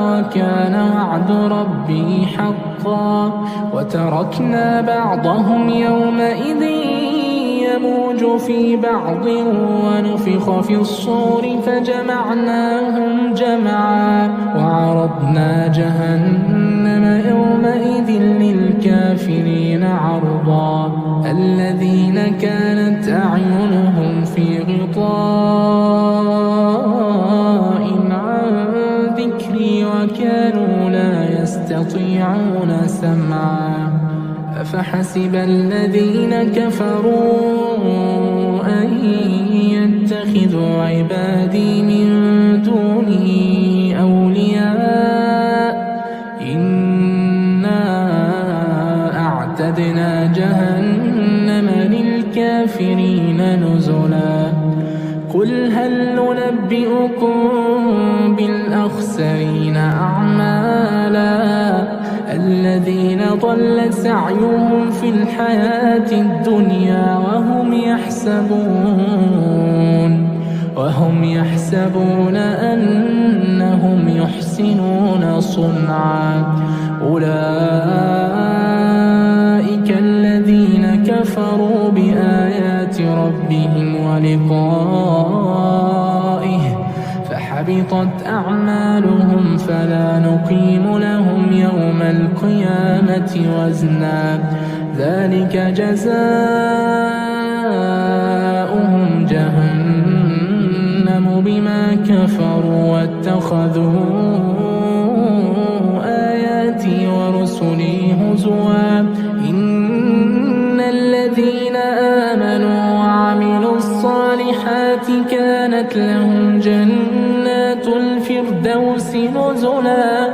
وكان وعد ربي حقا وتركنا بعضهم يومئذ يموج في بعض ونفخ في الصور فجمعناهم جمعا وعرضنا جهنم يومئذ للكافرين عرضا الذين كانت أعينهم في غطاء عن ذكري وكانوا لا يستطيعون سمعا أفحسب الذين كفروا أن يتخذوا عبادي من دونه أولياء إنا أعتدنا جهنم للكافرين نزلا قل هل ننبئكم بالأخسرين أعمالا الذين ضل سعيهم في الحياة الدنيا وهم يحسبون أنهم يحسنون صنعا أولئك لقائه فحبطت أعمالهم فلا نقيم لهم يوم القيامة وزنا ذلك جزاؤهم جهنم بما كفروا واتخذوا آياتي ورسلي هزوا إن الذين آمنوا وعملوا الصالحات كانت لهم جنات الفردوس نزلا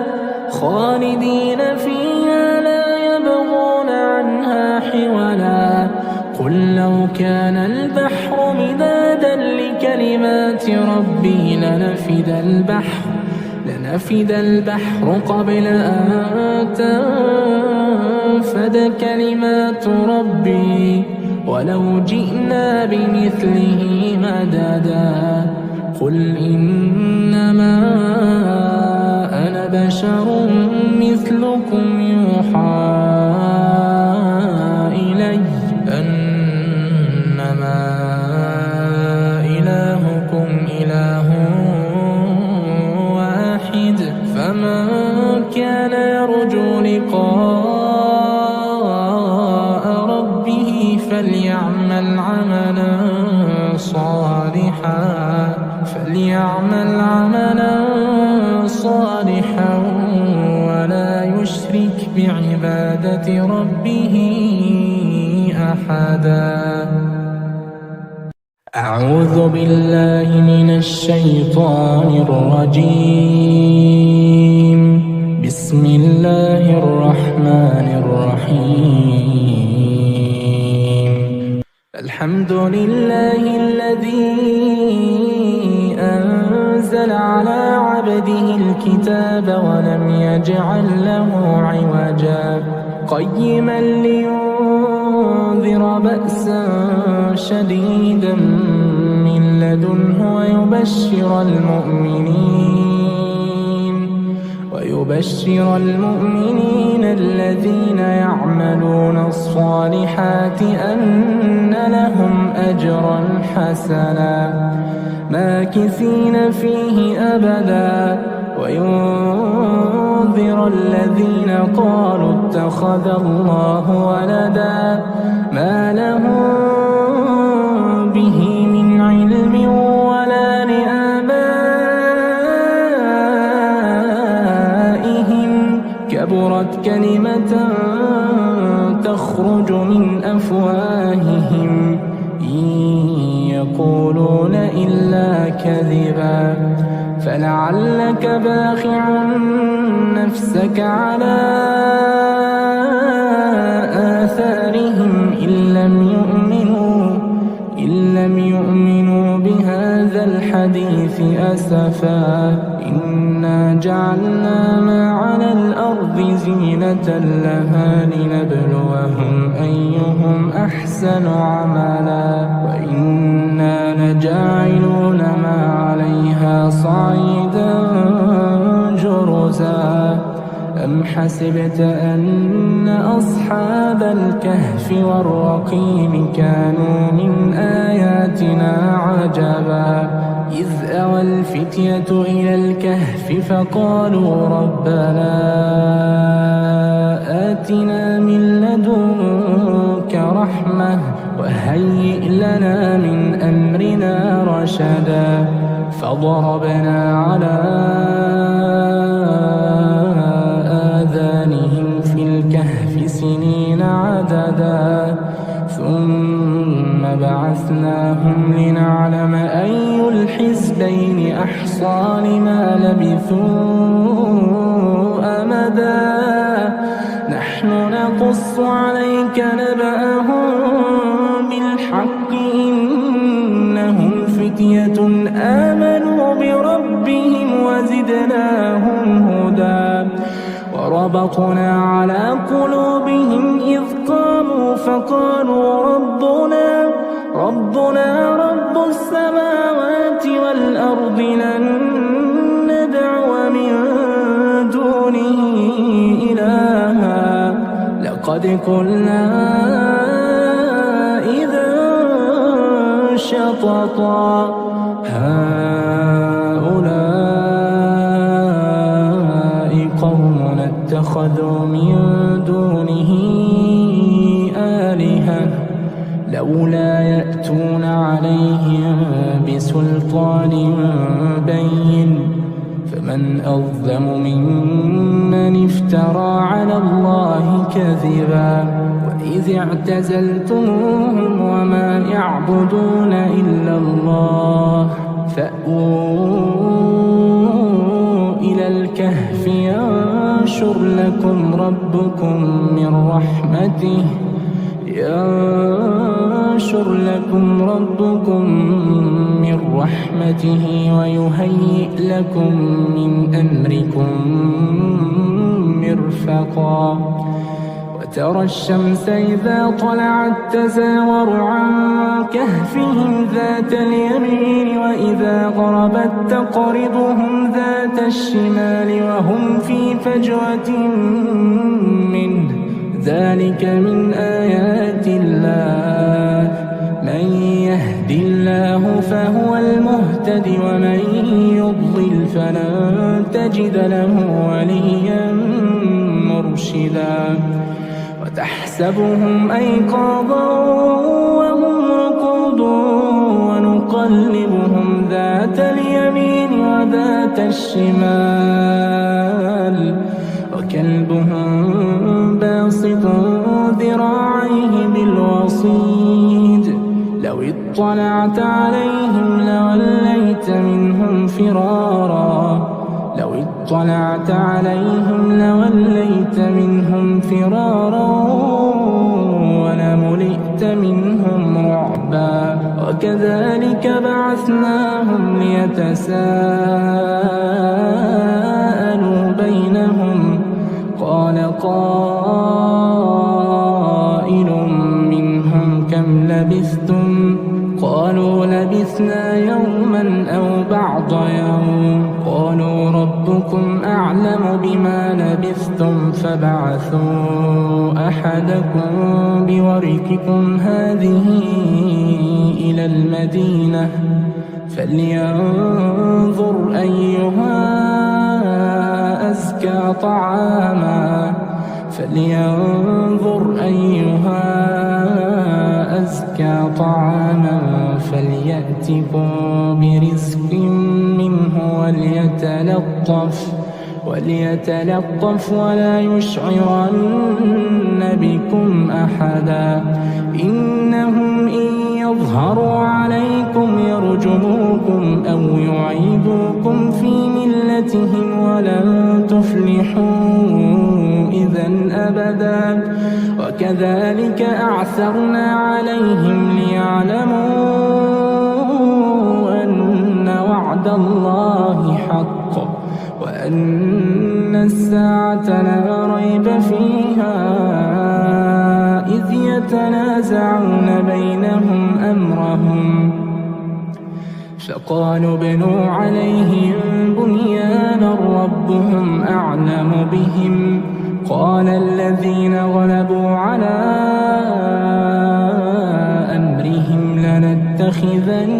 خالدين فيها لا يبغون عنها حولا قل لو كان البحر مدادا لكلمات ربي لنفد البحر قبل أن تنفد كلمات ربي ولو جئنا بمثله مددا قل إنما أنا بشر مثلكم يوحى إلي أنما إلهكم إله واحد فمن كان يرجو لقاء ربه فليعمل عملا صالحا ولا يشرك بعبادة ربه أحدا. أعوذ بالله من الشيطان الرجيم. بسم الله الرحمن الرحيم. الحمد لله الذي أنزل على عبده الكتاب ولم يجعل له عوجا قيما لينذر بأسا شديدا من لدنه ويبشر المؤمنين الذين يعملون الصالحات أن لهم أجرا حسنا ماكثين فيه أبدا وينذر الذين قالوا اتخذ الله ولدا ما لهم به من علم ولا لآبائهم كبرت كلمة تخرج من أفواههم إن يقولون إلا كذبا فلعلك باخع نفسك على آثارهم إن لم يؤمنوا بهذا الحديث أسفا إنا جعلنا ما على الأرض زينة لها لنبلوهم أيهم أحسن عملا وإنا لجاعلون ما عليها صعيدا جرزا أم حسبت أن أصحاب الكهف والرقيم كانوا من آياتنا عجبا إذ أوى الفتية إلى الكهف فقالوا ربنا آتنا من لدنك رحمة وهيئ لنا من أمرنا رشدا فضربنا على آذانهم في الكهف سنين عددا ثم بعثناهم لنعلم أي الحزبين أحصى لما لبثوا أمدا نحن نقص عليك نبأهم بالحق إنهم فتية آمنوا بربهم وزدناهم هدى وربطنا على قلوبهم إذ قاموا فقالوا ربنا رب السماوات والأرض لن ندعو من دونه إلها لقد قلنا إذا شططا هؤلاء قوم اتخذوا من دونه آلهة لولا يأتون عليهم بسلطان بين فمن أظلم ممن افترى على الله كذبا وإذ اعتزلتموهم وما يعبدون إلا الله فأووا إلى الكهف ينشر لكم ربكم من رحمته ويهيئ لكم من أمركم مرفقا وترى الشمس إذا طلعت تزاور عن كهفهم ذات اليمين وإذا غربت تقرضهم ذات الشمال وهم في فجوة منه ذلك من آيات الله من يهد الله فهو المهتد ومن يضلل فلن تجد له وليا مرشدا وتحسبهم أيقاظا وهم رقود ونقلبهم ذات اليمين وذات الشمال وكلبهم باسط ذراعيه بالوصيد لو اطلعت عليهم لوليت منهم فرارا ولملئت منهم رعبا وكذلك بعثناهم ليتساءلوا بينهم قال قائل منهم كم لبثتم قالوا لبثنا يوما أو بعض يوم قالوا ربكم أعلم بما لبثتم فبعثوا أحدكم بورقكم هذه إلى المدينة فلينظر أيها أزكى طعاما فليأتكم برزق منه وليتلطف ولا يشعرن بكم أحدا إنهم إن يظهروا عليكم يرجموكم أو يعيدوكم في ملتهم ولن تفلحوا إذا أبدا وكذلك أعثرنا عليهم ليعلموا أن وعد الله حق وأن الساعة لا ريب فيها إذ يتنازعون بينهم أمرهم فقالوا ابنوا عليهم بنيانا ربهم أعلم بهم قال الذين غلبوا على أمرهم لنتخذن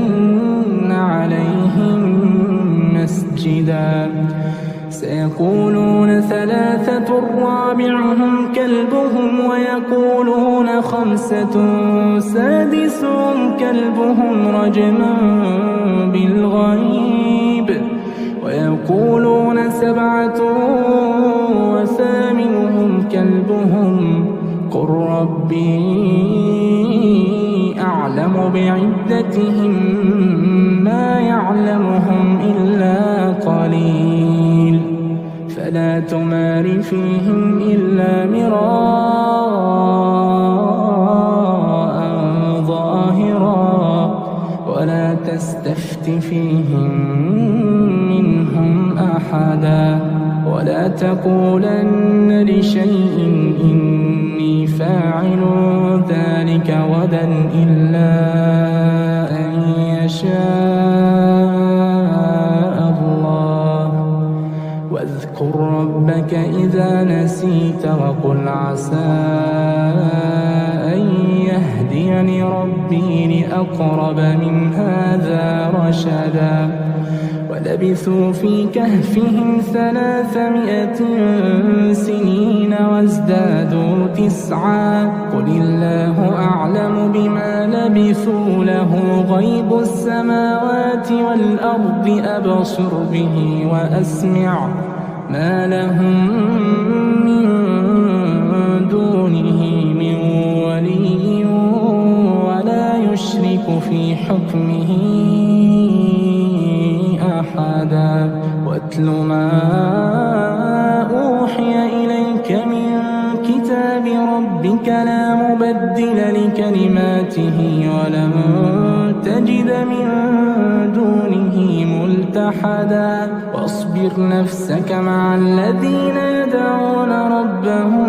عليهم مسجدا سيقولون ثلاثة رابعهم كلبهم ويقولون خمسة سادسهم كلبهم رجما بالغيب ويقولون سبعة وثامنهم كلبهم قل ربي أعلم بعدتهم ما يعلمهم إلا قليل فلا تمار فيهم إلا مراء ظاهرا ولا تستفت فيهم منهم أحدا ولا تقولن لشيء إني فاعل ذلك غدا إلا أن يشاء الله واذكر ربك إذا نسيت وقل عسى أن يهدي يهديني ربي لأقرب من هذا رشدا ولبثوا في كهفهم 300 سنين وازدادوا 9 قل الله أعلم بما لبثوا له غيب السماوات والأرض أبصر به وأسمع ما لهم من دونه من ولي ولا يشرك في حكمه أحدا واتل ما أوحي إليك من كتاب ربك لا مبدل لكلماته ولن تجد من دونه ملتحدا واصبر نفسك مع الذين يدعون ربهم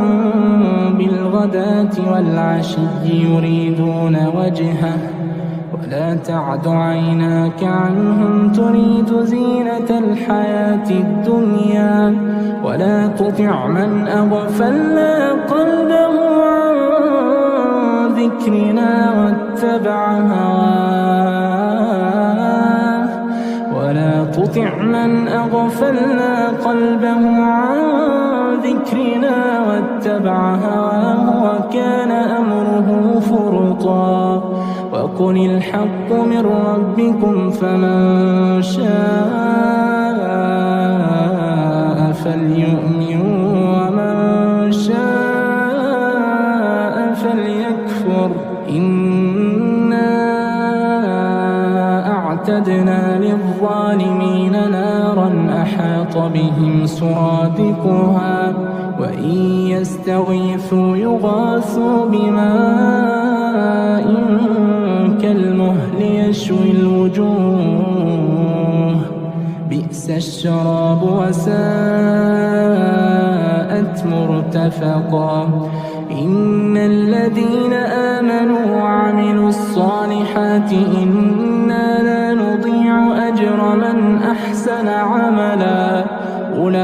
بالغداة والعشي يريدون وجهه ولا تعد عيناك عنهم تريد زينة الحياة الدنيا ولا تطع من أغفلنا قلبه عن ذكرنا واتبع هواه وكان أمره فرطا وقل الحق من ربكم فمن شاء فليؤمن ومن شاء فليكفر إنا أعتدنا للظالمين نارا أحاط بهم سرادقها وإن يستغيثوا يغاثوا بماء كالمهل يشوي الوجوه بئس الشراب وساءت مرتفقا إن الذين آمنوا وعملوا الصالحات إنا لا نضيع أجر من أحسن عملا أولئك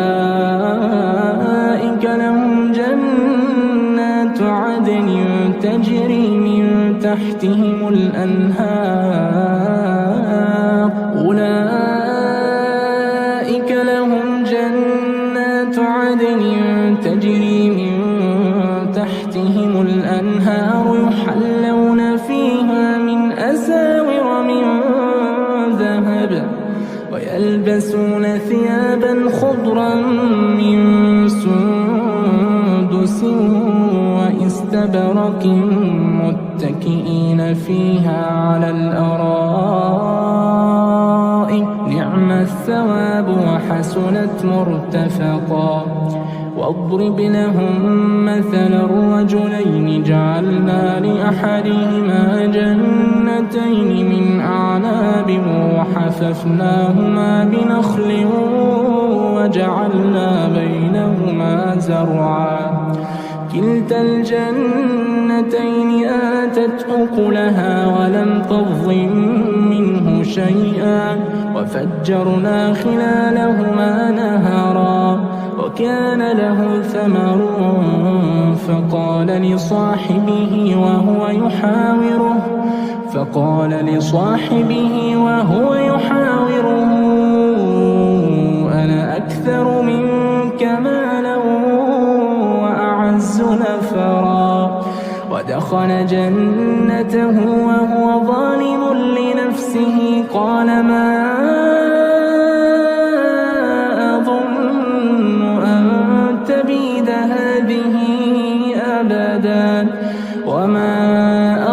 لهم جنات عدن تجري من تحتهم الأنهار أولئك لهم جنات عدن تجري من تحتهم الأنهار يحلون فيها من أساور من ذهب ويلبسون ثيابا خضرا من سندس وإستبرق متكئين فيها على الأرائك نعم الثواب وحسنت مرتفقا واضرب لهم مثل الرجلين جعلنا لأحدهما جنتين من أعناب وحففناهما بنخل وجعلنا بينهما زرعا كلتا الجنتين آتت أكلها ولم تظلم منه شيئا وفجرنا خلالهما نهرا وكان له ثمر فقال لصاحبه وهو يحاوره أنا أكثر منك مالا وأعز نفرا ودخل جنته وهو ظالم لنفسه قال ما أظن أن تبيد هذه أبدا وما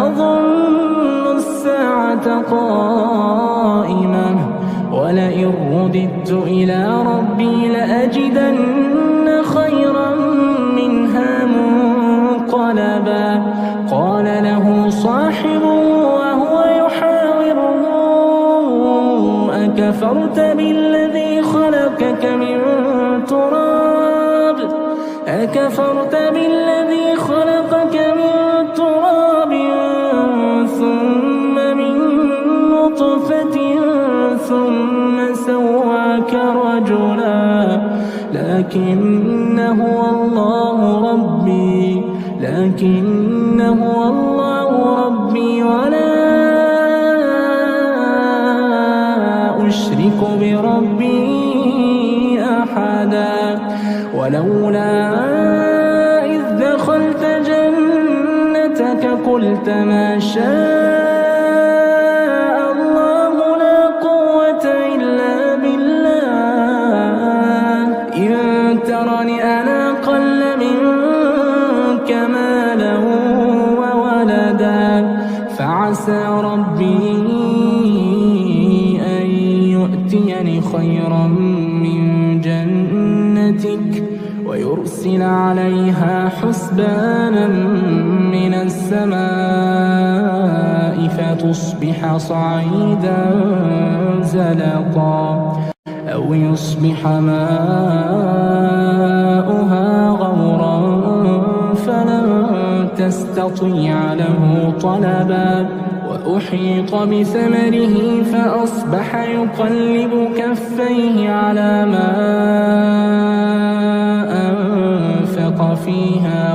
أظن الساعة قائمة ولئن رددت إلى ربي لأجدن خيرا منها منقلبا قال له صاحبه وهو يحاوره أكفرت بالذي خلقك من تراب ثم من نطفة ثم سواك رجلا لكن هو الله ربي ولولا إذ دخلت جنتك قلت ما شاء الله لا قوة إلا بالله إن ترني أنا أقل منك مالا وولدا فعسى ربي أن يؤتيني خيرا من جنتك ويرسل عليها حسبانا من السماء فتصبح صعيدا زلقا أو يصبح ماؤها غورا فلن تستطيع له طلبا وأحيط بثمره فأصبح يقلب كفيه على ما أنفق فيها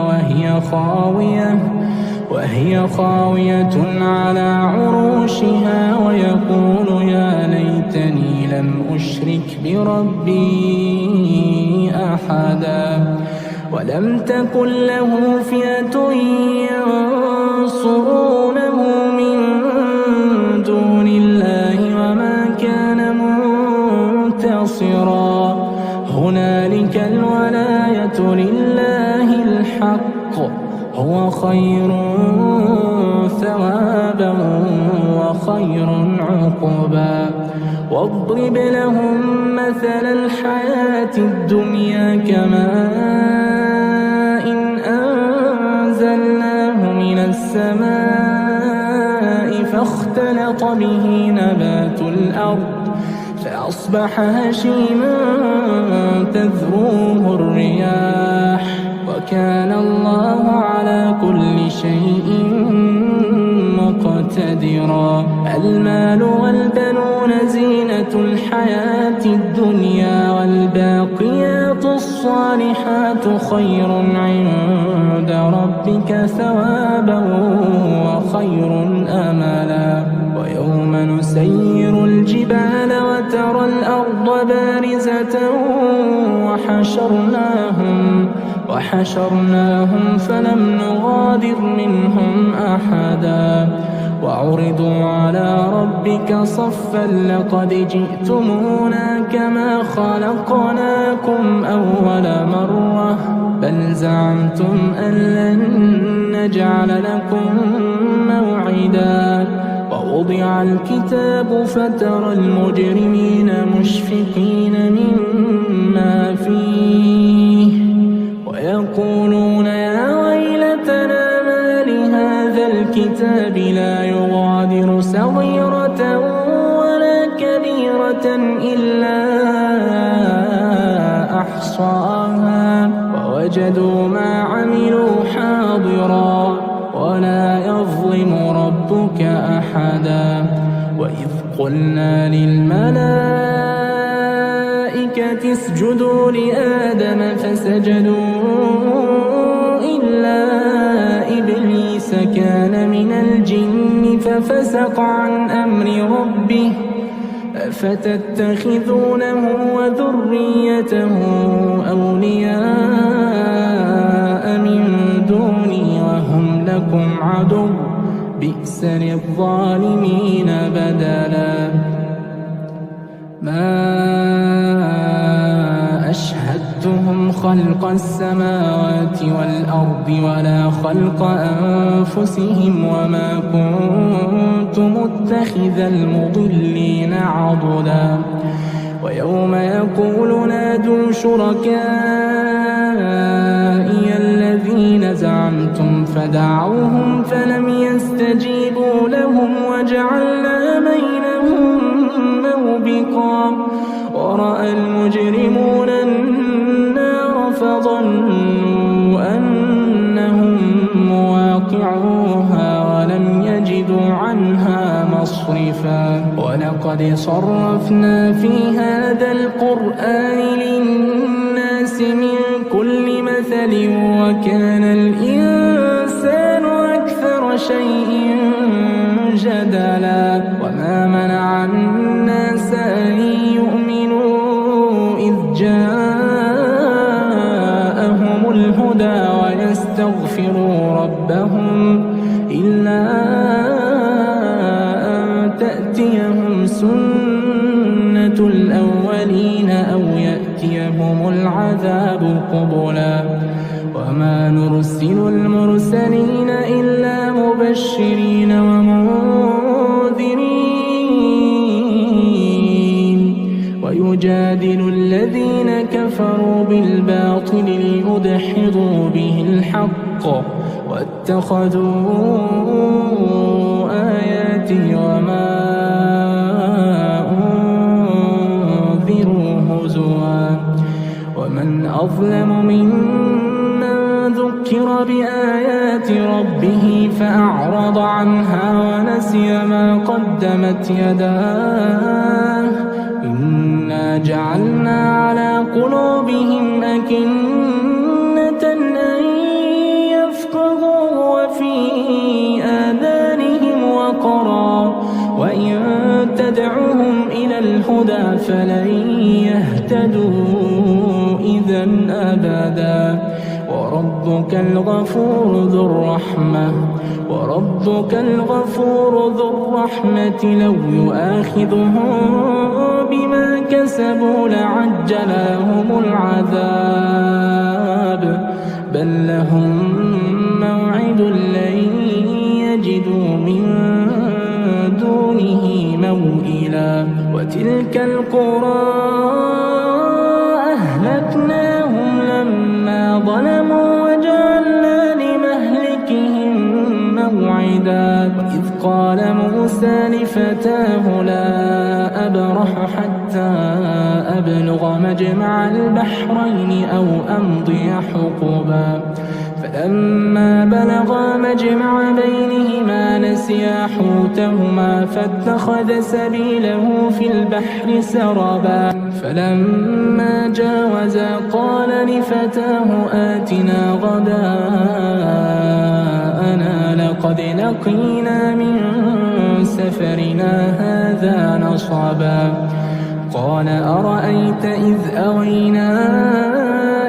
وهي خاوية على عروشها ويقول يا ليتني لم أشرك بربي أحدا ولم تكن له فئة ينصرونه من دون الله وما كان منتصرا هنالك الولاية لله الحق هو خير ثوابا وخير عقبا واضرب لهم مثل الحياة الدنيا كماء أنزلناه من السماء فاختلط به نبات الأرض فأصبح هشيما تذروه الرياح وكان الله على كل شيء مقتدرا المال والبنون زينة الحياة الدنيا والباقيات الصالحات خير عند ربك ثوابا وخير أملا ويوم نسير الجبال وترى الأرض بارزة وحشرناهم فلم نغادر منهم أحدا وعرضوا على ربك صفا لقد جئتمونا كما خلقناكم أول مرة بل زعمتم أن لن نجعل لكم موعدا ووضع الكتاب فترى المجرمين مشفقين مما فيه ويقولون يا ويلتنا ما لهذا الكتاب لا يغادر صغيرة ولا كبيرة إلا أحصاها ووجدوا ما عملوا حاضرا ولا يظلم ربك أحدا وإذ قلنا للملائكة اسجدوا لآدم فسجدوا إلا إبليس كان من الجن ففسق عن أمر ربه أفتتخذونه وذريته أولياء من دوني وهم لكم عدو بئس للظالمين بدلا ما أشهدتهم خلق السماوات والأرض ولا خلق أنفسهم وما كنت متخذ المضلين عضدا ويوم يقول نادوا شركائي الذين زعمتم فدعوهم فلم يستجيبوا لهم وجعلنا بينهم موبقا ورأى المجرمون النار فظنوا أنهم مواقعوها ولم يجدوا عنها مصرفا ولقد صرفنا في هذا القرآن للناس من كل مثل وكان الإنسان أكثر شيء جدلا وما منع الناس أن يؤمنوا إذ جاءهم فليستغفروا ربهم إلا أن تأتيهم سنة الأولين أو يأتيهم العذاب قبلا وما نرسل المرسلين إلا مبشرين ومنذرين ويجادل الذين كفروا بالباطل ليدحضوا به الحق واتخذوا آياتي وما أنذروا هزوا ومن أظلم ممن ذكر بآيات ربه فأعرض عنها ونسي ما قدمت يداه إنا جعلنا على قلوبهم أكنة أن يفقهوا وفي آذانهم وقرا وإن تدعوهم إلى الهدى فلن يهتدوا إذا أبدا وربك الغفور ذو الرحمة لو يؤاخذهم بما كسبوا لعجل لهم العذاب بل لهم موعد لن يجدوا من دونه موئلا وتلك القرى أهلكناهم لما ظلموا وجعلنا لمهلكهم موعدا وإذ قال موسى لفتاه لا أبرح حتى أبلغ مجمع البحرين أو أمضي حقبا فلما بلغا مجمع بينهما نسيا حوتهما فاتخذ سبيله في البحر سربا فلما جاوزا قال لفتاه آتنا غداءنا لقد لقينا من سفرنا هذا نصبا قال أرأيت إذ أوينا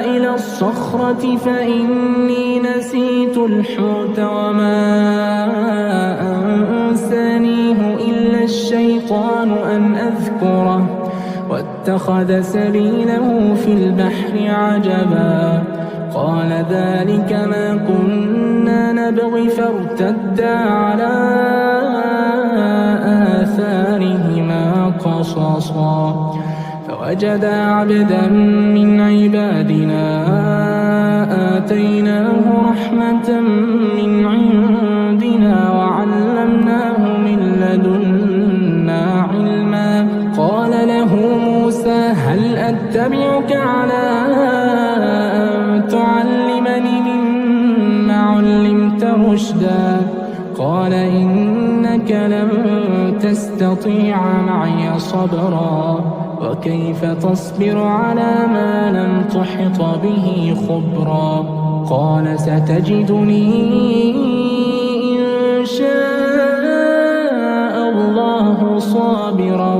إلى الصخرة فإني نسيت الحوت وما أنسانيه إلا الشيطان أن أذكره واتخذ سبيله في البحر عجبا قال ذلك ما كنا نبغي فارتدا على آثارهما قصصا فوجدا عبدا من عبادنا آتيناه رحمة من عندنا وعلمناه من لدنا علما قال له موسى هل أتبعك على أن تعلمني مما علمت رشدا قال إنك لن تستطيع معي صبرا وكيف تصبر على ما لم تحط به خبرا قال ستجدني إن شاء الله صابرا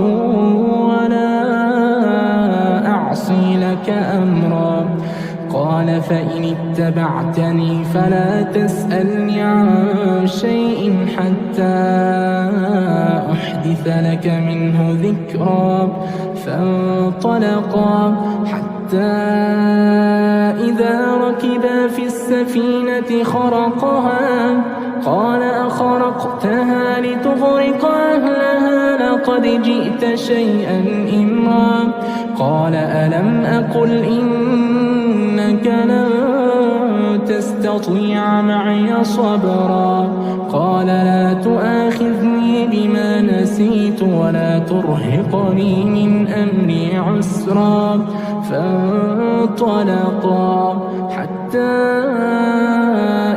ولا أعصي لك أمرا قال فإن اتبعتني فلا تسألني عن شيء حتى أحدث لك منه ذكرا فانطلقا حتى إذا ركبا في السفينة خرقها قال أخرقتها لتغرق أهلها لقد جئت شيئا إمرا قال ألم أقل إنك لن تستطيع معي صبرا قال لا تؤاخذني بما نسيت ولا ترهقني من أمري عسرا فانطلقا حتى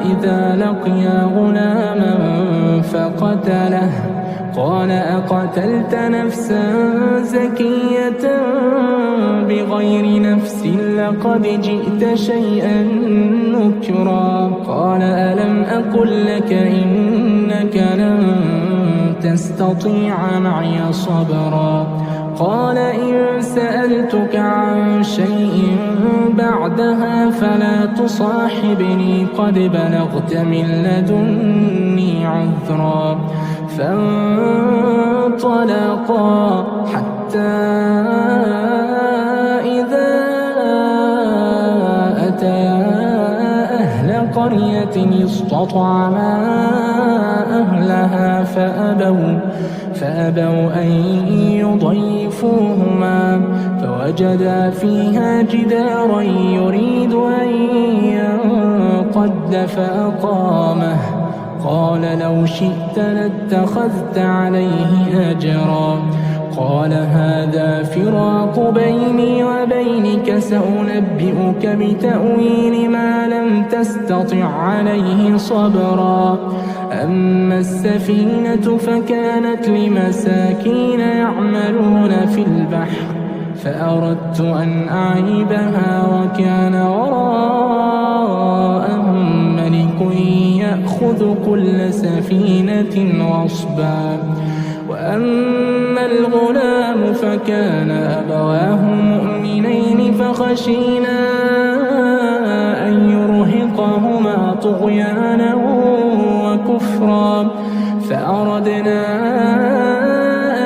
إذا لقيا غلاما فقتله قال أقتلت نفسا زكية بغير نفس لقد جئت شيئا نكرا قال ألم أقل لك إنك لن تستطيع معي صبرا قال إن سألتك عن شيء بعدها ولا تصاحبني قد بلغت من لدني عذرا. فانطلقا حتى إذا أتيا أهل قرية استطعما أهلها فأبوا أن يضيفوهما فوجدا فيها جدارا يريد أن ينقض فأقامه. قال لو شئت لاتخذت عليه أجرا. قال هذا فراق بيني وبينك سأنبئك بتأويل ما لم تستطع عليه صبرا. أما السفينة فكانت لمساكين يعملون في البحر فأردت أن أعيبها وكان وراءهم ملك يأخذ كل سفينة غصبا. وأما الغلام فكان أبواه مؤمنين فخشينا أن يرهقهما طغيانا وكفرا فأردنا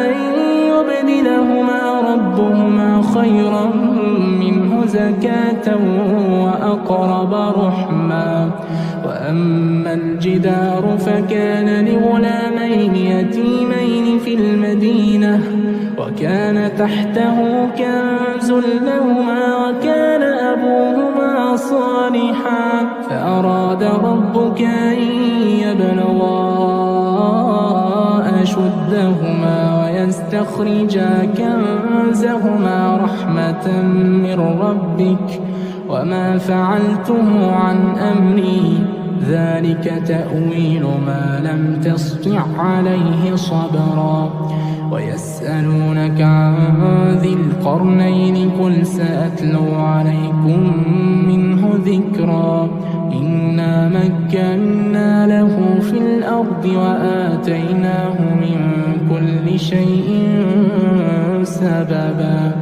أن يبدلهما ربهما خيرا منه زكاة وأقرب رحما. وأما الجدار فكان لغلامين يتيمين في المدينة وكان تحته كنز لهما وكان أبوهما صالحا فأراد ربك أن يبلغا أشدهما ويستخرجا كنزهما رحمة من ربك وما فعلته عن أمري ذلك تأويل ما لم تسطع عليه صبرا. ويسألونك عن ذي القرنين قل سأتلو عليكم منه ذكرا. إنا مكنا له في الأرض وآتيناه من كل شيء سببا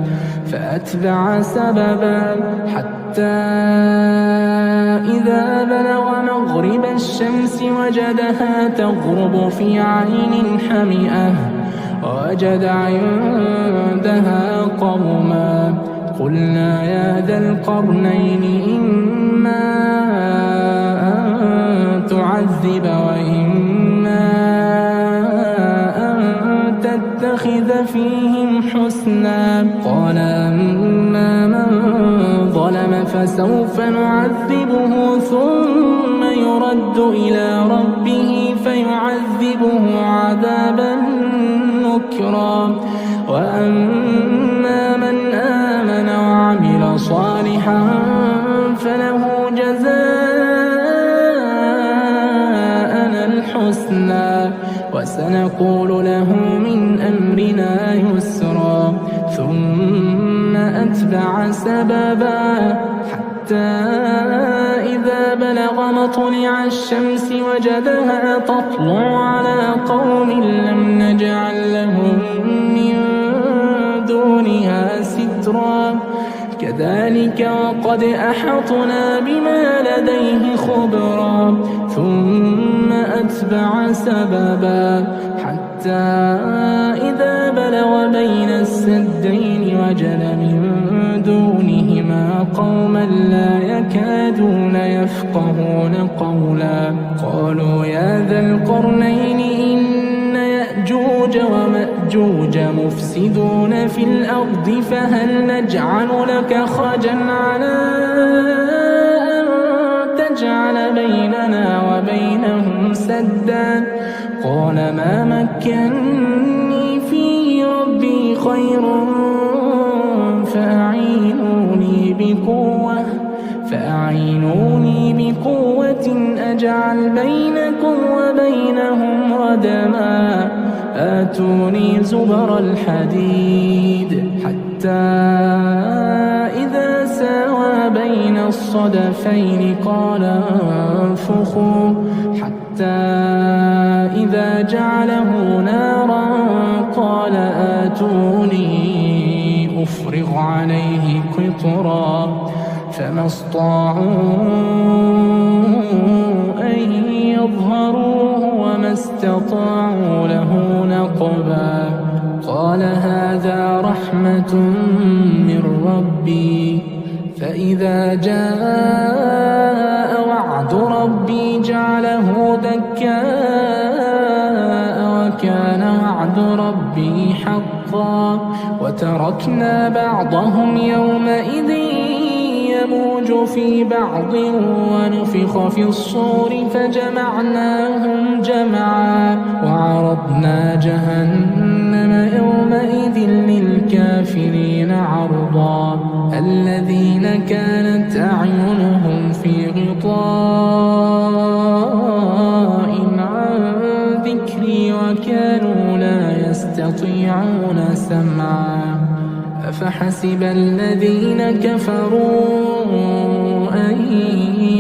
فأتبع سببا حتى إذا بلغ مغرب الشمس وجدها تغرب في عين حمئة ووجد عندها قوما قلنا يا ذا القرنين إما أن تعذب وإما أن تتخذ فيهم حسنا. قال أما من ظلم فسوف نعذبه ثم يرد إلى ربه فيعذبه عذابا نكرا. وأما من آمن وعمل صالحا فله جزاء الحسنى وسنقول له من أمرنا يسرا. ثم أتبع سببا حتى إذا بلغ مطلع الشمس وجدها تطلع على قوم لم نجعل لهم من دونها سترا. كذلك وقد أحطنا بما لديه خبرا. ثم أتبع سببا حتى إذا بلغ بين السدين وجد من دونهما قوما لا يكادون يفقهون قولا. قالوا يا ذا القرنين إن يأجوج ومأجوج مفسدون في الأرض فهل نجعل لك خرجا على أن تجعل بيننا وبينهم سدا. قال ما مكنني فيه ربي خير فأعينوني بقوة أجعل بينكم وبينهم ردما. آتوني زبر الحديد حتى إذا ساوى بين الصدفين قال انفخوا حتى إذا جعله نارا قال آتوني أفرغ عليه قطرا. فما فما استطاعوا أن يظهروه وما استطاعوا له نقبا. قال هذا رحمة من ربي فإذا جاء وعد ربي جعله دكاء وكان وعد ربي حقا. وتركنا بعضهم يومئذ يموج في بعض ونفخ في الصور فجمعناهم جمعا. وعرضنا جهنم يومئذ للكافرين عرضا. الذين كانت أعينهم في غطاء عن ذكري وكانوا لا يستطيعون سمعا. أفحسب الذين كفروا أن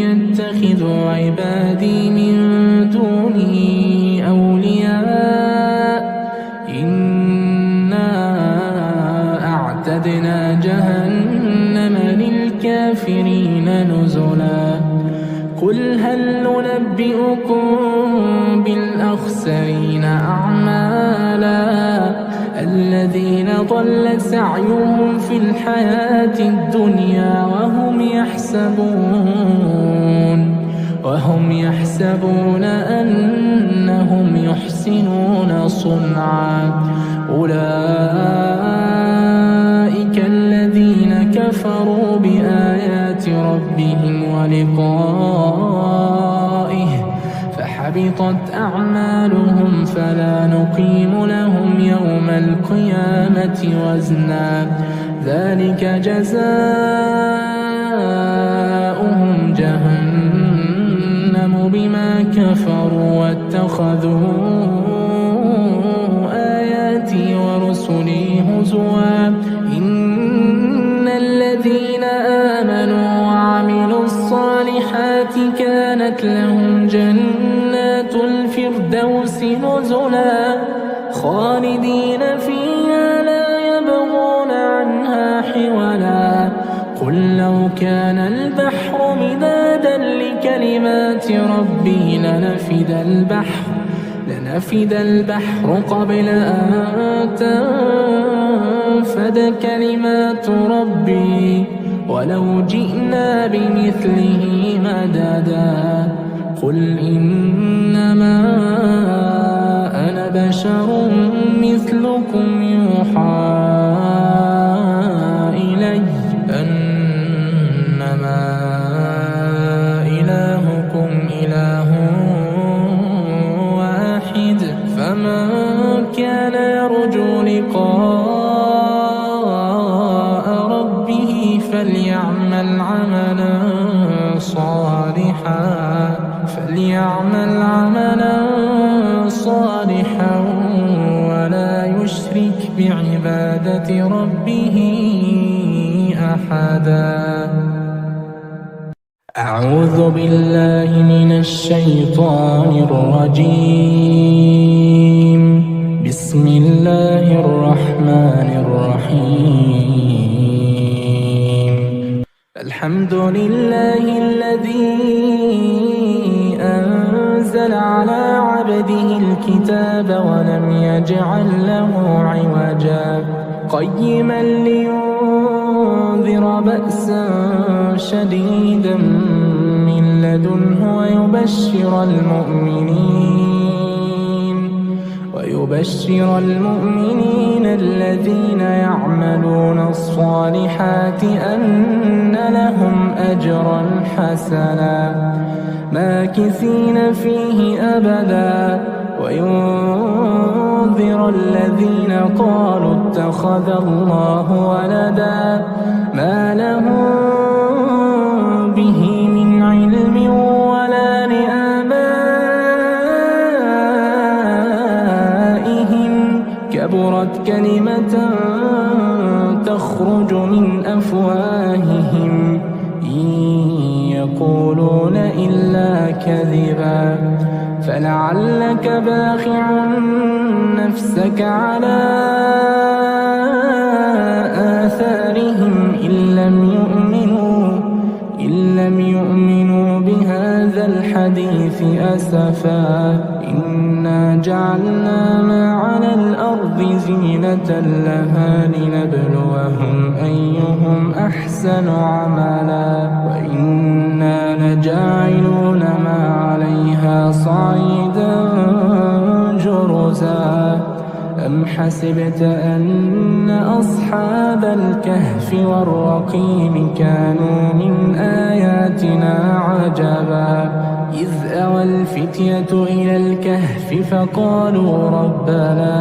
يتخذوا عبادي من دوني أولياء إنا أعتدنا جهنم للكافرين نزلا. قل هل ننبئكم بالأخسرين أعمالا الذين ضل سعيهم في الحياة الدنيا وهم يحسبون أنهم يحسنون صنعا. أولئك الذين كفروا بآيات ربهم ولقائه فحبطت أعمالهم فلا نقيم لهم يوم القيامة وزنا. ذلك جزاؤهم جهنم بما كفروا واتخذوا آياتي ورسلي هزوا. إن الذين آمنوا وعملوا الصالحات كانت لهم جنات الفردوس نزلا خالدين فيها لا يبغون عنها حولا. قل لو كان البحر مدادا لكلمات ربي لنفد البحر قبل أن تنفد كلمات ربي ولو جئنا بمثله مددا. قل إنما أنا بشر مثلكم يوحى إلي أنما إلهكم إله واحد. فمن كان يرجو لقاء ربه فليعمل عملا صالحا ولا يشرك بعبادة ربه أحدا. أعوذ بالله من الشيطان الرجيم. بسم الله الرحمن الرحيم. الحمد لله الذي أنزل على عبده الكتاب ولم يجعل له عوجا قيما لينذر بأسا شديدا من لدنه ويبشر المؤمنين الذين يعملون الصالحات أن لهم أجرا حسنا ماكثين فيه أبدا. وينذر الذين قالوا اتخذ الله ولدا ما لهم به من علم ولا لآبائهم كبرت كلمة تخرج من أفواههم إن يقولون إلا كذبا. فلعلك باخع نفسك على آثارهم إن الحديث أسفا إنا جعلنا ما على الأرض زينة لها لنبلوهم أيهم أحسن عملا وإنا لجاعلون ما عليها صعيدا جرزا أم حسبت أن أصحاب الكهف والرقيم كانوا من آياتنا عجبا إذ أوى الفتية إلى الكهف فقالوا ربنا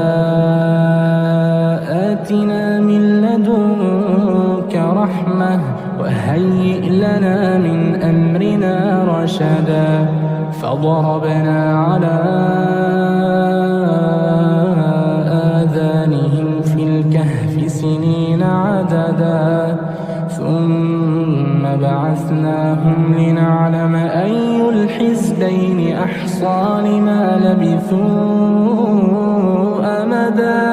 آتنا من لدنك رحمة وهيئ لنا من أمرنا رشدا فضربنا على آذانهم في الكهف سنين عددا ثم بعثناهم لنعلم أي الحزبين أحصى لما لبثوا أمدا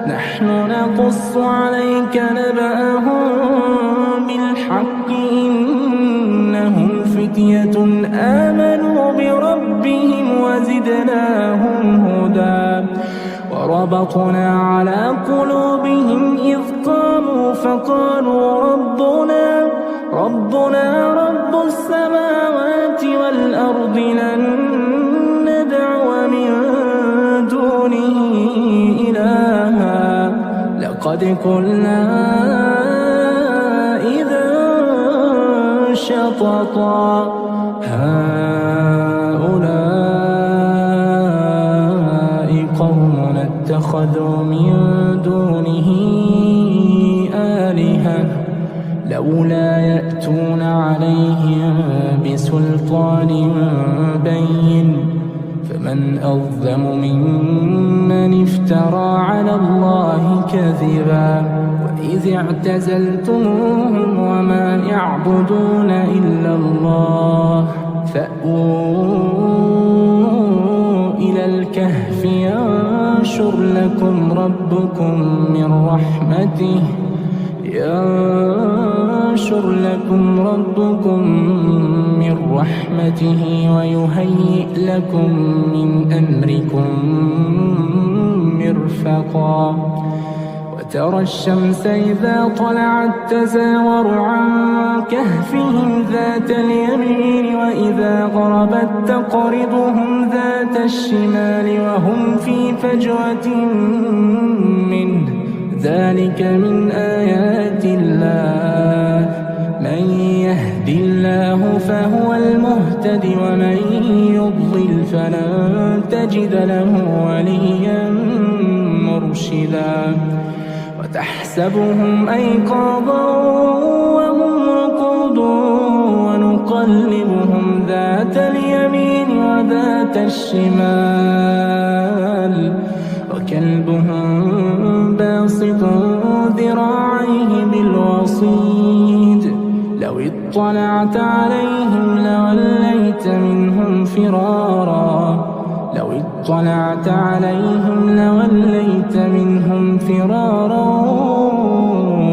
نحن نقص عليك نبأهم بالحق إنهم فتية آمنوا بربهم وزدناهم هدى وربطنا على قلوبهم إذ قاموا فقالوا ربنا رب السماوات والأرض لن ندعو من دونه إلها لقد قلنا إذا شططا هؤلاء قومنا اتخذوا من دونه آلهة لولا يأتون عليهم بسلطان بين فمن أظلم ممن افترى على الله كذبا وإذ اعتزلتموهم وما يعبدون إلا الله فأووا إلى الكهف ينشر لكم ربكم من رحمته ويهيئ لكم من أمركم مرفقا وترى الشمس إذا طلعت تزاور عن كهفهم ذات اليمين وإذا غربت تقرضهم ذات الشمال وهم في فجوة منه ذلك من آيات الله من يهد الله فهو المهتد ومن يضلل فلن تجد له وليا مرشدا وتحسبهم أيقاظا وهم رقود ونقلبهم ذات اليمين وذات الشمال وكلبهم باسط ذراعيه بالوصيد لو اطلعت عليهم لوليت منهم فرارا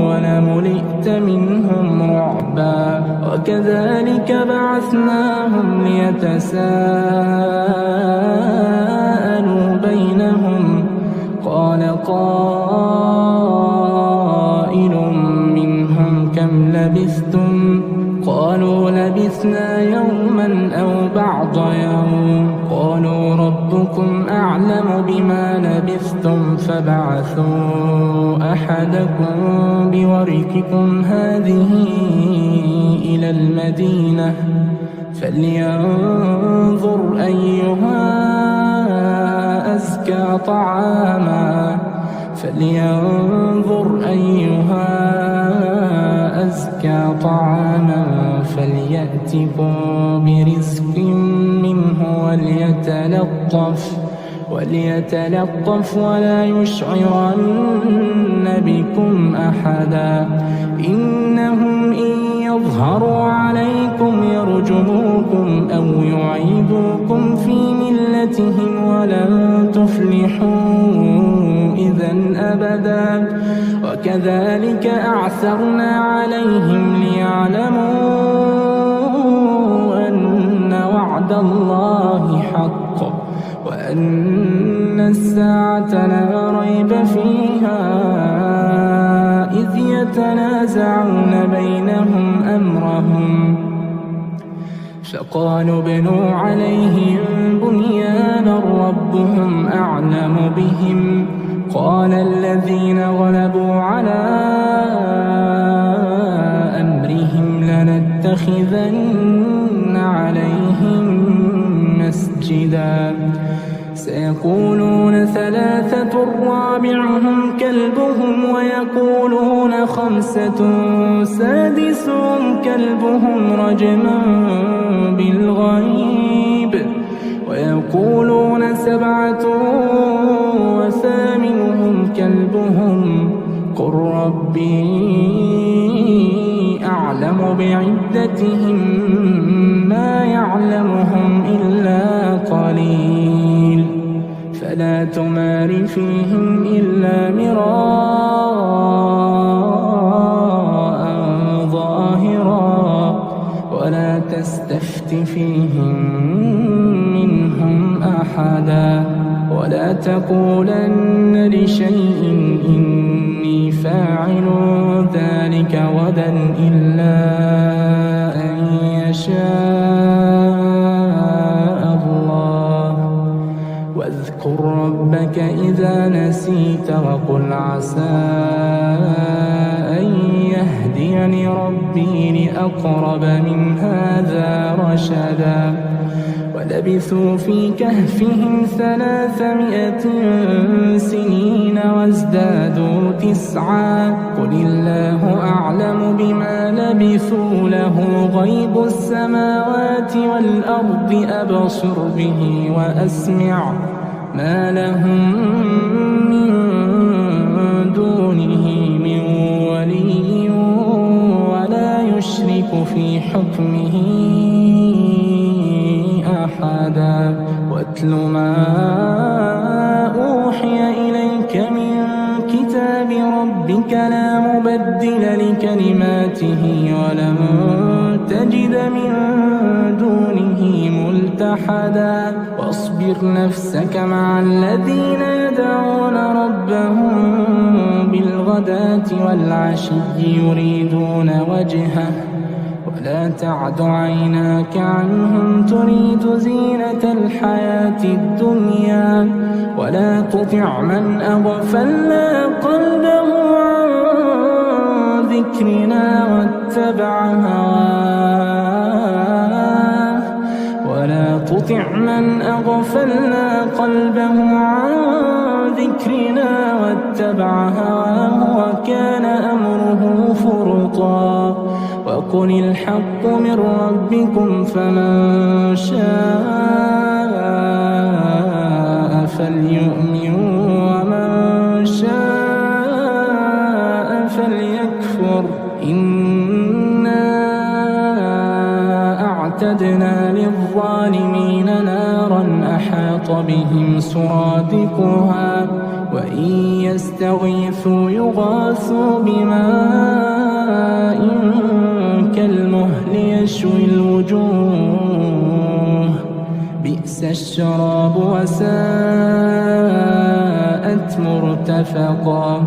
ولملئت منهم رعبا وكذلك بعثناهم ليتساءلوا بينهم قال قائل منهم كم لبثتم قالوا لبثنا يوما أو بعض يوم قالوا ربكم أعلم بما لبثتم فبعثوا أحدكم بورقكم هذه إلى المدينة فلينظر أيها أزكى طعاما فليأتكم برزق منه وليتلطف ولا يشعرن بكم أحدا إنهم إن يظهروا عليكم يرجموكم أو يعيدوكم في ملتهم ولن تفلحوا إذا أبدا وكذلك أعثرنا عليهم ليعلموا أن وعد الله حق وأن الساعة لا ريب فيها إذ يتنازعون بينهم أمرهم فقالوا ابنوا عليهم بنيانا ربهم أعلم بهم قال الذين غلبوا على أمرهم لنتخذن عليهم مسجدا سيقولون ثلاثة رابعهم كلبهم ويقولون خمسة سادسهم كلبهم رجما بالغيب ويقولون سبعة وثامنهم كلبهم قل ربي أعلم بعدتهم ما يعلمهم إلا قليل فلا تمار فيهم إلا مراء ظاهرا ولا تستفت فيهم منهم أحدا ولا تقولن لشيء إني فاعل ذلك غدا إلا أن يشاء الله واذكر ربك إذا نسيت وقل عسى أن يهديني ربي لأقرب من هذا رشدا ولبثوا في كهفهم 300 سنين وازدادوا 9 قل الله أعلم بما لبثوا له غيب السماوات والأرض أبصر به وأسمع ما لهم من دونه من ولي ولا يشرك في حكمه أحدا واتل ما أوحي إليك من كتاب ربك لا مبدل لكلماته ولن تجد من دونه ملتحدا واصبر نفسك مع الذين يدعون ربهم بالغداة والعشي يريدون وجهه ولا تعد عيناك عنهم تريد زينة الحياة الدنيا ولا تطع من أغفلنا قلبه عن ذكرنا واتبع هواه ولا تطع من أغفلنا قلبه عن ذكرنا واتبع هواه وكان أمره فرطا وقل الحق من ربكم فمن شاء فليؤمن ومن شاء فليكفر إنا أعتدنا للظالمين نارا أحاط بهم سرادقها وإن يستغيثوا يغاثوا بماء كالمهل يشوي الوجوه بئس الشراب وساءت مرتفقا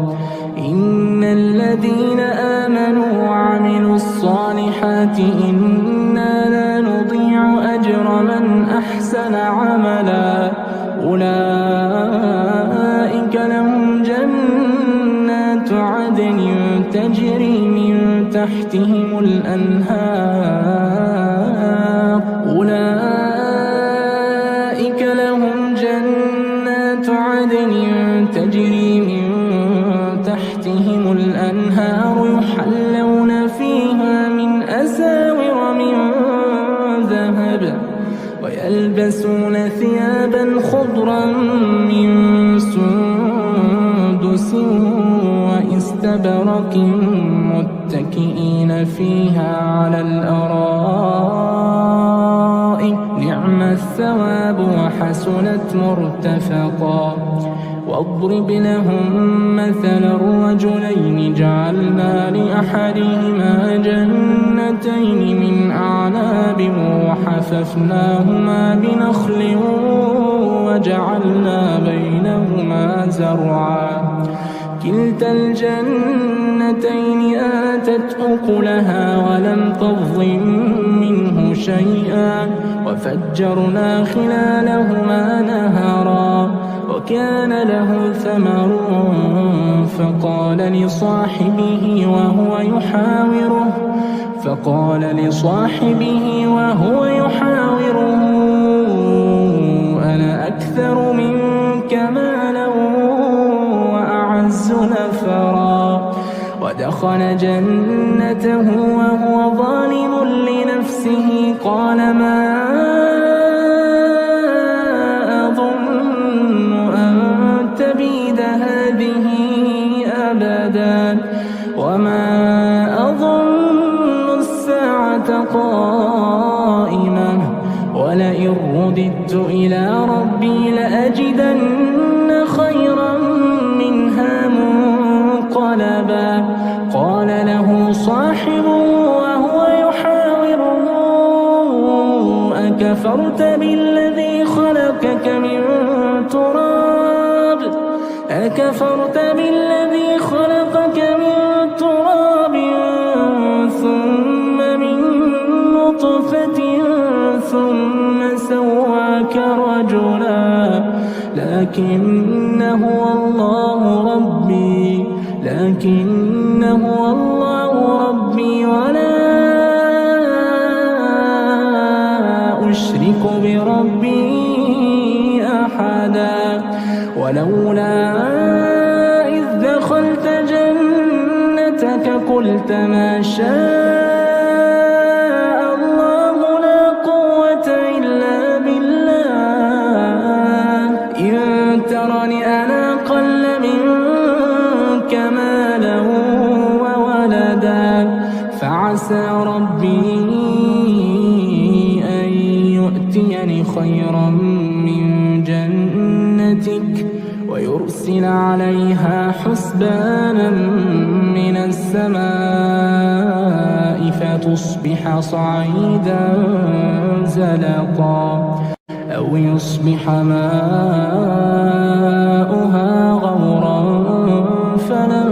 إن الذين آمنوا وعملوا الصالحات إنا لا نضيع أجر من أحسن عملا أولئك لهم جنات عدن تجري من تحتهم الأنهار أولئك لهم جنات عدن تجري من تحتهم الأنهار يحلون فيها من أساور من ذهب ويلبسون ثيابا خضرا من سندس واستبرق متكئين فيها على الأرائك لقائك نعم الثواب وحسنت مرتفقا. واضرب لهم مثل الرجلين جعلنا لأحدهما جنتين من أعناب وحففناهما بنخل وجعلنا بينهما زرعا. كلتا الجنتين آتت أكلها ولم تظلم منه شيئا وفجرنا خلالهما نهرا. وكان له ثمر فقال لصاحبه وهو يحاوره أنا أكثر منك مالا وأعز نفرا. ودخل جنته وهو ظالم لنفسه قال ما أظن أن تبيد هذه أبدا وما أظن الساعة قائمة ولئن رددت إلى ربي لأجدن خيرا منها منقلبا. قال له صاحبه وهو يحاوره أكفرت بالذي خلقك من تراب ثم من نطفة ثم سواك رجلا لكن هو الله ربي ولا أشرك بربي أحدا. ولولا إذ دخلت جنتك قلت ما شاء الله لا قوة إلا بالله إن ترني أنا أقل منك مالا وولدا فعسى ربي أن يؤتيني خيرا من جنتك ويرسل عليها حسبانا من السماء فتصبح صعيدا زلقا أو يصبح ماؤها غورا فلن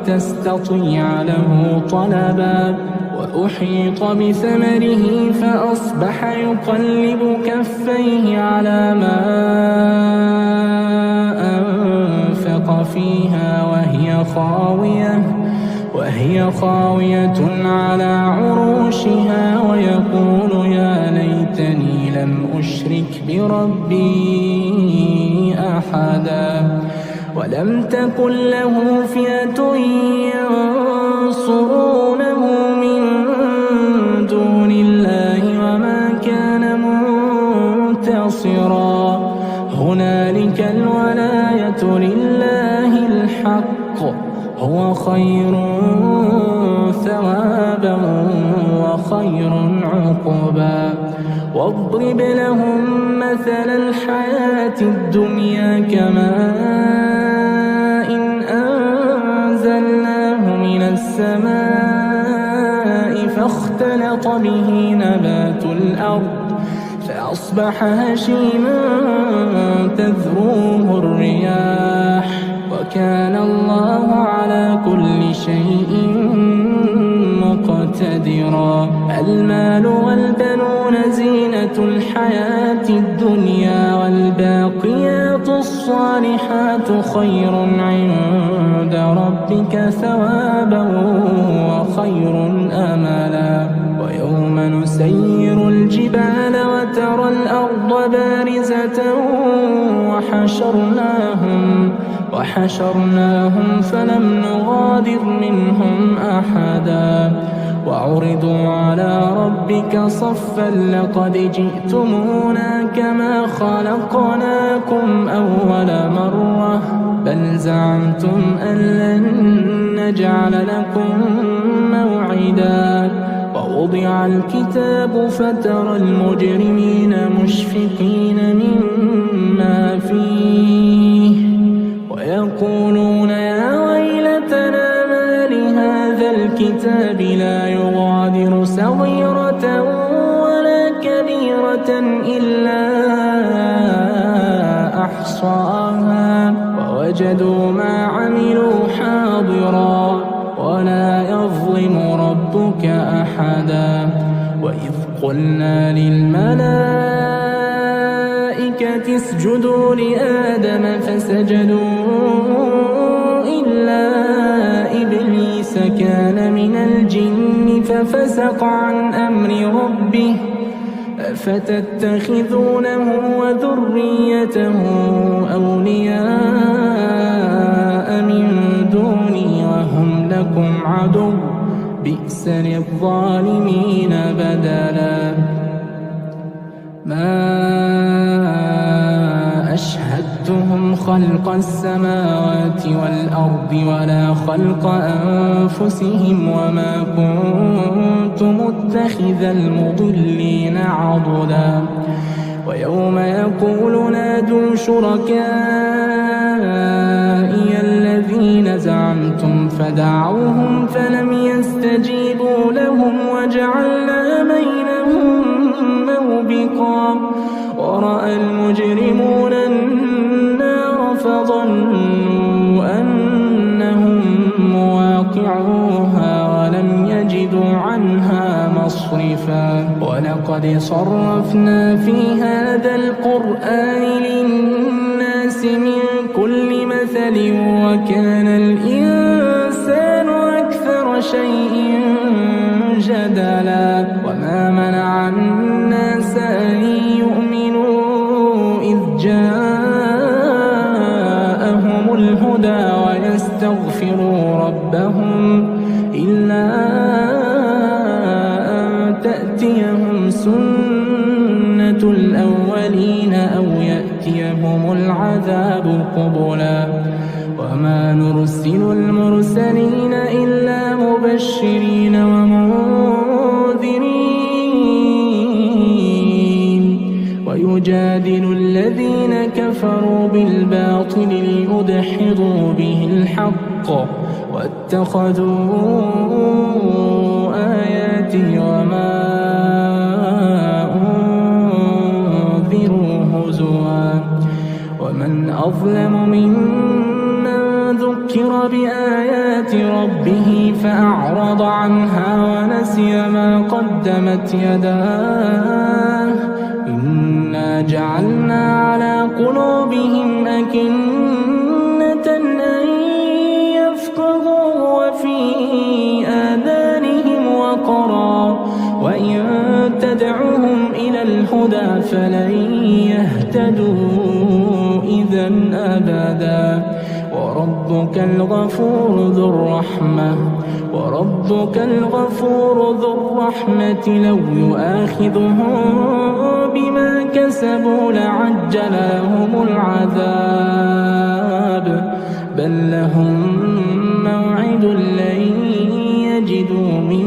تستطيع له طلبا. وأحيط بثمره فأصبح يقلب كفيه على ما أنفق فيها وهي خاوية على عروشها ويقول يا ليتني لم أشرك بربي أحدا. ولم تكن له فئة ينصرونه من دون الله وما كان منتصرا. هنالك الولاية لله الحق هو خير ثوابا وخير عقبا. واضرب لهم مثل الحياة الدنيا كماء أنزلناه من السماء فاختلط به نبات الأرض فأصبح هشيما تذروه الرياح وكان الله على كل شيء مقتدرا. المال والبنون زينة الحياة الدنيا والباقيات الصالحات خير عند ربك ثوابا وخير أملا. ويوم نسير الجبال وترى الأرض بارزة وحشرناهم فلم نغادر منهم أحدا. وعرضوا على ربك صفا لقد جئتمونا كما خلقناكم أول مرة بل زعمتم أن لن نجعل لكم موعدا. ووضع الكتاب فترى المجرمين مشفقين مما فيه ويقولون يا ويلتنا ما لهذا الكتاب لا يغادر صغيرة ولا كبيرة إلا أحصاها ووجدوا ما عملوا حاضرا ولا يظلم ربك أحدا وإذ قلنا للملائكة اسجدوا لآدم فسجدوا إلا إبليس كان من الجن ففسق عن أمر ربه أفتتخذونه وذريته أولياء من دوني وهم لكم عدو بئس للظالمين بدلا ما أشهدتهم خلق السماوات والأرض ولا خلق أنفسهم وما كنت متخذ المضلين عضدا ويوم يقول نادوا شركائي الذين زعمتم فدعوهم فلم يستجيبوا لهم وجعلنا بينهم موبقا ورأى المجرمون النار فظنوا أنهم مواقعوها ولم يجدوا عنها مصرفا ولقد صرفنا في هذا القرآن للناس من كل مثل وكان الإنسان أكثر شيء جدلا وما منع الناس أن يؤمنوا إذ جاءهم الهدى ويستغفروا ربهم إلا أن تأتيهم سنة الأولين أو يأتيهم العذاب قبلا وما نرسل المرسلين إلا مبشرين ومنذرين ويجادل الذين كفروا بالباطل ليدحضوا به الحق واتخذوا آياتي وما أنذروا هزوا ومن أظلم ممن ذكر بآيات ربه فأعرض عنها ونسي ما قدمت يداه إنا جعلنا على قلوبهم أكنة أن يفقهوا وفي آذانهم وقرا وإن تدعوهم إلى الهدى فلن يهتدوا إذا أبدا وربك الغفور ذو الرحمة لو يؤاخذهم بما كسبوا لعجل لهم العذاب بل لهم موعد لن يجدوا من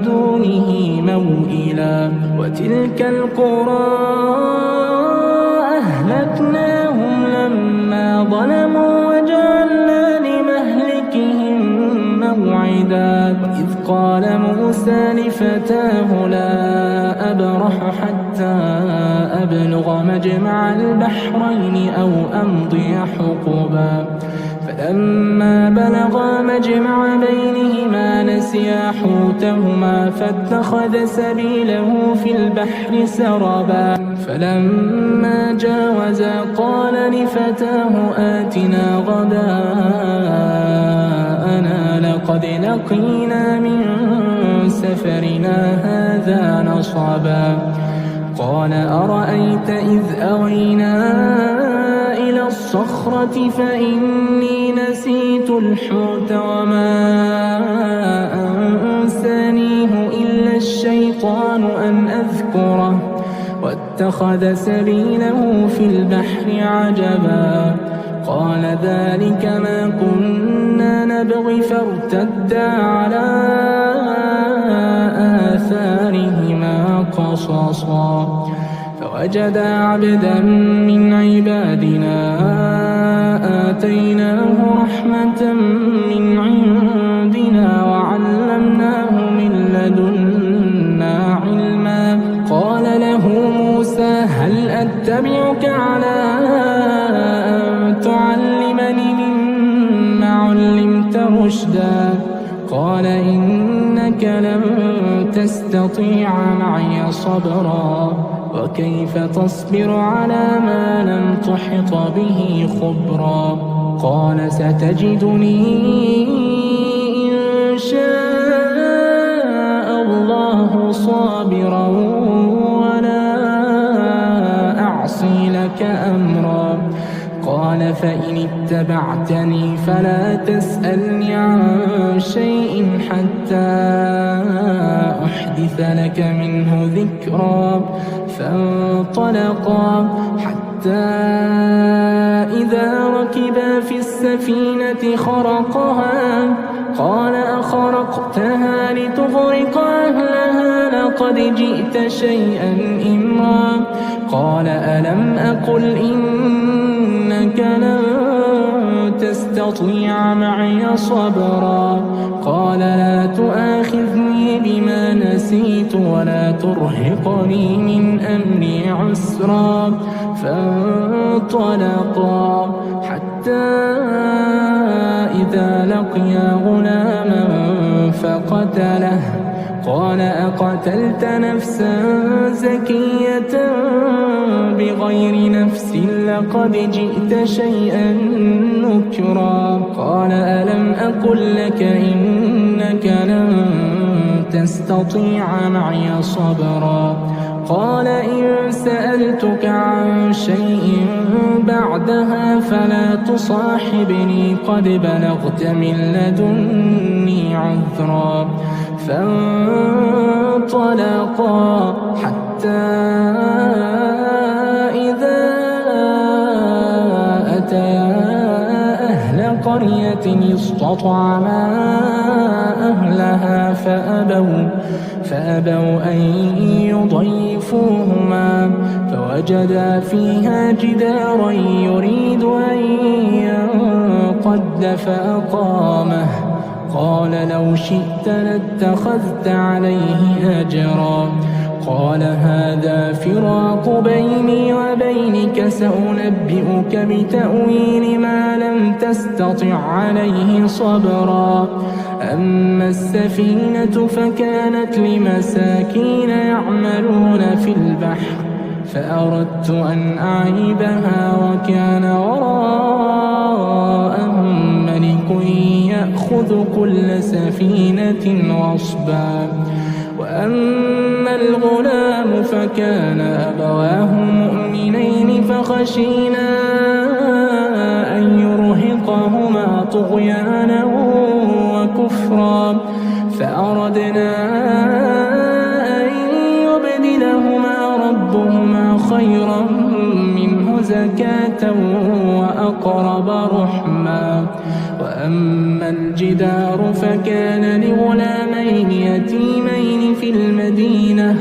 دونه موئلا وتلك القرى أهلكناهم لما ظلموا وجعلنا لمهلكهم موعدا وإذ قال موسى لفتاه لا أبرح حتى أبلغ مجمع البحرين أو أمضي حقبا فلما بلغا مجمع بينهما نسيا حوتهما فاتخذ سبيله في البحر سربا فلما جاوزا قال لفتاه آتنا غداءنا لقد لقينا من سفرنا هذا نصبا قال أرأيت إذ أوينا إلى الصخرة فإني نسيت الحوت وما أنسانيه إلا الشيطان أن أذكره واتخذ سبيله في البحر عجبا قال ذلك ما كنا نبغي فارتدا على قصصا فوجدا عبدا من عبادنا آتيناه رحمة من عندنا وعلمناه من لدنا علما قال له موسى هل أتبعك على أن تعلمني مما علمت رشدا قال إنك لن تستطيع معي صبرا وكيف تصبر على ما لم تحط به خبرا قال ستجدني إن شاء الله صابرا ولا أعصي لك أمرا قال فإن اتبعتني فلا تسألني عن شيء حتى أحدث لك منه ذكرا فانطلقا حتى إذا ركبا في السفينة خرقها قال أخرقتها لتغرق أهلها لقد جئت شيئا إمرا قال ألم أقل إنك لن تستطيع معي صبرا قال لا تؤاخذني بما نسيت ولا ترهقني من أمري عسرا فانطلقا حتى إذا لقيا غلاما فقتله قال أقتلت نفسا زكية بغير نفس لقد جئت شيئا نكرا قال ألم أقل لك إنك لن تستطيع معي صبرا قال إن سألتك عن شيء بعدها فلا تصاحبني قد بلغت من لدني عذرا فانطلقا حتى إذا أتيا أهل قرية استطعما أهلها فأبوا أن يضيفوهما فوجدا فيها جدارا يريد أن ينقض فأقامه قال لو شئت لاتخذت عليه أجرا قال هذا فراق بيني وبينك سأنبئك بتأويل ما لم تستطع عليه صبرا أما السفينة فكانت لمساكين يعملون في البحر فأردت أن أعيبها وكان وراءهم ملك يأخذ كل سفينة غصبا وأما الغلام فكان أبواه مؤمنين فخشينا أن يرهقهما طغيانا وكفرا فأردنا أن يبدلهما ربهما خيرا منه زكاة وأقرب رحما وأما الجدار فكان لغلامين يتيمين في المدينة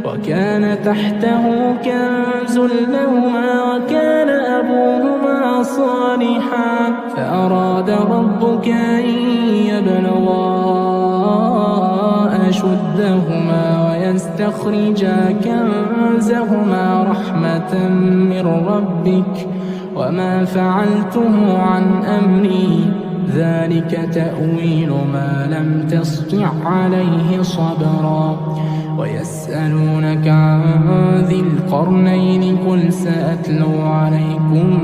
وكان تحته كنز لهما وكان أبوهما صالحا فأراد ربك أن يبلغا أشدهما ويستخرجا كنزهما رحمة من ربك وما فعلته عن أمري ذلك تأويل ما لم تسطع عليه صبرا ويسألونك عن ذي القرنين قل سأتلو عليكم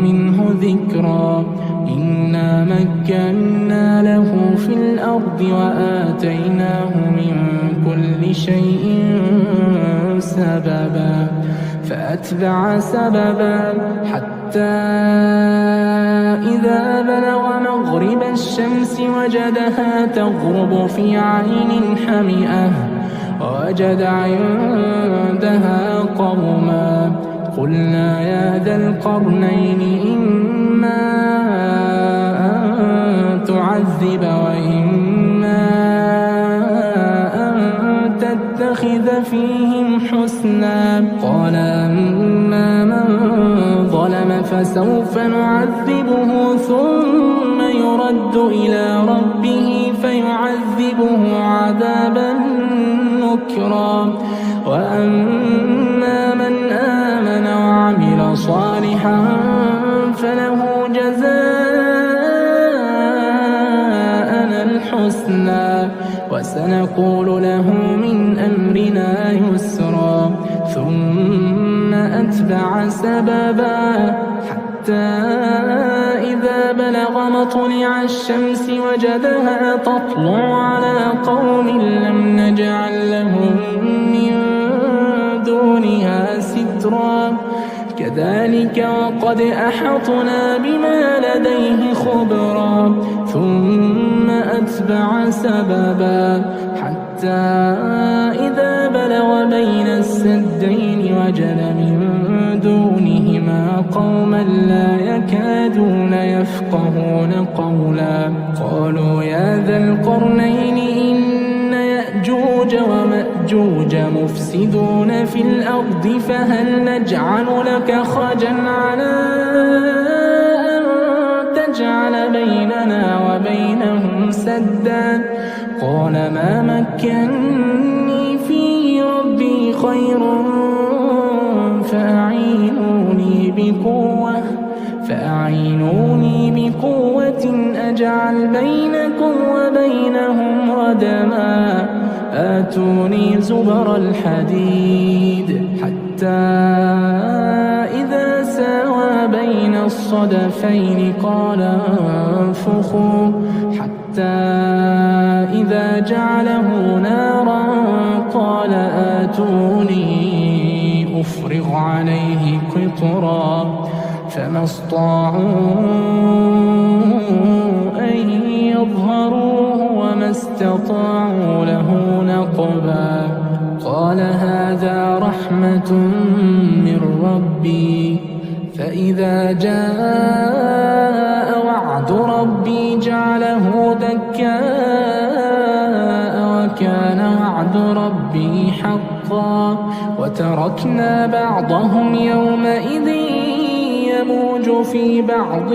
منه ذكرا إنا مكنا له في الأرض وآتيناه من كل شيء سببا فأتبع سببا حتى إذا بلغ مغرب الشمس وجدها تغرب في عين حمئة ووجد عندها قوما قلنا يا ذا القرنين إما أن تعذب وإما أن تتخذ فيهم الحسنى. قال أما من ظلم فسوف نعذبه ثم يرد إلى ربه فيعذبه عذابا نكرا. وأما من آمن وعمل صالحا فله جزاء الحسنى وسنقول له من أمرنا يسرا. ثم أتبع سببا حتى إذا بلغ مطلع الشمس وجدها تطلع على قوم لم نجعل لهم من دونها سترا. كذلك وقد أحطنا بما لديه خبرا. ثم أتبع سببا حتى إذا بلغ بين السدين وجد من دونهما قوما لا يكادون يفقهون قولا. قالوا يا ذا القرنين إن يأجوج ومأجوج مفسدون في الأرض فهل نجعل لك خرجا على أن تجعل بيننا وبينهم سدا. قال ما مكني فيه ربي خير فأعينوني بقوة أجعل بينكم وبينهم ردما. آتوني زبر الحديد حتى إذا ساوى بين الصدفين قال انفخوا حتى إذا جعله نارا قال آتوني أفرغ عليه قطرا. فما استطاعوا أن يظهروه وما استطاعوا له نقبا. قال هذا رحمة من ربي فإذا جاء وعد ربي جعله دكاء وكان وعد ربي حقا. وتركنا بعضهم يومئذ يموج في بعض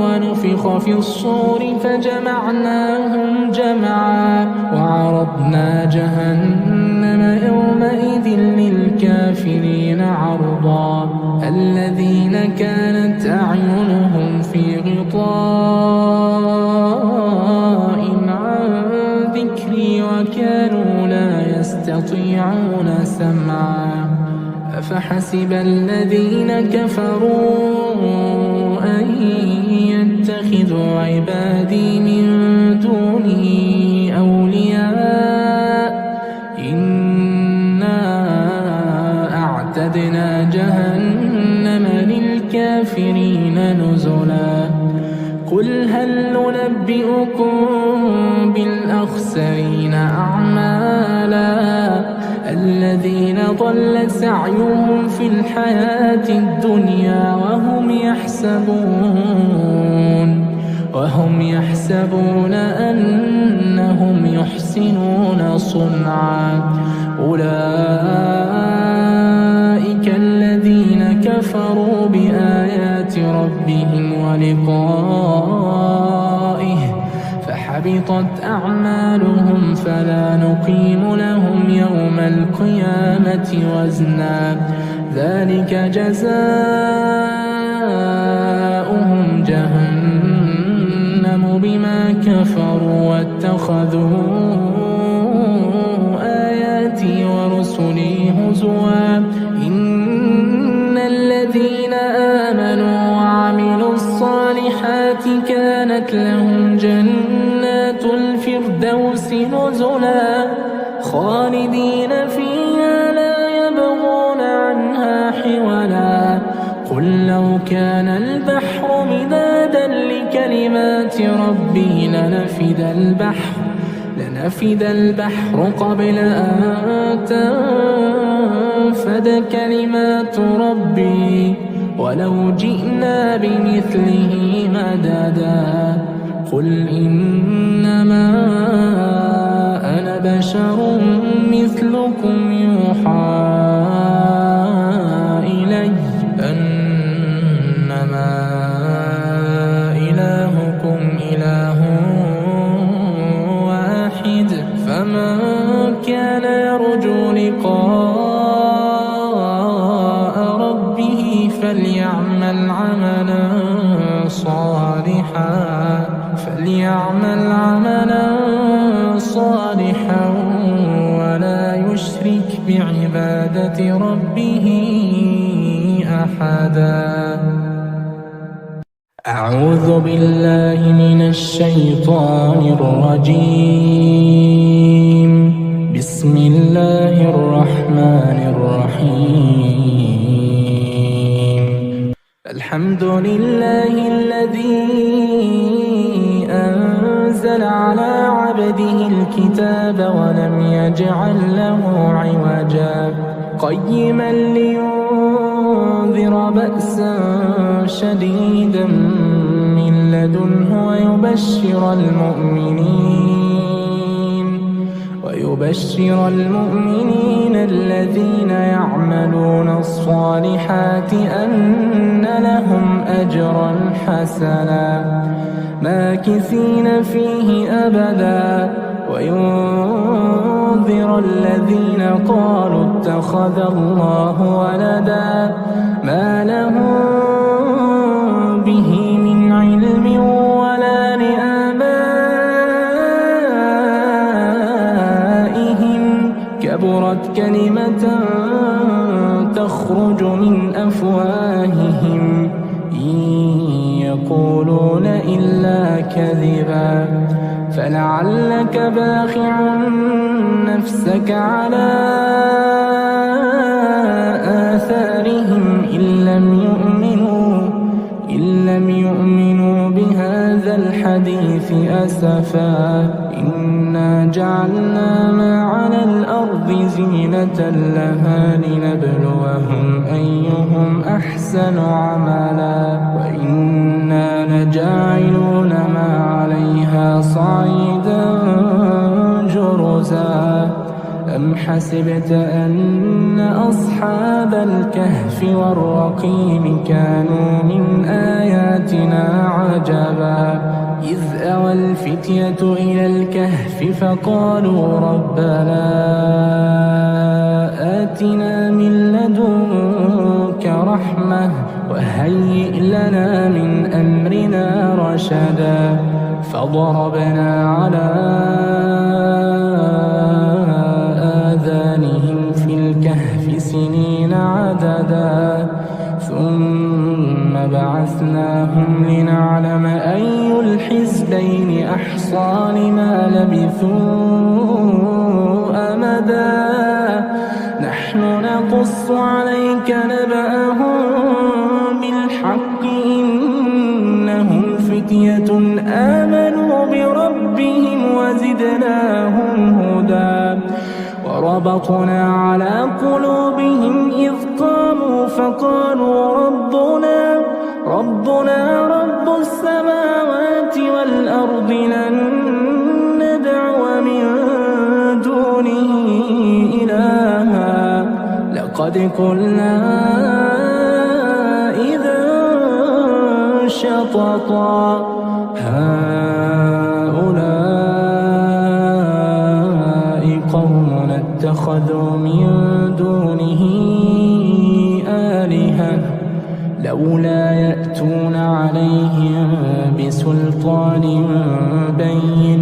ونفخ في الصور فجمعناهم جمعا. وعرضنا جهنم يومئذ للكافرين عرضا. الذين كانت أعينهم في غطاء عن ذكري وكانوا لا يستطيعون سمعا. أفحسب الذين كفروا أن يتخذوا عبادي من دونه أولياء إنا أعتدنا جهنم للكافرين نزلا. قل هل ننبئكم بالأخسرين أعمالا الذين ضل سعيهم في الحياة الدنيا وهم يحسبون أنهم يحسنون صنعا. أولئك الذين كفروا بآيات ربهم ولقائه فحبطت أعمالهم فلا نقيم لهم يوم القيامة وزنا. ذلك جزاؤهم جهنم بما كفروا واتخذوا آياتي ورسلي هزوا. إن الذين آمنوا وعملوا الصالحات كانت لهم جنات الفردوس نزلا خالدين فيها لا يبغون عنها حولا. قل لو كان البحر مدادا لكلمات ربي لنفد البحر قبل أن تنفد كلمات ربي ولو جئنا بمثله مددا. قل إنما أنا بشر مثلكم يوحى فليعمل عملا صالحا ولا يشرك بعبادة ربه أحدا. أعوذ بالله من الشيطان الرجيم. بسم الله الرحمن الرحيم. الحمد لله الذي أنزل على عبده الكتاب ولم يجعل له عوجا قيما لينذر بأسا شديدا من لدنه ويبشر المؤمنين الذين يعملون الصالحات أن لهم أجرا حسنا ماكثين فيه أبدا وينذر الذين قالوا اتخذ الله ولدا ما لهم به من علم ولا لآبائهم كبرت كلمة تخرج من أفواههم إن يقولون إلا كذبا فلعلك باخع نفسك على آثارهم إن لم يؤمنوا بهذا الحديث أسفا إنا جعلنا ما على الأرض زينة لها لنبلوهم أيهم أحسن عملا وإنا لجاعلون ما عليها صعيدا جرزا أم حسبت أن أصحاب الكهف والرقيم كانوا من آياتنا عجبا إذ أوى الفتية إلى الكهف فقالوا ربنا آتنا من لدنك رحمة وهيئ لنا من أمرنا رشدا فضربنا على آذانهم في الكهف سنين عددا ثم بعثناهم لنعلم أي الحزبين أحصى لما لبثوا أمدا نحن نقص عليك نبأهم بالحق إنهم فتية آمنوا بربهم وزدناهم هدى وربطنا على قلوبهم إذ قاموا فقالوا ربنا رب السماوات والأرض لن ندعو من دونه إلها لقد قلنا إذا شططا هؤلاء قومنا اتخذوا من دونه آلهة لولا يأتون عليهم بسلطان بين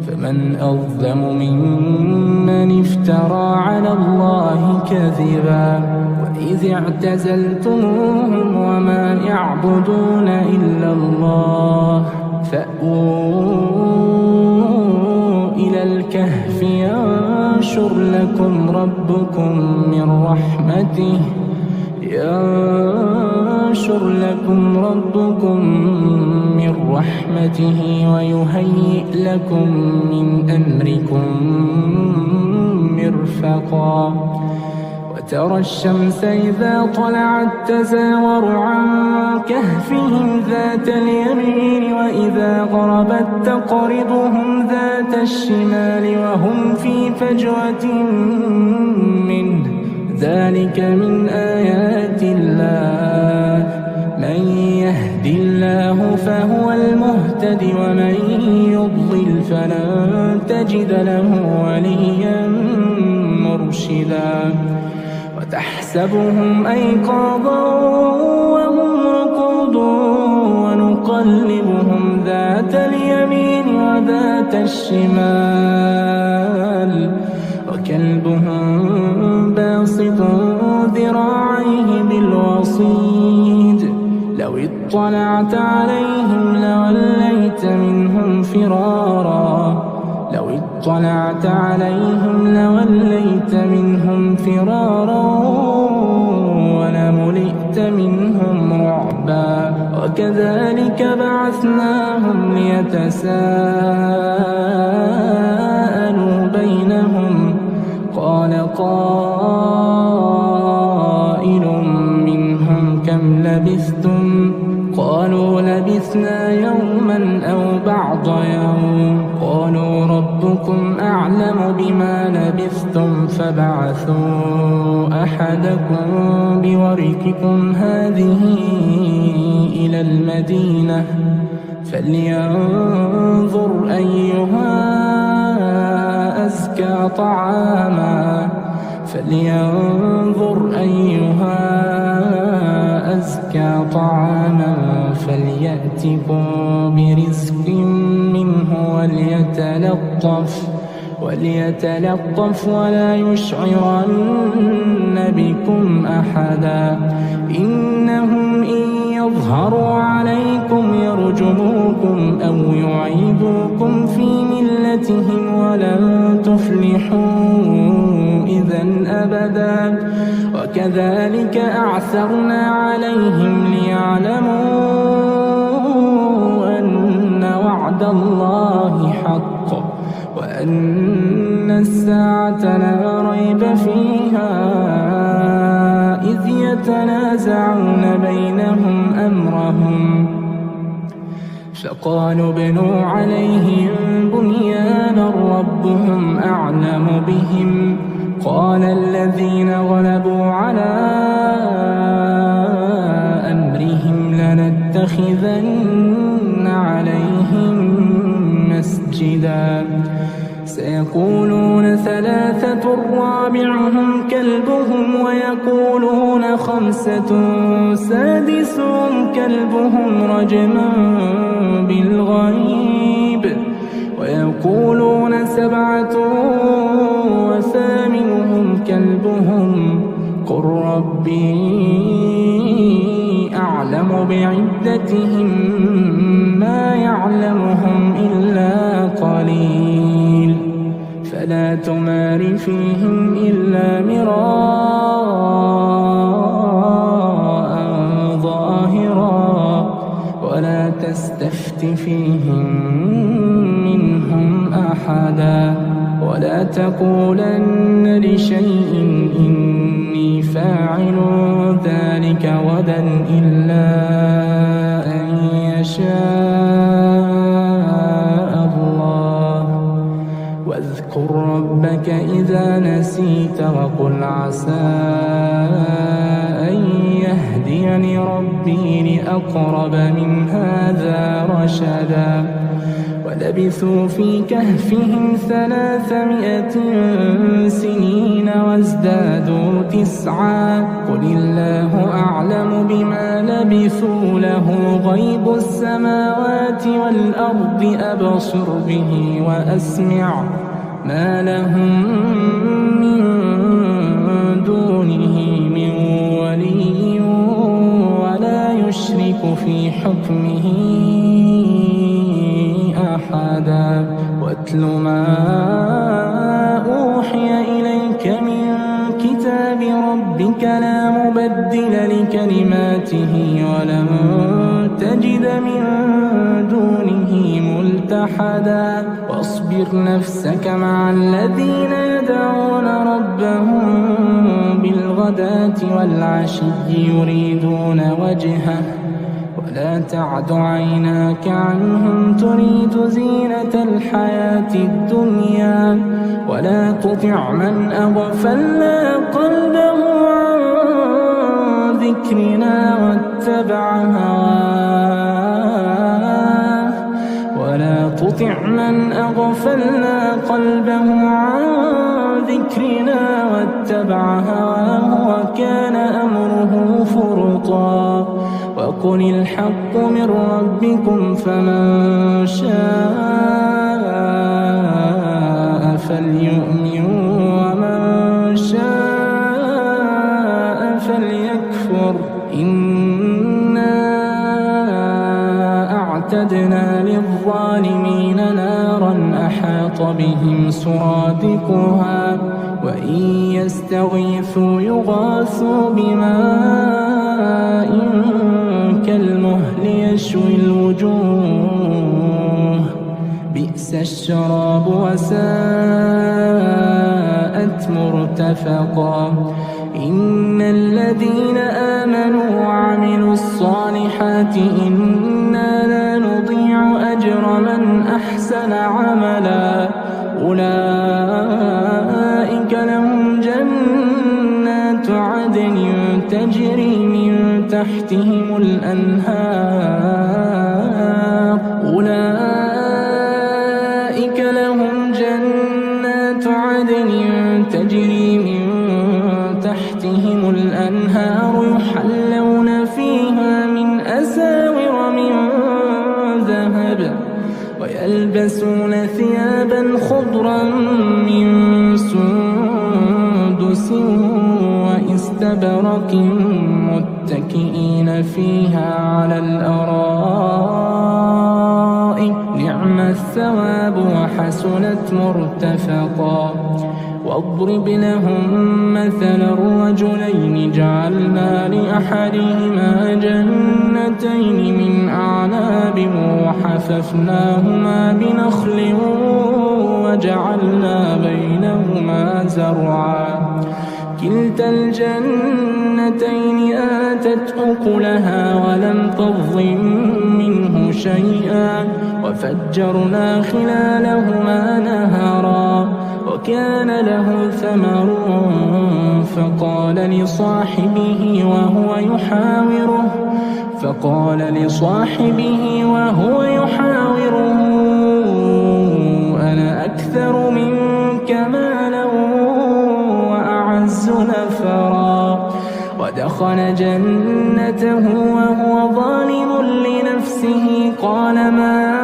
فمن أظلم ممن افترى على الله كذبا وإذ اعتزلتموهم وما يعبدون إلا الله فأووا إلى الكهف ينشر لكم ربكم من رحمته ويهيئ لكم من أمركم مرفقا وترى الشمس إذا طلعت تزاور عن كهفهم ذات اليمين وإذا غربت تقرضهم ذات الشمال وهم في فجوة منه ذلك من آيات الله من يهد الله فهو المهتد ومن يضلل فلن تجد له وليا مرشدا وتحسبهم أيقاظا الشمال وكلبهم باسط ذراعيه بالوصيد لو اطلعت عليهم لوليت منهم فرارا ولملئت منهم رعبا وكذلك بعثناهم ليتساءلوا بينهم قال قائل منهم كم لبثتم قالوا لبثنا يوما أو بعض يوم قالوا ربكم أعلم بما لبثتم فابعثوا أحدكم بورقكم هذه إلى المدينة فلينظر أيها أزكى طعاما فليأتكم برزق منه وليتلطف ولا يشعرن بكم أحدا إنهم إن يظهروا عليكم يرجموكم أو يعيدوكم في ملتهم ولن تفلحوا إذا أبدا وكذلك أعثرنا عليهم ليعلموا أن وعد الله حق وأن الساعة لا ريب فيها إذ يتنازعون بينهم أمرهم فقالوا ابنوا عليهم بنيانا ربهم أعلم بهم قال الذين غلبوا على أمرهم لنتخذن عليهم مسجدا سيقولون ثلاثة رابعهم كلبهم ويقولون خمسة سادسهم كلبهم رجما بالغيب ويقولون سبعة وثامنهم كلبهم قل ربي أعلم بعدتهم ما يعلمهم إلا قليل فلا تمار فيهم إلا مراء ظاهرا ولا تستفت فيهم منهم أحدا ولا تقولن لشيء إني فاعل ذلك غدا إلا أن يشاء الله واذكر ربك إذا نسيت وقل عسى أن يهديني ربي لأقرب من هذا رشدا ولبثوا في كهفهم 300 سنين وازدادوا 9 قل الله أعلم بما لبثوا له غيب السماوات والأرض أبصر به وأسمع ما لهم من دونه من ولي ولا يشرك في حكمه أحدا واتل ما أوحي إليك من كتاب ربك لا مبدل لكلماته ولن تجد من دونه ملتحدا واصبر نفسك مع الذين يدعون ربهم بالغداة والعشي يريدون وجهه ولا تعد عيناك عنهم تريد زينة الحياة الدنيا ولا تطع من أغفلنا قلبه عن ذكرنا واتبع هواه ولا تطع من أغفلنا قلبه عن ذكرنا واتبع هواه وكان أمره فرطا وقل الحق من ربكم فمن شاء فليؤمن ومن شاء فليكفر إنا أعتدنا للظالمين نارا أحاط بهم سرادقها وإن يستغيثوا يغاثوا بماء كالمهل يشوي الوجوه بئس الشراب وساءت مرتفقا إن الذين آمنوا وعملوا الصالحات إنا لا نضيع أجر من أحسن عملا أولئك لهم جنات عدن تجري من تحتهم الأنهار أولئك لهم جنات عدن تجري من تحتهم الأنهار يحلون فيها من أساور من ذهب ويلبسون ثيابا خضرا من سندس وإستبرق متكئين فيها على الأرائك نعم الثواب وحسنت مرتفقا واضرب لهم مثل الرجلين جعلنا لأحدهما جنتين من أعناب وحففناهما بنخل وجعلنا بينهما زرعا كلتا الجنتين آتت أكلها ولم تظلم منه شيئا وفجرنا خلالهما نهرا وكان له ثمر فقال لصاحبه وهو يحاوره أنا أكثر منك مالا وأعز نفرا ودخل جنته وهو ظالم لنفسه قال ما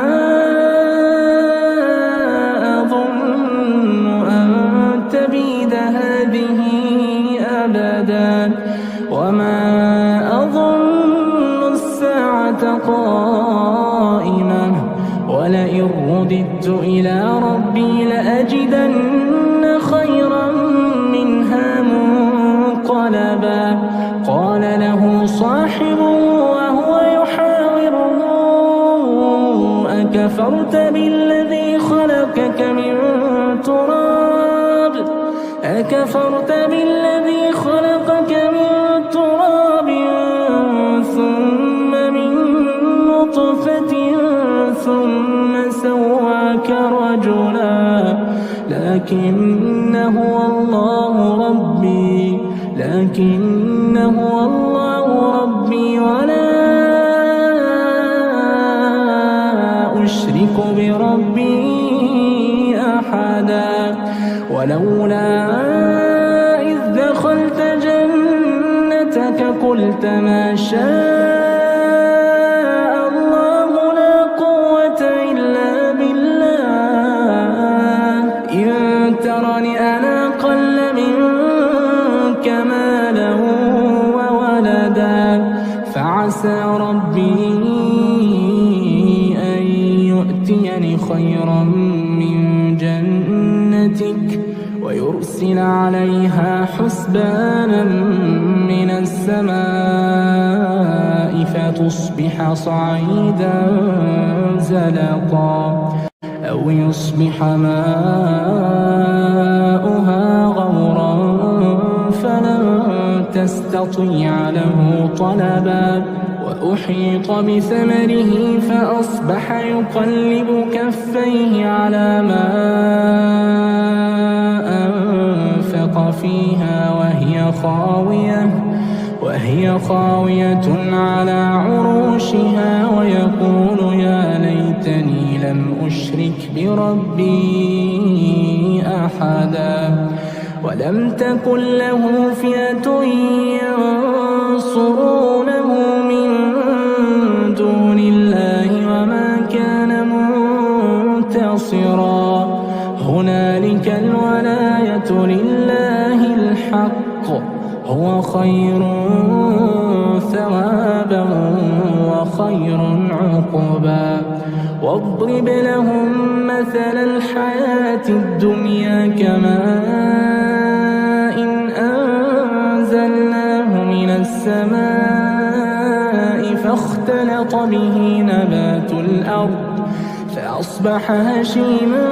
أظن أن تبيد هذه أبدا وما أظن الساعة قائمة ولئن رددت إلى ربي لأجدن خيرا منها منقلبا قال له صاحبه وهو يحاوره أكفرت بالذي خلقك من تراب ثم من نطفة ثم سواك رجلا لكن هو الله ربي ولا أشرك بربي أحدا ولولا إذ دخلت جنتك قلت ما شاء الله لا قوة إلا بالله إن ترني أنا أقل منك مالا وولدا فعسى ربي أن يؤتيني خيرا من جنتك ويرسل عليها حسبانا من السماء فتصبح صعيدا زلقا أو يصبح ماؤها غورا فلن تستطيع له طلبا وأحيط بثمره فأصبح يقلب كفيه على ما أنفق فيها وهي خاوية على عروشها ويقول يا ليتني لم أشرك بربي أحدا ولم تكن له فئة ينصرونه من واضرب لهم مثل الحياة الدنيا كماء أنزلناه من السماء فاختلط به نبات الأرض فأصبح هشيما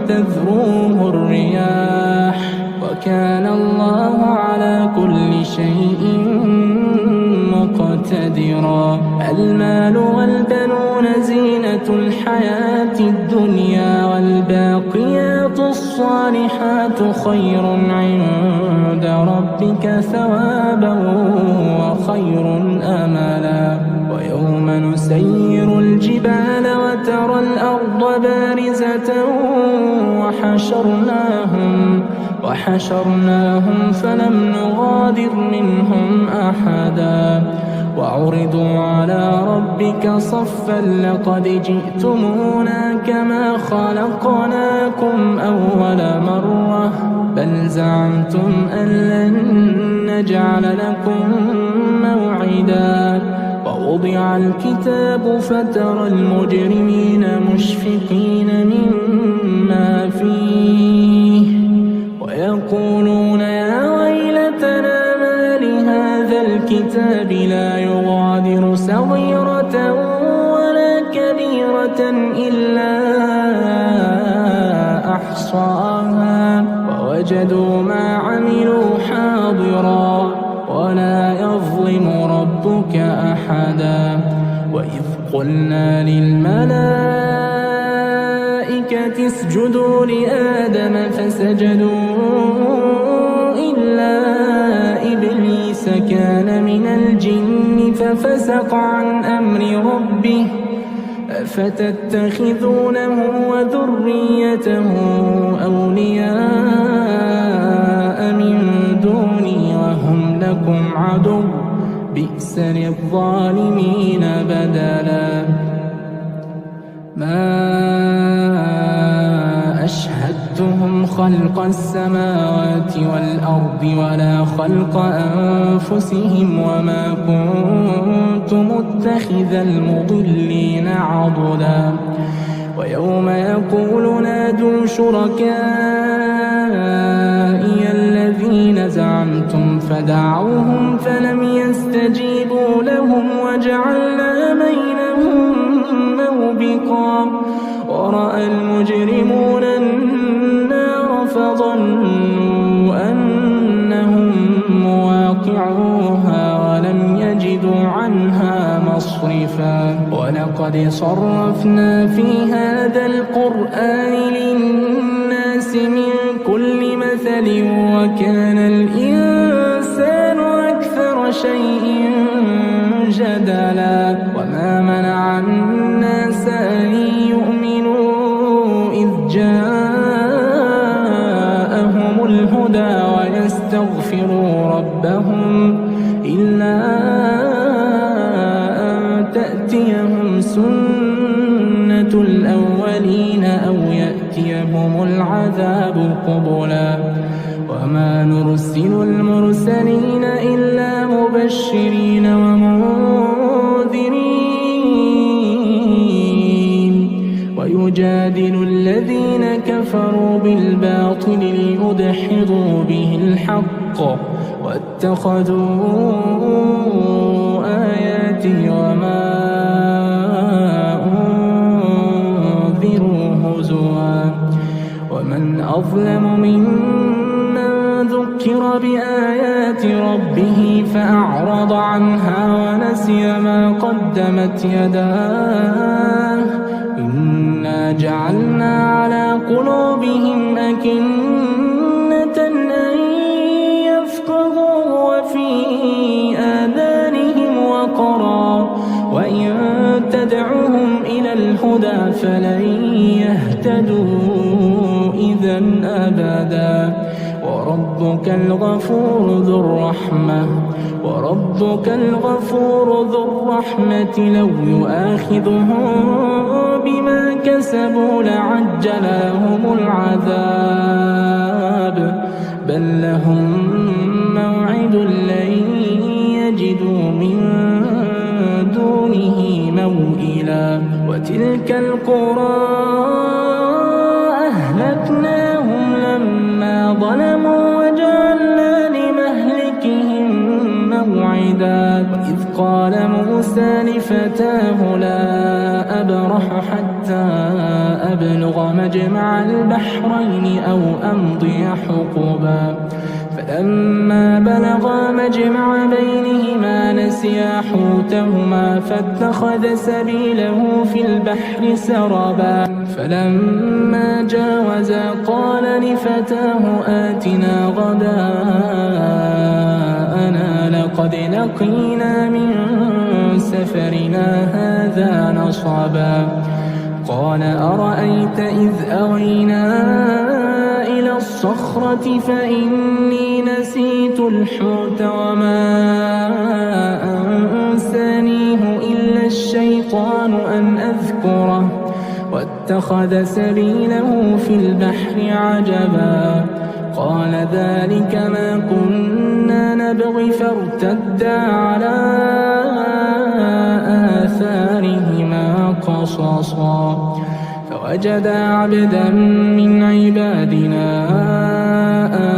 تذروه الرياح وكان الله على كل شيء مقتدرا. المال والبنون زينة الحياة الدنيا والباقيات الصالحات خير عند ربك ثوابا وخير أملا. ويوم نسير الجبال وترى الأرض بارزة وحشرناهم فلم نغادر منهم أحدا وعرضوا على ربك صفا لقد جئتمونا كما خلقناكم أول مرة بل زعمتم أن لن نجعل لكم موعدا. ووضع الكتاب فترى المجرمين مشفقين مما فيه ويقولون يا ويلتنا ما لهذا الكتاب لا يغادر صغيرة ولا كبيرة إلا أحصاها ووجدوا ما عملوا حاضرا ولا يظلم ربك أحدا. وإذ قلنا للملائكة اسجدوا لآدم فسجدوا إلا إبليس كان من الجن ففسق عن أمر ربه أفتتخذونه وذريته أولياء من دوني وهم لكم عدو بئس للظالمين بدلا. ما أشهدتهم خلق السماوات والأرض ولا خلق أنفسهم وما كنت متخذ المضلين عضدا. ويوم يقول نادوا شركائي الذين زعمتم فدعوهم فلم يستجيبوا لهم وجعلنا بينهم موبقا. ورأى المجرمون النار فظنوا أنهم مواقعوها ولم يجدوا عنها مصرفا. ولقد صرفنا في هذا القرآن للناس من كل مثل وكان الإنسان أكثر شيء جدلا. وما منع الناس أن يؤمنوا إذ جاءهم الهدى ويستغفروا ربهم إلا أن تأتيهم سنة الأولين أو يأتيهم العذاب قبلا. وما نرسل المرسلين إلا مبشرين ومنذرين ويجادل الذين كفروا بالباطل ليدحضوا به الحق واتخذوا آياتي وما أنذروا هزوا. ومن أظلم ممن ذكر بآيات ربه فأعرض عنها ونسي ما قدمت يداه إنا جعلنا على قلوبهم أكنة أن يفقهوا وفي آذانهم وقرا وإن تدعهم إلى الهدى فلن يهتدوا إذا أبدا. وربك الغفور ذو الرحمة لو يؤاخذهم بما كسبوا لعجل لهم العذاب بل لهم موعد لن يجدوا من دونه موئلا. تلك القرى أهلكناهم لما ظلموا وجعلنا لمهلكهم موعدا وإذ قال موسى لفتاه لا أبرح حتى أبلغ مجمع البحرين أو أمضي حقبا فلما بلغا مجمع بينهما نسيا حوتهما فاتخذ سبيله في البحر سربا فلما جاوزا قال لفتاه آتنا غداءنا لقد لقينا من سفرنا هذا نصبا قال أرأيت إذ أوينا إلى الصخرة فإني نسيت الحوت وما أنسانيه إلا الشيطان أن أذكره واتخذ سبيله في البحر عجبا قال ذلك ما كنا نبغي فارتدا على آثارهما قصصا فوجدا عبدا من عبادنا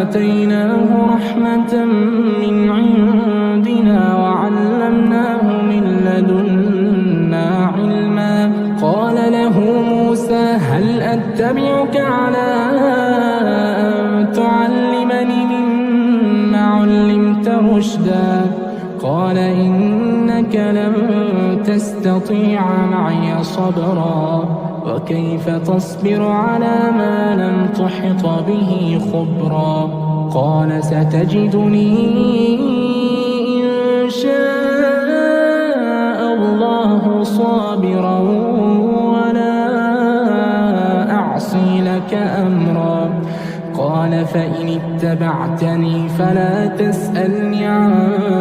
آتيناه رحمة من عندنا وعلمناه من لدنا علما قال له موسى هل أتبعك على أن تعلمني مما علمت رشدا قال إنك لن تستطيع معي صبرا وكيف تصبر على ما لم تحط به خبرا قال ستجدني إن شاء الله صابرا ولا أعصي لك أمرا قال فإن اتبعتني فلا تسألني عن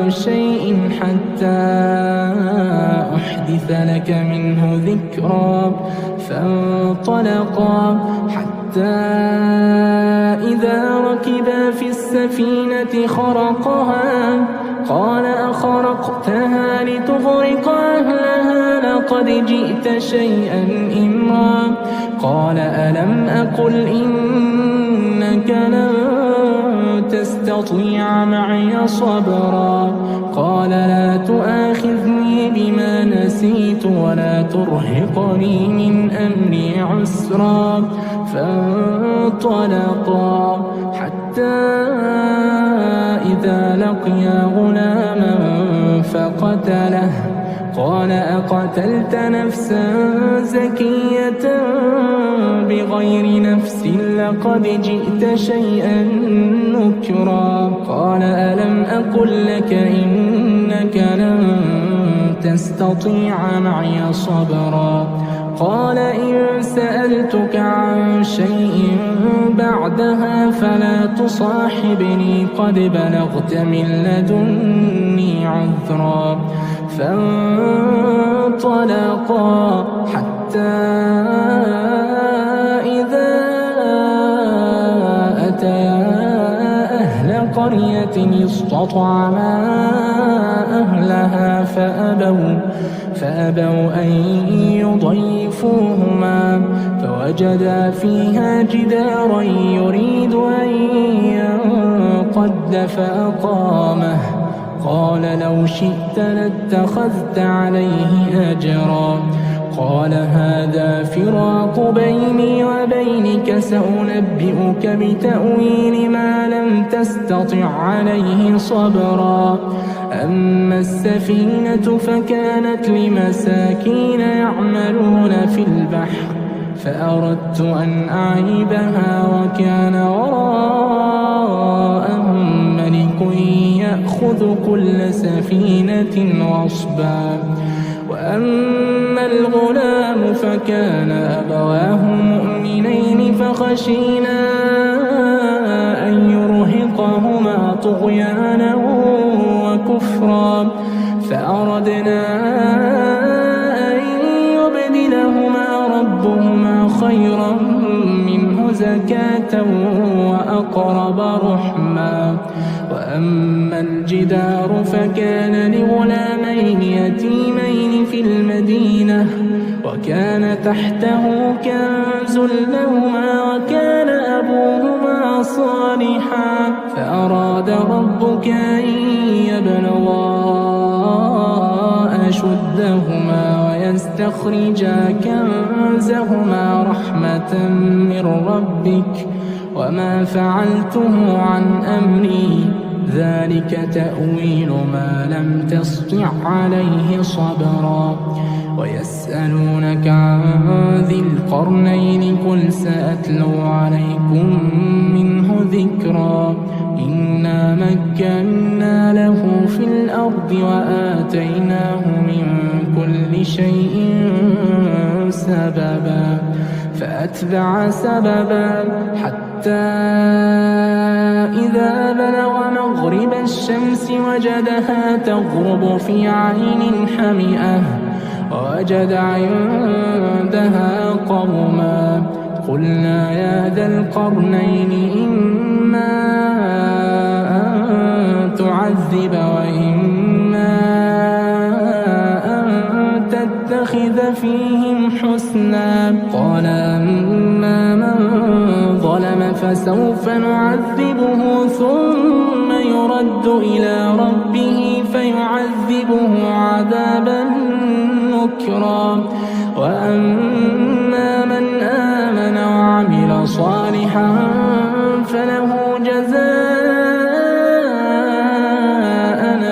شيء حتى أحدث لك منه ذكرا فانطلقا حتى إذا ركبا في السفينة خرقها قال أخرقتها لتغرق أهلها لقد جئت شيئا إمرا قال ألم أقل إنك لن تستطيع معي صبرا قال لا تؤاخذني بما نسيت ولا ترهقني من أمري عسرا فانطلقا حتى إذا لقيا غلاما فقتله قال أقتلت نفسا زكية بغير نفس لقد جئت شيئا نكرا قال ألم أقل لك إنك لن تستطيع معي صبرا قال إن سألتك عن شيء بعدها فلا تصاحبني قد بلغت من لدني عذرا فانطلقا حتى إذا أتيا أهل قرية استطعما أهلها فأبوا أن يضيفوهما فوجدا فيها جدارا يريد أن ينقض فأقامه قال لو شئت لاتخذت عليه أجرا قال هذا فراق بيني وبينك سأنبئك بتأويل ما لم تستطع عليه صبرا أما السفينة فكانت لمساكين يعملون في البحر فأردت أن أعيبها وكان وراءهم ملك يأخذ كل سفينة غصبا وأما الغلام فكان أبواه مؤمنين فخشينا أن يرهقهما طغيانا وكفرا فأردنا أن يبدلهما ربهما خيرا منه زكاة وأقرب رحما وأما الجدار فكان لغلامين يتيمين في المدينة وكان تحته كنز لهما وكان أبوهما صالحا فأراد ربك أن يبلغا أشدهما ويستخرجا كنزهما رحمة من ربك وما فعلته عن أمري ذلك تأويل ما لم تسطع عليه صبرا ويسألونك عن ذي القرنين قل سأتلو عليكم منه ذكرا إنا مكنا له في الأرض وآتيناه من كل شيء سببا فأتبع سببا حتى إذا بلغ مغرب الشمس وجدها تغرب في عين حمئة ووجد عندها قوما قلنا يا ذا القرنين إما أن تعذب وإما أن تتخذ فيهم حسنا قال أما من ظلم فسوف نعذبه ثم يرد إلى ربه فيعذبه عذابا نكرا وأما من آمن وعمل صالحا فله جزاء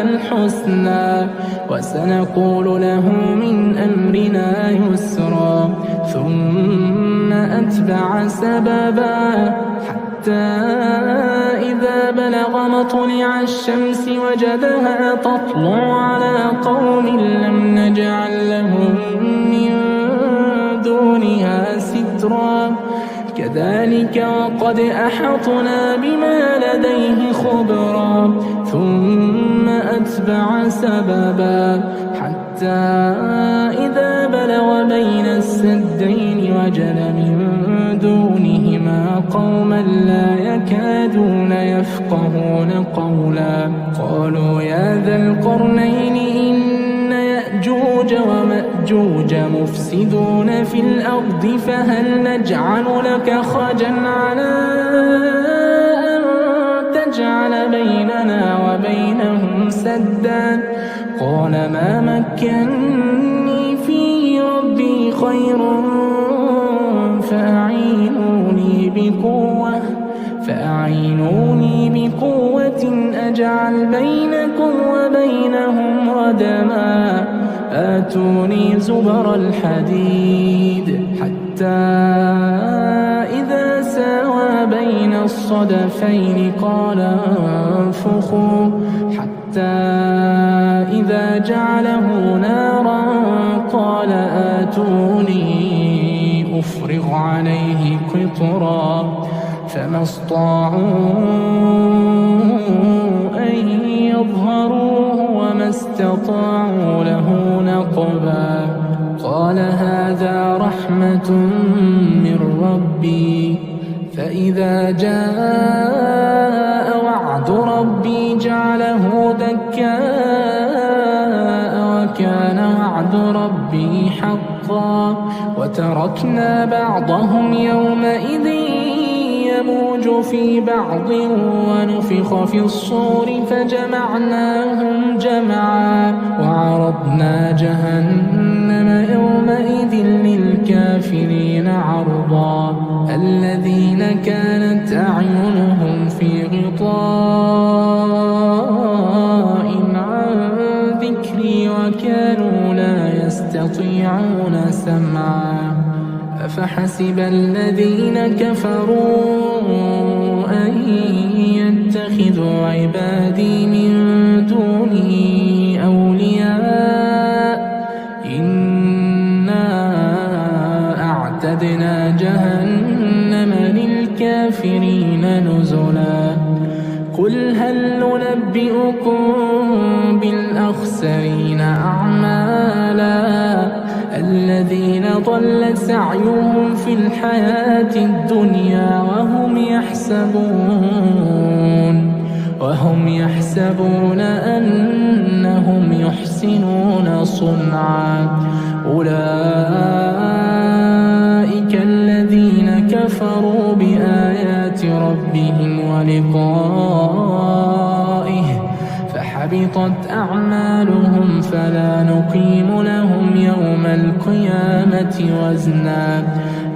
الحسنى وسنقول له من أمرنا يسرا ثم أتبع سببا حتى إذا بلغ مطلع الشمس وجدها تطلع على قوم لم نجعل لهم من دونها سترا كذلك وقد أحطنا بما لديه خبرا ثم أتبع سببا حتى إذا بلغ بين السدين وجد من دونهما قوما لا يكادون يفقهون قولا قالوا يا ذا القرنين إن يأجوج ومأجوج مفسدون في الأرض فهل نجعل لك خرجا على أن تجعل بيننا وبينهم سدا قال ما مكنني فيه ربي خير فأعينوني بقوة أجعل بينكم وبينهم ردما آتوني زبر الحديد حتى إذا ساوى بين الصدفين قال انفخوا حتى إذا جعله نارا قال آتوني أفرغ عليه قطرا فما استطاعوا أن يظهروه وما استطاعوا له نقبا قال هذا رحمة من ربي فإذا جاء وعد ربي جعله دكاء وكان وعد ربي حقا وتركنا بعضهم يومئذ يموج في بعض ونفخ في الصور فجمعناهم جمعا وعرضنا جهنم يومئذ للكافرين عرضا الذين كانت أعينهم في غطاء عن ذكري وكانوا لا يستطيعون سمعا أفحسب الذين كفروا أن يتخذوا عبادي من دوني أولياء إنا أعتدنا جهنم للكافرين نزلا قل هل ننبئكم بالأخسرين أعمالا الذين ضل سعيهم في الحياة الدنيا وهم يحسبون أنهم يحسنون صنعا أولئك فحبطت أعمالهم فلا نقيم لهم يوم القيامة وزنا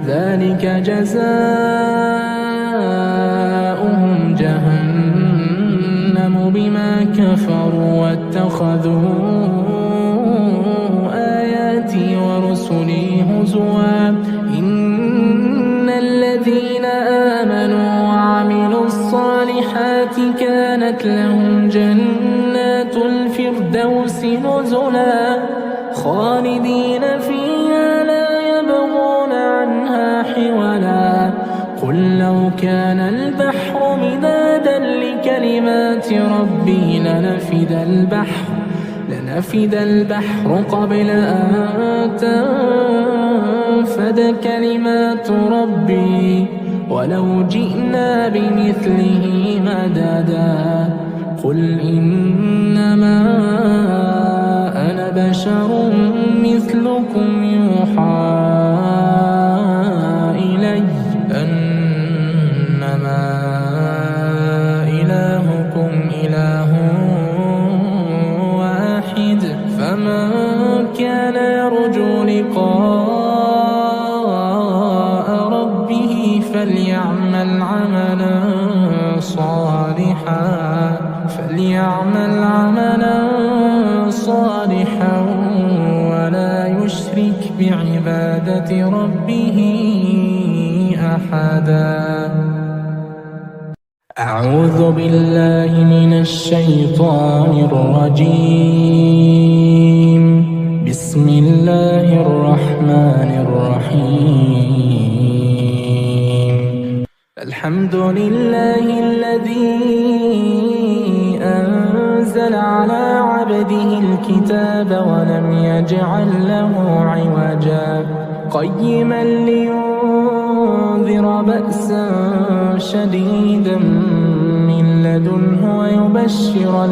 ذلك جزاؤهم جهنم بما كفروا واتخذوا آياتي ورسلي هزوا إن الذين آمنوا وعملوا الصالحات كانت لهم جنات الفردوس نزلا خالدين فيها لا يبغون عنها حولا قل لو كان البحر مدادا لكلمات ربي لنفد البحر قبل أن تنفد كلمات ربي ولو جئنا بمثله مددا قل إنما أنا بشر مثلكم يوحى إلي أنما إلهكم إله واحد فمن كان يرجو لقاء ربه فليعمل عملا صالحا ولا يشرك بعبادة ربه أحدا. أعوذ بالله من الشيطان الرجيم. بسم الله الرحمن الرحيم. الحمد لله الذي أنزل على عبده الكتاب ولم يجعل له عوجا قيما لينذر بأسا شديدا من لدنه ويبشر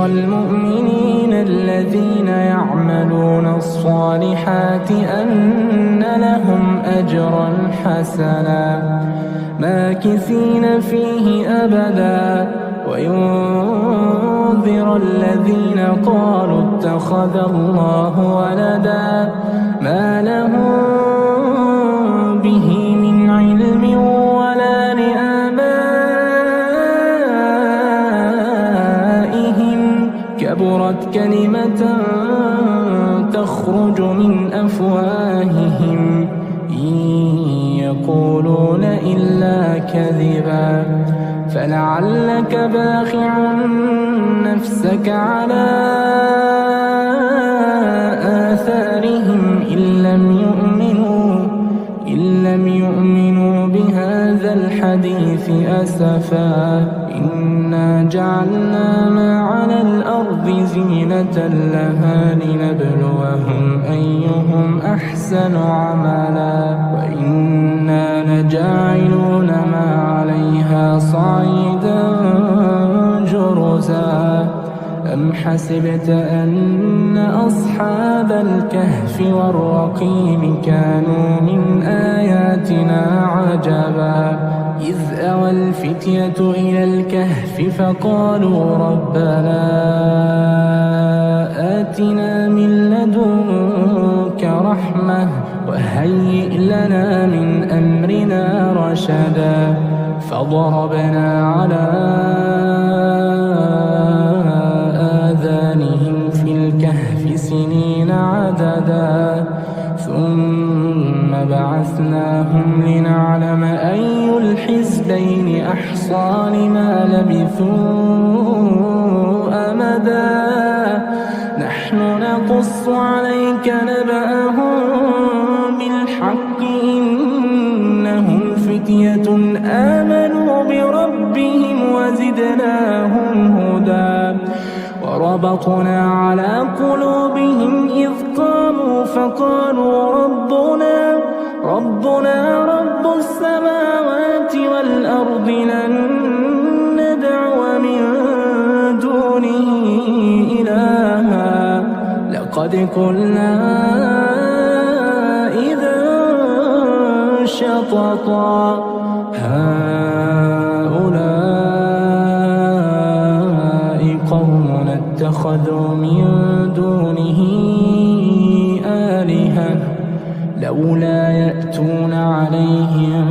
المؤمنين الذين يعملون الصالحات أن لهم أجرا حسنا ماكثين فيه أبدا وينذر الذين قالوا اتخذ الله ولدا ما لهم به من علم ولا لآبائهم كبرت كلمة تخرج من أفواههم إن يقولون إلا كذبا فلعلك باخع نفسك على آثارهم إن لم يؤمنوا بهذا الحديث أسفا إنا جعلنا ما على الأرض زينة لها لنبلوهم أيهم أحسن عملا وإنا لجاعلون ما عليها صعيدا جرزا أم حسبت أن أصحاب الكهف والرقيم كانوا من آياتنا عجبا إذ أوى الفتية إلى الكهف فقالوا ربنا آتنا من لدنك رحمة وهيئ لنا من أمرنا رشدا فضربنا على آذانهم في الكهف سنين عددا ثم بعثناهم لنعلم أي الحزبين أحصى لما لبثوا أمدا نحن نقص عليك نبأهم بالحق إنهم فتية آمنوا بربهم وزدناهم هدى وربطنا على قلوبهم إذ قاموا فقالوا ربنا رب السماوات والأرض لن ندعو من دونه إلها لقد قلنا إذا شططا هؤلاء قوم اتخذوا من دونه آلهة لولا يأتون عليهم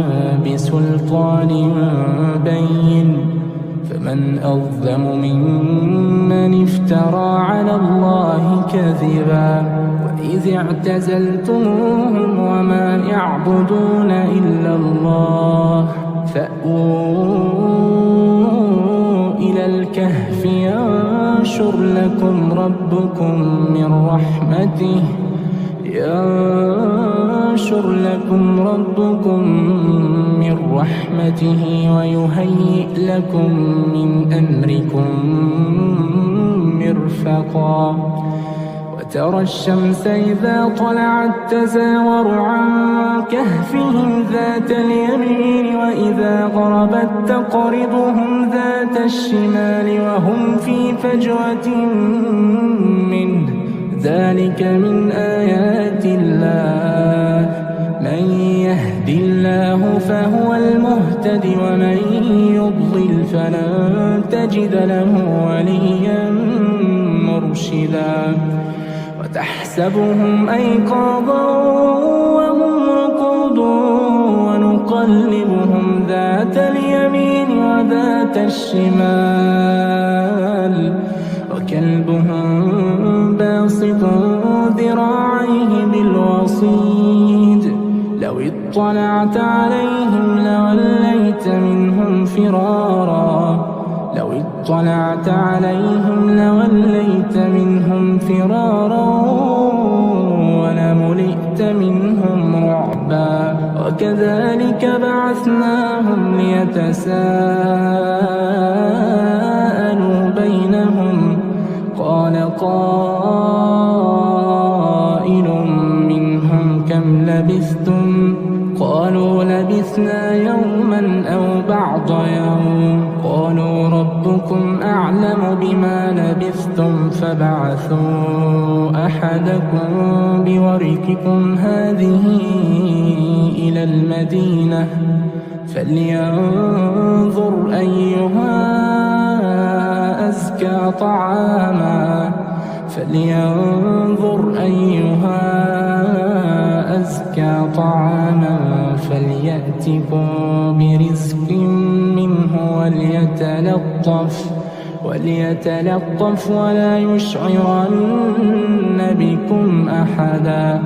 بسلطان بين فمن أظلم ممن افترى على الله كذبا وإذ اعتزلتموهم وما يعبدون إلا الله فأووا إلى الكهف ينشر لكم ربكم من رحمته ويهيئ لكم من أمركم مرفقا وترى الشمس إذا طلعت تزاور عن كهفهم ذات اليمين وإذا غربت تقرضهم ذات الشمال وهم في فجوة منه ذلك من آيات الله من يهد الله فهو المهتد ومن يضلل فلن تجد له وليا مرشدا وتحسبهم أيقاظا وهم رقود ونقلبهم ذات اليمين وذات الشمال وكلبهم باسط ذراعيه بالوصيد لو اطلعت عليهم لوليت منهم فرارا ولملئت منهم رعبا وكذلك بعثناهم ليتساءلوا بينهم قال قائل منهم كم لبثتم قالوا لبثنا يوما أو بعض يوم قالوا ربكم أعلم بما لبثتم فبعثوا أحدكم بورقكم هذه إلى المدينة فلينظر أيها أزكى طعاما فليأتكم برزق منه وليتلطف ولا يشعرن بكم أحدا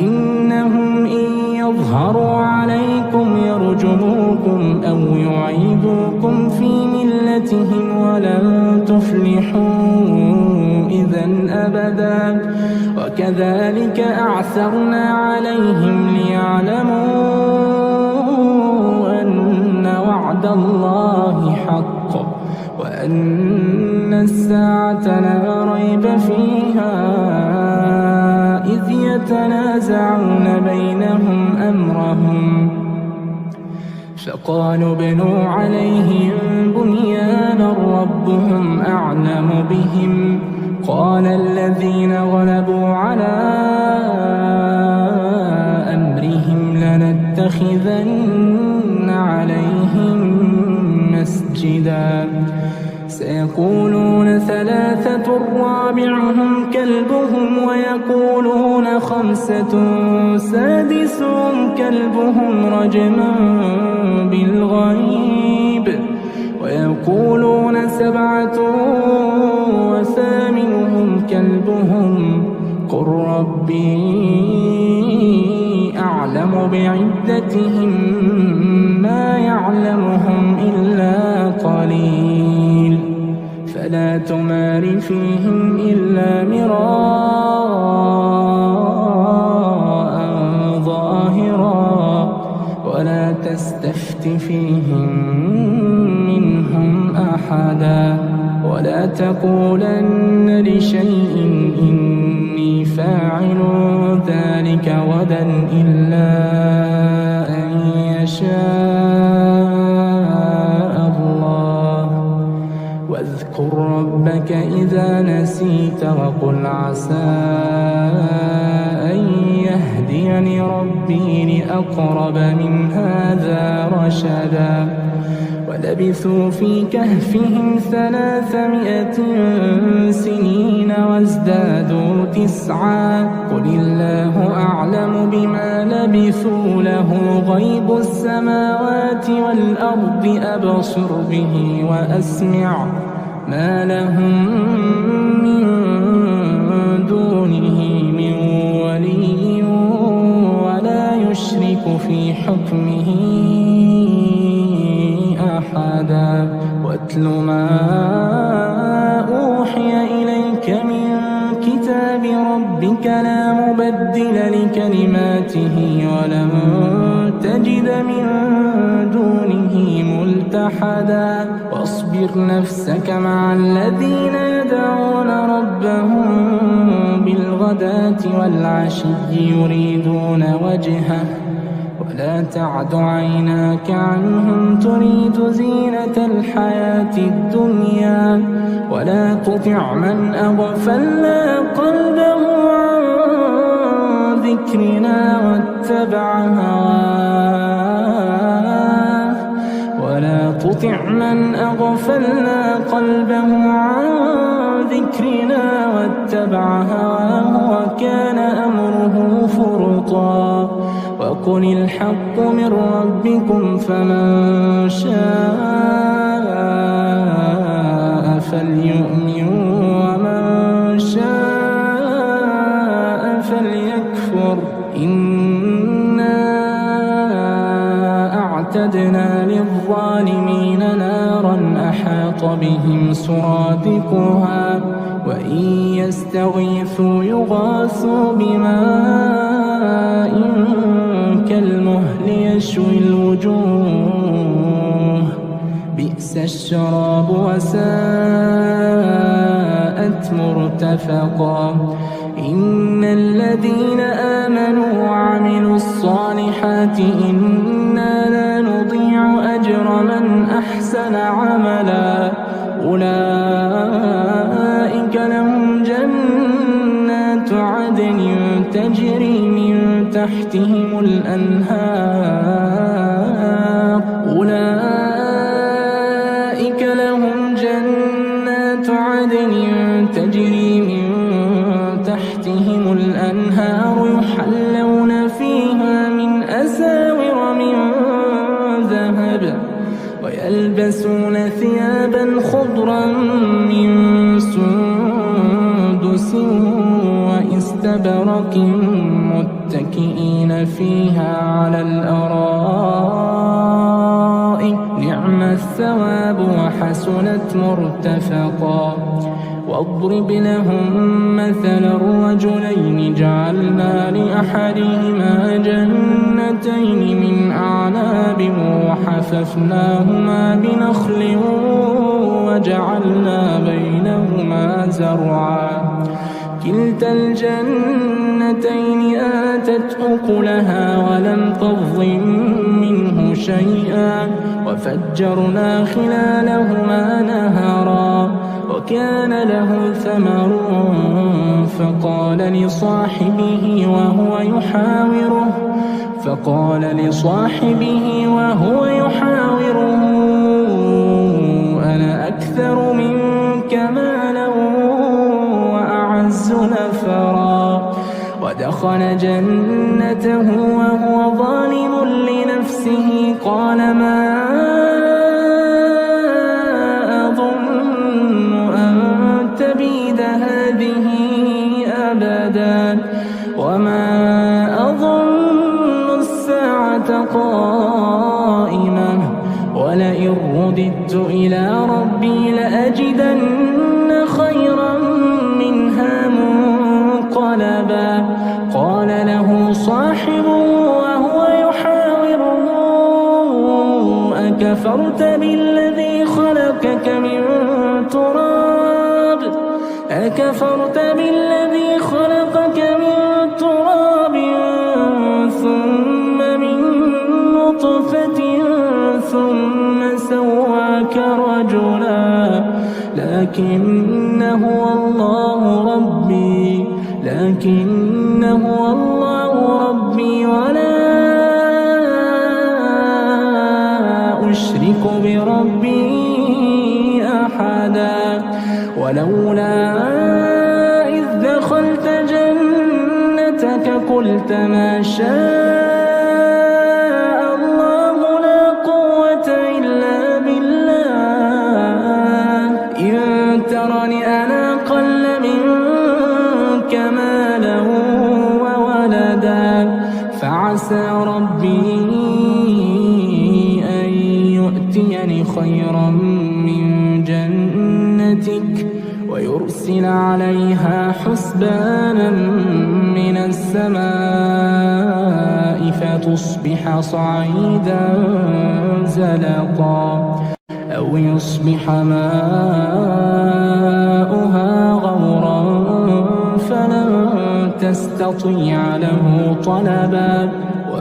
إنهم إن يظهروا عليكم يرجموكم أو يعيدوكم في ملتهم ولن تفلحوا إذا أبدا وكذلك أعثرنا عليهم ليعلموا أن وعد الله حق وأن الساعة لا ريب فيها إذ يتنازعون بينهم أمرهم فقالوا ابنوا عليهم بنيانا ربهم أعلم بهم قال الذين غلبوا على أمرهم لنتخذن عليهم مسجدا سيقولون ثلاثة رابعهم كلبهم ويقولون خمسة سادسهم كلبهم رجما بالغيب ويقولون سبعة وثامنهم كلبهم قل ربي أعلم بعدتهم ما يعلمهم إلا قليل فلا تمار فيهم إلا مراء ظاهرا ولا تستفت فيهم منهم أحدا ولا تقولن لشيء إني فاعل ذلك غدا إلا أن يشاء الله واذكر ربك إذا نسيت وقل عسى أن يهديني ربي لأقرب من هذا رشدا ولبثوا في كهفهم 300 سنين وازدادوا 9. قل الله أعلم بما لبثوا له غيب السماوات والأرض أبصر به وأسمع ما لهم من دونه من ولي ولا يشرك في حكمه أحدا. واتل ما أوحي إليك من كتاب ربك لا مبدل لكلماته ولن تجد من دونه ملتحدا. واصبر نفسك مع الذين يدعون ربهم بالغداة والعشي يريدون وجهه ولا تعد عيناك عنهم تريد زينة الحياة الدنيا. ولا تطع من أغفلنا قلبه عن ذكرنا واتبع هواه. ولا تطع من أغفلنا قلبه عن ذكرنا واتبع هواه وكان أمره فرطا. وقل الحق من ربكم فمن شاء فليؤمن ومن شاء فليكفر. إنا أعتدنا للظالمين نارا أحاط بهم سرادقها وإن يستغيثوا يغاثوا بماء كالمهل يشوي الوجوه بئس الشراب وساءت مرتفقا. إن الذين آمنوا وعملوا الصالحات إنا لا نضيع أجر من أحسن عملا. أولئك لهم جنات عدن تجري من تحتهم الأنهار. أولئك لهم جنات عدن تجري من تحتهم الأنهار يحلون فيها من أساور من ذهب ويلبسون ثيابا خضرا من سندس وإستبرق متكئين فيها على الأرائك نعم الثواب وحسنت مرتفقا. واضرب لهم مثل الرجلين جعلنا لأحدهما جنتين من أعناب وحففناهما بنخل وجعلنا بينهما زرعا. كلتا الجنتين آتت أكلها ولم تظلم منه شيئا وفجرنا خلالهما نهرا. وكان له ثمر فقال لصاحبه وهو يحاوره أنا أكثر منك مالا وأعز نفرا. ودخل جنته وهو ظالم لنفسه قال ما تبيد هذه أبدا وما أظن الساعة قائمة ولئن رددت إلى ربي لأجدن خيرا منها منقلبا. قال له صاحبه وهو يحاوره أكفرت بالذي خلقك من تراب ثم من نطفة ثم سواك رجلا لكن هو الله ربي ولا أشرك أشرك بربي أحدا ولولا إذ دخلت جنتك قلت ما شاء الله لا قوة إلا بالله إن ترني أنا أقل منك مالا وولدا فعسى ربي أن يؤتيني خيرا من جنتك ويرسل عليها حسبانا من السماء فتصبح صعيدا زلقا أو يصبح ماؤها غورا فلن تستطيع له طلبا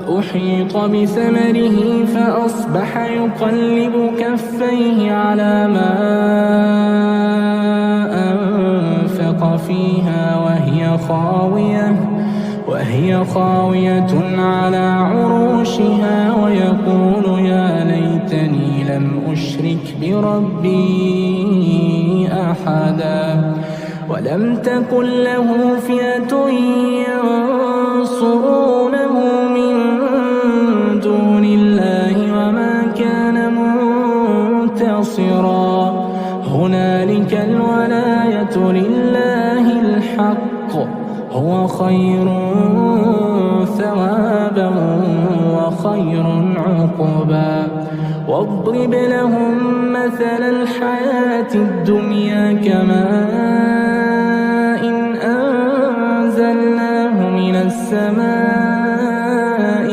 وأحيط بثمره فأصبح يقلب كفيه على ما أنفق فيها وهي خاوية على عروشها ويقول يا ليتني لم أشرك بربي أحدا ولم تكن له فئة ينصرونه من دون الله وما كان منتصرا هنالك الولاية لله الحق هو خير ثوابا وخير عقبا واضرب لهم مثل الحياة الدنيا كماء أنزلناه من السماء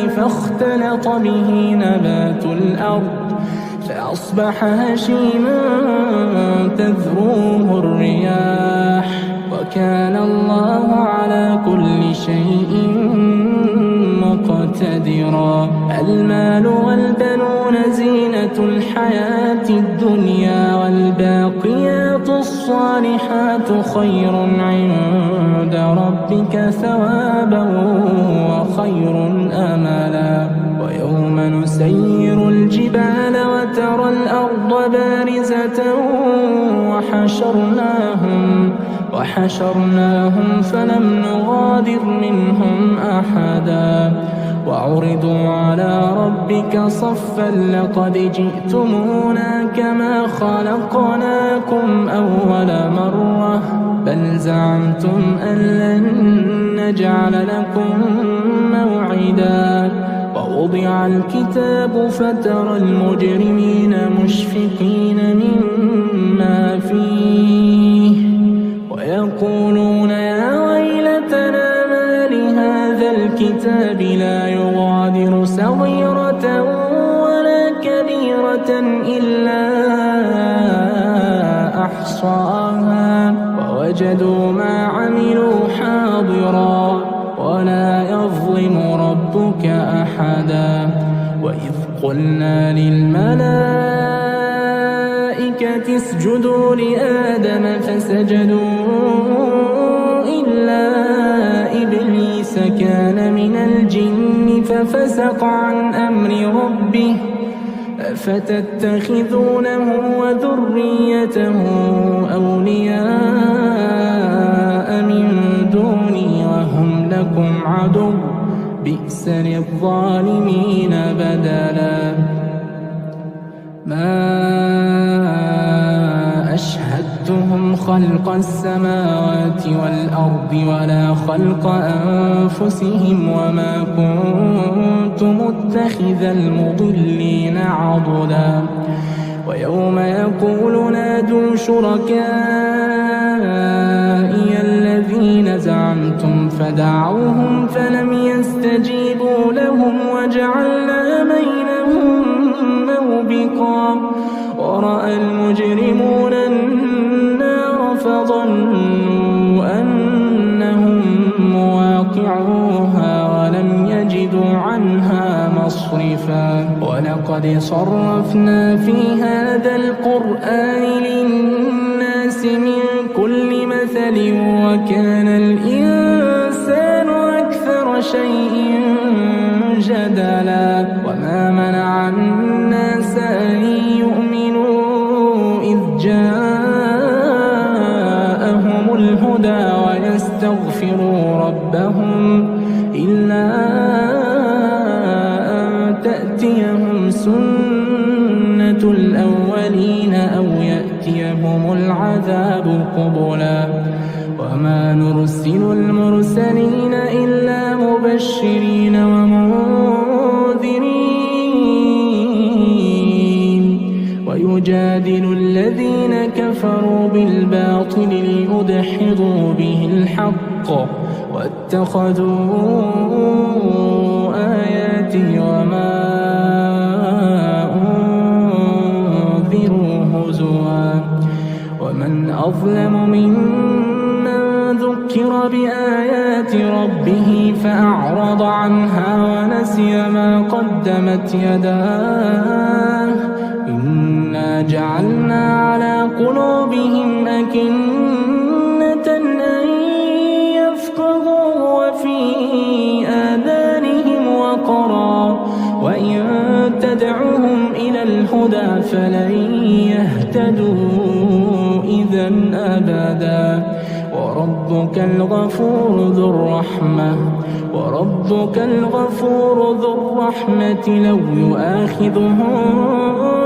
فاختلط به نبات الأرض فأصبح هشيما تذروه الرياح وكان الله على كل شيء مقتدرا المال والبنون زينة الحياة الدنيا والباقيات الصالحات خير عند ربك ثوابا وخير أملا ويوم نسير الجبال وترى الأرض بارزة وحشرناهم فلم نغادر منهم أحدا وعرضوا على ربك صفا لقد جئتمونا كما خلقناكم أول مرة بل زعمتم أن لن نجعل لكم موعدا ووضع الكتاب فترى المجرمين مشفقين مما فيه ويقولون يا ويلتنا ما لهذا الكتاب لا يغادر صغيرة ولا كبيرة إلا أحصاها ووجدوا ما عملوا حاضرا ولا يظلم ربك أحدا وإذ قلنا للملائكة اسجدوا لآدم فسجدوا إلا إبليس كان من الجن ففسق عن أمر ربه أفتتخذونه وذريته أولياء من دوني وهم لكم عدو بئس للظالمين بدلا ما أشهدتهم خلق السماوات والأرض ولا خلق أنفسهم وما كنت متخذ المضلين عضدا ويوم يقول نادوا شركائي الذين زعمتم فدعوهم فلم يستجيبوا لهم وجعلنا بينهم موبقا ورأى المجرمون النار فظنوا أنهم مواقعوها ولم يجدوا عنها مصرفا ولقد صرفنا في هذا القرآن للناس من كل مثل وكان الإنسان أكثر شيء جدلا وما منع الناس أن واستغفروا ربهم إلا أن تأتيهم سنة الأولين أو يأتيهم العذاب قبلا وما نرسل المرسلين إلا مبشرين ومنذرين ويجادل الذين كفروا بالباطل ليدحضوا به الحق واتخذوا آياتي وما أنذروا هزوا ومن أظلم ممن ذكر بآيات ربه فأعرض عنها ونسي ما قدمت يداه إنا جعلنا على قلوبهم أكنة أن يفقهوا وفي آذانهم وقرا وإن تدعوهم إلى الهدى فلن يهتدوا إذا أبدا وربك الغفور ذو الرحمة لو يؤاخذهم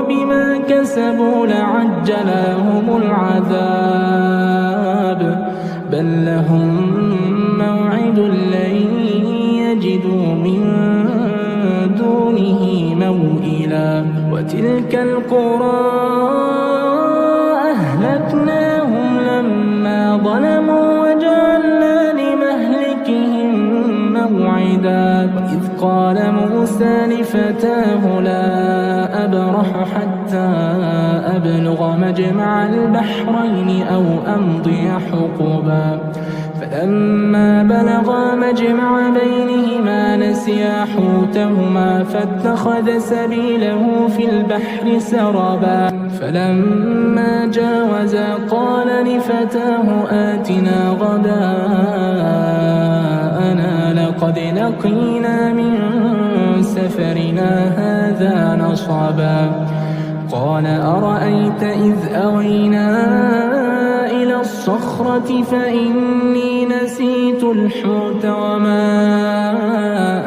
بما كسبوا لعجل لهم العذاب بل لهم موعد لن يجدوا من دونه موئلا وتلك القرى أهلكناهم لما ظلموا وجعلنا لمهلكهم موعدا وإذ قال موسى لفتاه لا أبرح حتى أبلغ مجمع البحرين أو أمضي حقبا فلما بلغا مجمع بينهما نسيا حوتهما فاتخذ سبيله في البحر سربا فلما جاوزا قال لفتاه آتنا غداءنا لقد لقينا من سفرنا هذا نصبا قال أرأيت إذ أوينا إلى الصخرة فإني نسيت الحوت وما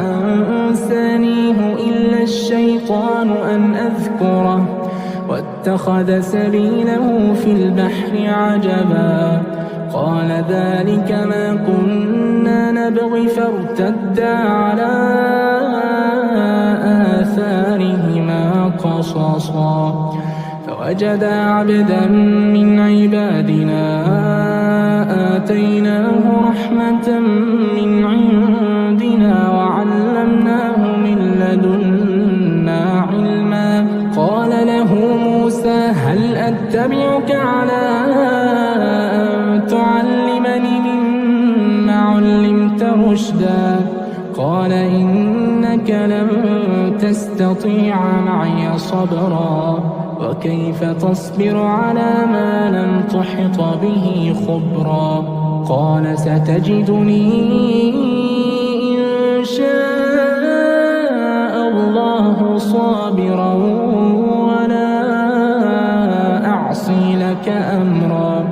أنسانيه إلا الشيطان أن أذكره واتخذ سبيله في البحر عجبا قال ذلك ما كنا نبغي فارتدا على آثارهما قصصا فوجدا عبدا من عبادنا آتيناه رحمة من عندنا وعلمناه من لدنا علما قال له موسى هل أتبعك على أن تعلمني مما علمت رشدا قال إنك لن تستطيع معي صبرا وكيف تصبر على ما لم تحط به خبرا قال ستجدني إن شاء الله صابرا ولا أعصي لك أمرا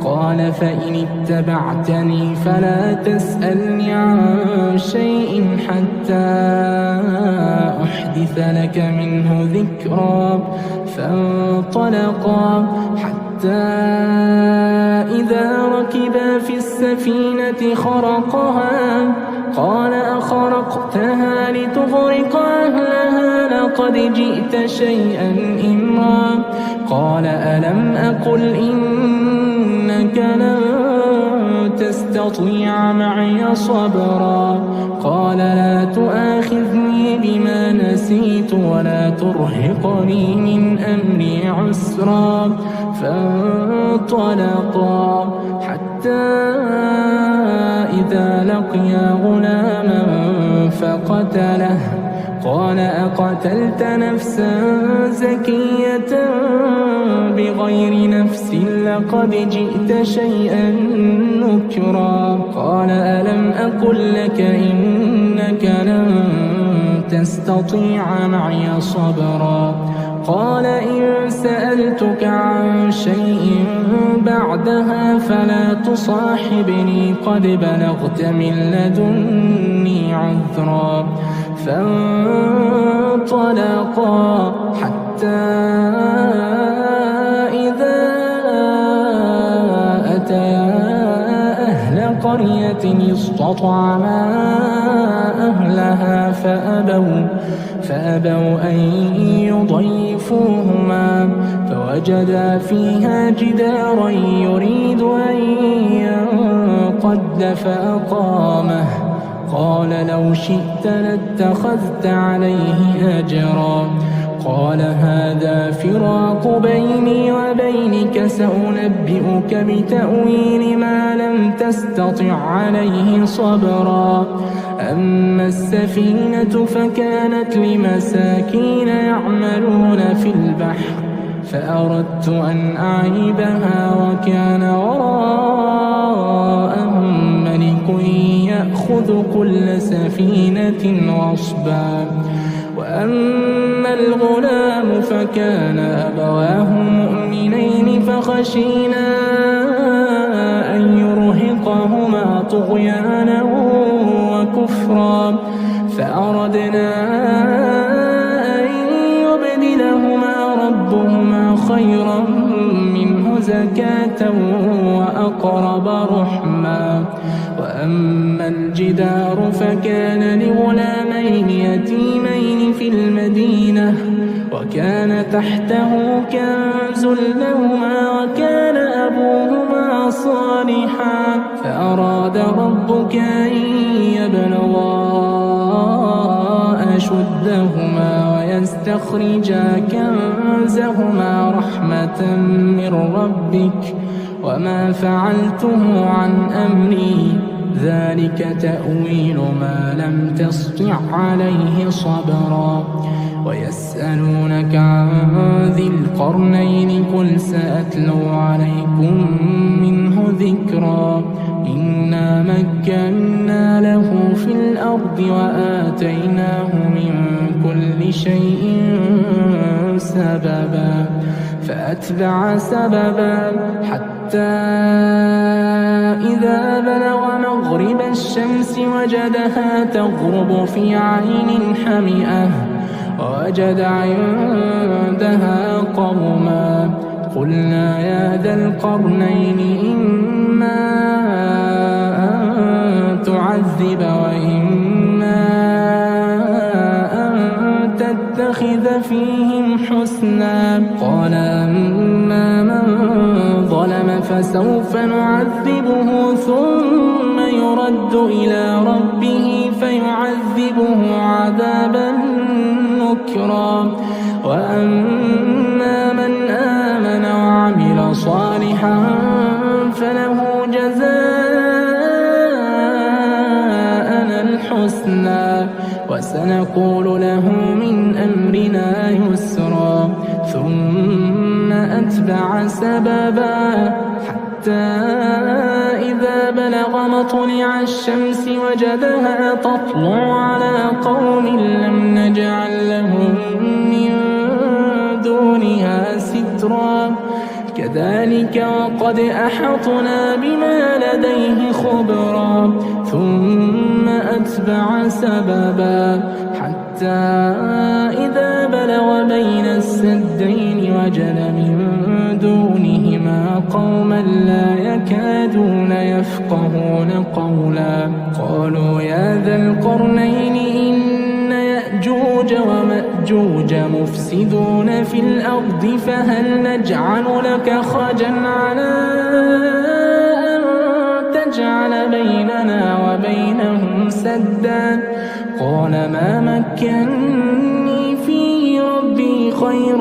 قال فإن اتبعتني فلا تسألني عن شيء حتى أحدث لك منه ذكرا فانطلقا حتى إذا ركبا في السفينة خرقها قال أخرقتها لتغرق أهلها لقد جئت شيئا إمرا قال ألم أقل إنك لن تستطيع معي صبرا قال لا تؤاخذني بما نسيت ولا ترهقني من أمري عسرا فانطلقا حتى إذا لقيا غلاما فقتله قال أقتلت نفسا زكية بغير نفس لقد جئت شيئا نكرا قال ألم أقل لك إنك لن تستطيع معي صبرا قال إن سألتك عن شيء بعدها فلا تصاحبني قد بلغت من لدني عذرا فانطلقا حتى إذا أتيا أهل قرية استطعما أهلها فأبوا أن يضيفوهما فوجدا فيها جدارا يريد أن ينقض فأقامه قال لو شئت لاتخذت عليه أجرا قال هذا فراق بيني وبينك سأنبئك بتأويل ما لم تستطع عليه صبرا أما السفينة فكانت لمساكين يعملون في البحر فأردت أن أعيبها وكان وراءهم ملك يأخذ كل سفينة غصبا وأما الغلام فكان أبواه مؤمنين فخشينا أن يرهقهما طغيانا وكفرا فأردنا أن يبدلهما ربهما خيرا منه زكاة وأقرب رحما وأما الجدار فكان لغلامين يتيمين في المدينة وكان تحته كنز لهما وكان أبوهما صالحا فأراد ربك أن يبلغا أشدهما ويستخرجا كنزهما رحمة من ربك وما فعلته عن أمري ذلك تأويل ما لم تسطع عليه صبرا ويسألونك عن ذي القرنين قل سأتلو عليكم منه ذكرا إنا مكنا له في الأرض وآتيناه من كل شيء سببا فأتبع سببا حتى إذا بلغ مغرب الشمس وجدها تغرب في عين حمئة ووجد عندها قوما قلنا يا ذا القرنين إما أن تعذب وإما أن تتخذ فيهم حسنا قال أما من ظلم فسوف نعذبه ثم يرد إلى ربه فيعذبه عذابا نكرا وأما من آمن وعمل صالحا فله جزاءنا الحسنى وسنقول له من أمرنا يسرا ثم أتبع سببا حتى إذا بلغ مطلع الشمس وجدها تطلع على قوم لم نجعل لهم من دونها سترا كذلك وقد أحطنا بما لديه خبرا ثم أتبع سببا حتى إذا بلغ بين السدين وجد من دونهما قوما لا يكادون يفقهون قولا قالوا يا ذا القرنين إن يأجوج ومأجوج مفسدون في الأرض فهل نجعل لك خرجا على أن تجعل بيننا وبينهم سدا قال ما مكنني فيه ربي خير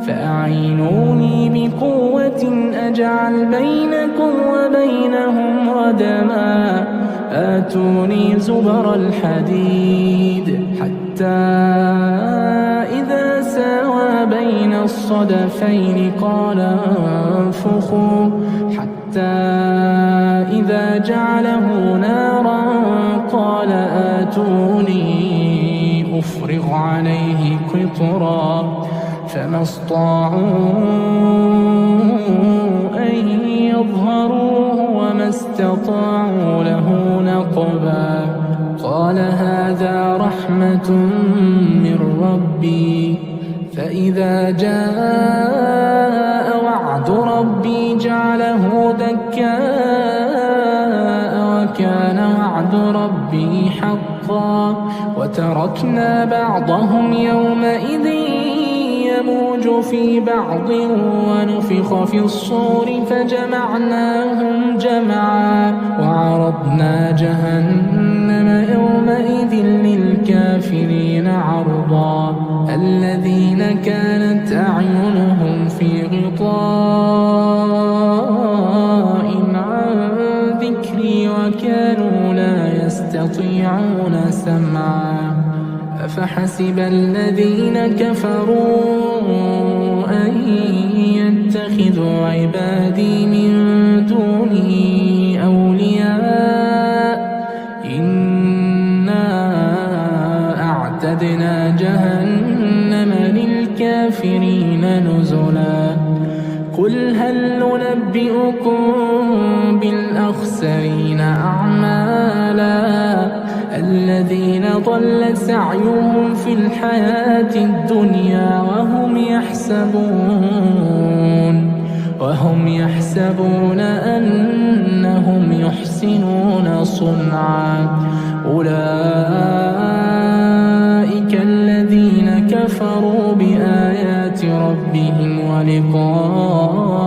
فأعينوني بقوة أجعل بينكم وبينهم ردما آتوني زبر الحديد حتى إذا ساوى بين الصدفين قال انفخوا حتى إذا جعله نارا قال آتوني لنفرغ عليه قطرا فما استطاعوا أن يظهروه وما استطاعوا له نقبا قال هذا رحمة من ربي فإذا جاء وعد ربي جعله دكاء وكان وعد ربي حقا وتركنا بعضهم يومئذ يموج في بعض ونفخ في الصور فجمعناهم جمعا وعرضنا جهنم يومئذ للكافرين عرضا الذين كانت أعينهم في غطاء عن ذكري وكانوا لا يستطيعون سمعا أفحسب الذين كفروا أن يتخذوا عبادي من دونه أولياء إنا أعتدنا جهنم للكافرين نزلا قل هل ننبئكم بالأخسرين أعمالا الذين ضل سعيهم في الحياة الدنيا وهم يحسبون أنهم يحسنون صنعا أولئك الذين كفروا بآيات ربهم ولقائه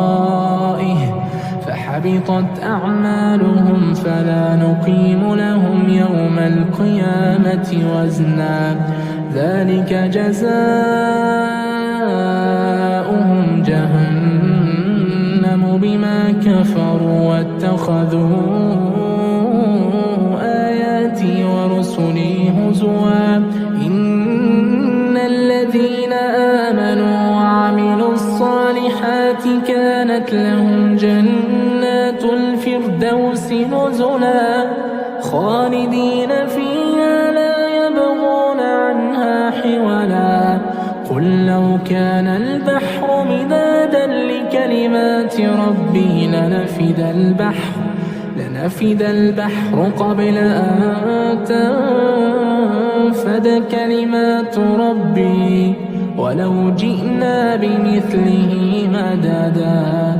فحبطت أعمالهم فلا نقيم لهم يوم القيامة وزنا ذلك جزاؤهم جهنم بما كفروا واتخذوا آياتي ورسلي هزوا إن الذين آمنوا وعملوا الصالحات كانت لهم جنات الفردوس نزلا خالدين فيها لا يبغون عنها حولا قل لو كان البحر مدادا لكلمات ربي لنفد البحر قبل أن تنفد كلمات ربي ولو جئنا بمثله مددا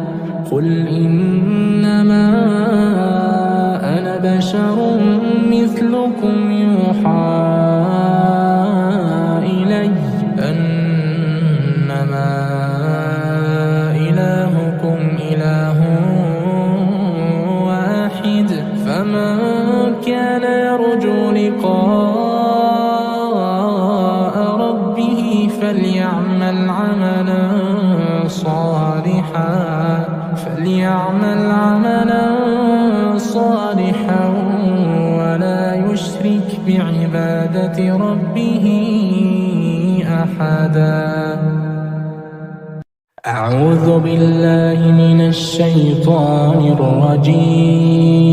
قل إنما أنا بشر مثلكم يوحى إلي أنما إلهكم إله واحد فمن كان يرجو لقاء ربه فليعمل عملا صالحا ولا يشرك بعبادة ربه أحدا أعوذ بالله من الشيطان الرجيم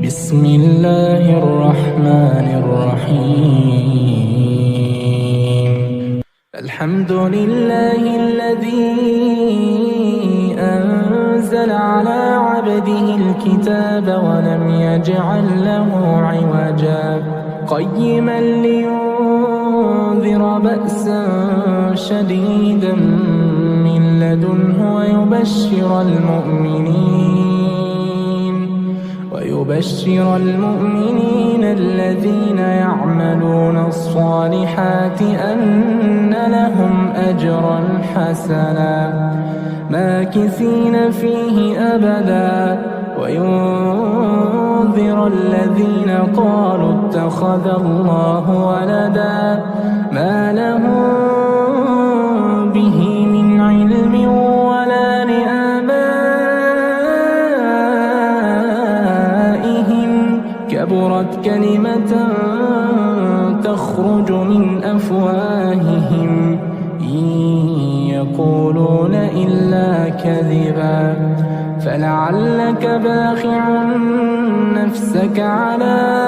بسم الله الرحمن الرحيم الحمد لله الذي أنزل على عبده الكتاب ولم يجعل له عوجا قيما لينذر بأسا شديدا من لدنه ويبشر المؤمنين الذين يعملون الصالحات أن لهم أجرا حسنا ماكثين فيه أبدا وينذر الذين قالوا اتخذ الله ولدا ما لهم به من علم ولا لآبائهم كبرت كلمة تخرج من أفواههم إن يقولون إلا كذبا فلعلك باخع نفسك على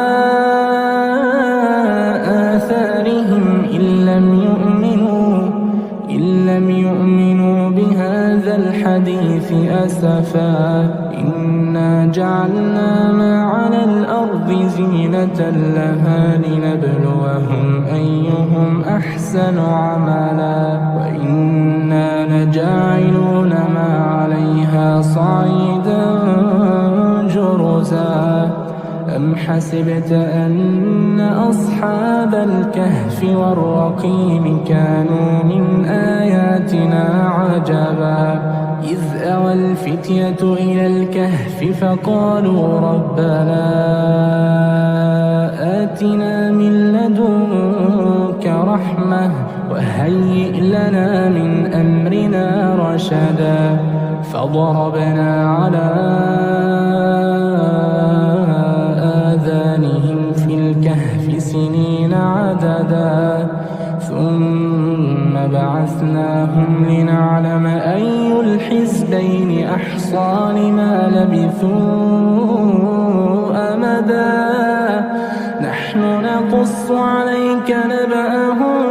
إن لم يؤمنوا بهذا الحديث أسفا إنا جعلنا ما على الأرض زينة لها لنبلوهم أيهم أحسن عملا وإنا لجاعلون ما عليها صعيدا جرزا أم حسبت أن أصحاب الكهف والرقيم كانوا من آياتنا عجبا إذ أوى الفتية إلى الكهف فقالوا ربنا آتنا من لدنك رحمة وهيئ لنا من أمرنا رشدا فضربنا على آذانهم في الكهف سنين عددا ثم بعثناهم لنعلم أي الحزبين أحصى لما لبثوا أمدا نحن نقص عليك نبأهم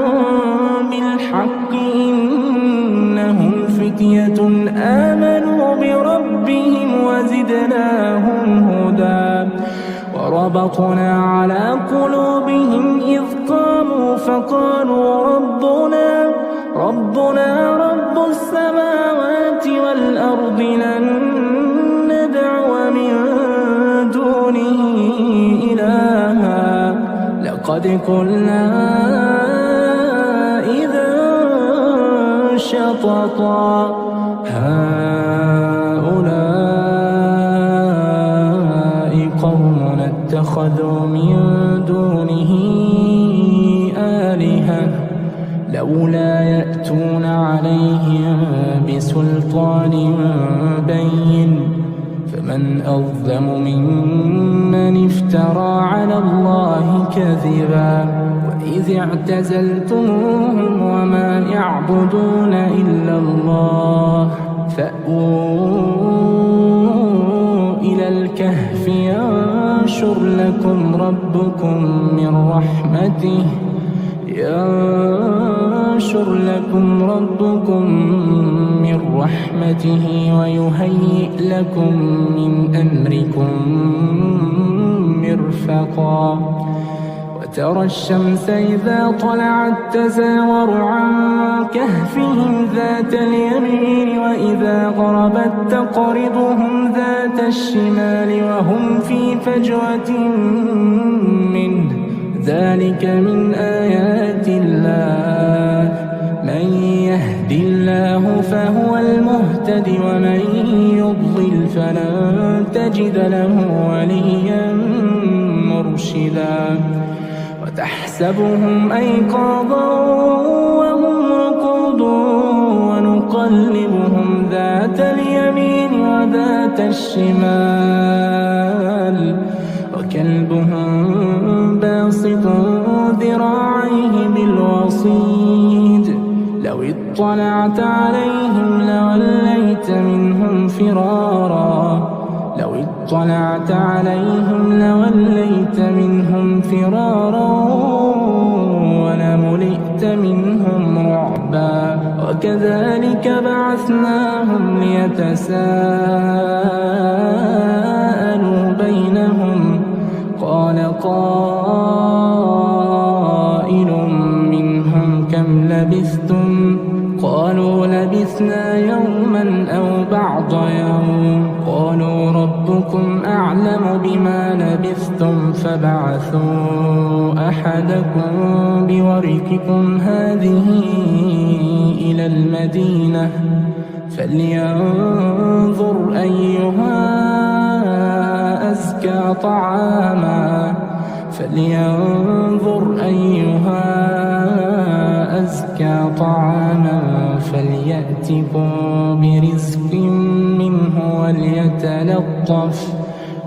بالحق إنهم فتية آمنوا بربهم وزدناهم هدى وربطنا على قلوبهم إذ قاموا فقالوا ربنا رب السماوات والأرض لن ندعو من دونه إلها لقد قلنا إذا شططا هؤلاء قومنا اتخذوا من دونه آلهة لولا يأتون عليهم بسلطان بين فمن أظلم ممن افترى على الله كذبا وإذ اعتزلتموهم وما يعبدون إلا الله فأووا إلى الكهف ينشر لكم ربكم من رحمته ويهيئ لكم من أمركم مرفقا وترى الشمس إذا طلعت تزاور عن كهفهم ذات اليمين وإذا غربت تقرضهم ذات الشمال وهم في فجوة منه ذلك من آيات الله من يهد الله فهو المهتد ومن يضلل فلن تجد له وليا مرشدا وتحسبهم أيقاظا وهم رقود ونقلبهم ذات اليمين وذات الشمال وكلبهم باسط ذراعيه بالوصيد لو اطلعت عليهم لوليت منهم فرارا ولملئت منهم رعبا وكذلك بعثناهم ليتساءلوا بينهم قال قائل منهم كم لبثتم قالوا لبثنا يوما أو بعض يوم قالوا ربكم أعلم بما لبثتم فبعثوا أحدكم بورقكم هذه إلى المدينة فلينظر أيها أزكى طعاما فليأتكم برزق منه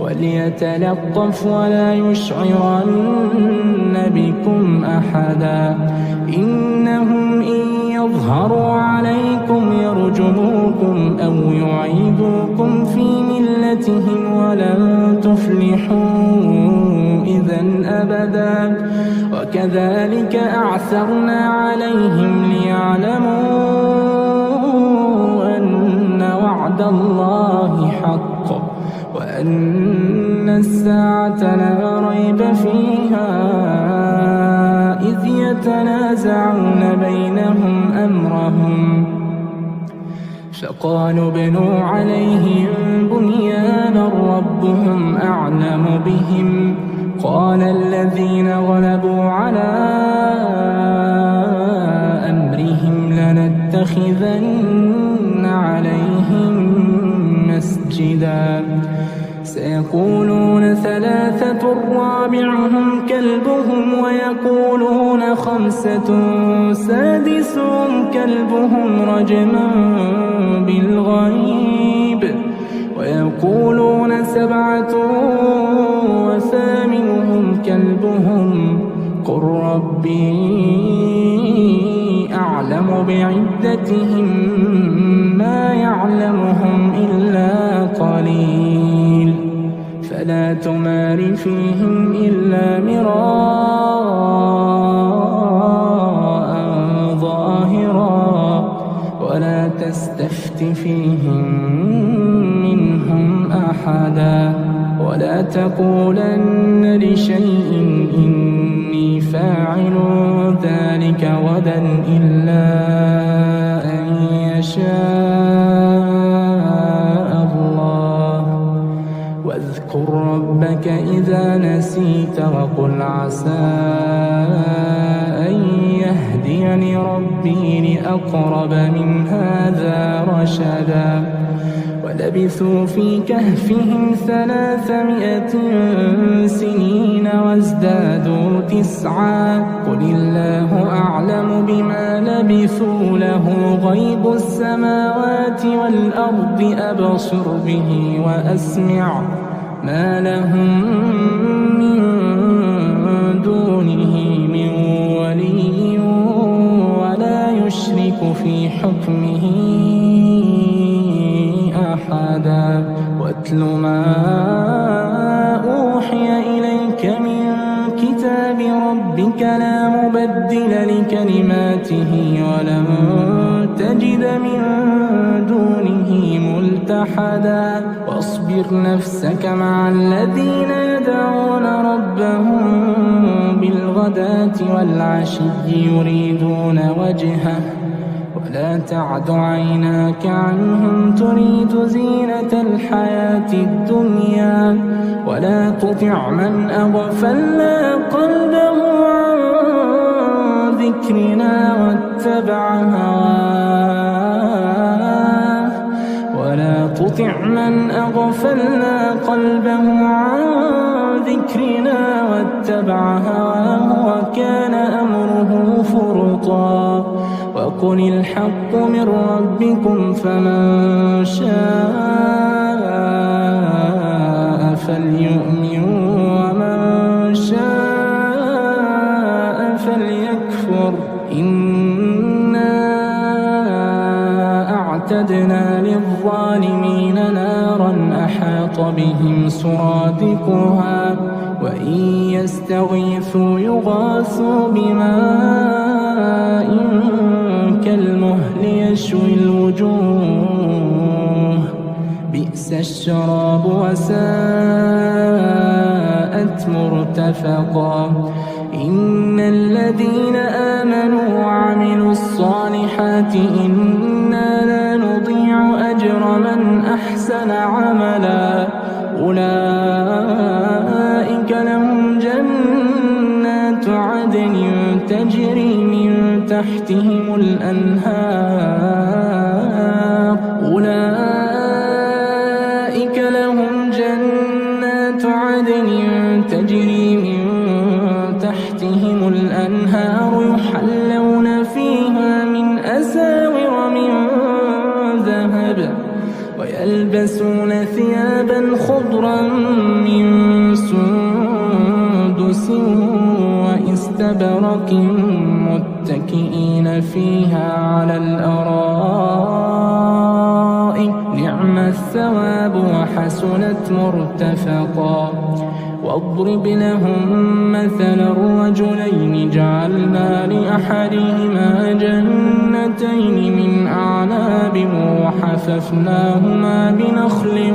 وليتلطف ولا يشعرن بكم أحدا إنهم إن يظهروا عليكم يرجموكم أو يعيدوكم في ملتهم ولن تفلحوا إذا أبدا وكذلك أعثرنا عليهم ليعلموا أن وعد الله حق وأن الساعة لا ريب فيها إذ يتنازعون بينهم أمرهم فقالوا ابنوا عليهم بنيانا ربهم أعلم بهم قال الذين غلبوا على أمرهم لنتخذن عليهم مسجدا سيقولون ثلاثة رابعهم كلبهم ويقولون خمسة سادسهم كلبهم رجما بالغيب ويقولون سبعة وثامنهم كلبهم قل ربي أعلم بعدتهم ما يعلمهم إلا قليل فلا تمار فيهم إلا مراء ظاهرا ولا تستفت فيهم منهم أحدا ولا تقولن لشيء إني فاعل ذلك غدا إلا أن يشاء الله واذكر ربك إذا نسيت وقل عسى أن يهديني ربي لأقرب من هذا رشدا ولبثوا في كهفهم 300 سنين وازدادوا 9 قل الله أعلم بما لبثوا له غيب السماوات والأرض أبصر به وأسمع ما لهم من دونه من ولي ولا يشرك في حكمه أحدا واتل ما أوحي إليك من كتاب ربك لا مبدل لكلماته ولن تجد من دونه ملتحدا واصبر نفسك مع الذين يدعون ربهم بالغداة والعشي يريدون وجهه ولا تعد عيناك عنهم تريد زينة الحياة الدنيا ولا تطع من أغفلنا قلبه عن ذكرنا واتبع هواه ولا تطع من أغفلنا قلبه عن ذكرنا واتبع هواه وكان أمره فرطا وقل الحق من ربكم فمن شاء فليؤمن ومن شاء فليكفر إنا أعتدنا للظالمين نارا أحاط بهم سرادقها وإن يستغيثوا يغاثوا بماء كالمهل يشوي الوجوه بئس الشراب وساءت مرتفقا إن الذين آمنوا وعملوا الصالحات إنا لا نضيع أجر من أحسن عملا أولئك لهم جنات عدن تجري من تحتهم الأنهار أولئك لهم جنات عدن تجري من تحتهم الأنهار يحلون فيها من أساور من ذهب ويلبسون ثيابا خضرا من سندس واستبرق متكئين فيها على الأرائك نعم الثواب وحسنت مرتفقا واضرب لهم مثل الرجلين جعلنا لأحدهما جنتين من أعناب وحففناهما بنخل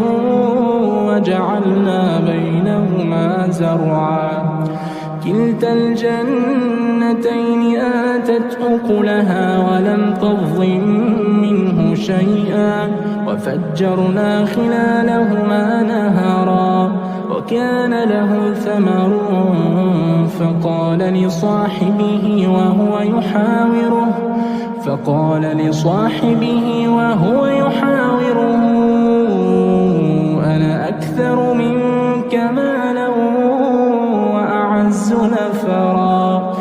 وجعلنا بينهما زرعا كلتا الجنتين آتت أكلها ولم تظلم منه شيئا وفجرنا خلالهما نهرا وكان له ثمر فقال لصاحبه وهو يحاوره أنا أكثر منك مالا وأعز نفرا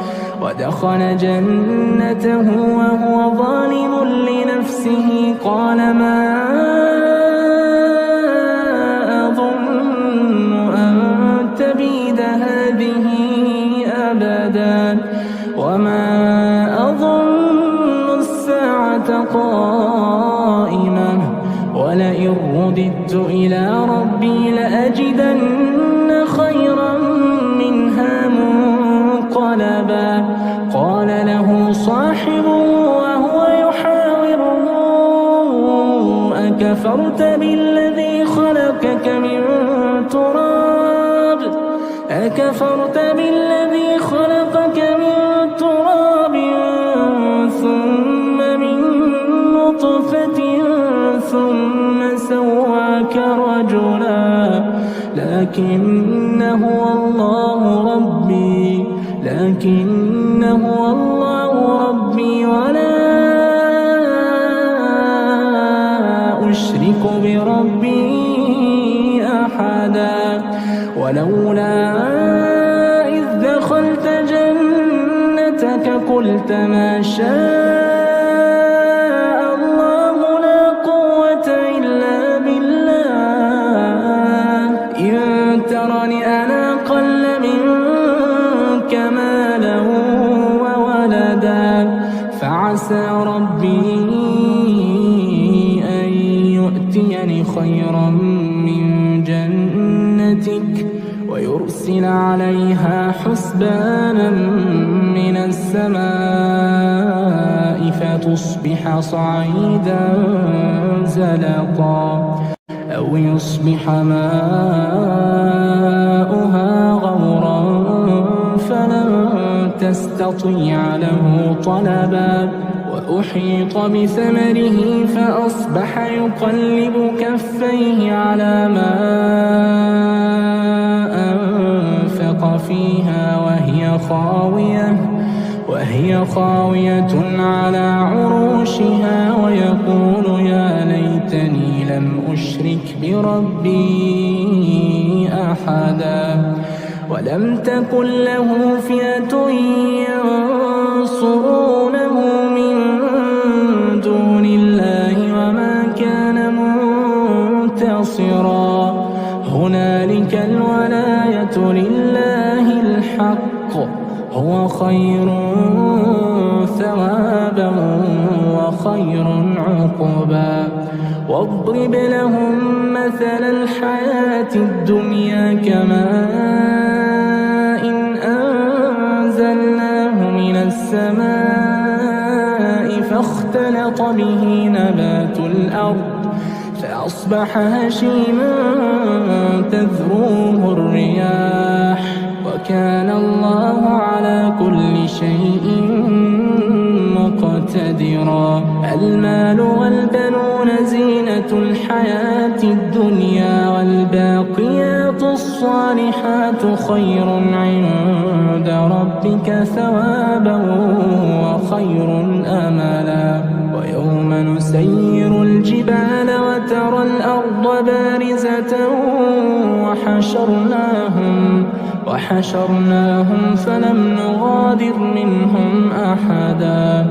ودخل جنته وهو ظالم لنفسه قال ما أظن أن تبيد هذه أبدا وما أظن الساعة قائمة ولئن رددت إلى ربي لأجدن خيرا منها منقلبا قال له صاحبه وهو يحاوره أكفرت بالذي خلقك من تراب ثم من نطفة ثم سواك رجلا لكن هو الله ربي ولا أشرك بربي أحدا ولولا إذ دخلت جنتك قلت ما شاء الله لا قوة إلا بالله إن ترني أنا أقل منك مالا وولدا فعسى ربي أن يؤتيني خيرا من جنتك ويرسل عليها حسبانا من السماء فتصبح صعيدا زلقا أو يصبح ماؤها غورا فلن تستطيع له طلبا وأحيط بثمره فأصبح يقلب كفيه على ما أنفق فيها وهي خاوية على عروشها ويقول يا ليتني لم أشرك بربي أحدا ولم تكن له فئة ينصرونه من دون الله وما كان منتصرا هنالك الولاية لله الحق هو خير ثوابا وخير عقبا واضرب لهم مثل الحياة الدنيا كماء أنزلناه من السماء فاختلط به نبات الأرض فأصبح هشيما تذروه الرياح وكان الله على كل شيء مقتدرا المال والبنون زينة الحياة الدنيا والباقيات الصالحات خير عند ربك ثوابا وخير أملا ويوم نسير الجبال وترى الأرض بارزة وحشرناهم فلم نغادر منهم أحدا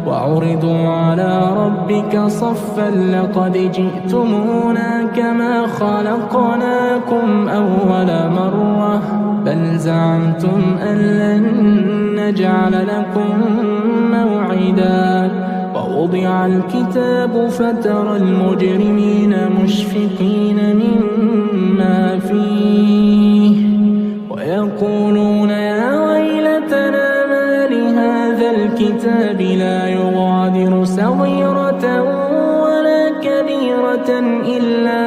وعرضوا على ربك صفا لقد جئتمونا كما خلقناكم أول مرة بل زعمتم أن لن نجعل لكم موعدا ووضع الكتاب فترى المجرمين مشفقين مما فيه ويقولون يا ويلتنا ما لهذا الكتاب لا يغادر صغيرة ولا كبيرة إلا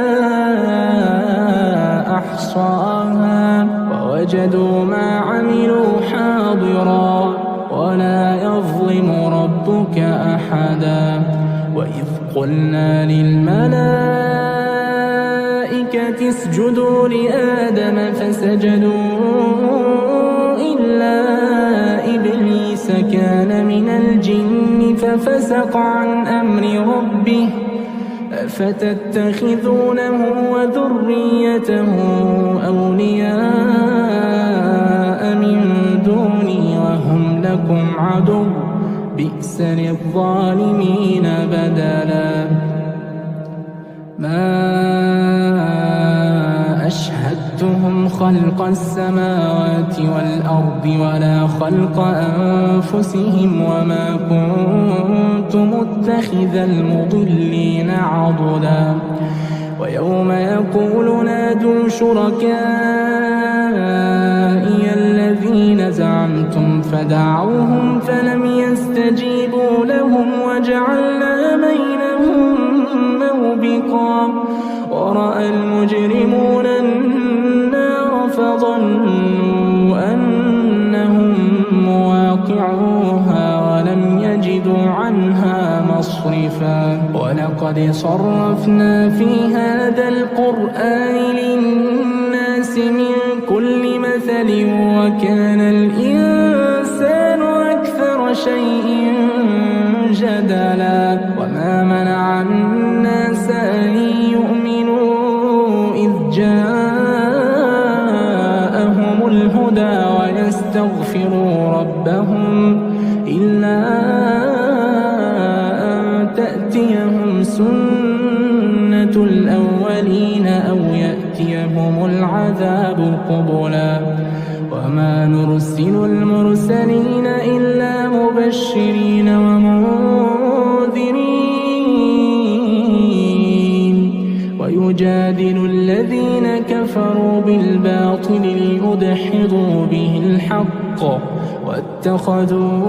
أحصاها ووجدوا ما عملوا حاضرا ولا يظلم ربك أحدا. وإذ قلنا للملائكة اسجدوا لآدم فسجدوا إلا إبليس كان من الجن ففسق عن أمر ربه أفتتخذونه وذريته أولياء من دوني وهم لكم عدو بئس للظالمين بدلا. ما أشهدتهم خلق السماوات والأرض ولا خلق أنفسهم وما كنت متخذ المضلين عضدا. ويوم يقول نادوا شركائي الذين زعمتم فدعوهم فلم يستجيبوا لهم وجعلنا بينهم موبقا. ورأى المجرمون النار فظنوا أنهم مواقعوها ولم يجدوا عنها مصرفا. ولقد صرفنا في هذا القرآن للناس من كل مثل وكان الإنسان أكثر شيء جدلا. وما منع الناس أن يؤمنوا إذ جاءهم الهدى ويستغفروا ربهم إلا أن تأتيهم سنة الأولين أو يأتيهم العذاب قبلا. وما نرسل المرسلين إلا مبشرين ومنذرين ويجادل الذين كفروا بالباطل ليدحضوا به الحق واتخذوا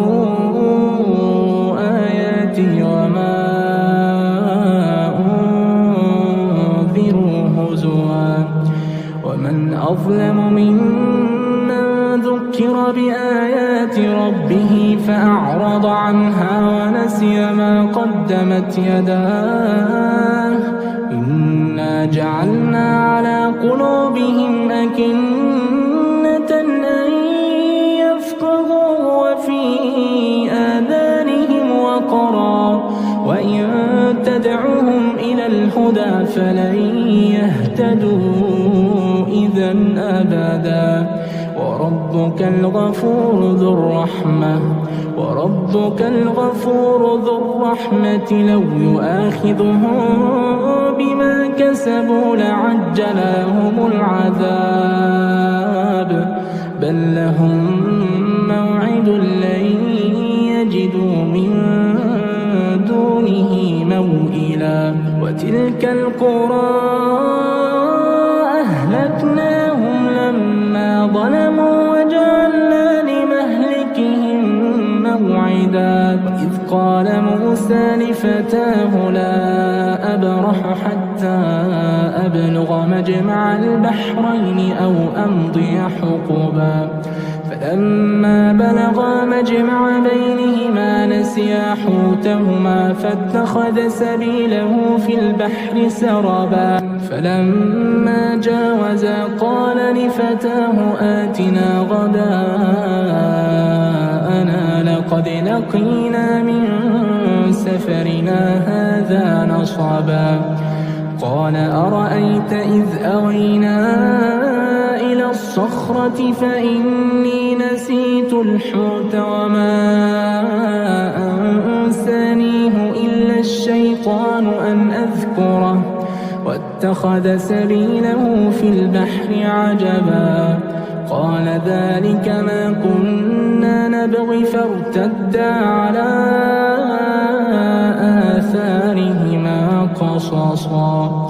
آياتي وما أنذروا هزوا. ومن أظلم ممن ذكر بآيات ربه فأعرض عنها ونسي ما قدمت يداه إنا جعلنا على قلوبهم أكنة أن يفقهوا وفي آذانهم وقرا وإن تدعوهم إلى الهدى فلن يهتدوا إذا أبدا. وربك الغفور ذو الرحمة لو يؤاخذهم بما كسبوا لعجل لهم العذاب بل لهم موعد لن يجدوا من دونه موئلا. وتلك القرى أهلكناهم لما ظلموا وجعلنا لمهلكهم موعدا. وإذ قال موسى لفتاه لا أبرح حتى أبلغ مجمع البحرين أو أمضي حقبا. فلما بلغا مجمع بينهما نسيا حوتهما فاتخذ سبيله في البحر سربا. فلما جاوزا قال لفتاه آتنا غداءنا لقد لقينا من سفرنا هذا نصبا. قال أرأيت إذ أوينا إلى الصخرة فإني نسيت الحوت وما أنسانيه إلا الشيطان أن أذكره واتخذ سبيله في البحر عجبا. قال ذلك ما كنا نبغي فارتدا على آثارهما قصصا.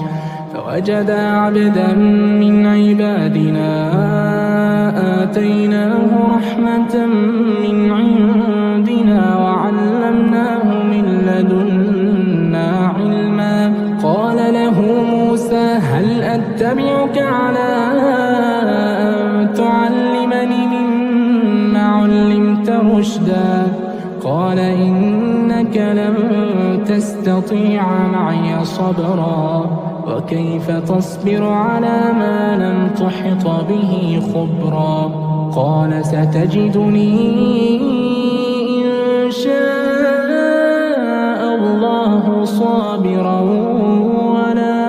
فوجدا عبدا من عبادنا آتيناه رحمة من عندنا وعلمناه من لدنا علما. قال له موسى هل أتبعك على أن تعلمني مما علمت رشدا؟ قال إنك لن تستطيع معي صبرا وكيف تصبر على ما لم تحط به خبرا. قال ستجدني إن شاء الله صابرا ولا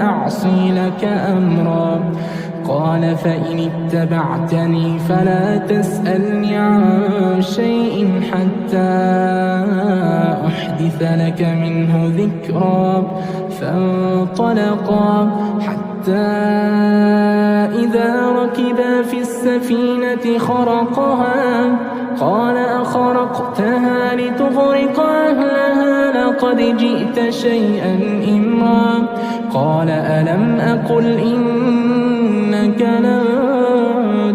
أعصي لك أمرا. قال فإن اتبعتني فلا تسألني عن شيء حتى أحدث لك منه ذكرا. فانطلقا حتى إذا ركبا في السفينة خرقها قال أخرقتها لتغرق أهلها لقد جئت شيئا إمرا. قال ألم أقل إنك لن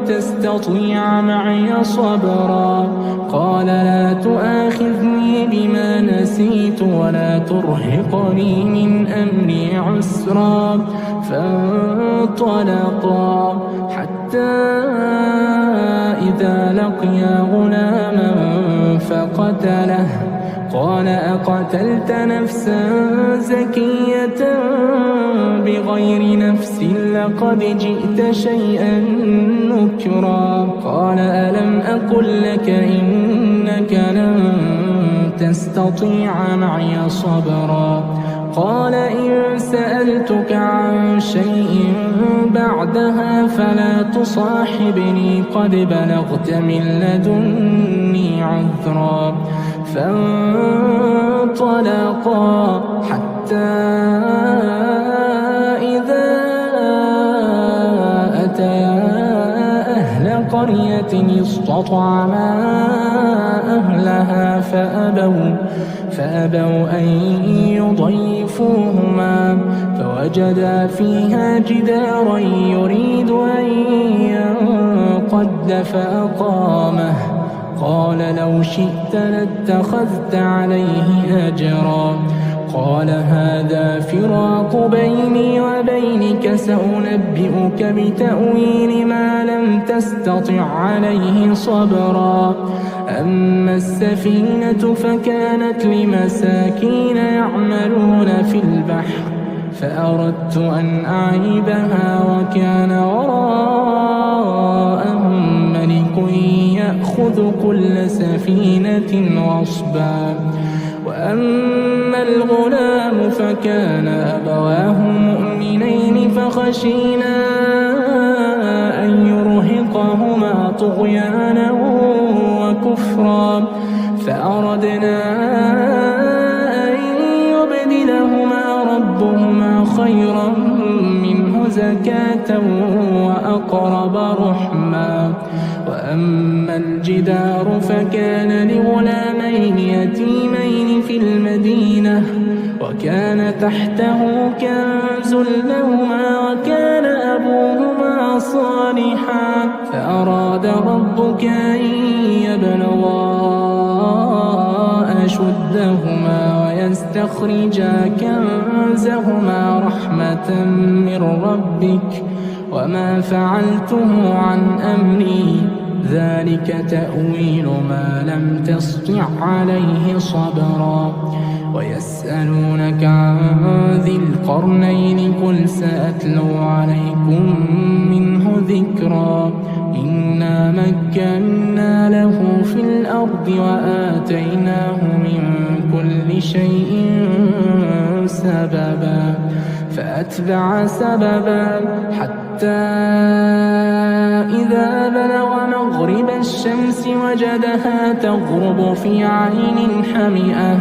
تستطيع معي صبرا. قال لا تؤاخذني بما نسيت ولا ترهقني من أمري عسرا. فانطلقا حتى إذا لقيا غلاما فقتله. قال أقتلت نفسا زكية بغير نفس لقد جئت شيئا نكرا. قال ألم أقل لك إنك لن تستطيع معي صبرا. قال إن سألتك عن شيء بعدها فلا تصاحبني قد بلغت من لدني عذرا. فانطلقا حتى إذا أتيا أهل قرية استطعما أهلها فأبوا أن يضيفوهما فوجدا فيها جدارا يريد أن ينقض فأقامه. قال لو شئت لاتخذت عليه أجرا. قال هذا فراق بيني وبينك سأنبئك بتأويل ما لم تستطع عليه صبرا. أما السفينة فكانت لمساكين يعملون في البحر فأردت أن أعيبها وكان وراءهم ملك يأخذ كل سفينة غصبا. وأما الغلام فكان أبواه مؤمنين فخشينا أن يرهقهما طغيانا وكفرا فأردنا أن يبدلهما ربهما خيرا منه زكاة وأقرب رحما. وأما الجدار فكان لغلامين يتيمين في المدينة وكان تحته كنز لهما وكان أبوهما صالحا فأراد ربك أن يبلغا أشدهما ويستخرجا كنزهما رحمة من ربك وما فعلته عن أمري ذلك تأويل ما لم تسطع عليه صبرا. ويسألونك عن ذي القرنين قل سأتلو عليكم منه ذكرا. إنا مكنا له في الأرض وآتيناه من كل شيء سببا فأتبع سببا حتى إذا بلغ مغرب الشمس وجدها تغرب في عين حمئة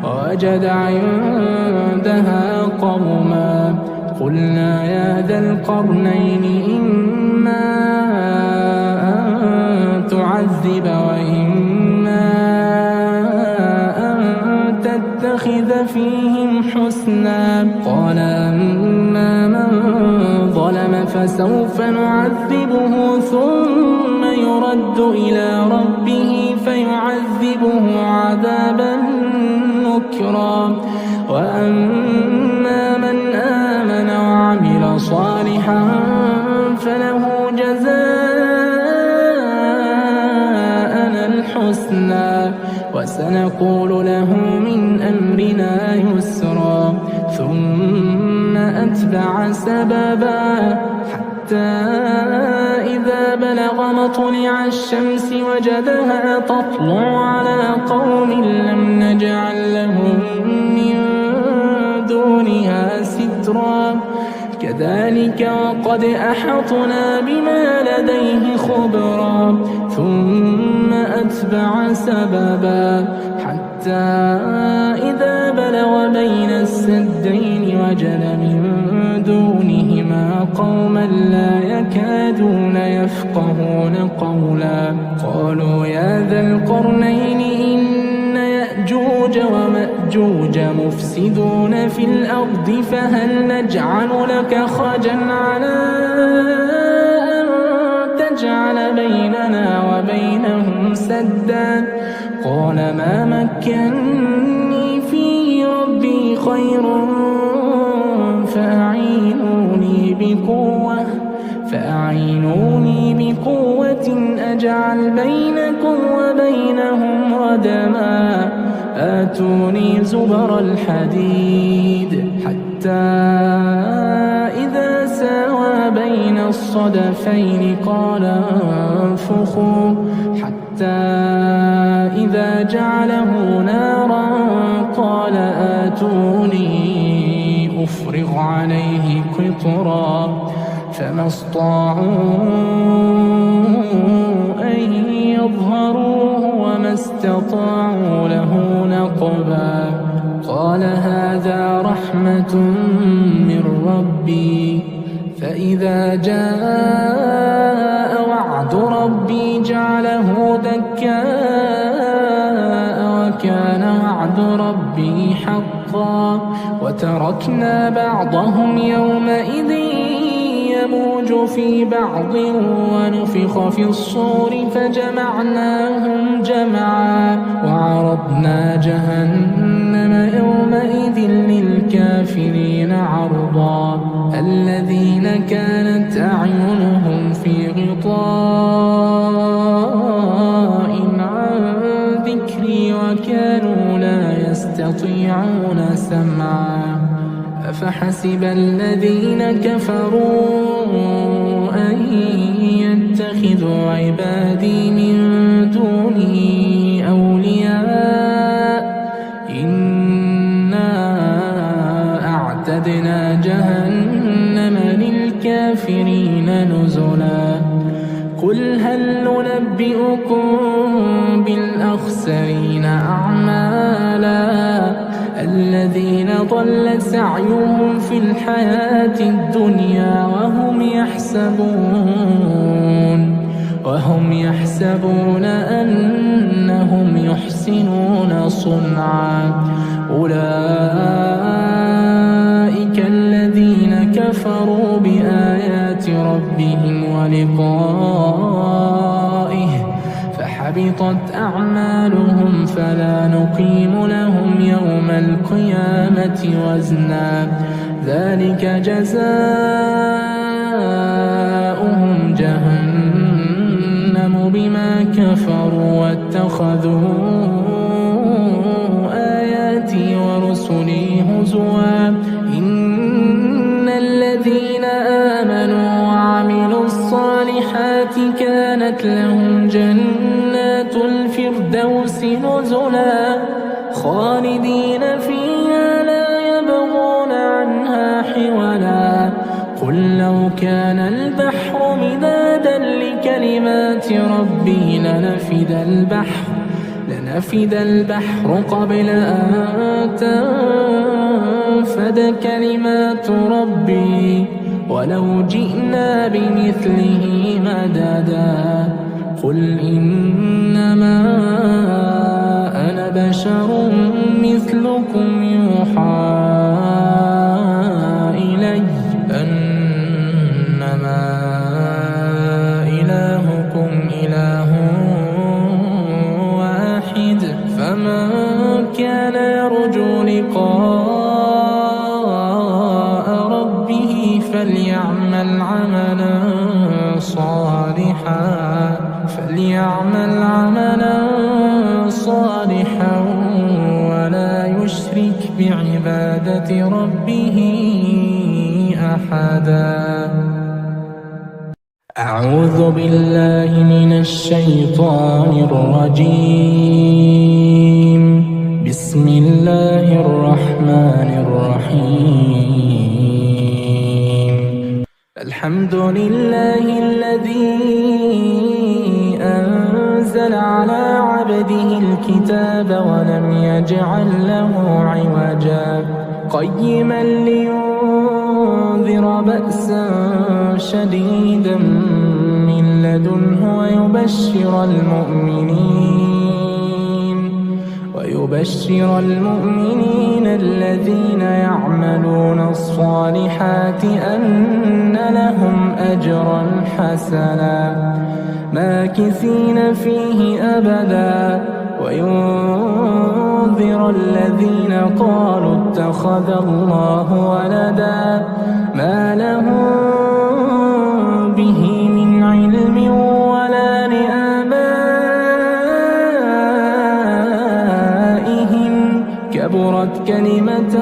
ووجد عندها قوما قلنا يا ذا القرنين إما أن تعذب وإما أن تتخذ نتخذ فيهم حسنا. قال أما من ظلم فسوف نعذبه ثم يرد إلى ربه فيعذبه عذابا نكرا. وأما من آمن وعمل صالحا فله جزاء الحسنى وسنقول له من أمرنا يسرا. ثم أتبع سببا حتى إذا بلغ مطلع الشمس وجدها تطلع على قوم لم نجعل لهم من دونها سترا. كذلك وقد أحطنا بما لديه خبرا. ثم أتبع سببا حتى إذا بلغ بين السدين وجد من دونهما قوما لا يكادون يفقهون قولا. قالوا يا ذا القرنين إن يأجوج ومأجوج مفسدون في الأرض فهل نجعل لك خرجا على أن تجعل بيننا وبينهم سدا. قال ما مكنني فيه ربي خير فأعينوني بقوة أجعل بينكم وبينهم ردما. آتوني زبر الحديد حتى إذا ساوى بين الصدفين قال انفخوا حتى إذا جعله نارا قال آتوني أفرغ عليه قطرا. فما استطاعوا أن يظهروه وما استطاعوا له نقبا. قال هذا رحمة من ربي فإذا جاء وعد ربي جعله دكاء وكان وعد ربي حقا. وتركنا بعضهم يومئذ يموج في بعض ونفخ في الصور فجمعناهم جمعا. وعرضنا جهنم يومئذ للكافرين عرضا. الذين كانت أعينهم في غطاء عن ذكري وكانوا لا يستطيعون سمعا. أفحسب الذين كفروا أن يتخذوا عبادي من دوني أولياء إنا أعتدنا جهنم للكافرين نزلا. قل هل ننبئكم بالأخسرين أعمالا الذين ضل سعيهم في الحياة الدنيا وهم يحسبون أنهم يحسنون صنعا. أولئك الذين كفروا بآيات ربهم ولقائه فحبطت أعمالهم فلا نقيم لهم يوم القيامة وزنا. ذلك جزاؤهم جهنم بما كفروا واتخذوا آياتي ورسلي هزوا. إن الذين آمنوا وعملوا الصالحات كانت لهم جنات الفردوس نزلا خالدين فيها لا يبغون عنها حولا. قل لو كان البحر مدادا لكلمات ربي لنفد البحر قبل أن تنفد كلمات ربي ولو جئنا بمثله مددا. قل إنما أنا بشر مثلكم يوحى إلي أنما إلهكم إله واحد فمن كان يرجو لقاء ربه فليعمل عملا صالحا ولا يشرك بعبادة ربه أحدا. أعوذ بالله من الشيطان الرجيم. بسم الله الرحمن الرحيم. الحمد لله الذي أنزل على عبده الكتاب ولم يجعل له عوجا قيما لينذر بأسا شديدا من لدنه ويبشر المؤمنين الذين يعملون الصالحات أن لهم أجرا حسنا ماكثين فيه أبدا وينذر الذين قالوا اتخذ الله ولدا ما لهم به من علم ولا لآبائهم كبرت كلمة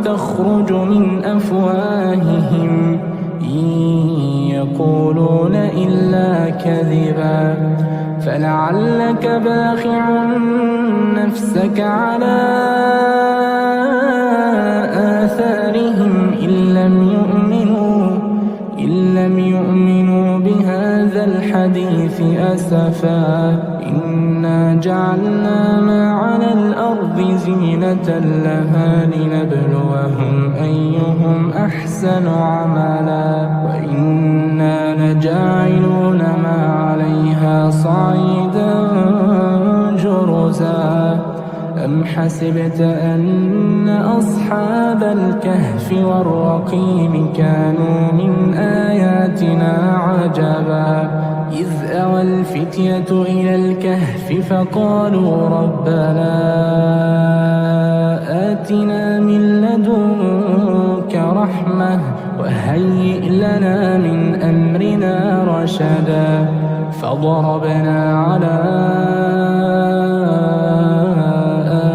تخرج من أفواههم إن يقولون إلا كذبا فلعلك باخع نفسك على آثارهم إن لم يؤمنوا بهذا الحديث أسفا إنا جعلنا ما على الأرض زينة لها لنبلوهم أيهم أحسن عملا وإنا لجاعلون ما عليها صعيدا جرزا أم حسبت أن أصحاب الكهف والرقيم كانوا من آياتنا عجبا إذ أوى الفتية إلى الكهف فقالوا ربنا آتنا من لدنك رحمة وهيئ لنا من أمرنا رشدا فضربنا على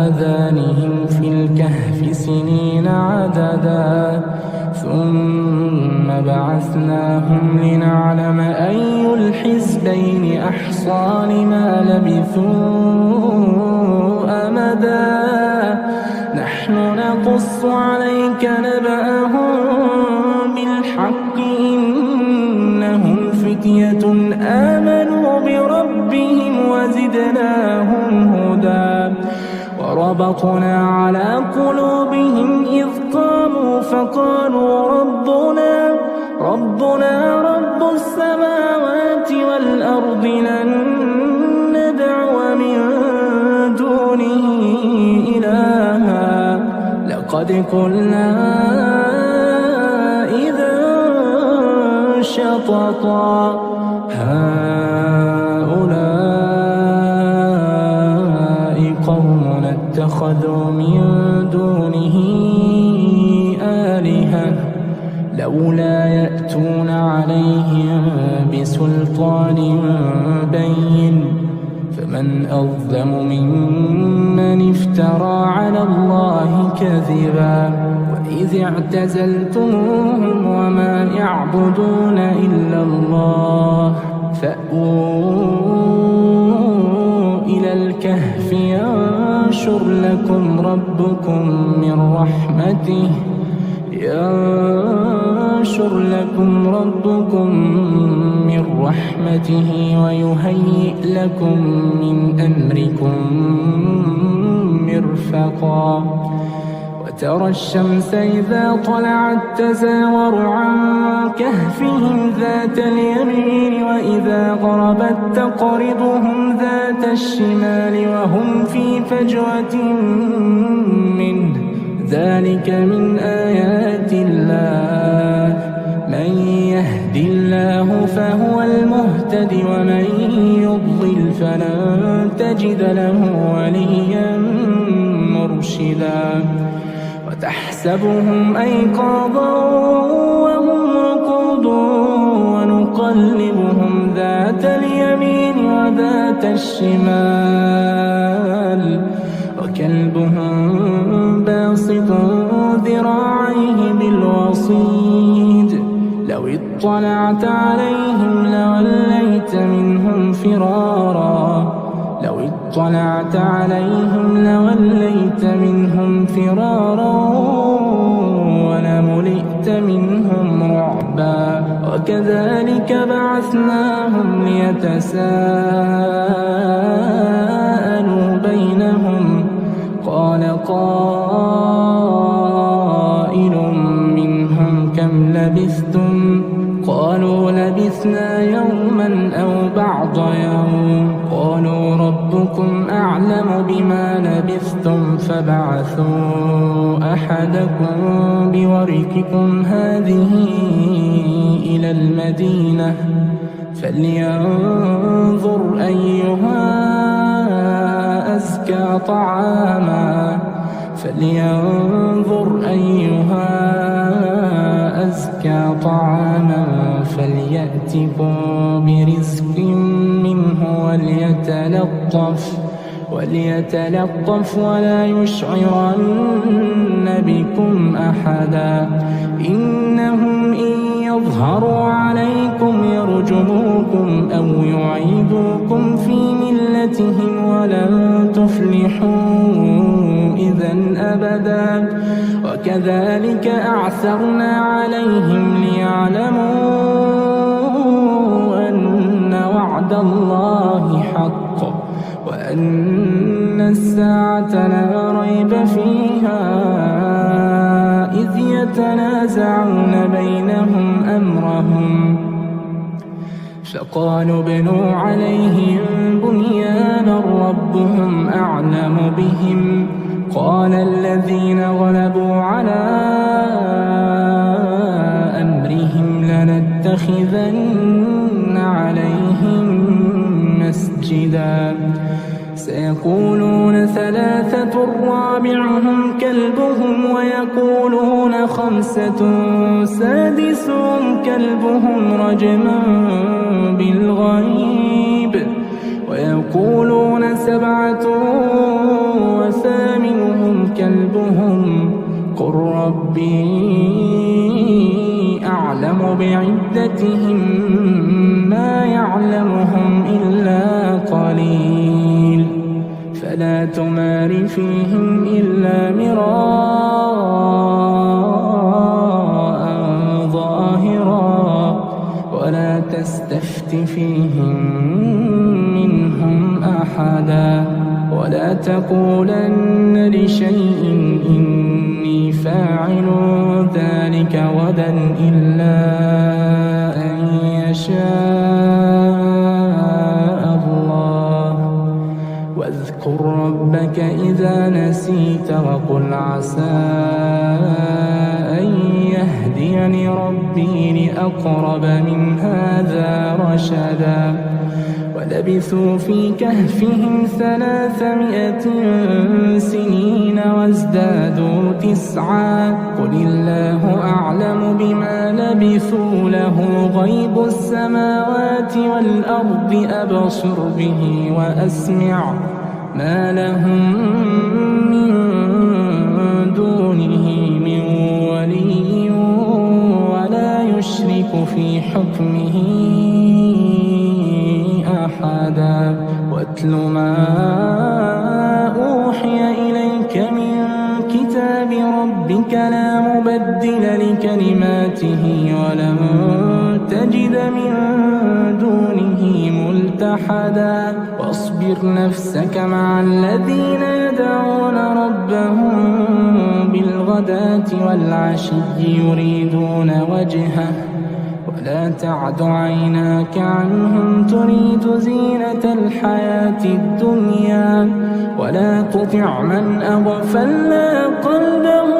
آذانهم في الكهف سنين عددا ثم بعثناهم لنعلم أي الحزبين أحصى لما لبثوا أمدا نحن نقص عليك نبأهم بالحق إنهم فتية آمنوا بربهم وزدناهم هدى وربطنا على قلوبهم إذ قاموا فقالوا ربنا رب السماوات والأرض لن ندعو من دونه إلها لقد قلنا إذا شططا هؤلاء قومنا اتخذوا من دونه آلهة لولا يأتون عليهم بسلطان بين فمن أظلم ممن افترى على الله كذبا وإذ اعتزلتموهم وما يعبدون إلا الله فأووا إلى الكهف ينشر لكم ربكم من رحمته ويهيئ لكم من أمركم مرفقا وترى الشمس إذا طلعت تزاور عن كهفهم ذات اليمين وإذا غربت تقرضهم ذات الشمال وهم في فجوة منه ذلك من آيات الله من يهد الله فهو المهتد ومن يضلل فلن تجد له وليا مرشدا وتحسبهم أيقاظا وهم رقود ونقلبهم ذات اليمين وذات الشمال وكلبهم باسط ذراعيه بالوصيد لو اطلعت عليهم لوليت منهم فرارا ولملئت منهم رعبا وكذلك بعثناهم ليتساءلوا بينهم قال قائل منهم كم لبثتم قالوا لبثنا يوما أو بعض يوم قالوا ربكم أعلم بما لبثتم فابعثوا أحدكم بورقكم هذه إلى المدينة فلينظر أيها أزكى طعاما فليأتكم برزق منه وليتلطف ولا يشعرن بكم أحدا إنهم إن يظهروا عليكم يرجموكم أو يعيدوكم في ملتهم ولن تفلحوا إذا أبدا وكذلك أعثرنا عليهم ليعلموا أن وعد الله حق وأن الساعة لا ريب فيها إذ يتنازعون بينهم أمرهم فقالوا ابنوا عليهم بنيانا ربهم أعلم بهم قال الذين غلبوا على أمرهم لنتخذن عليهم مسجدا سيقولون ثلاثة رابعهم كلبهم ويقولون خمسة سادسهم كلبهم رجما بالغيب ويقولون سبعة وثامنهم كلبهم قل ربي أعلم بعدتهم ما يعلمهم إلا قليل فلا تمار فيهم إلا مراء ظاهرا ولا تستفت فيهم منهم أحدا ولا تقولن لشيء إني فاعل ذلك غدا إلا أن يشاء الله واذكر ربك إذا نسيت وقل عسى أن يهديني ربي لأقرب من هذا رشدا ولبثوا في كهفهم 300 سنين وازدادوا 9 قل الله أعلم بما لبثوا له غيب السماوات والأرض أبصر به وأسمع ما لهم من دونه من ولي ولا يشرك في حكمه أحدا واتل ما أوحي إليك من كتاب ربك لا مبدل لكلماته ولن تجد من دونه ملتحدا واصبر نفسك مع الذين يدعون ربهم بالغداة والعشي يريدون وجهه ولا تعد عيناك عنهم تريد زينة الحياة الدنيا ولا تطع من أغفلنا قلبه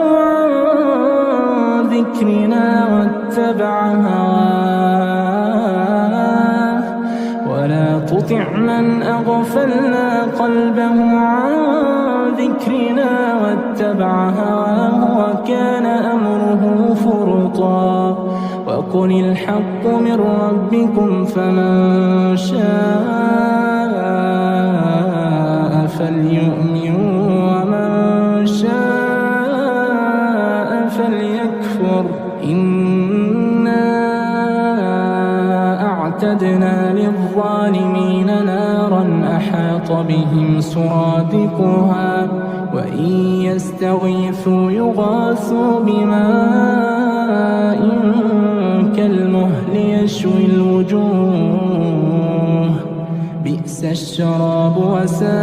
ذكرنا واتبع هواه ولا تطع من أغفلنا قلبه عن ذكرنا واتبع هواه وكان أمره فرطا وقل الحق من ربكم فمن شاء فليؤمن ومن شاء فليكفر إنا أعتدنا للظالمين نارا أحاط بهم سرادقها وإن يستغيثوا يغاثوا بماء كالمهل يشوي الوجوه بئس الشراب وساءت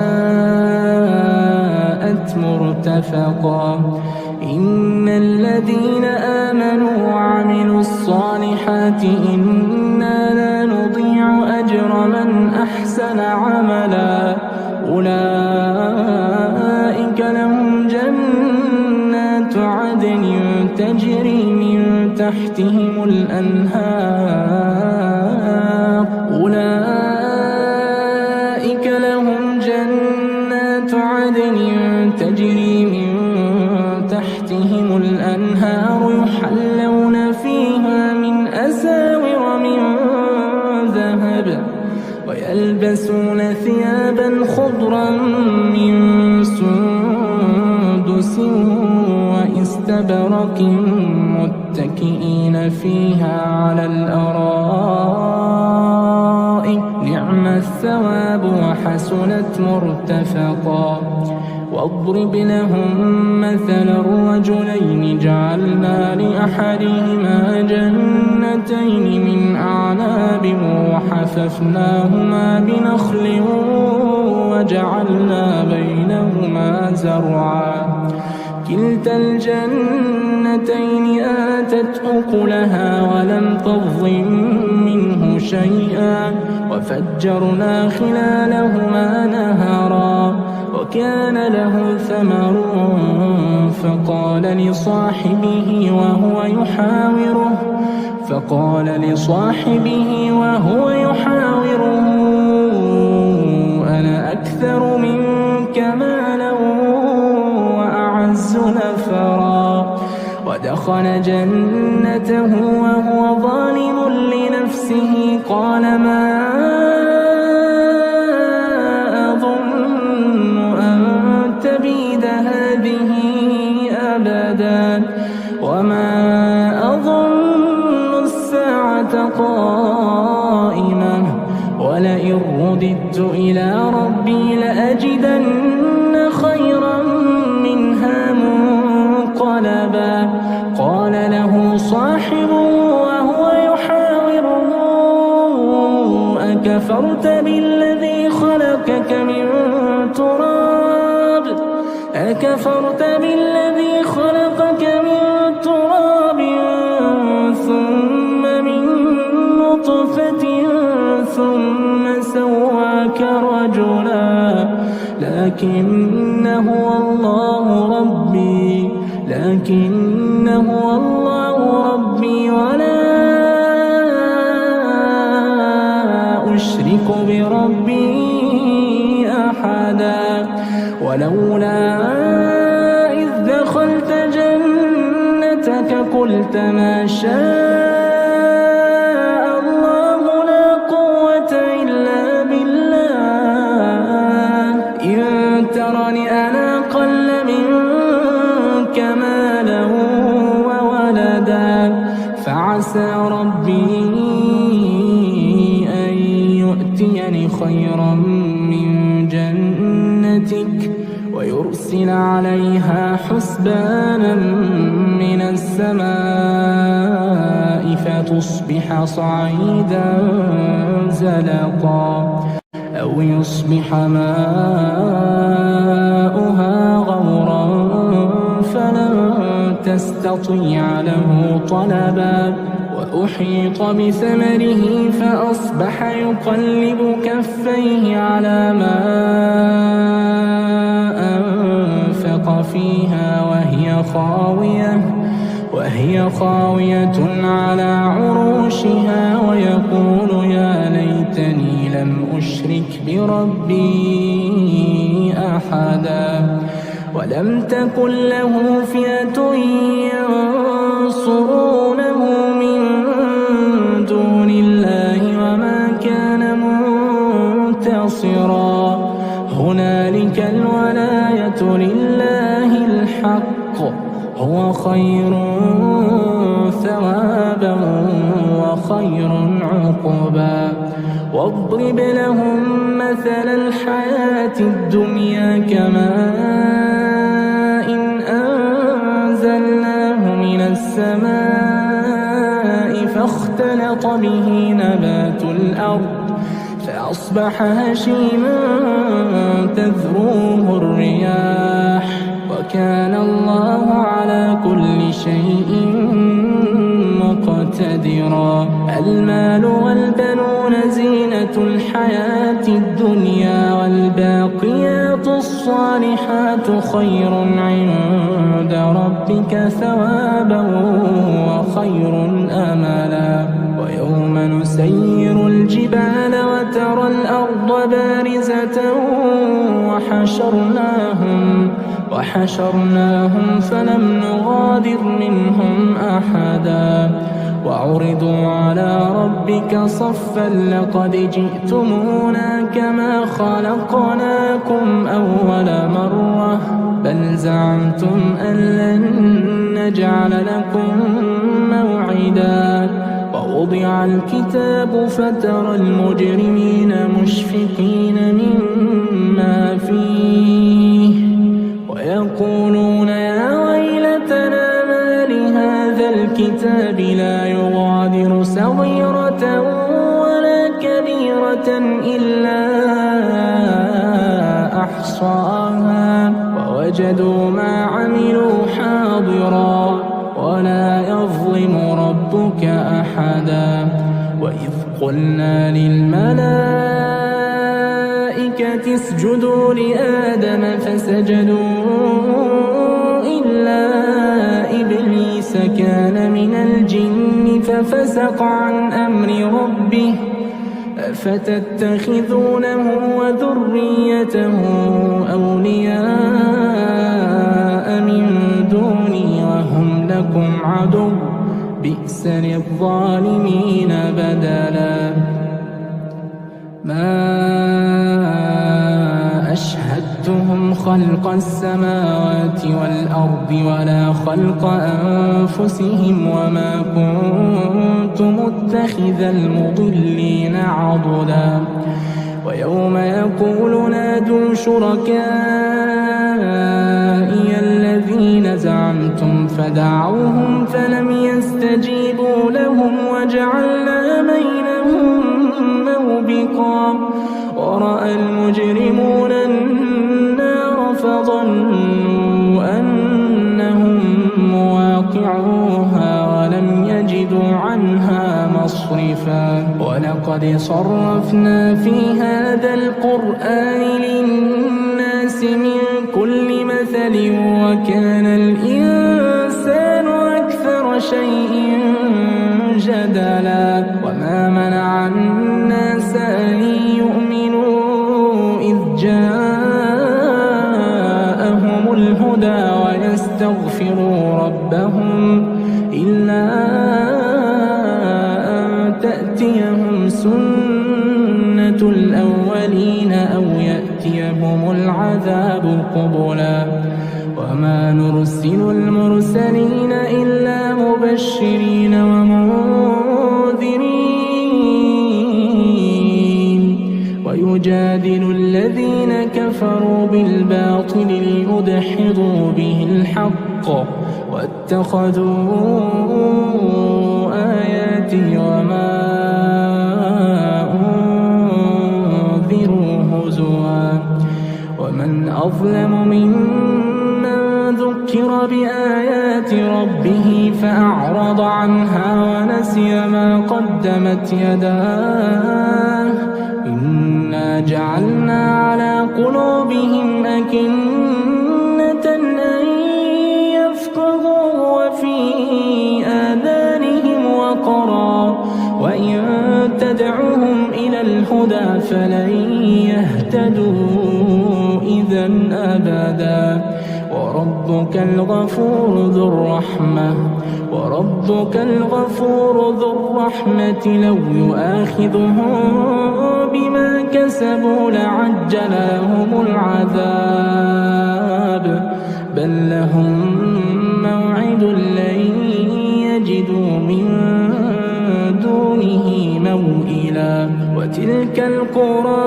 مرتفقا إن الذين آمنوا وعملوا الصالحات إنا لا نضيع أجر من أحسن عملا أولئك لهم جنات عدن تجري من تحتهم الأنهار أولئك لهم جنات عدن تجري من تحتهم الأنهار يحلون فيها من أساور من ذهب ويلبسون ثيابا خضرا من سندس واستبرق متكئين فيها على الأرائك نعم الثواب وحسنت مرتفقا واضرب لهم مثل الرجلين جعلنا لأحدهما جنتين من أعناب وحففناهما بنخل وجعلنا بينهما زرعا كلتا الجنتين آتت أكلها ولم تظلم منه شيئا وفجرنا خلالهما نهرا وكان له ثمر فقال لصاحبه وهو يحاوره أنا أكثر منك مالا وأعز نفرا ودخل جنته وهو ظالم لنفسه قال ما أظن أن تبيد هذه أبدا وما أظن الساعة قائمة ولئن رددت إلى ربي لأجدن خيرا منها منقلبا قال له صاحبه وهو يحاوره أكفرت بالذي خلقك من تراب ثم من نطفة ثم سواك رجلا لكن هو الله ربي ولا أشرك بربي أحدا ولولا إذ دخلت جنتك قلت ما شاء الله لا قوة إلا بالله إن ترني أنا أقل منك مالا وولدا فعسى ربي أن يؤتيني خيرا من جنتك ويرسل عليها حسبانا من السماء فتصبح صعيدا زلقا أو يصبح ماؤها غورا فلن تستطيع له طلبا وأحيط بثمره فأصبح يقلب كفيه على ما أنفق فيها وهي وهي خاوية على عروشها ويقول يا ليتني لم أشرك بربي أحدا ولم تكن له فئة ينصرونه من دون الله وما كان منتصرا هنالك الولاية لله الحق هو خير ثوابا وخير عقبا واضرب لهم مثل الحياة الدنيا كماء أنزلناه من السماء فاختلط به نبات الأرض فأصبح هشيما تذروه الرياح وكان الله على كل شيء مقتدرا المال والبنون زينة الحياة الدنيا والباقيات الصالحات خير عند ربك ثوابا وخير أملا ويوم نسير الجبال وترى الأرض بارزة وحشرناهم فلم نغادر منهم أحدا وعرضوا على ربك صفا لقد جئتمونا كما خلقناكم أول مرة بل زعمتم أن لن نجعل لكم موعدا ووضع الكتاب فترى المجرمين مشفقين مما فيه ويقولون يا ويلتنا ما لهذا الكتاب لا يغادر صغيرة ولا كبيرة إلا أحصاها ووجدوا ما عملوا حاضرا ولا يظلم ربك أحدا وإذ قلنا للملائكة اسجدوا لآدم فسجدوا إلا إبليس كان من الجن ففسق عن أمر ربه أفتتخذونه وذريته أولياء من دوني وهم لكم عدو بئس للظالمين بدلا ما أشهدتهم خلق السماوات والأرض ولا خلق أنفسهم وما كنت متخذ المضلين عضدا ويوم يقول نادوا شركائي الذين زعمتم فدعوهم فلم يستجيبوا لهم وجعلنا بينهم موبقا ورأى المجرمون النار فظنوا أنهم مواقعوها ولم يجدوا عنها مصرفا ولقد صرفنا في هذا القرآن للناس من كل مثل وكان الإنسان أكثر شيء جدلا وما منع الناس أن يؤمنوا إذ جاءهم الهدى ويستغفروا ربهم إلا أن تأتيهم سنة الأولين أو يأتيهم العذاب قبلا وما نرسل المرسلين إلا مبشرين ومنذرين ويجادل الذين كفروا بالباطل ليدحضوا به الحق واتخذوا آياتي وما أنذروا هزوا ومن أظلم ممن ذكر بآيات ربه فأعرض عنها ونسي ما قدمت يداه إنا جعلنا على قلوبهم أكنة أن يفقهوا وفي الهدى فلن يهتدوا إذا أبدا. وربك الغفور ذو الرحمة لو يؤاخذهم بما كسبوا لعجل لهم العذاب، بل لهم موعد لن يجدوا من دونه موئلا. وتلك القرى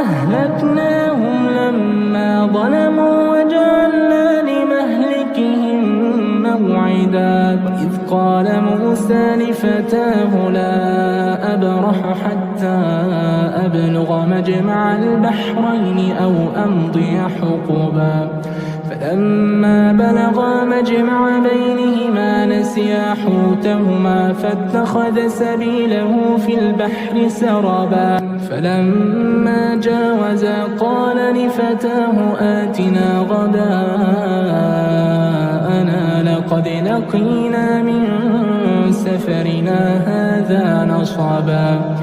أهلكناهم لما ظلموا وجعلنا لمهلكهم موعدا. وإذ قال موسى لفتاه لا أبرح حتى أبلغ مجمع البحرين أو أمضي حقبا، فلما بلغا مجمع بينهما نسيا حوتهما فاتخذ سبيله في البحر سربا. فلما جاوزا قال لفتاه آتنا غداءنا لقد لقينا من سفرنا هذا نصبا.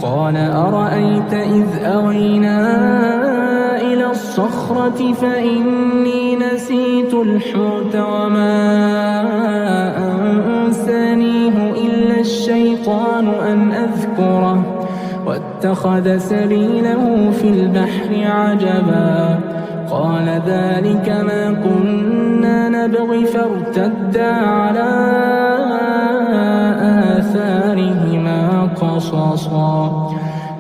قال أرأيت إذ أوينا إلى الصخرة فإني نسيت الحوت وما أنسانيه إلا الشيطان أن أذكره واتخذ سبيله في البحر عجبا. قال ذلك ما كنا نبغي فارتدا على آثارهما قصصا.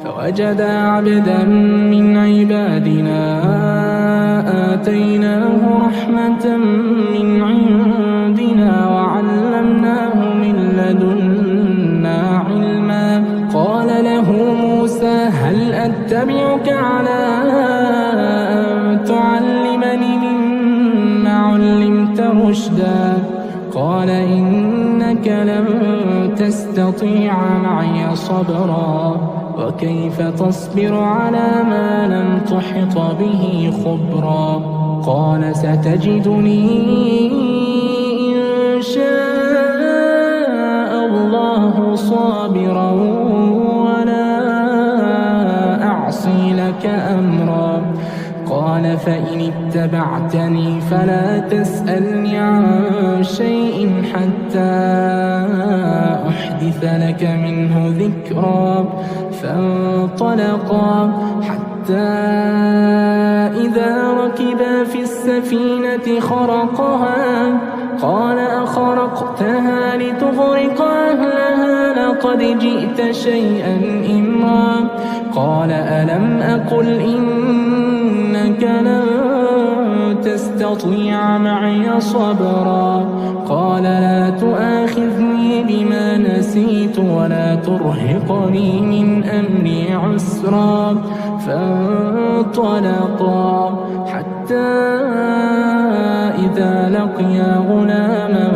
فوجدا عبدا من عبادنا آتيناه رحمة من عندنا وعلمناه من لدنا علما. قال له موسى هل أتبعك على أن تعلمني مما علمت رشدا؟ قال إنك لن تستطيع معي صبرا وكيف تصبر على ما لم تحط به خبرا. قال ستجدني إن شاء الله صابرا ولا أعصي لك أمرا. قال فإن اتبعتني فلا تسألني عن شيء حتى أحدث لك منه ذكرا. فانطلقا حتى إذا ركبا في السفينة خرقها قال أخرقتها لتغرق أهلها لقد جئت شيئا إمرا. قال ألم أقل إنك لن تستطيع معي صبرا. قال لا تؤاخذني بما نسيت ولا ترهقني من أمري عسرا. فانطلقا حتى إذا لقيا غلاما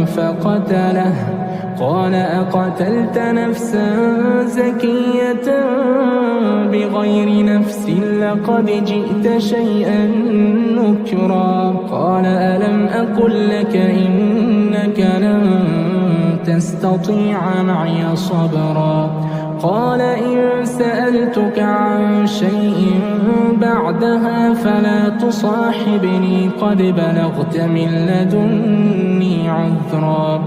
فقتله. قال أقتلت نفسا زكية بغير نفس لقد جئت شيئا نكرا. قال ألم أقل لك إنك لن تستطيع معي صبرا. قال إن سألتك عن شيء بعدها فلا تصاحبني قد بلغت من لدني عذرا.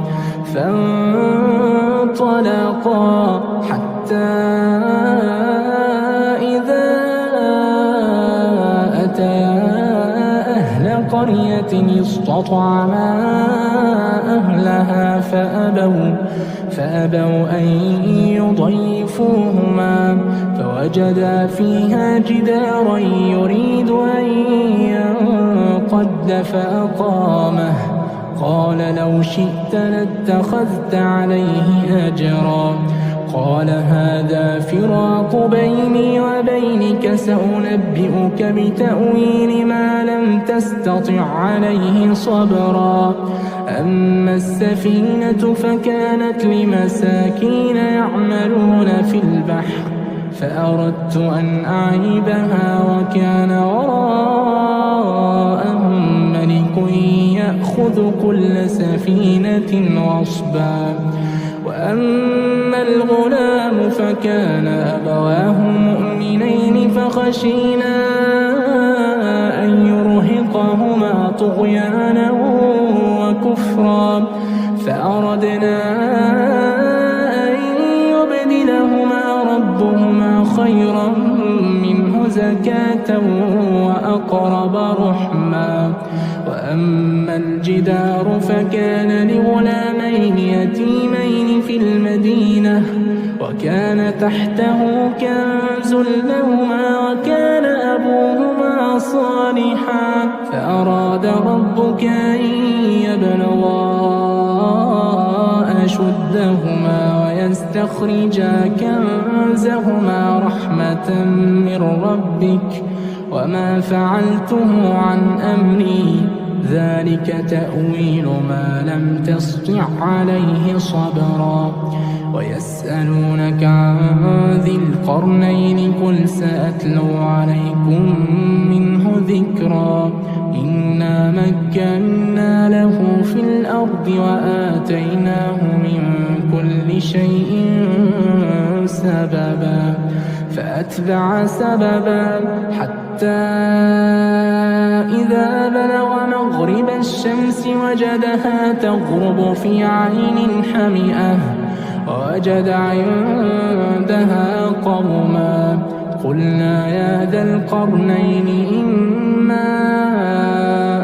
فانطلقا حتى إذا أتيا أهل قرية استطعما أهلها فأبوا أن يضيفوهما فوجدا فيها جدارا يريد أن ينقض فأقامه. قال لو شئت لاتخذت عليه أجرا. قال هذا فراق بيني وبينك سأنبئك بتأويل ما لم تستطع عليه صبرا. أما السفينة فكانت لمساكين يعملون في البحر فأردت أن أعيبها وكان وراءهم ملك يأخذ كل سفينة غصبا. وأما الغلام فكان أبواه مؤمنين فخشينا أن يرهقهما طغيانا وكفرا فأردنا أن يبدلهما ربهما خيرا منه زكاة وأقرب رحما. وأما الجدار فكان لغلامين يتيمين في المدينة وكان تحته كنز لهما وكان أبوهما صالحا فأراد ربك أن يبلغا أشدهما ويستخرجا كنزهما رحمة من ربك وما فعلته عن أمري ذلك تأويل ما لم تسطع عليه صبرا. ويسألونك عن ذي القرنين قل سأتلو عليكم منه ذكرا. إنا مكنا له في الأرض وآتيناه من كل شيء سببا فأتبع سببا حتى إذا بلغ مغرب الشمس وجدها تغرب في عين حمئة ووجد عندها قوما قلنا يا ذا القرنين إما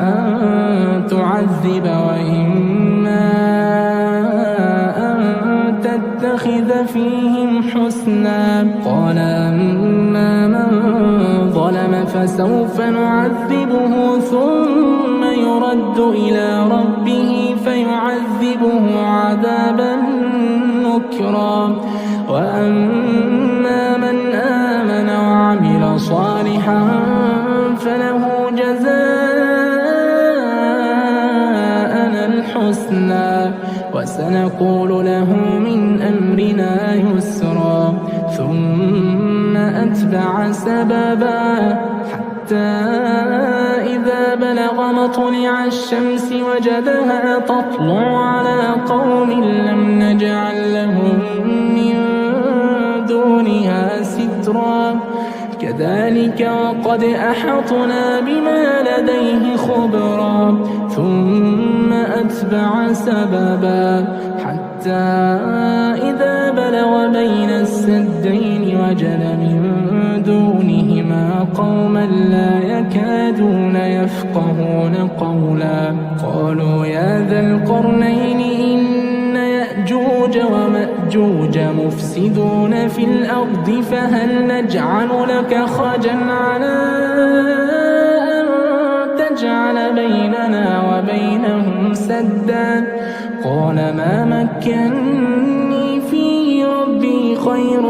أن تعذب وإما أن تتخذ فيهم حسنا. قال أما من ظلم فسوف نعذبه ثم يرد إلى ربه فيعذبه عذابا نكرا. وأما من آمن وعمل صالحا فله جزاء الحسنى وسنقول له من أمرنا يسرا. ثم أتبع سببا حتى إذا بلغ مطلع الشمس وجدها تطلع على قوم لم نجعل لهم من دونها سترا. كذلك وقد أحطنا بما لديه خبرا. ثم أتبع سببا حتى إذا بلغ بين السدين وجد من دونهما قوما لا يكادون يفقهون قولا. قالوا يا ذا القرنين إن يأجوج ومأجوج مفسدون في الأرض فهل نجعل لك خرجا على أن تجعل بيننا وبينهم سدا. قال ما مكني فيه ربي خير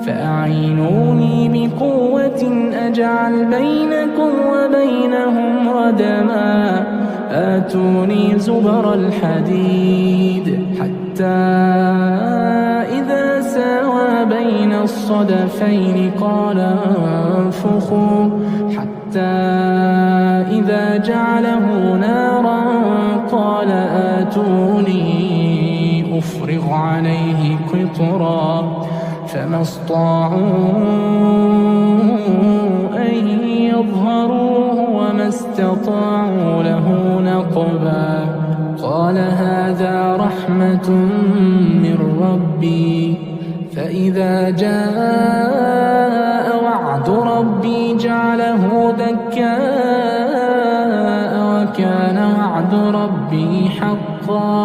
فأعينوني بقوة أجعل بينكم وبينهم ردما. آتوني زبر الحديد حتى إذا ساوى بين الصدفين قال انفخوا حتى إذا جعله نارا قال آتوني أفرغ عليه قطرا. فما استطاعوا أن يظهروه وما استطاعوا له نقبا. قال هذا رحمة من ربي فإذا جاء وعد ربي جعله دكاء وكان وعد ربي حقا.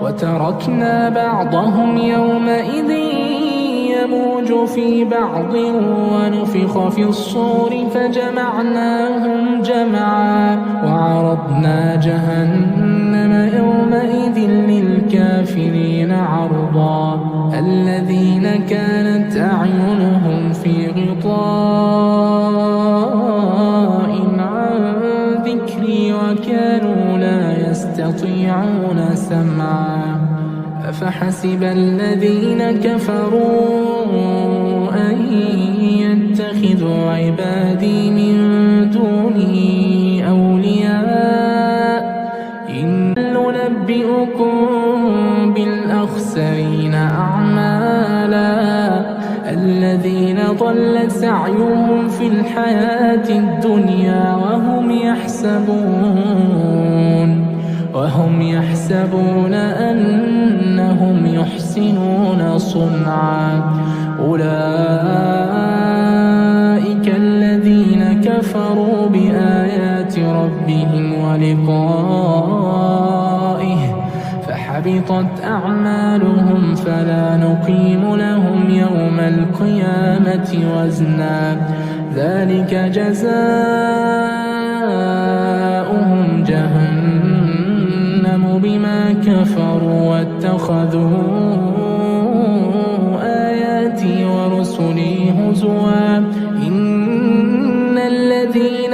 وتركنا بعضهم يومئذ يموج في بعض ونفخ في الصور فجمعناهم جمعا. وعرضنا جهنم يومئذ للكافرين عرضا. الذين كانت أعينهم في غطاء عن ذكري وكانوا لا يستطيعون سمعا. أفحسب الذين كفروا أن يتخذوا عبادي من دونه أولياء ضل سعيهم في الحياة الدنيا وهم يحسبون أنهم يحسنون صنعا أولئك الذين كفروا بآيات ربهم ولقائه فحبطت أعمالهم فلا نقيم لهم يوم القيامة وزنا ذلك جزاؤهم جهنم بما كفروا واتخذوا آياتي ورسلي هزوا إن الذين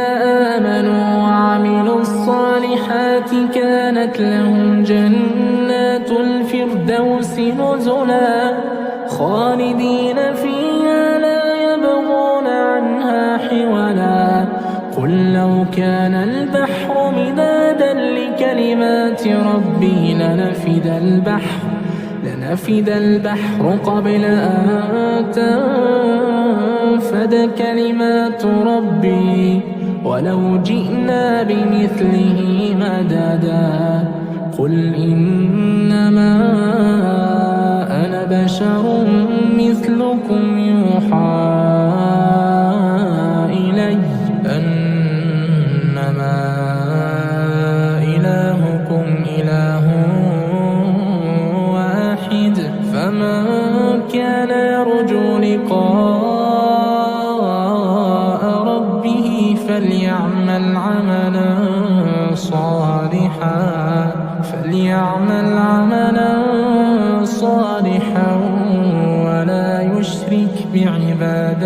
آمنوا وعملوا الصالحات كانت لهم جنات الفردوس نزلا خالدين فيها لا يبغون عنها حولا قل لو كان البحر مدادا لكلمات ربي لنفد البحر قبل أن تنفد كلمات ربي ولو جئنا بمثله مددا قل إنما أنا بشر مثلكم يوحى إلي أنما إلهكم إله واحد فمن كان يرجو لقاء ربه فليعمل عملا صالحا ولا يشرك بعبادة